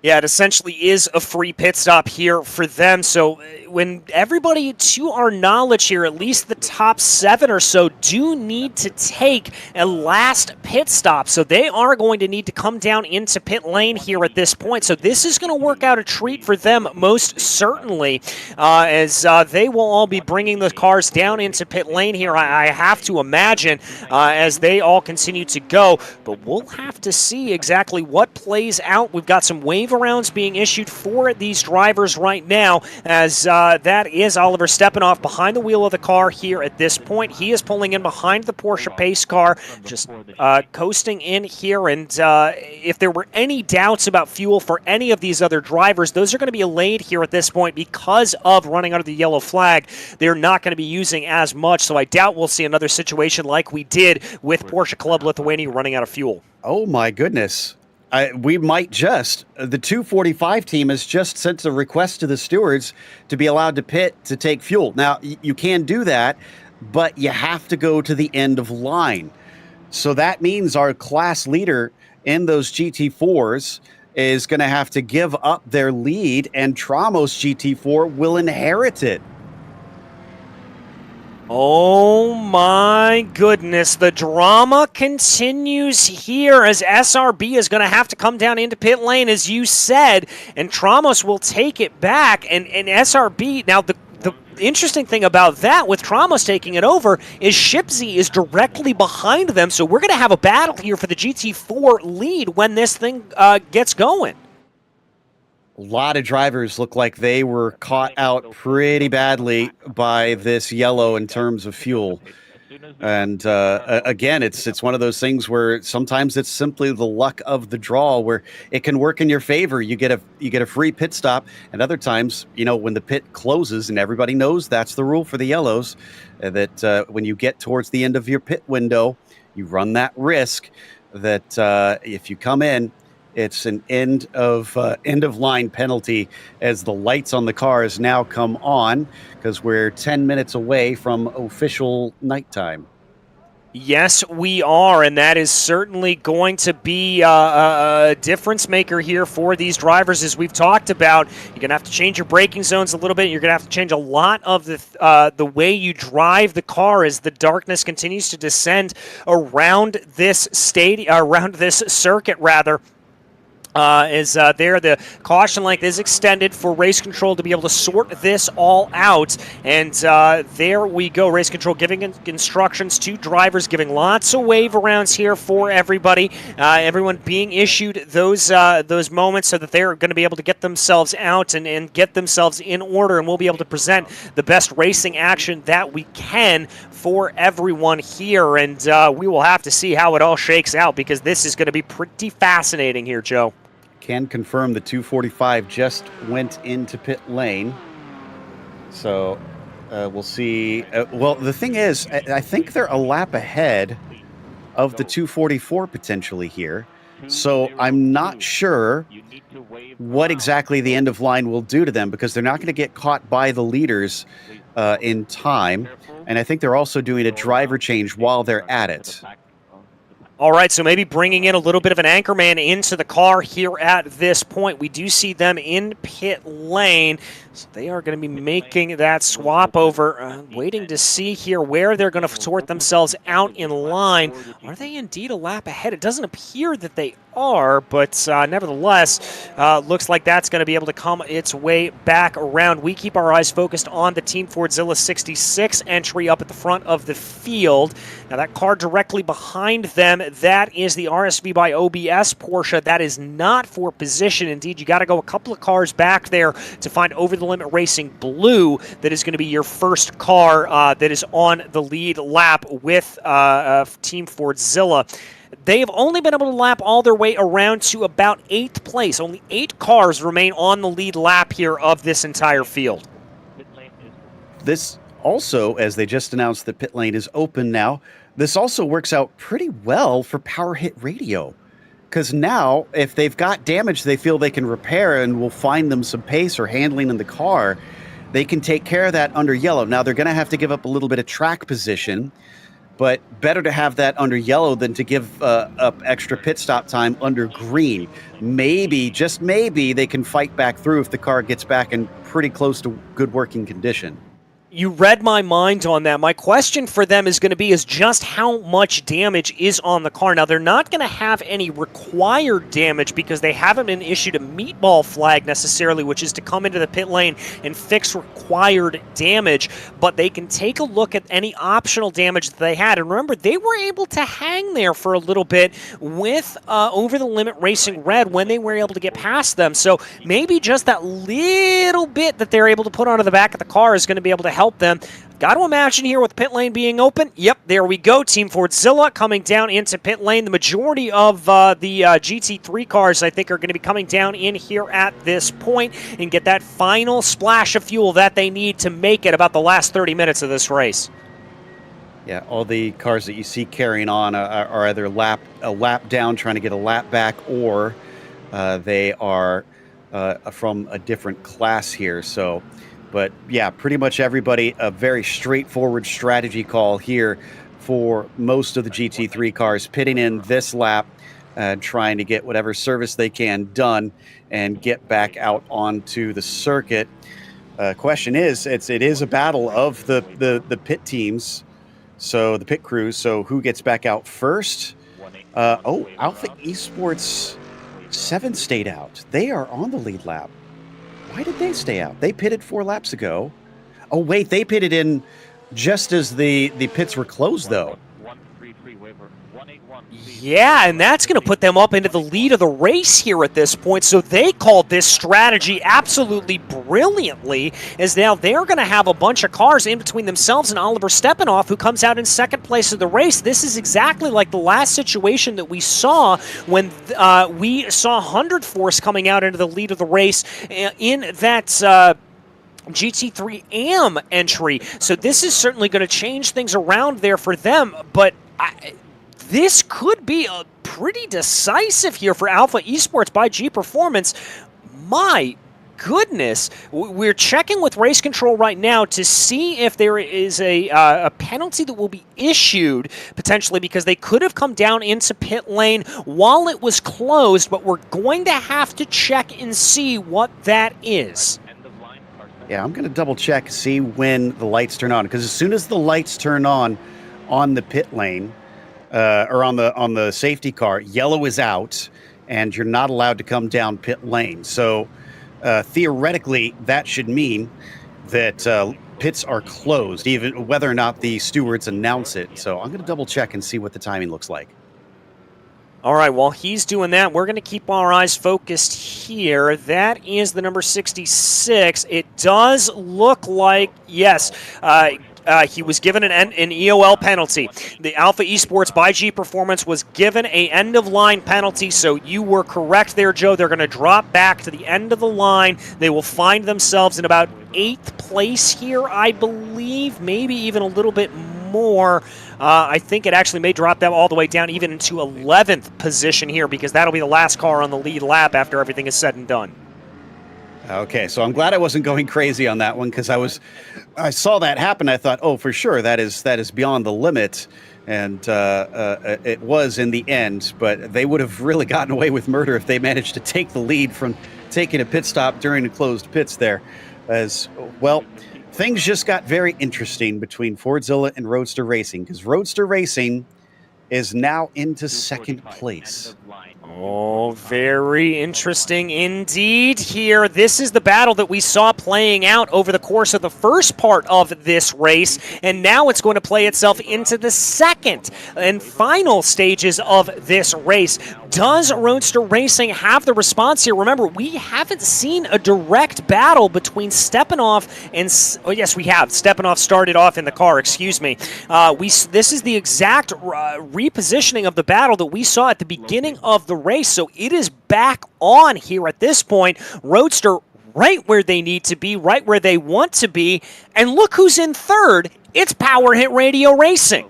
Yeah, it essentially is a free pit stop here for them. So when everybody, to our knowledge here, at least the top 7 or so, do need to take a last pit stop. So they are going to need to come down into pit lane here at this point. So this is going to work out a treat for them most certainly, as they will all be bringing the cars down into pit lane here, I have to imagine, as they all continue to go. But we'll have to see exactly what plays out. We've got some wave rounds being issued for these drivers right now, as that is Oliver Stepanov behind the wheel of the car here at this point. He is pulling in behind the Porsche pace car, just coasting in here, and if there were any doubts about fuel for any of these other drivers, those are going to be allayed here at this point because of running under the yellow flag. They're not going to be using as much, so I doubt we'll see another situation like we did with Porsche Club Lithuania running out of fuel. Oh my goodness. We might just. The 245 team has just sent a request to the stewards to be allowed to pit to take fuel. Now, you can do that, but you have to go to the end of line. So that means our class leader in those GT4s is going to have to give up their lead, and Tramos GT4 will inherit it. Oh my goodness, the drama continues here as SRB is going to have to come down into pit lane, as you said, and Tramos will take it back, and SRB, now the interesting thing about that, with Tramos taking it over, is Shipsy is directly behind them, so we're going to have a battle here for the GT4 lead when this thing gets going. A lot of drivers look like they were caught out pretty badly by this yellow in terms of fuel. And again, it's one of those things where sometimes it's simply the luck of the draw, where it can work in your favor. You get a free pit stop, and other times, when the pit closes, and everybody knows that's the rule for the yellows, that when you get towards the end of your pit window, you run that risk that if you come in, it's an end of line penalty, as the lights on the cars now come on, because we're 10 minutes away from official nighttime. Yes, we are, and that is certainly going to be a difference maker here for these drivers, as we've talked about. You're going to have to change your braking zones a little bit. You're going to have to change a lot of the way you drive the car as the darkness continues to descend around this circuit, rather. The caution length is extended for race control to be able to sort this all out. And there we go. Race control giving instructions to drivers, giving lots of wave arounds here for everybody. Everyone being issued those moments so that they're going to be able to get themselves out and get themselves in order. And we'll be able to present the best racing action that we can for everyone here. And we will have to see how it all shakes out, because this is going to be pretty fascinating here, Joe. Can confirm the 245 just went into pit lane. So we'll see. Well, the thing is, I think they're a lap ahead of the 244 potentially here. So I'm not sure what exactly the end of line will do to them, because they're not going to get caught by the leaders in time. And I think they're also doing a driver change while they're at it. All right, so maybe bringing in a little bit of an anchorman into the car here at this point. We do see them in pit lane. So they are going to be making that swap over, waiting to see here where they're going to sort themselves out in line. Are they indeed a lap ahead? It doesn't appear that they are, but nevertheless, looks like that's going to be able to come its way back around. We keep our eyes focused on the Team Fordzilla 66 entry up at the front of the field. Now that car directly behind them, that is the RSV by OBS Porsche. That is not for position. Indeed, you got to go a couple of cars back there to find Over the Limit Racing Blue. That is going to be your first car that is on the lead lap with Team Fordzilla. They have only been able to lap all their way around to about 8th place. Only 8 cars remain on the lead lap here of this entire field. This also, as they just announced that pit lane is open now, this also works out pretty well for Power Hit Radio. Because now, if they've got damage they feel they can repair and will find them some pace or handling in the car, they can take care of that under yellow. Now, they're going to have to give up a little bit of track position, but better to have that under yellow than to give up extra pit stop time under green. Maybe, just maybe, they can fight back through if the car gets back in pretty close to good working condition. You read my mind on that. My question for them is going to be just how much damage is on the car. Now, they're not going to have any required damage because they haven't been issued a meatball flag necessarily, which is to come into the pit lane and fix required damage, but they can take a look at any optional damage that they had. And remember, they were able to hang there for a little bit with Over the Limit Racing Red when they were able to get past them. So maybe just that little bit that they're able to put onto the back of the car is going to be able to help them. Got to imagine here with pit lane being open. Yep, there we go. Team Fordzilla coming down into pit lane. The majority of the GT3 cars, I think, are going to be coming down in here at this point and get that final splash of fuel that they need to make it about the last 30 minutes of this race. Yeah, all the cars that you see carrying on are either a lap down, trying to get a lap back, or they are from a different class here. So, but yeah, pretty much everybody, a very straightforward strategy call here for most of the GT3 cars, pitting in this lap, trying to get whatever service they can done and get back out onto the circuit. Question is, it is a battle of the pit teams. So the pit crews. So who gets back out first? Alpha Esports 7 stayed out. They are on the lead lap. Why did they stay out? They pitted 4 laps ago. Oh wait, they pitted in just as the pits were closed though. Yeah, and that's going to put them up into the lead of the race here at this point. So they called this strategy absolutely brilliantly, as now they're going to have a bunch of cars in between themselves and Oliver Stepanoff, who comes out in second place of the race. This is exactly like the last situation that we saw when we saw 100 Force coming out into the lead of the race in that GT3 AM entry. So this is certainly going to change things around there for them, but this could be a pretty decisive here for Alpha Esports by G Performance. My goodness. We're checking with race control right now to see if there is a penalty that will be issued, potentially, because they could have come down into pit lane while it was closed, but we're going to have to check and see what that is. Yeah, I'm going to double check, see when the lights turn on, because as soon as the lights turn on the pit lane, or on the safety car, yellow is out, and you're not allowed to come down pit lane. So theoretically, that should mean that pits are closed, even whether or not the stewards announce it. So I'm going to double check and see what the timing looks like. All right, while he's doing that, we're going to keep our eyes focused here. That is the number 66. It does look like, yes, he was given an EOL penalty. The Alpha Esports by G Performance was given a end-of-line penalty, so you were correct there, Joe. They're going to drop back to the end of the line. They will find themselves in about 8th place here, I believe, maybe even a little bit more. I think it actually may drop them all the way down even into 11th position here, because that'll be the last car on the lead lap after everything is said and done. Okay, so I'm glad I wasn't going crazy on that one, because I saw that happen. I thought, oh, for sure, that is beyond the limit, and it was in the end. But they would have really gotten away with murder if they managed to take the lead from taking a pit stop during the closed pits there. As well, things just got very interesting between Fordzilla and Roadster Racing, because Roadster Racing is now into second place. Oh, very interesting indeed here. This is the battle that we saw playing out over the course of the first part of this race, and now it's going to play itself into the second and final stages of this race. Does Roadster Racing have the response here? Remember, we haven't seen a direct battle between Stepanoff and... Oh, yes, we have. Stepanoff started off in the car, excuse me. This is the exact repositioning of the battle that we saw at the beginning of the race, so it is back on here at this point. Roadster right where they need to be, right where they want to be, and look who's in third. It's Power Hit Radio Racing.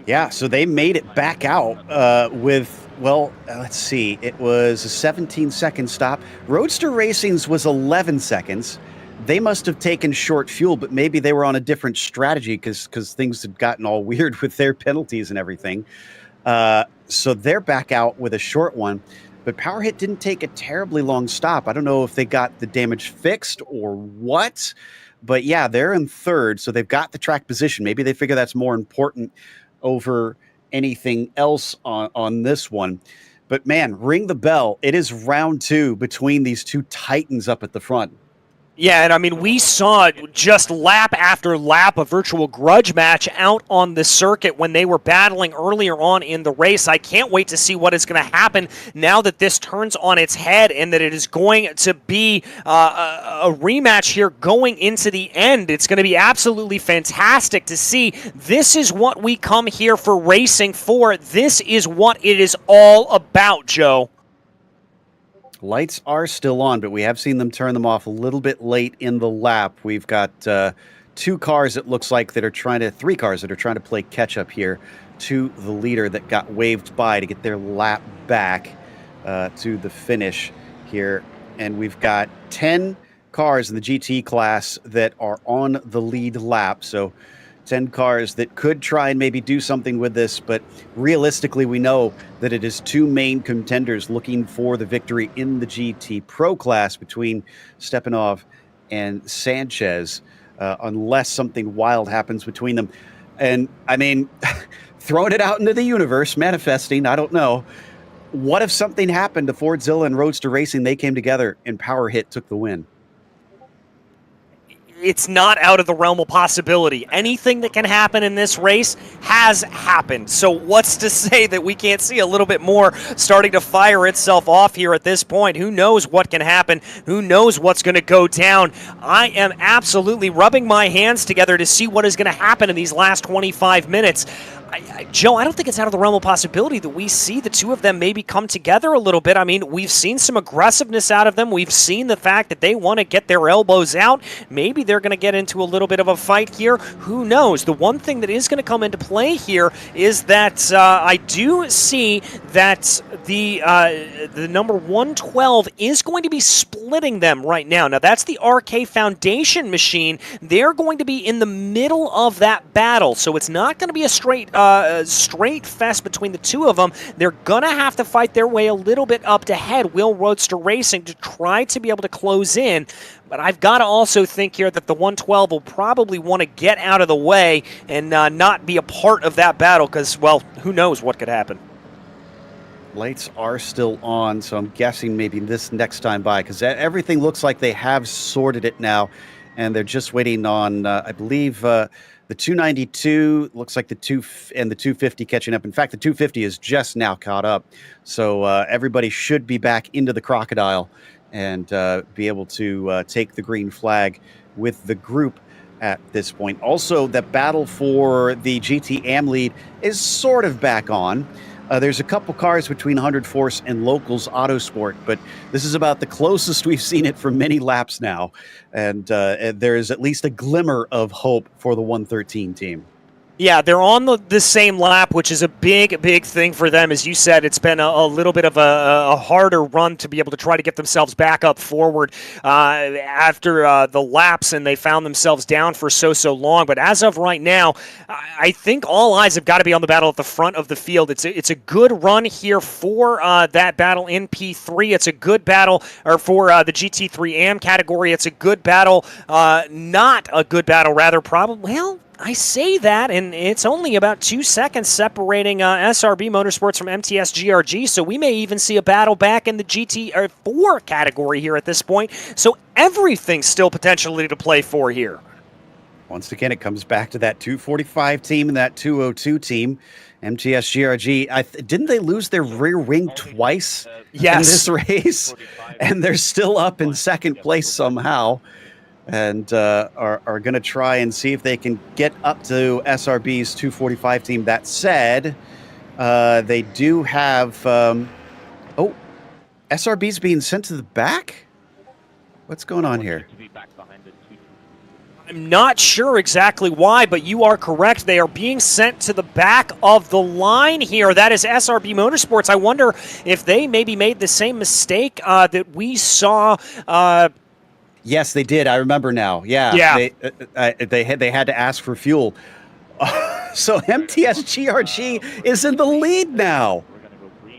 Yeah, so they made it back out with, well, let's see, it was a 17-second stop. Roadster Racing's was 11 seconds. They must have taken short fuel, but maybe they were on a different strategy because things had gotten all weird with their penalties and everything. So they're back out with a short one, but Power Hit didn't take a terribly long stop. I don't know if they got the damage fixed or what, but yeah, they're in third, so they've got the track position. Maybe they figure that's more important over anything else on this one. But man, ring the bell. It is round 2 between these two titans up at the front. Yeah, and I mean, we saw just lap after lap a virtual grudge match out on the circuit when they were battling earlier on in the race. I can't wait to see what is going to happen now that this turns on its head and that it is going to be a rematch here going into the end. It's going to be absolutely fantastic to see. This is what we come here for racing for. This is what it is all about, Joe. Lights are still on, but we have seen them turn them off a little bit late in the lap. We've got two cars, it looks like, that are trying to, three cars that are trying to play catch up here to the leader that got waved by to get their lap back to the finish here. And we've got 10 cars in the GT class that are on the lead lap. So 10 cars that could try and maybe do something with this, but realistically, we know that it is two main contenders looking for the victory in the GT Pro class between Stepanov and Sanchez, unless something wild happens between them. And I mean, throwing it out into the universe, manifesting, I don't know. What if something happened to Fordzilla and Roadster Racing? They came together and Power Hit took the win. It's not out of the realm of possibility. Anything that can happen in this race has happened. So what's to say that we can't see a little bit more starting to fire itself off here at this point? Who knows what can happen? Who knows what's going to go down? I am absolutely rubbing my hands together to see what is going to happen in these last 25 minutes. Joe, I don't think it's out of the realm of possibility that we see the two of them maybe come together a little bit. I mean, we've seen some aggressiveness out of them. We've seen the fact that they want to get their elbows out. Maybe they're going to get into a little bit of a fight here. Who knows? The one thing that is going to come into play here is that I do see that the number 112 is going to be splitting them right now. Now, that's the RK Foundation machine. They're going to be in the middle of that battle, so it's not going to be a straight fest between the two of them. They're gonna have to fight their way a little bit up to head, Will Roadster Racing, to try to be able to close in. But I've got to also think here that the 112 will probably want to get out of the way and not be a part of that battle because, well, who knows what could happen. Lights are still on, so I'm guessing maybe this next time by, because everything looks like they have sorted it now, and they're just waiting on, I believe, the 292, looks like the 250 catching up. In fact, the 250 is just now caught up. So everybody should be back into the crocodile and be able to take the green flag with the group at this point. Also, the battle for the GT Am lead is sort of back on. There's a couple cars between 100 Force and Locals Autosport, but this is about the closest we've seen it for many laps now. And there is at least a glimmer of hope for the 113 team. Yeah, they're on the same lap, which is a big thing for them. As you said, it's been a little bit of a harder run to be able to try to get themselves back up forward after the laps, and they found themselves down for so long. But as of right now, I think all eyes have got to be on the battle at the front of the field. It's a good run here for that battle in P3. It's a good battle for the GT3 AM category. It's a good battle, not a good battle, rather, probably, well, I say that, and it's only about 2 seconds separating SRB Motorsports from MTS GRG, so we may even see a battle back in the GT4 category here at this point. So everything's still potentially to play for here. Once again, it comes back to that 245 team and that 202 team. MTS GRG, didn't they lose their rear wing twice in this race? And they're still up in second place somehow. And are going to try and see if they can get up to SRB's 245 team. That said, they do have... SRB's being sent to the back? What's going on here? I'm not sure exactly why, but you are correct. They are being sent to the back of the line here. That is SRB Motorsports. I wonder if they maybe made the same mistake that we saw... Yes, they did. I remember now. Yeah. They had to ask for fuel. So MTS GRG is in the lead now.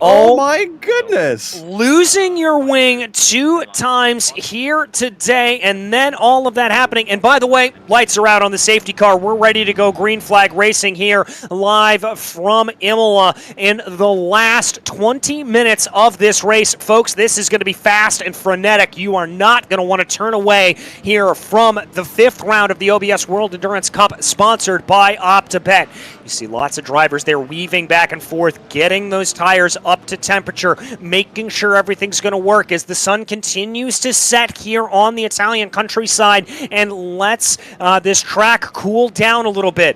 Oh my goodness. Losing your wing 2 times here today, and then all of that happening. And by the way, lights are out on the safety car. We're ready to go green flag racing here live from Imola in the last 20 minutes of this race. Folks, this is going to be fast and frenetic. You are not going to want to turn away here from the 5th round of the OBS World Endurance Cup, sponsored by OPTIBET. You see lots of drivers there weaving back and forth, getting those tires up to temperature, making sure everything's going to work as the sun continues to set here on the Italian countryside and lets this track cool down a little bit.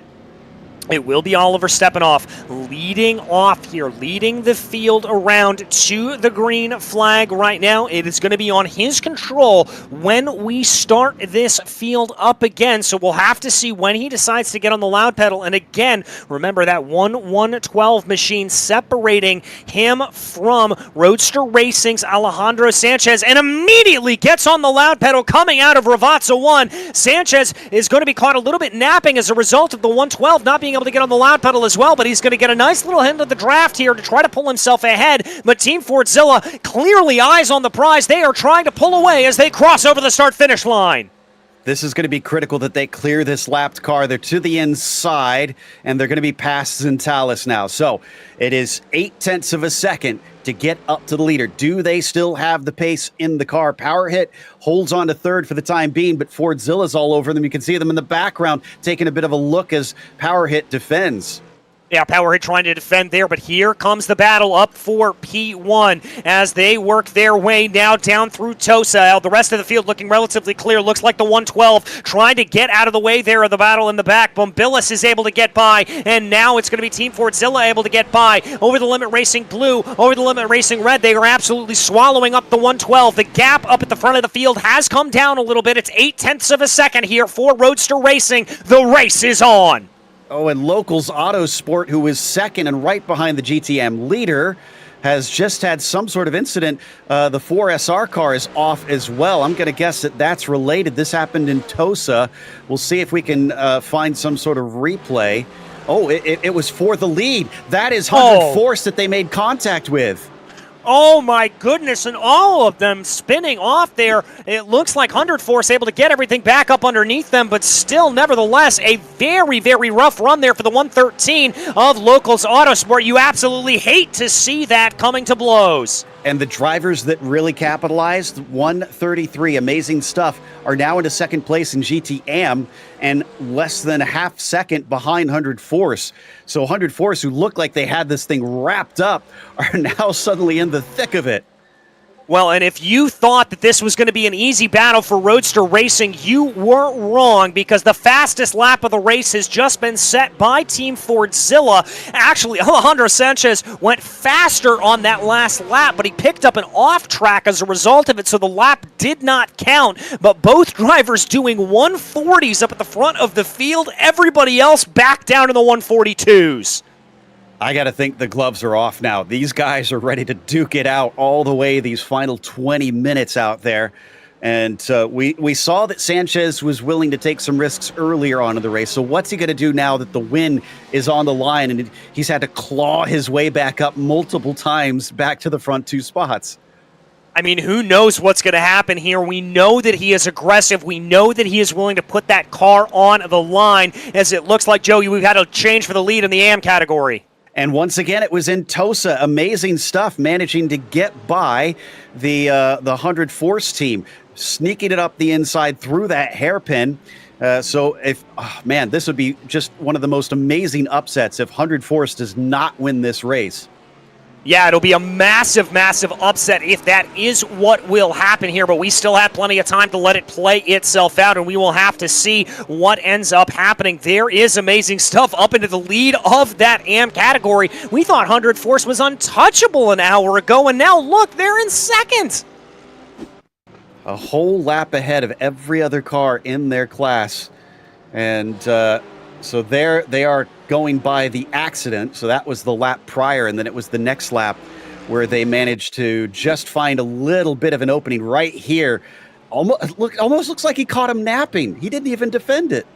It will be Oliver Stepanoff leading off here, leading the field around to the green flag right now. It is going to be on his control when we start this field up again, so we'll have to see when he decides to get on the loud pedal. And again, remember that 1-1-12 machine separating him from Roadster Racing's Alejandro Sanchez, and immediately gets on the loud pedal coming out of Ravazza 1. Sanchez is going to be caught a little bit napping as a result of the 112 not being able to get on the loud pedal as well, but he's going to get a nice little hint of the draft here to try to pull himself ahead. But Team Fordzilla clearly eyes on the prize. They are trying to pull away as they cross over the start-finish line. This is going to be critical that they clear this lapped car. They're to the inside, and they're going to be past Zentalis now. So it is 0.8 of a second to get up to the leader. Do they still have the pace in the car? Power Hit holds on to third for the time being, but Fordzilla's all over them. You can see them in the background taking a bit of a look as Power Hit defends. Yeah, Power Hit trying to defend there, but here comes the battle up for P1 as they work their way now down through Tosa. The rest of the field looking relatively clear. Looks like the 112 trying to get out of the way there of the battle in the back. Bombillis is able to get by, and now it's going to be Team Fordzilla able to get by. Over the limit racing blue, over the limit racing red. They are absolutely swallowing up the 112. The gap up at the front of the field has come down a little bit. It's 0.8 of a second here for Roadster Racing. The race is on. Oh, and Locals Autosport, who is second and right behind the GTM leader, has just had some sort of incident. The 4SR car is off as well. I'm going to guess that that's related. This happened in Tosa. We'll see if we can find some sort of replay. Oh, it was for the lead. That is 100 Force that they made contact with. Oh my goodness, and all of them spinning off there. It looks like 100 Force able to get everything back up underneath them, but still, nevertheless, a very, very rough run there for the 113 of Locals Autosport. You absolutely hate to see that coming to blows. And the drivers that really capitalized, 133, amazing stuff, are now into second place in GTM and less than a half second behind 100 Force. So 100 Force, who looked like they had this thing wrapped up, are now suddenly in the thick of it. Well, and if you thought that this was going to be an easy battle for Roadster Racing, you were wrong, because the fastest lap of the race has just been set by Team Fordzilla. Actually, Alejandro Sanchez went faster on that last lap, but he picked up an off track as a result of it, so the lap did not count. But both drivers doing 140s up at the front of the field. Everybody else back down in the 142s. I got to think the gloves are off now. These guys are ready to duke it out all the way these final 20 minutes out there. And we saw that Sanchez was willing to take some risks earlier on in the race. So what's he going to do now that the win is on the line and he's had to claw his way back up multiple times back to the front two spots? I mean, who knows what's going to happen here? We know that he is aggressive. We know that he is willing to put that car on the line, as it looks like, Joey, we've had a change for the lead in the AM category. And once again, it was in Tosa. Amazing stuff, managing to get by the 100 Force team, sneaking it up the inside through that hairpin. So this would be just one of the most amazing upsets if 100 Force does not win this race. Yeah, it'll be a massive, massive upset if that is what will happen here, but we still have plenty of time to let it play itself out, and we will have to see what ends up happening. There is amazing stuff up into the lead of that AM category. We thought 100 Force was untouchable an hour ago, and now look, they're in second. A whole lap ahead of every other car in their class. And so there they are going by the accident. So that was the lap prior, and then it was the next lap where they managed to just find a little bit of an opening right here. Almost looks like he caught him napping. He didn't even defend it.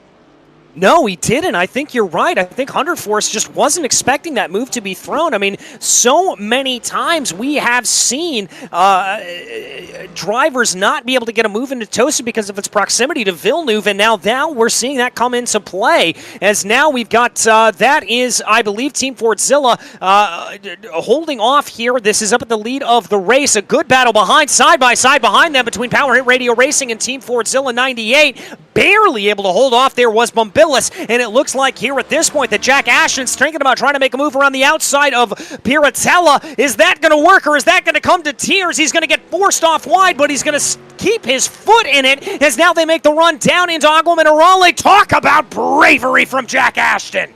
No, he didn't. I think you're right. I think 100 Force just wasn't expecting that move to be thrown. I mean, so many times we have seen drivers not be able to get a move into Tosa because of its proximity to Villeneuve, and now we're seeing that come into play, as now we've got, that is, I believe, Team Fordzilla holding off here. This is up at the lead of the race. A good battle behind, side by side behind them between Power Hit Radio Racing and Team Fordzilla 98. Barely able to hold off there was Bombillis, and it looks like here at this point that Jack Ashton's thinking about trying to make a move around the outside of Piratella. Is that going to work, or is that going to come to tears? He's going to get forced off wide, but he's going to keep his foot in it, as now they make the run down into Agua Minerale. Talk about bravery from Jack Ashton.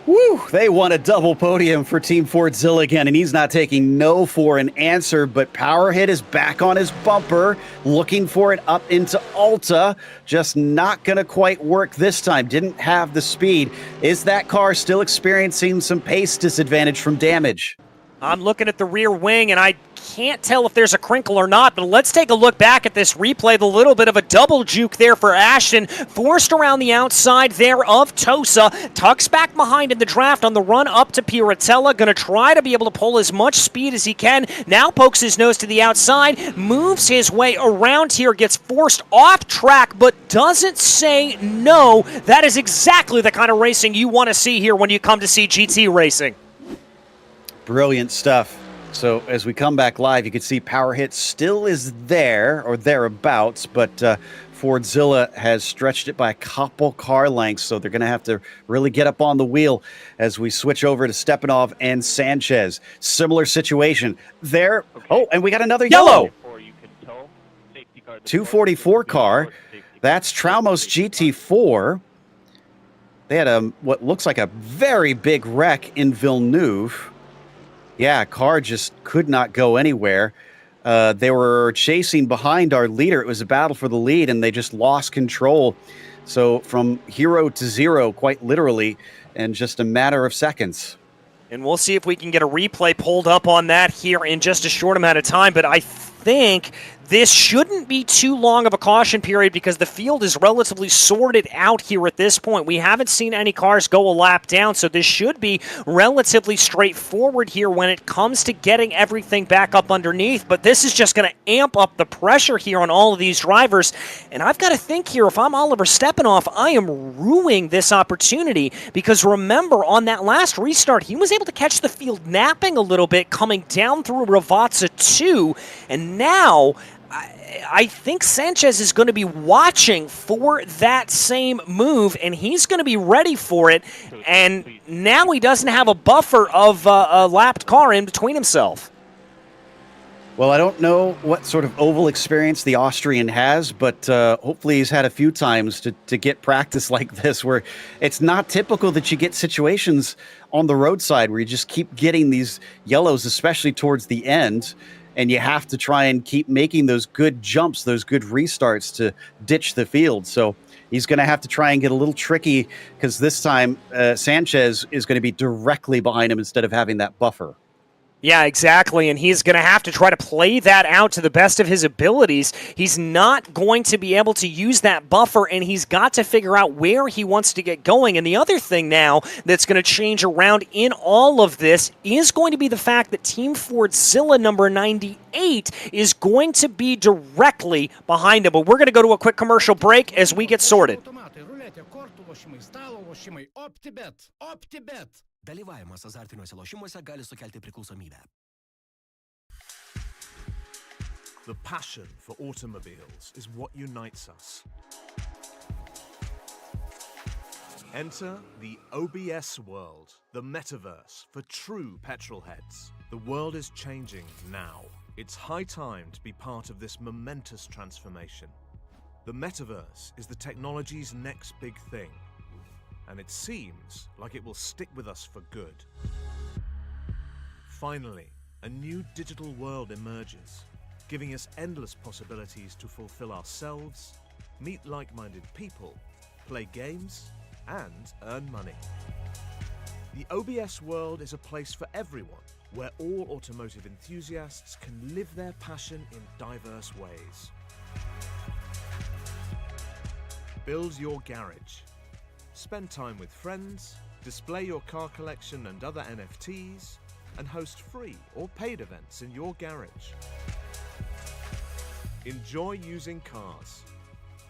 Woo! They won a double podium for Team Fordzilla again, and he's not taking no for an answer, but Power Hit is back on his bumper, looking for it up into Alta. Just not going to quite work this time. Didn't have the speed. Is that car still experiencing some pace disadvantage from damage? I'm looking at the rear wing, and I can't tell if there's a crinkle or not, but let's take a look back at this replay. The little bit of a double juke there for Ashton, forced around the outside there of Tosa, tucks back behind in the draft on the run up to Piratella, going to try to be able to pull as much speed as he can, now pokes his nose to the outside, moves his way around here, gets forced off track, but doesn't say no. That is exactly the kind of racing you want to see here when you come to see GT racing. Brilliant stuff. So as we come back live, you can see Power Hit still is there or thereabouts, but Fordzilla has stretched it by a couple car lengths, so they're going to have to really get up on the wheel as we switch over to Stepanov and Sanchez. Similar situation there. Okay. Oh, and we got another yellow. 244 car. That's Traumos GT4. They had what looks like a very big wreck in Villeneuve. Yeah, car just could not go anywhere. They were chasing behind our leader. It was a battle for the lead, and they just lost control. So from hero to zero, quite literally, in just a matter of seconds. And we'll see if we can get a replay pulled up on that here in just a short amount of time. But I think this shouldn't be too long of a caution period because the field is relatively sorted out here at this point. We haven't seen any cars go a lap down, so this should be relatively straightforward here when it comes to getting everything back up underneath. But this is just going to amp up the pressure here on all of these drivers. And I've got to think here, if I'm Oliver Stepanov, I am ruining this opportunity because remember, on that last restart, he was able to catch the field napping a little bit coming down through Ravazza 2, and now I think Sanchez is going to be watching for that same move, and he's going to be ready for it. And now he doesn't have a buffer of a lapped car in between himself. Well, I don't know what sort of oval experience the Austrian has, but hopefully he's had a few times to get practice like this, where it's not typical that you get situations on the roadside where you just keep getting these yellows, especially towards the end. And you have to try and keep making those good jumps, those good restarts to ditch the field. So he's going to have to try and get a little tricky because this time Sanchez is going to be directly behind him instead of having that buffer. Yeah, exactly, and he's going to have to try to play that out to the best of his abilities. He's not going to be able to use that buffer, and he's got to figure out where he wants to get going. And the other thing now that's going to change around in all of this is going to be the fact that Team Fordzilla number 98 is going to be directly behind him. But we're going to go to a quick commercial break as we get sorted. OPTIBET. Dalyvavimas azartiniuose lošimuose gali sukelti priklausomybę. The passion for automobiles is what unites us. Enter the OBS world, the metaverse for true petrol heads. The world is changing now. It's high time to be part of this momentous transformation. The metaverse is the technology's next big thing, and it seems like it will stick with us for good. Finally, a new digital world emerges, giving us endless possibilities to fulfill ourselves, meet like-minded people, play games, and earn money. The OBS world is a place for everyone, where all automotive enthusiasts can live their passion in diverse ways. Build your garage. Spend time with friends, display your car collection and other NFTs, and host free or paid events in your garage. Enjoy using cars.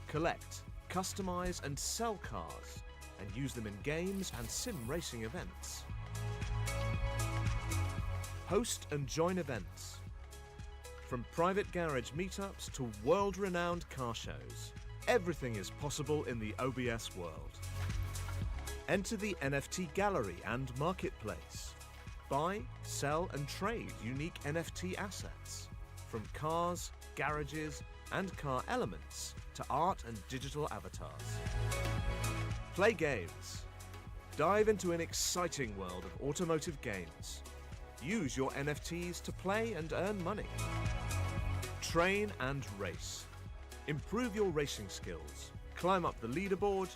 Collect, customize, and sell cars, and use them in games and sim racing events. Host and join events. From private garage meetups to world-renowned car shows, everything is possible in the OBS world. Enter the NFT gallery and marketplace. Buy, sell, and trade unique NFT assets, from cars, garages, and car elements to art and digital avatars. Play games. Dive into an exciting world of automotive games. Use your NFTs to play and earn money. Train and race. Improve your racing skills. Climb up the leaderboard,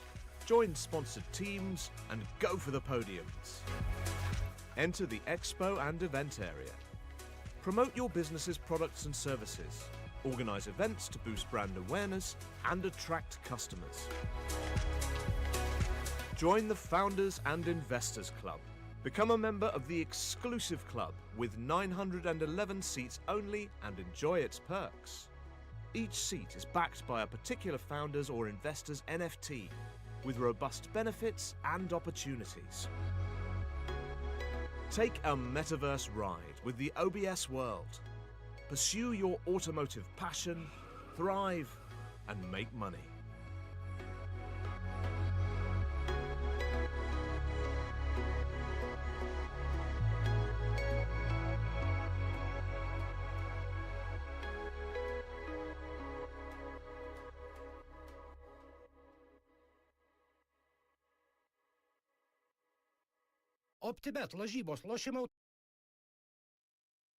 join sponsored teams, and go for the podiums. Enter the expo and event area. Promote your business's products and services. Organize events to boost brand awareness and attract customers. Join the Founders and Investors Club. Become a member of the exclusive club with 911 seats only and enjoy its perks. Each seat is backed by a particular founder's or investor's NFT with robust benefits and opportunities. Take a metaverse ride with the OBS world. Pursue your automotive passion, thrive, and make money. OPTIBET lažybos lošimo.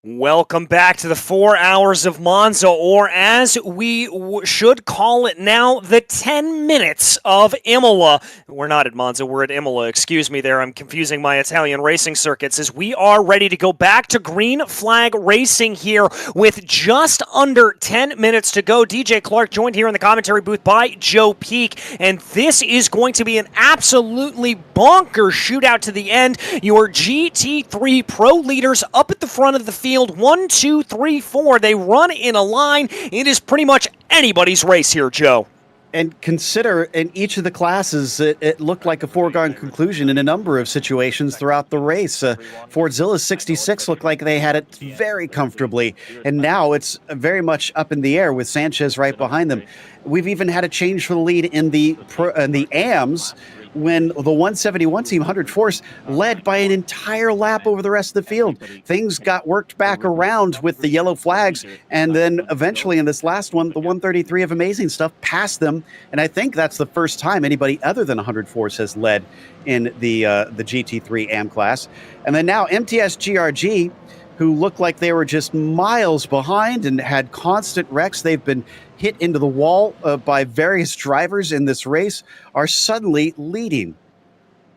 Welcome back to the 4 hours of Monza, or as we should call it now, the 10 minutes of Imola. We're not at Monza, we're at Imola. Excuse me there, I'm confusing my Italian racing circuits, as we are ready to go back to green flag racing here with just under 10 minutes to go. DJ Clark joined here in the commentary booth by Joe Peak, and this is going to be an absolutely bonkers shootout to the end. Your GT3 Pro leaders up at the front of the field. 1, 2, 3, 4. They run in a line. It is pretty much anybody's race here, Joe. And consider, in each of the classes, it looked like a foregone conclusion in a number of situations throughout the race. Fordzilla 66 looked like they had it very comfortably, and now it's very much up in the air with Sanchez right behind them. We've even had a change for the lead in the AMs, when the 171 team, 100 Force, led by an entire lap over the rest of the field. Things got worked back around with the yellow flags, and then eventually in this last one, the 133 of Amazing Stuff passed them, and I think that's the first time anybody other than 100 Force has led in the GT3 AM class. And then now MTS GRG, who looked like they were just miles behind and had constant wrecks. They've been hit into the wall by various drivers in this race, are suddenly leading.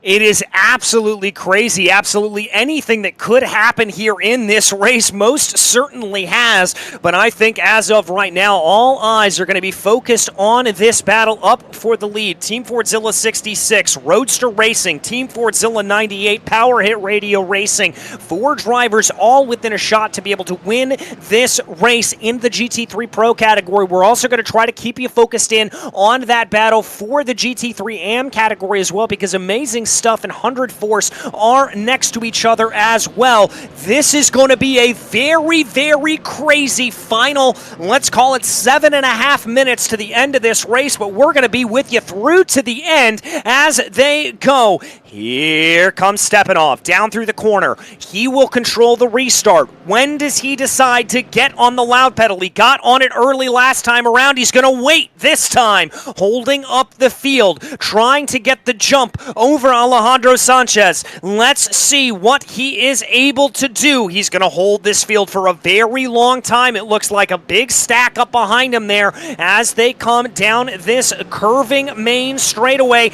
It is absolutely crazy. Absolutely anything that could happen here in this race most certainly has. But I think as of right now, all eyes are going to be focused on this battle up for the lead. Team Fordzilla 66, Roadster Racing, Team Fordzilla 98, Power Hit Radio Racing. 4 drivers all within a shot to be able to win this race in the GT3 Pro category. We're also going to try to keep you focused in on that battle for the GT3 AM category as well, because Amazing Stuff and 100 Force are next to each other as well. This is going to be a very, very crazy final, let's call it 7.5 minutes to the end of this race, but we're going to be with you through to the end as they go. Here comes Stepanov down through the corner. He will control the restart. When does he decide to get on the loud pedal? He got on it early last time around. He's going to wait this time, holding up the field, trying to get the jump over Alejandro Sanchez. Let's see what he is able to do. He's going to hold this field for a very long time. It looks like a big stack up behind him there as they come down this curving main straightaway.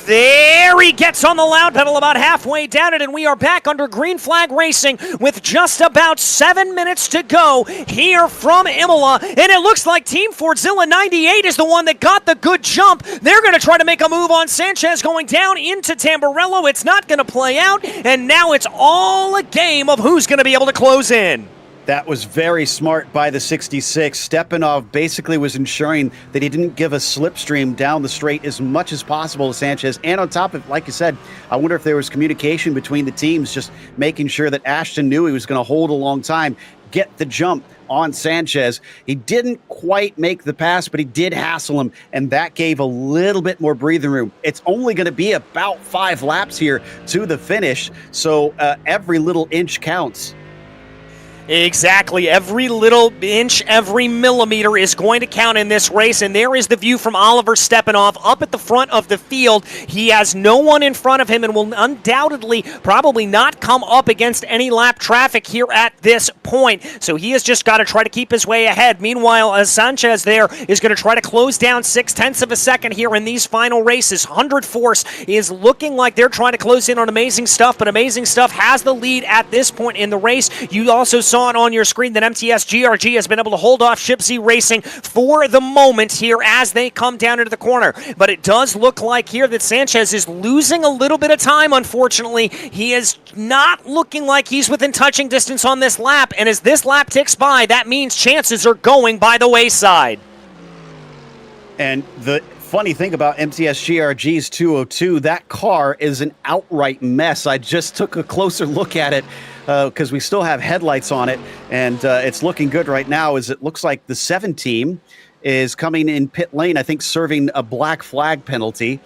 There he gets on the loud pedal about halfway down it, and we are back under green flag racing with just about 7 minutes to go here from Imola, and it looks like Team Fordzilla 98 is the one that got the good jump. They're going to try to make a move on Sanchez going down into Tamburello. It's not going to play out, and now it's all a game of who's going to be able to close in. That was very smart by the 66. Stepanov basically was ensuring that he didn't give a slipstream down the straight as much as possible to Sanchez. And on top of it, like you said, I wonder if there was communication between the teams, just making sure that Ashton knew he was going to hold a long time, get the jump on Sanchez. He didn't quite make the pass, but he did hassle him, and that gave a little bit more breathing room. It's only going to be about 5 laps here to the finish, so every little inch counts. Exactly. Every little inch, every millimeter is going to count in this race, and there is the view from Oliver Stepanoff up at the front of the field. He has no one in front of him and will undoubtedly probably not come up against any lap traffic here at this point. So he has just got to try to keep his way ahead. Meanwhile, Sanchez there is going to try to close down 0.6 of a second here in these final races. 100 Force is looking like they're trying to close in on Amazing Stuff, but Amazing Stuff has the lead at this point in the race. You also saw on your screen that MTS GRG has been able to hold off Shipsy Racing for the moment here as they come down into the corner. But it does look like here that Sanchez is losing a little bit of time, unfortunately. He is not looking like he's within touching distance on this lap, and as this lap ticks by, that means chances are going by the wayside. And the funny thing about MTS GRG's 202, that car is an outright mess. I just took a closer look at it because we still have headlights on it, and it's looking good right now as it looks like the 7 team is coming in pit lane, I think serving a black flag penalty.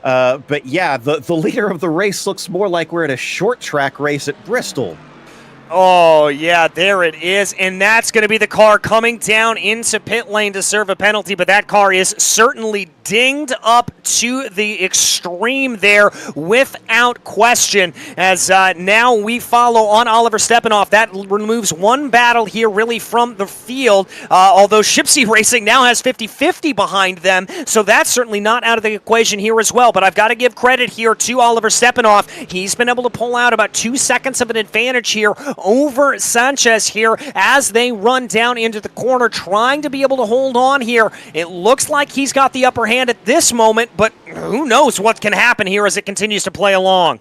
But yeah, the leader of the race looks more like we're at a short track race at Bristol. Oh, yeah, there it is, and that's going to be the car coming down into pit lane to serve a penalty, but that car is certainly dinged up to the extreme there without question, as now we follow on Oliver Stepanoff. That removes one battle here really from the field, although Shipsy Racing now has 50-50 behind them, so that's certainly not out of the equation here as well, but I've got to give credit here to Oliver Stepanoff. He's been able to pull out about 2 seconds of an advantage here over Sanchez here as they run down into the corner, trying to be able to hold on here. It looks like he's got the upper hand at this moment, but who knows what can happen here as it continues to play along.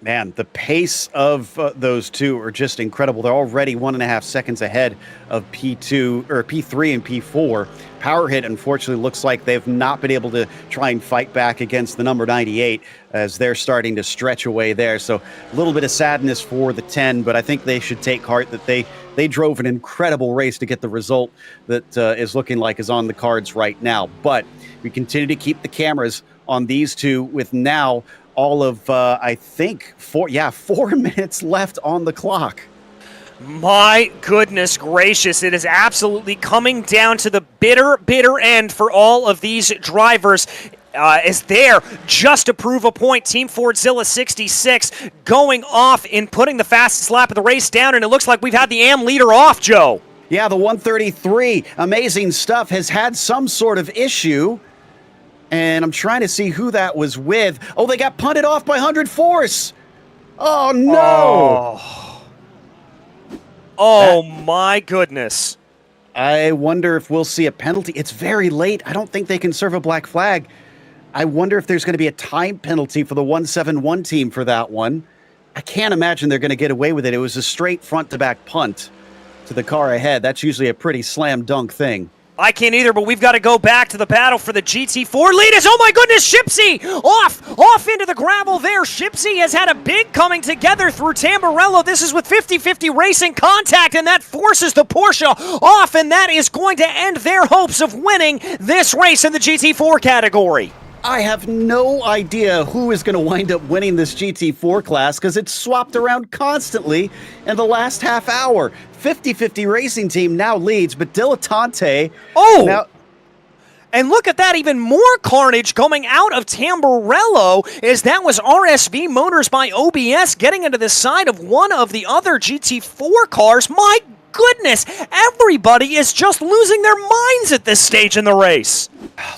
Man, the pace of those two are just incredible. They're already 1.5 seconds ahead of P2 or P3 and P4. Power Hit, unfortunately, looks like they've not been able to try and fight back against the number 98 as they're starting to stretch away there. So a little bit of sadness for the 10, but I think they should take heart that they drove an incredible race to get the result that is looking like is on the cards right now. But we continue to keep the cameras on these two with now all of, I think, 4 minutes left on the clock. My goodness gracious, it is absolutely coming down to the bitter end for all of these drivers. Is there just to prove a point. Team Fordzilla 66 going off and putting the fastest lap of the race down, and it looks like we've had the AM leader off, Joe. Yeah, the 133, Amazing Stuff, has had some sort of issue. And I'm trying to see who that was with. Oh, they got punted off by 100 Force. Oh, no. Oh my goodness. I wonder if we'll see a penalty. It's very late. I don't think they can serve a black flag. I wonder if there's going to be a time penalty for the 171 team for that one. I can't imagine they're going to get away with it. It was a straight front-to-back punt to the car ahead. That's usually a pretty slam dunk thing. I can't either, but we've got to go back to the battle for the GT4 lead. Oh my goodness, Shipsy off into the gravel there. Shipsy has had a big coming together through Tamburello. This is with 50-50 racing contact, and that forces the Porsche off, and that is going to end their hopes of winning this race in the GT4 category. I have no idea who is going to wind up winning this GT4 class because it's swapped around constantly in the last half hour. 50-50 Racing Team now leads, but Dilettante... Oh! Now, and look at that, even more carnage coming out of Tamburello, as that was RSV Motors by OBS getting into the side of one of the other GT4 cars. My goodness, everybody is just losing their minds at this stage in the race.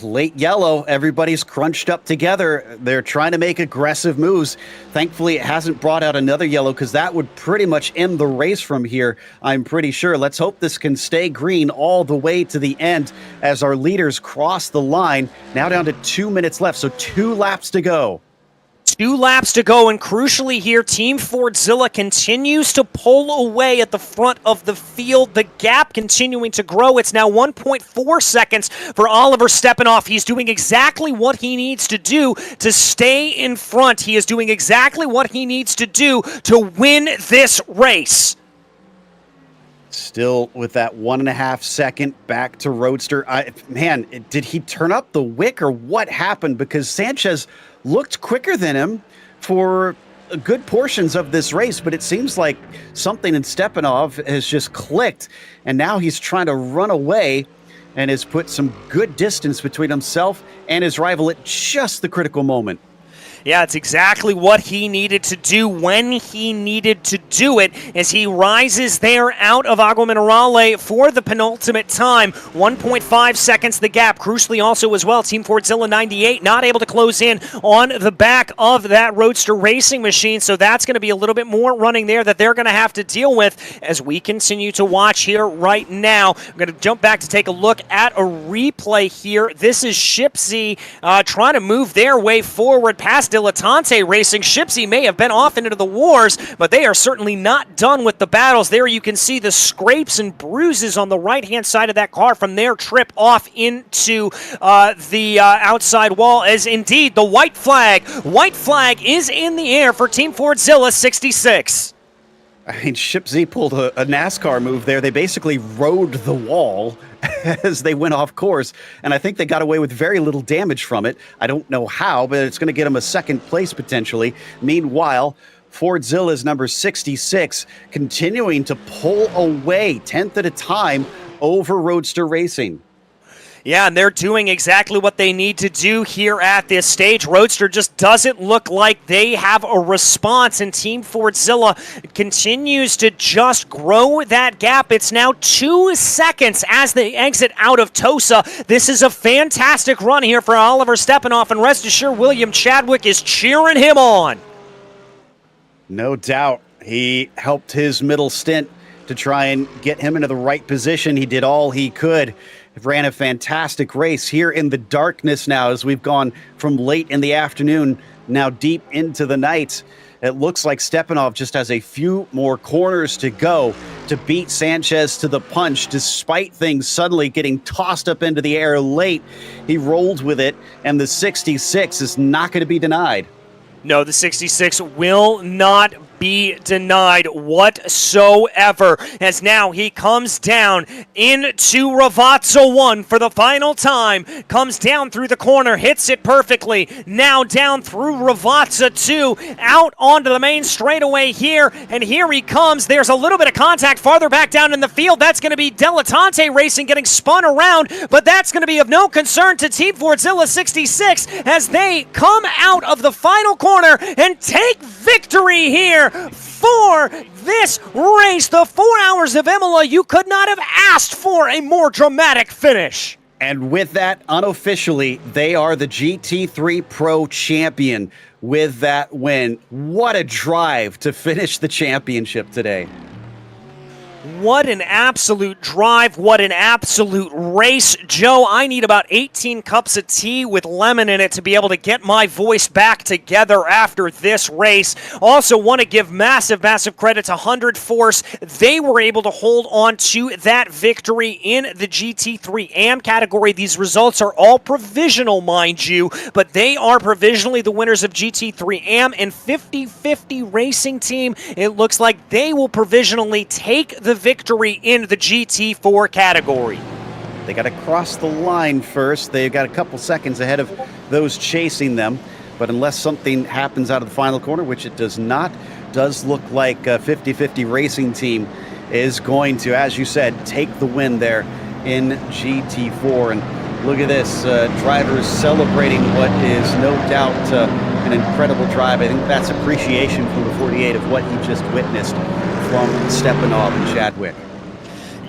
Late yellow, everybody's crunched up together. They're trying to make aggressive moves. Thankfully, it hasn't brought out another yellow because that would pretty much end the race from here, I'm pretty sure. Let's hope this can stay green all the way to the end as our leaders cross the line. Now down to 2 minutes left, so 2 laps to go. 2 laps to go, and crucially here, Team Fordzilla continues to pull away at the front of the field. The gap continuing to grow. It's now 1.4 seconds for Oliver Stepanoff. He's doing exactly what he needs to do to stay in front. He is doing exactly what he needs to do to win this race. Still with that 1.5 second back to Roadster. Man, did he turn up the wick or what happened? Because Sanchez looked quicker than him for good portions of this race, but it seems like something in Stepanov has just clicked, and now he's trying to run away and has put some good distance between himself and his rival at just the critical moment. Yeah, it's exactly what he needed to do when he needed to do it as he rises there out of Agua Minerale for the penultimate time. 1.5 seconds the gap. Crucially also as well, Team Fordzilla 98 not able to close in on the back of that Roadster Racing machine, so that's going to be a little bit more running there that they're going to have to deal with as we continue to watch here right now. I'm going to jump back to take a look at a replay here. This is Shipsy trying to move their way forward past Dilettante Racing. Shipsy may have been off into the wars, but they are certainly not done with the battles. There you can see the scrapes and bruises on the right-hand side of that car from their trip off into the outside wall, as indeed the white flag is in the air for Team Fordzilla 66. I mean, Shipsy pulled a NASCAR move there. They basically rode the wall as they went off course, and I think they got away with very little damage from it. I don't know how, but it's going to get them a second place potentially. Meanwhile, Fordzilla's number 66 continuing to pull away 10th at a time over Roadster Racing. Yeah, and they're doing exactly what they need to do here at this stage. Roadster just doesn't look like they have a response, and Team Fordzilla continues to just grow that gap. It's now 2 seconds as they exit out of Tosa. This is a fantastic run here for Oliver Stepanov, and rest assured William Chadwick is cheering him on. No doubt. He helped his middle stint to try and get him into the right position. He did all he could. Ran a fantastic race here in the darkness now as we've gone from late in the afternoon now deep into the night. It looks like Stepanov just has a few more corners to go to beat Sanchez to the punch, despite things suddenly getting tossed up into the air late. He rolled with it, and the 66 is not going to be denied. No, the 66 will not be denied whatsoever, as now he comes down into Ravazza 1 for the final time, comes down through the corner, hits it perfectly, now down through Ravazza 2, out onto the main straightaway here, and here he comes. There's a little bit of contact farther back down in the field. That's going to be Dilettante Racing getting spun around, but that's going to be of no concern to Team Fordzilla 66 as they come out of the final corner and take victory here for this race. The 4 hours of Imola, you could not have asked for a more dramatic finish. And with that, unofficially, they are the GT3 Pro champion with that win. What a drive to finish the championship today. What an absolute drive. What an absolute race. Joe, I need about 18 cups of tea with lemon in it to be able to get my voice back together after this race. Also want to give massive credit to 100 Force. They were able to hold on to that victory in the GT3 AM category. These results are all provisional, mind you, but they are provisionally the winners of GT3 AM, and 50-50 Racing Team, it looks like they will provisionally take the victory in the GT4 category. They got to cross the line first. They've got a couple seconds ahead of those chasing them. But unless something happens out of the final corner, which it does not, does look like a 50-50 Racing Team is going to, as you said, take the win there in GT4. And look at this, drivers celebrating what is no doubt an incredible drive. I think that's appreciation from the 48 of what he just witnessed from Stepanov and Chadwick.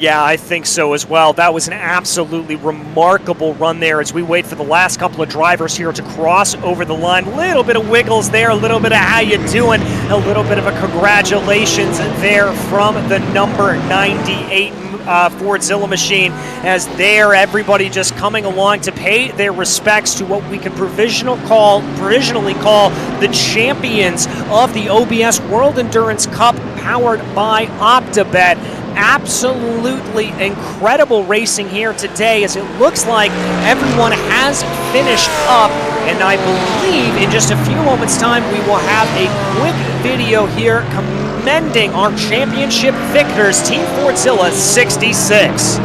Yeah, I think so as well. That was an absolutely remarkable run there as we wait for the last couple of drivers here to cross over the line. A little bit of wiggles there, a little bit of how you doing, a little bit of a congratulations there from the number 98 Fordzilla machine, as there everybody just coming along to pay their respects to what we can provisionally call the champions of the OBS World Endurance Cup powered by OPTIBET. Absolutely incredible racing here today, as it looks like everyone has finished up, and I believe in just a few moments time we will have a quick video here commending our championship victors, Team Fordzilla 66.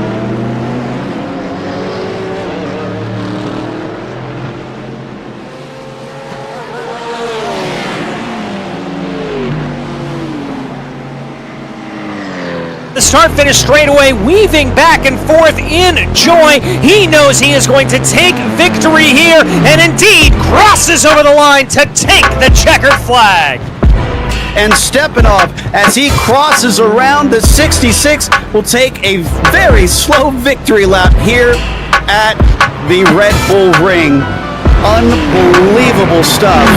start-finish straightaway, weaving back and forth in joy. He knows he is going to take victory here, and indeed crosses over the line to take the checkered flag. And Stepanov, as he crosses around the 66, will take a very slow victory lap here at the Red Bull Ring. Unbelievable stuff.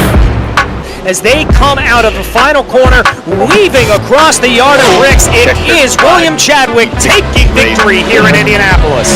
As they come out of the final corner, weaving across the yard of bricks, it is William Chadwick taking victory here in Indianapolis.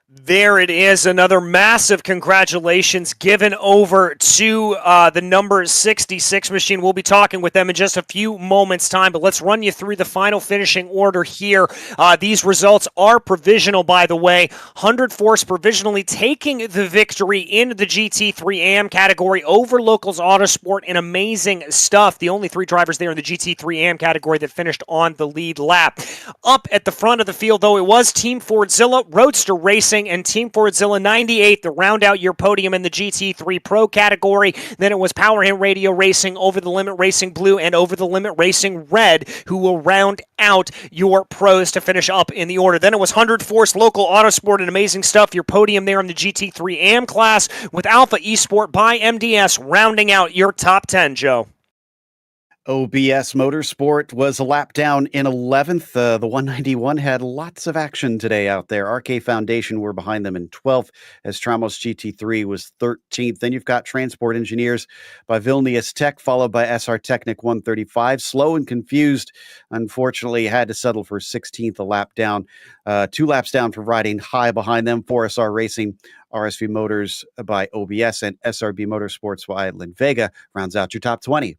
There it is, another massive congratulations given over to the number 66 machine. We'll be talking with them in just a few moments' time, but let's run you through the final finishing order here. These results are provisional, by the way. 100 Force provisionally taking the victory in the GT3 AM category over Locals Autosport, and amazing stuff. The only three drivers there in the GT3 AM category that finished on the lead lap. Up at the front of the field, though, it was Team Fordzilla, Roadster Racing, and Team Fordzilla 98 to round out your podium in the GT3 Pro category. Then it was Power Hit Radio Racing, Over the Limit Racing Blue, and Over the Limit Racing Red, who will round out your pros to finish up in the order. Then it was 100 Force Local Autosport, and amazing stuff. Your podium there in the GT3 AM class with Alpha Esport by MDS rounding out your top 10, Joe. OBS Motorsport was a lap down in 11th. The 191 had lots of action today out there. RK Foundation were behind them in 12th, as Tramos GT3 was 13th. Then you've got Transport Engineers by Vilnius Tech, followed by SR Technic 135. Slow and Confused, unfortunately, had to settle for 16th, a lap down. 2 laps down for riding high behind them. 4SR Racing, RSV Motors by OBS, and SRB Motorsports by Linvega rounds out your top 20.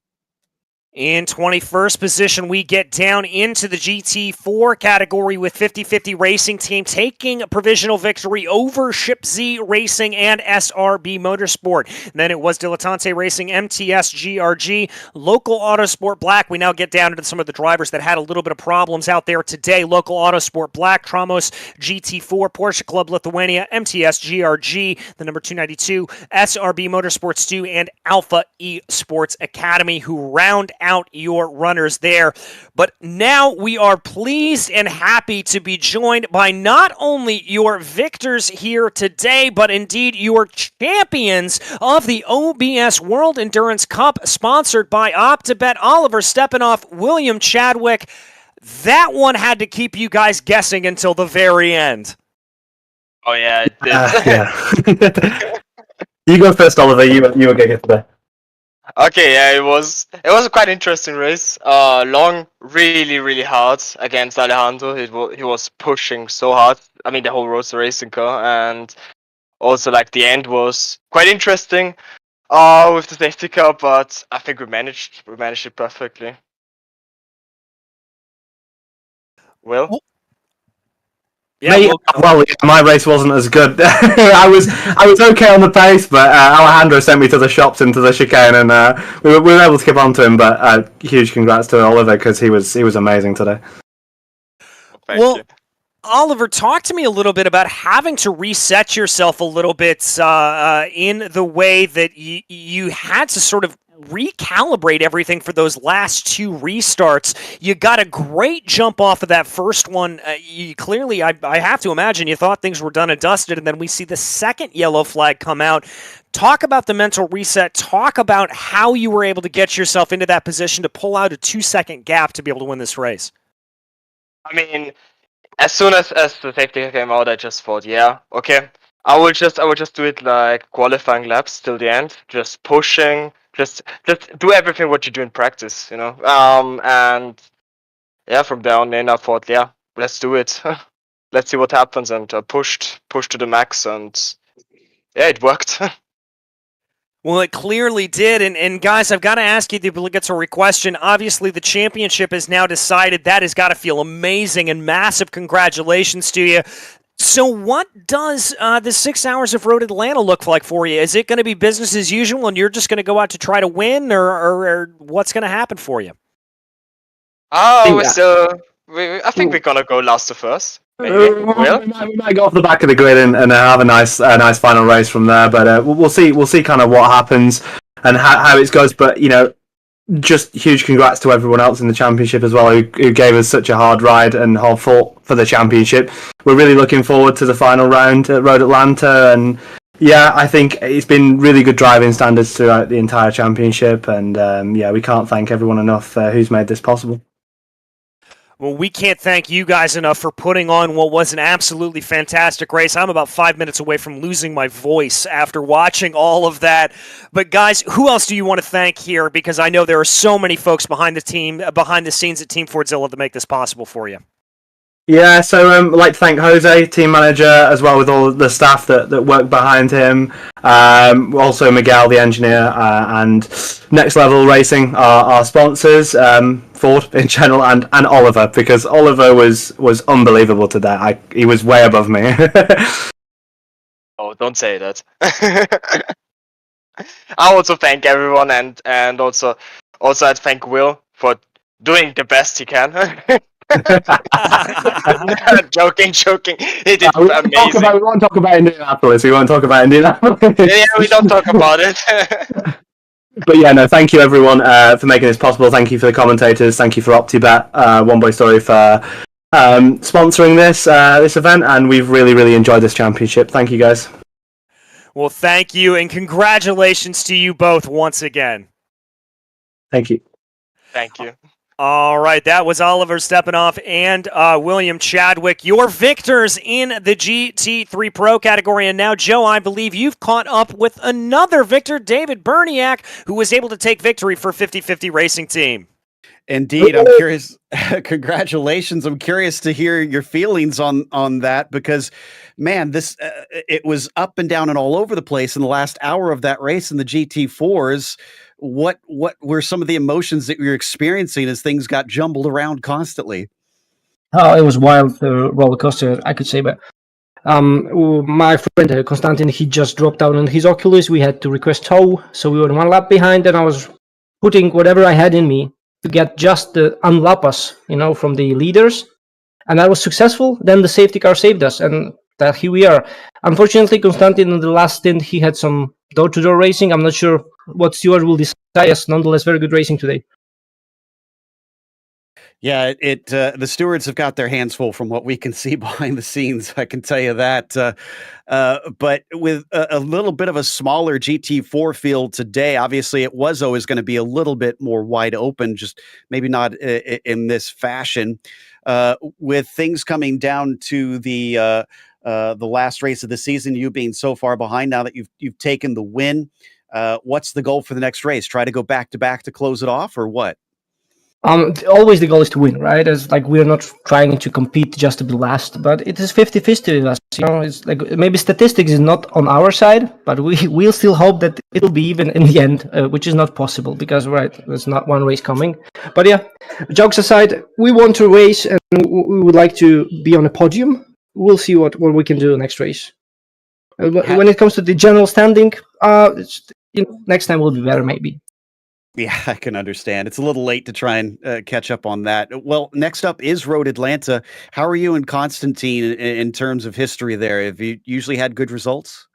In 21st position, we get down into the GT4 category with 50-50 Racing Team taking a provisional victory over Ship Z Racing and SRB Motorsport. And then it was Dilettante Racing, MTS GRG, Local Autosport Black. We now get down into some of the drivers that had a little bit of problems out there today. Local Autosport Black, Tramos GT4, Porsche Club Lithuania, MTS GRG, the number 292, SRB Motorsports 2, and Alpha Esports Academy, who round out your runners there. But now we are pleased and happy to be joined by not only your victors here today, but indeed your champions of the OBS World Endurance Cup, sponsored by OPTIBET, Oliver Stepanov, William Chadwick. That one had to keep you guys guessing until the very end. Oh yeah, it did. Yeah. You go first, Oliver. You were going to get today. Okay, yeah, it was a quite interesting race. Long, really hard against Alejandro. He was pushing so hard. I mean, the whole Roadster Racing car, and also like the end was quite interesting. With the safety car, but I think we managed it perfectly. Will? Yeah, well, my race wasn't as good. I was okay on the pace, but Alejandro sent me to the shops into the chicane, and we were able to keep on to him. But huge congrats to Oliver, because he was amazing today. Thank you. Oliver, talk to me a little bit about having to reset yourself a little bit in the way that you had to sort of recalibrate everything for those last 2 restarts. You got a great jump off of that first one. You clearly, I have to imagine, you thought things were done and dusted, and then we see the second yellow flag come out. Talk about the mental reset. Talk about how you were able to get yourself into that position to pull out a 2-second gap to be able to win this race. I mean, as soon as the safety car came out, I just thought, yeah, okay, I will just do it like qualifying laps till the end, just pushing, just do everything what you do in practice, you know. And yeah, from there on in, I thought, yeah, let's do it. let's see what happens, and pushed to the max, and yeah, it worked. Well, it clearly did. And guys, I've got to ask you the obligatory question. Obviously, the championship is now decided. That has got to feel amazing, and massive congratulations to you. So what does the 6 hours of Road Atlanta look like for you? Is it going to be business as usual and you're just going to go out to try to win, or what's going to happen for you? Oh, I think we're going to go last to first. Maybe. We might go off the back of the grid and have a nice final race from there. But we'll see kind of what happens and how it goes. But just huge congrats to everyone else in the championship as well, who gave us such a hard ride and hard fought for the championship. We're really looking forward to the final round at Road Atlanta, and yeah, I think it's been really good driving standards throughout the entire championship. And we can't thank everyone enough who's made this possible. Well, we can't thank you guys enough for putting on what was an absolutely fantastic race. I'm about 5 minutes away from losing my voice after watching all of that. But guys, who else do you want to thank here? Because I know there are so many folks behind the scenes at Team Fordzilla to make this possible for you. Yeah, so I'd like to thank Jose, team manager, as well with all the staff that worked behind him. Also Miguel, the engineer, and Next Level Racing, our sponsors, Ford in general, and Oliver, because Oliver was unbelievable today. He was way above me. Oh, don't say that. I also thank everyone, and also I'd thank Will for doing the best he can. Joking. He did amazing. We won't talk about Indianapolis. Yeah, we don't talk about it. But yeah, no, thank you everyone for making this possible. Thank you for the commentators. Thank you for OpTIBET, One Boy Story for sponsoring this event, and we've really enjoyed this championship. Thank you guys. Well, thank you, and congratulations to you both once again. Thank you. Thank you. All right, that was Oliver Stepanoff and William Chadwick, your victors in the GT3 Pro category. And now, Joe, I believe you've caught up with another victor, David Berniak, who was able to take victory for 50/50 Racing Team. Indeed, I'm curious. Congratulations. I'm curious to hear your feelings on that, because, man, this it was up and down and all over the place in the last hour of that race in the GT4s. What were some of the emotions that you were experiencing as things got jumbled around constantly? Oh, it was wild roller coaster, I could say. But my friend Konstantin, he just dropped down on his Oculus. We had to request tow, so we were 1 lap behind, and I was putting whatever I had in me to get just to unlap us, from the leaders, and that was successful. Then the safety car saved us, and that here we are. Unfortunately, Konstantin in the last stint, he had some door-to-door racing. I'm not sure what Stewart will decide. Yes, nonetheless, very good racing today. Yeah, the stewards have got their hands full from what we can see behind the scenes. I can tell you that. But with a little bit of a smaller GT4 field today, obviously it was always going to be a little bit more wide open, just maybe not in this fashion. With things coming down to the last race of the season, you being so far behind now that you've taken the win, what's the goal for the next race? Try to go back to back to close it off, or what? Always the goal is to win, right? It's like we're not trying to compete just to be last, but it is 50-50 with us. It's like maybe statistics is not on our side, but we'll still hope that it'll be even in the end, which is not possible because, right, there's not one race coming. But yeah, jokes aside, we want to race and we would like to be on a podium. We'll see what we can do next race. When it comes to the general standing, next time will be better, maybe. Yeah, I can understand. It's a little late to try and catch up on that. Well, next up is Road Atlanta. How are you and Constantine in terms of history there? Have you usually had good results?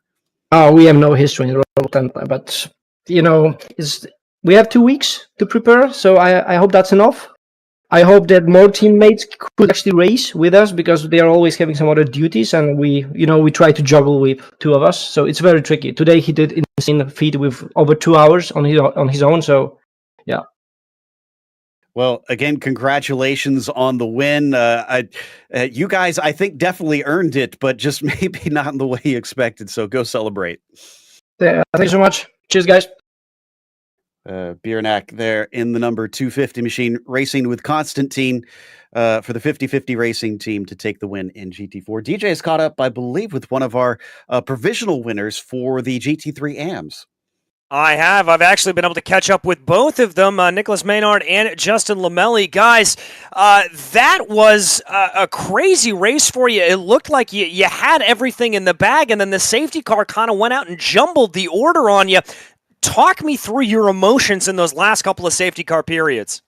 We have no history in Road Atlanta, but, we have 2 weeks to prepare, so I hope that's enough. I hope that more teammates could actually race with us because they are always having some other duties, and we try to juggle with 2 of us, so it's very tricky. Today he did insane feat with over 2 hours on his own, so yeah. Well, again, congratulations on the win. You guys, I think, definitely earned it, but just maybe not in the way you expected. So go celebrate. Thank you so much. Cheers, guys. Biernack there in the number 250 machine, racing with Constantine for the 50-50 racing team to take the win in GT4. DJ is caught up, I believe, with one of our provisional winners for the GT3 AMs. I have. I've actually been able to catch up with both of them, Nicholas Maynard and Justin Lamelli. Guys, that was a crazy race for you. It looked like you had everything in the bag, and then the safety car kind of went out and jumbled the order on you. Talk me through your emotions in those last couple of safety car periods.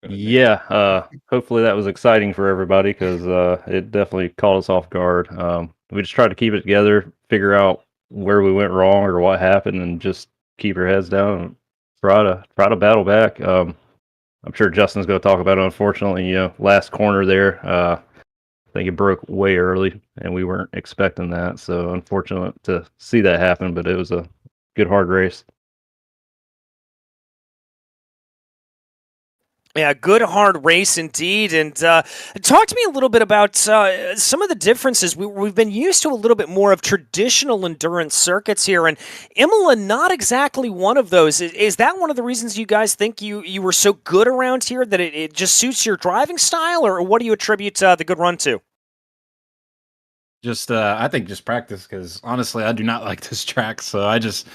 Yeah, hopefully that was exciting for everybody because it definitely caught us off guard. We just tried to keep it together, figure out where we went wrong or what happened, and just keep our heads down and try to battle back. I'm sure Justin's going to talk about it. Unfortunately, last corner there, I think it broke way early, and we weren't expecting that. So unfortunate to see that happen, but it was a good hard race. Yeah, good hard race indeed. And talk to me a little bit about some of the differences. We've been used to a little bit more of traditional endurance circuits here, and Imola not exactly one of those. Is that one of the reasons you guys think you were so good around here, that it just suits your driving style, or what do you attribute the good run to? Just I think just practice, because honestly I do not like this track, so I just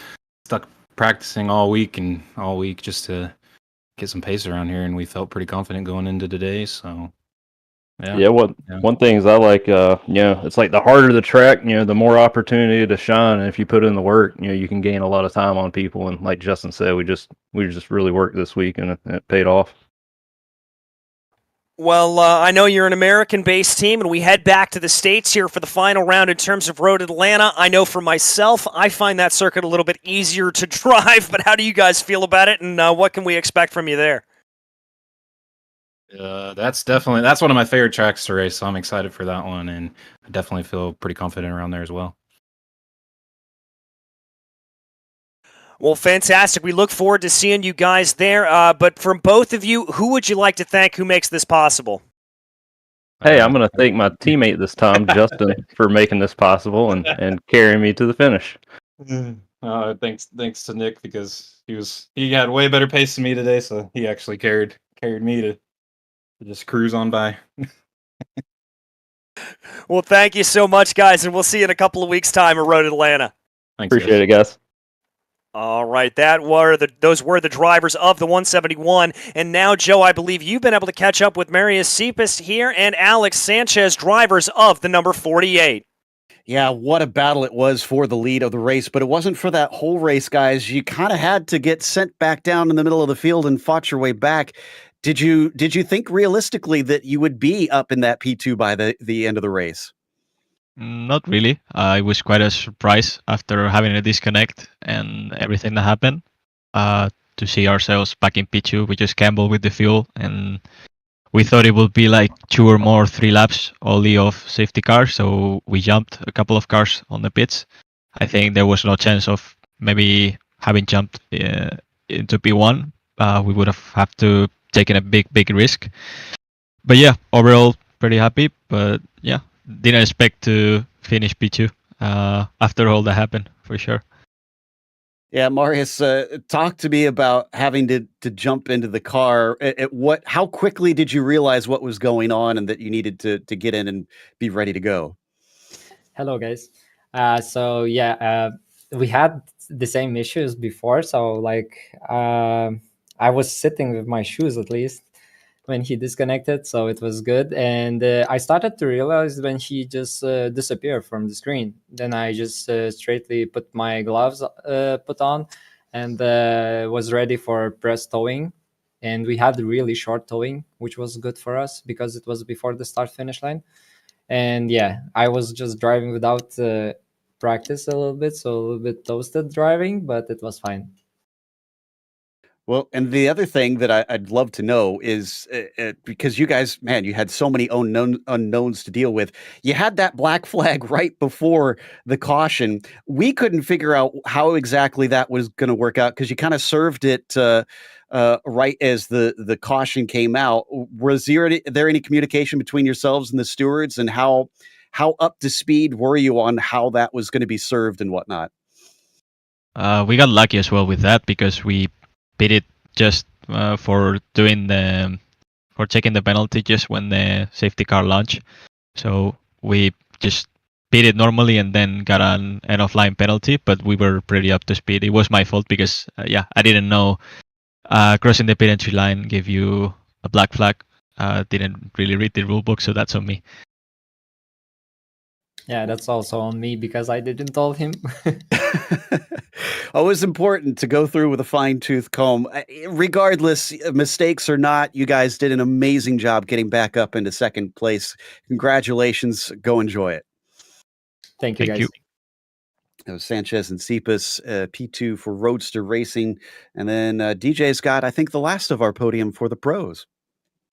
stuck practicing all week just to get some pace around here, and we felt pretty confident going into today. So yeah. One thing is I like it's like the harder the track, the more opportunity to shine, and if you put in the work, you can gain a lot of time on people. And like Justin said, we just really worked this week, and it paid off. Well, I know you're an American-based team, and we head back to the States here for the final round in terms of Road Atlanta. I know for myself, I find that circuit a little bit easier to drive, but how do you guys feel about it, and what can we expect from you there? That's one of my favorite tracks to race, so I'm excited for that one, and I definitely feel pretty confident around there as well. Well, fantastic. We look forward to seeing you guys there. But from both of you, who would you like to thank who makes this possible? Hey, I'm going to thank my teammate this time, Justin, for making this possible and carrying me to the finish. Thanks to Nick, because he had way better pace than me today, so he actually carried me to just cruise on by. Well, thank you so much, guys, and we'll see you in a couple of weeks' time at Road Atlanta. Thanks, Appreciate it, guys. All right, those were the drivers of the 171. And now, Joe, I believe you've been able to catch up with Marius Cepas here and Alex Sanchez, drivers of the number 48. Yeah, what a battle it was for the lead of the race, but it wasn't for that whole race, guys. You kind of had to get sent back down in the middle of the field and fought your way back. Did you think realistically that you would be up in that P2 by the end of the race? Not really. It was quite a surprise after having a disconnect and everything that happened. To see ourselves back in P2, we just gambled with the fuel, and we thought it would be like 2 or 3 laps only of safety cars. So we jumped a couple of cars on the pits. I think there was no chance of maybe having jumped into P1. We would have to taken a big risk. But yeah, overall pretty happy. But yeah, didn't expect to finish P2 after all that happened, for sure. Yeah, Marius, talk to me about having to jump into the car. How quickly did you realize what was going on and that you needed to get in and be ready to go? Hello, guys. We had the same issues before. So I was sitting with my shoes, at least, when he disconnected, so it was good. And I started to realize when he just disappeared from the screen. Then I just straightly put my gloves on and was ready for press towing. And we had really short towing, which was good for us because it was before the start-finish line. And yeah, I was just driving without practice a little bit, so a little bit toasted driving, but it was fine. Well, and the other thing that I'd love to know is because you guys, man, you had so many unknowns to deal with. You had that black flag right before the caution. We couldn't figure out how exactly that was going to work out because you kind of served it right as the caution came out. Was there any communication between yourselves and the stewards, and how up to speed were you on how that was going to be served and whatnot? We got lucky as well with that because we beat it just for doing for checking the penalty just when the safety car launched. So we just beat it normally and then got an end of line penalty, but we were pretty up to speed. It was my fault because I didn't know crossing the pit entry line gave you a black flag. Didn't really read the rule book, so that's on me. Yeah, that's also on me because I didn't tell him. Always important to go through with a fine-tooth comb. Regardless, mistakes or not, you guys did an amazing job getting back up into second place. Congratulations. Go enjoy it. Thank you, guys. That was Sanchez and Cepas, P2 for Roadster Racing. And then DJ's got, I think, the last of our podium for the pros.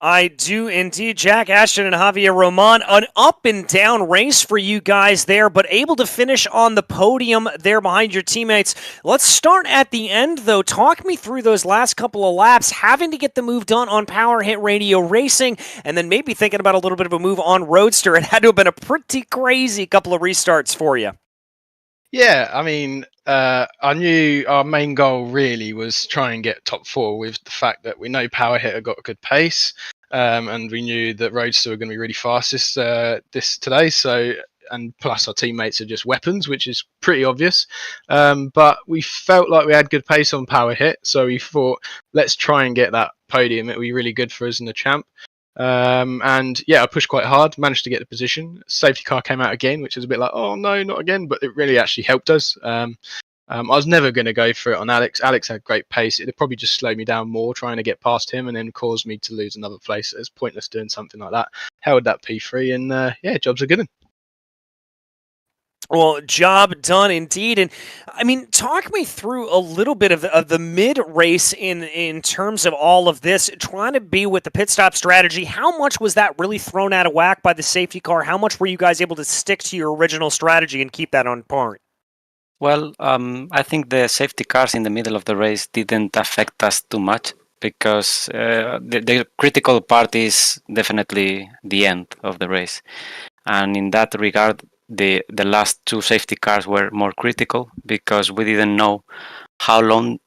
I do indeed. Jack Ashton and Javier Roman, an up and down race for you guys there, but able to finish on the podium there behind your teammates. Let's start at the end, though. Talk me through those last couple of laps, having to get the move done on Power Hit Radio Racing, and then maybe thinking about a little bit of a move on Roadster. It had to have been a pretty crazy couple of restarts for you. Yeah, I mean, I knew our main goal really was try and get top 4 with the fact that we know Power Hitter got a good pace, and we knew that Roadster were going to be really fast this today. So, and plus our teammates are just weapons, which is pretty obvious. But we felt like we had good pace on Power Hit, so we thought let's try and get that podium. It would be really good for us in the champ. And yeah, I pushed quite hard, managed to get the position. Safety car came out again, which was a bit like, oh no, not again, but it really actually helped us. I was never going to go for it on Alex. Alex had great pace. It probably just slowed me down more trying to get past him and then caused me to lose another place. It's pointless doing something like that. Held that P3 and yeah, job's a good one. Well, job done indeed. And I mean, talk me through a little bit of the mid race in terms of all of this, trying to be with the pit stop strategy. How much was that really thrown out of whack by the safety car? How much were you guys able to stick to your original strategy and keep that on point? Well, I think the safety cars in the middle of the race didn't affect us too much because the critical part is definitely the end of the race. And in that regard, the last 2 safety cars were more critical because we didn't know how long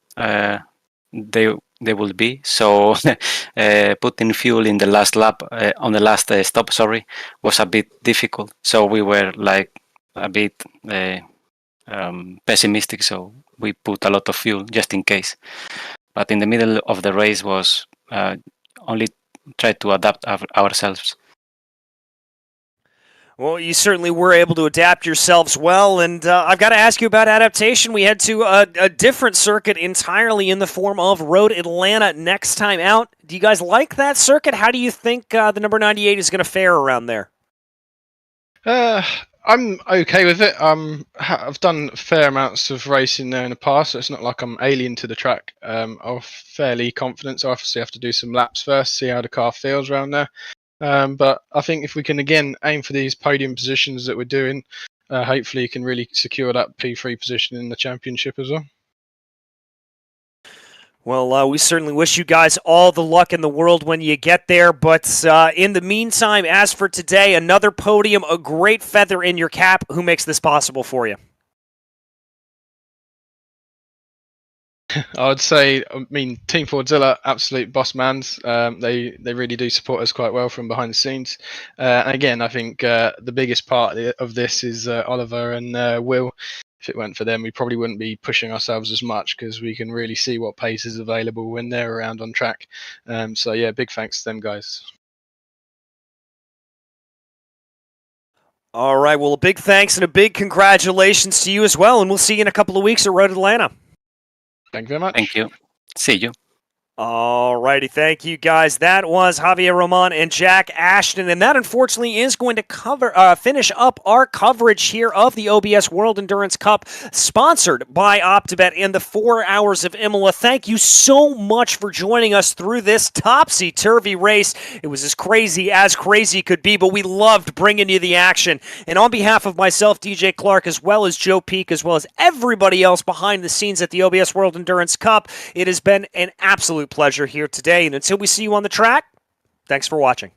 they will be. So putting fuel in the last lap, on the last stop, was a bit difficult. So we were like a bit pessimistic. So we put a lot of fuel just in case. But in the middle of the race was only try to adapt ourselves. Well, you certainly were able to adapt yourselves well, and I've got to ask you about adaptation. We head to a different circuit entirely in the form of Road Atlanta next time out. Do you guys like that circuit? How do you think the number 98 is going to fare around there? I'm okay with it. I've done fair amounts of racing there in the past, so it's not like I'm alien to the track. I'm fairly confident, so I obviously have to do some laps first, see how the car feels around there. But I think if we can again aim for these podium positions that we're doing, hopefully you can really secure that P3 position in the championship as well. Well, we certainly wish you guys all the luck in the world when you get there. But in the meantime, as for today, another podium, a great feather in your cap. Who makes this possible for you? I would say, I mean, Team Fordzilla, absolute boss mans. They really do support us quite well from behind the scenes. And again, I think the biggest part of this is Oliver and Will. If it weren't for them, we probably wouldn't be pushing ourselves as much because we can really see what pace is available when they're around on track. So yeah, big thanks to them guys. All right, well, a big thanks and a big congratulations to you as well, and we'll see you in a couple of weeks at Road Atlanta. Thank you very much. Thank you. See you. All righty, thank you guys. That was Javier Roman and Jack Ashton, and that unfortunately is going to finish up our coverage here of the OBS World Endurance Cup, sponsored by OPTIBET and the 4 Hours of Imola. Thank you so much for joining us through this topsy-turvy race. It was as crazy could be, but we loved bringing you the action. And on behalf of myself, DJ Clark, as well as Joe Peak, as well as everybody else behind the scenes at the OBS World Endurance Cup, it has been an absolute pleasure here today, and until we see you on the track, thanks for watching.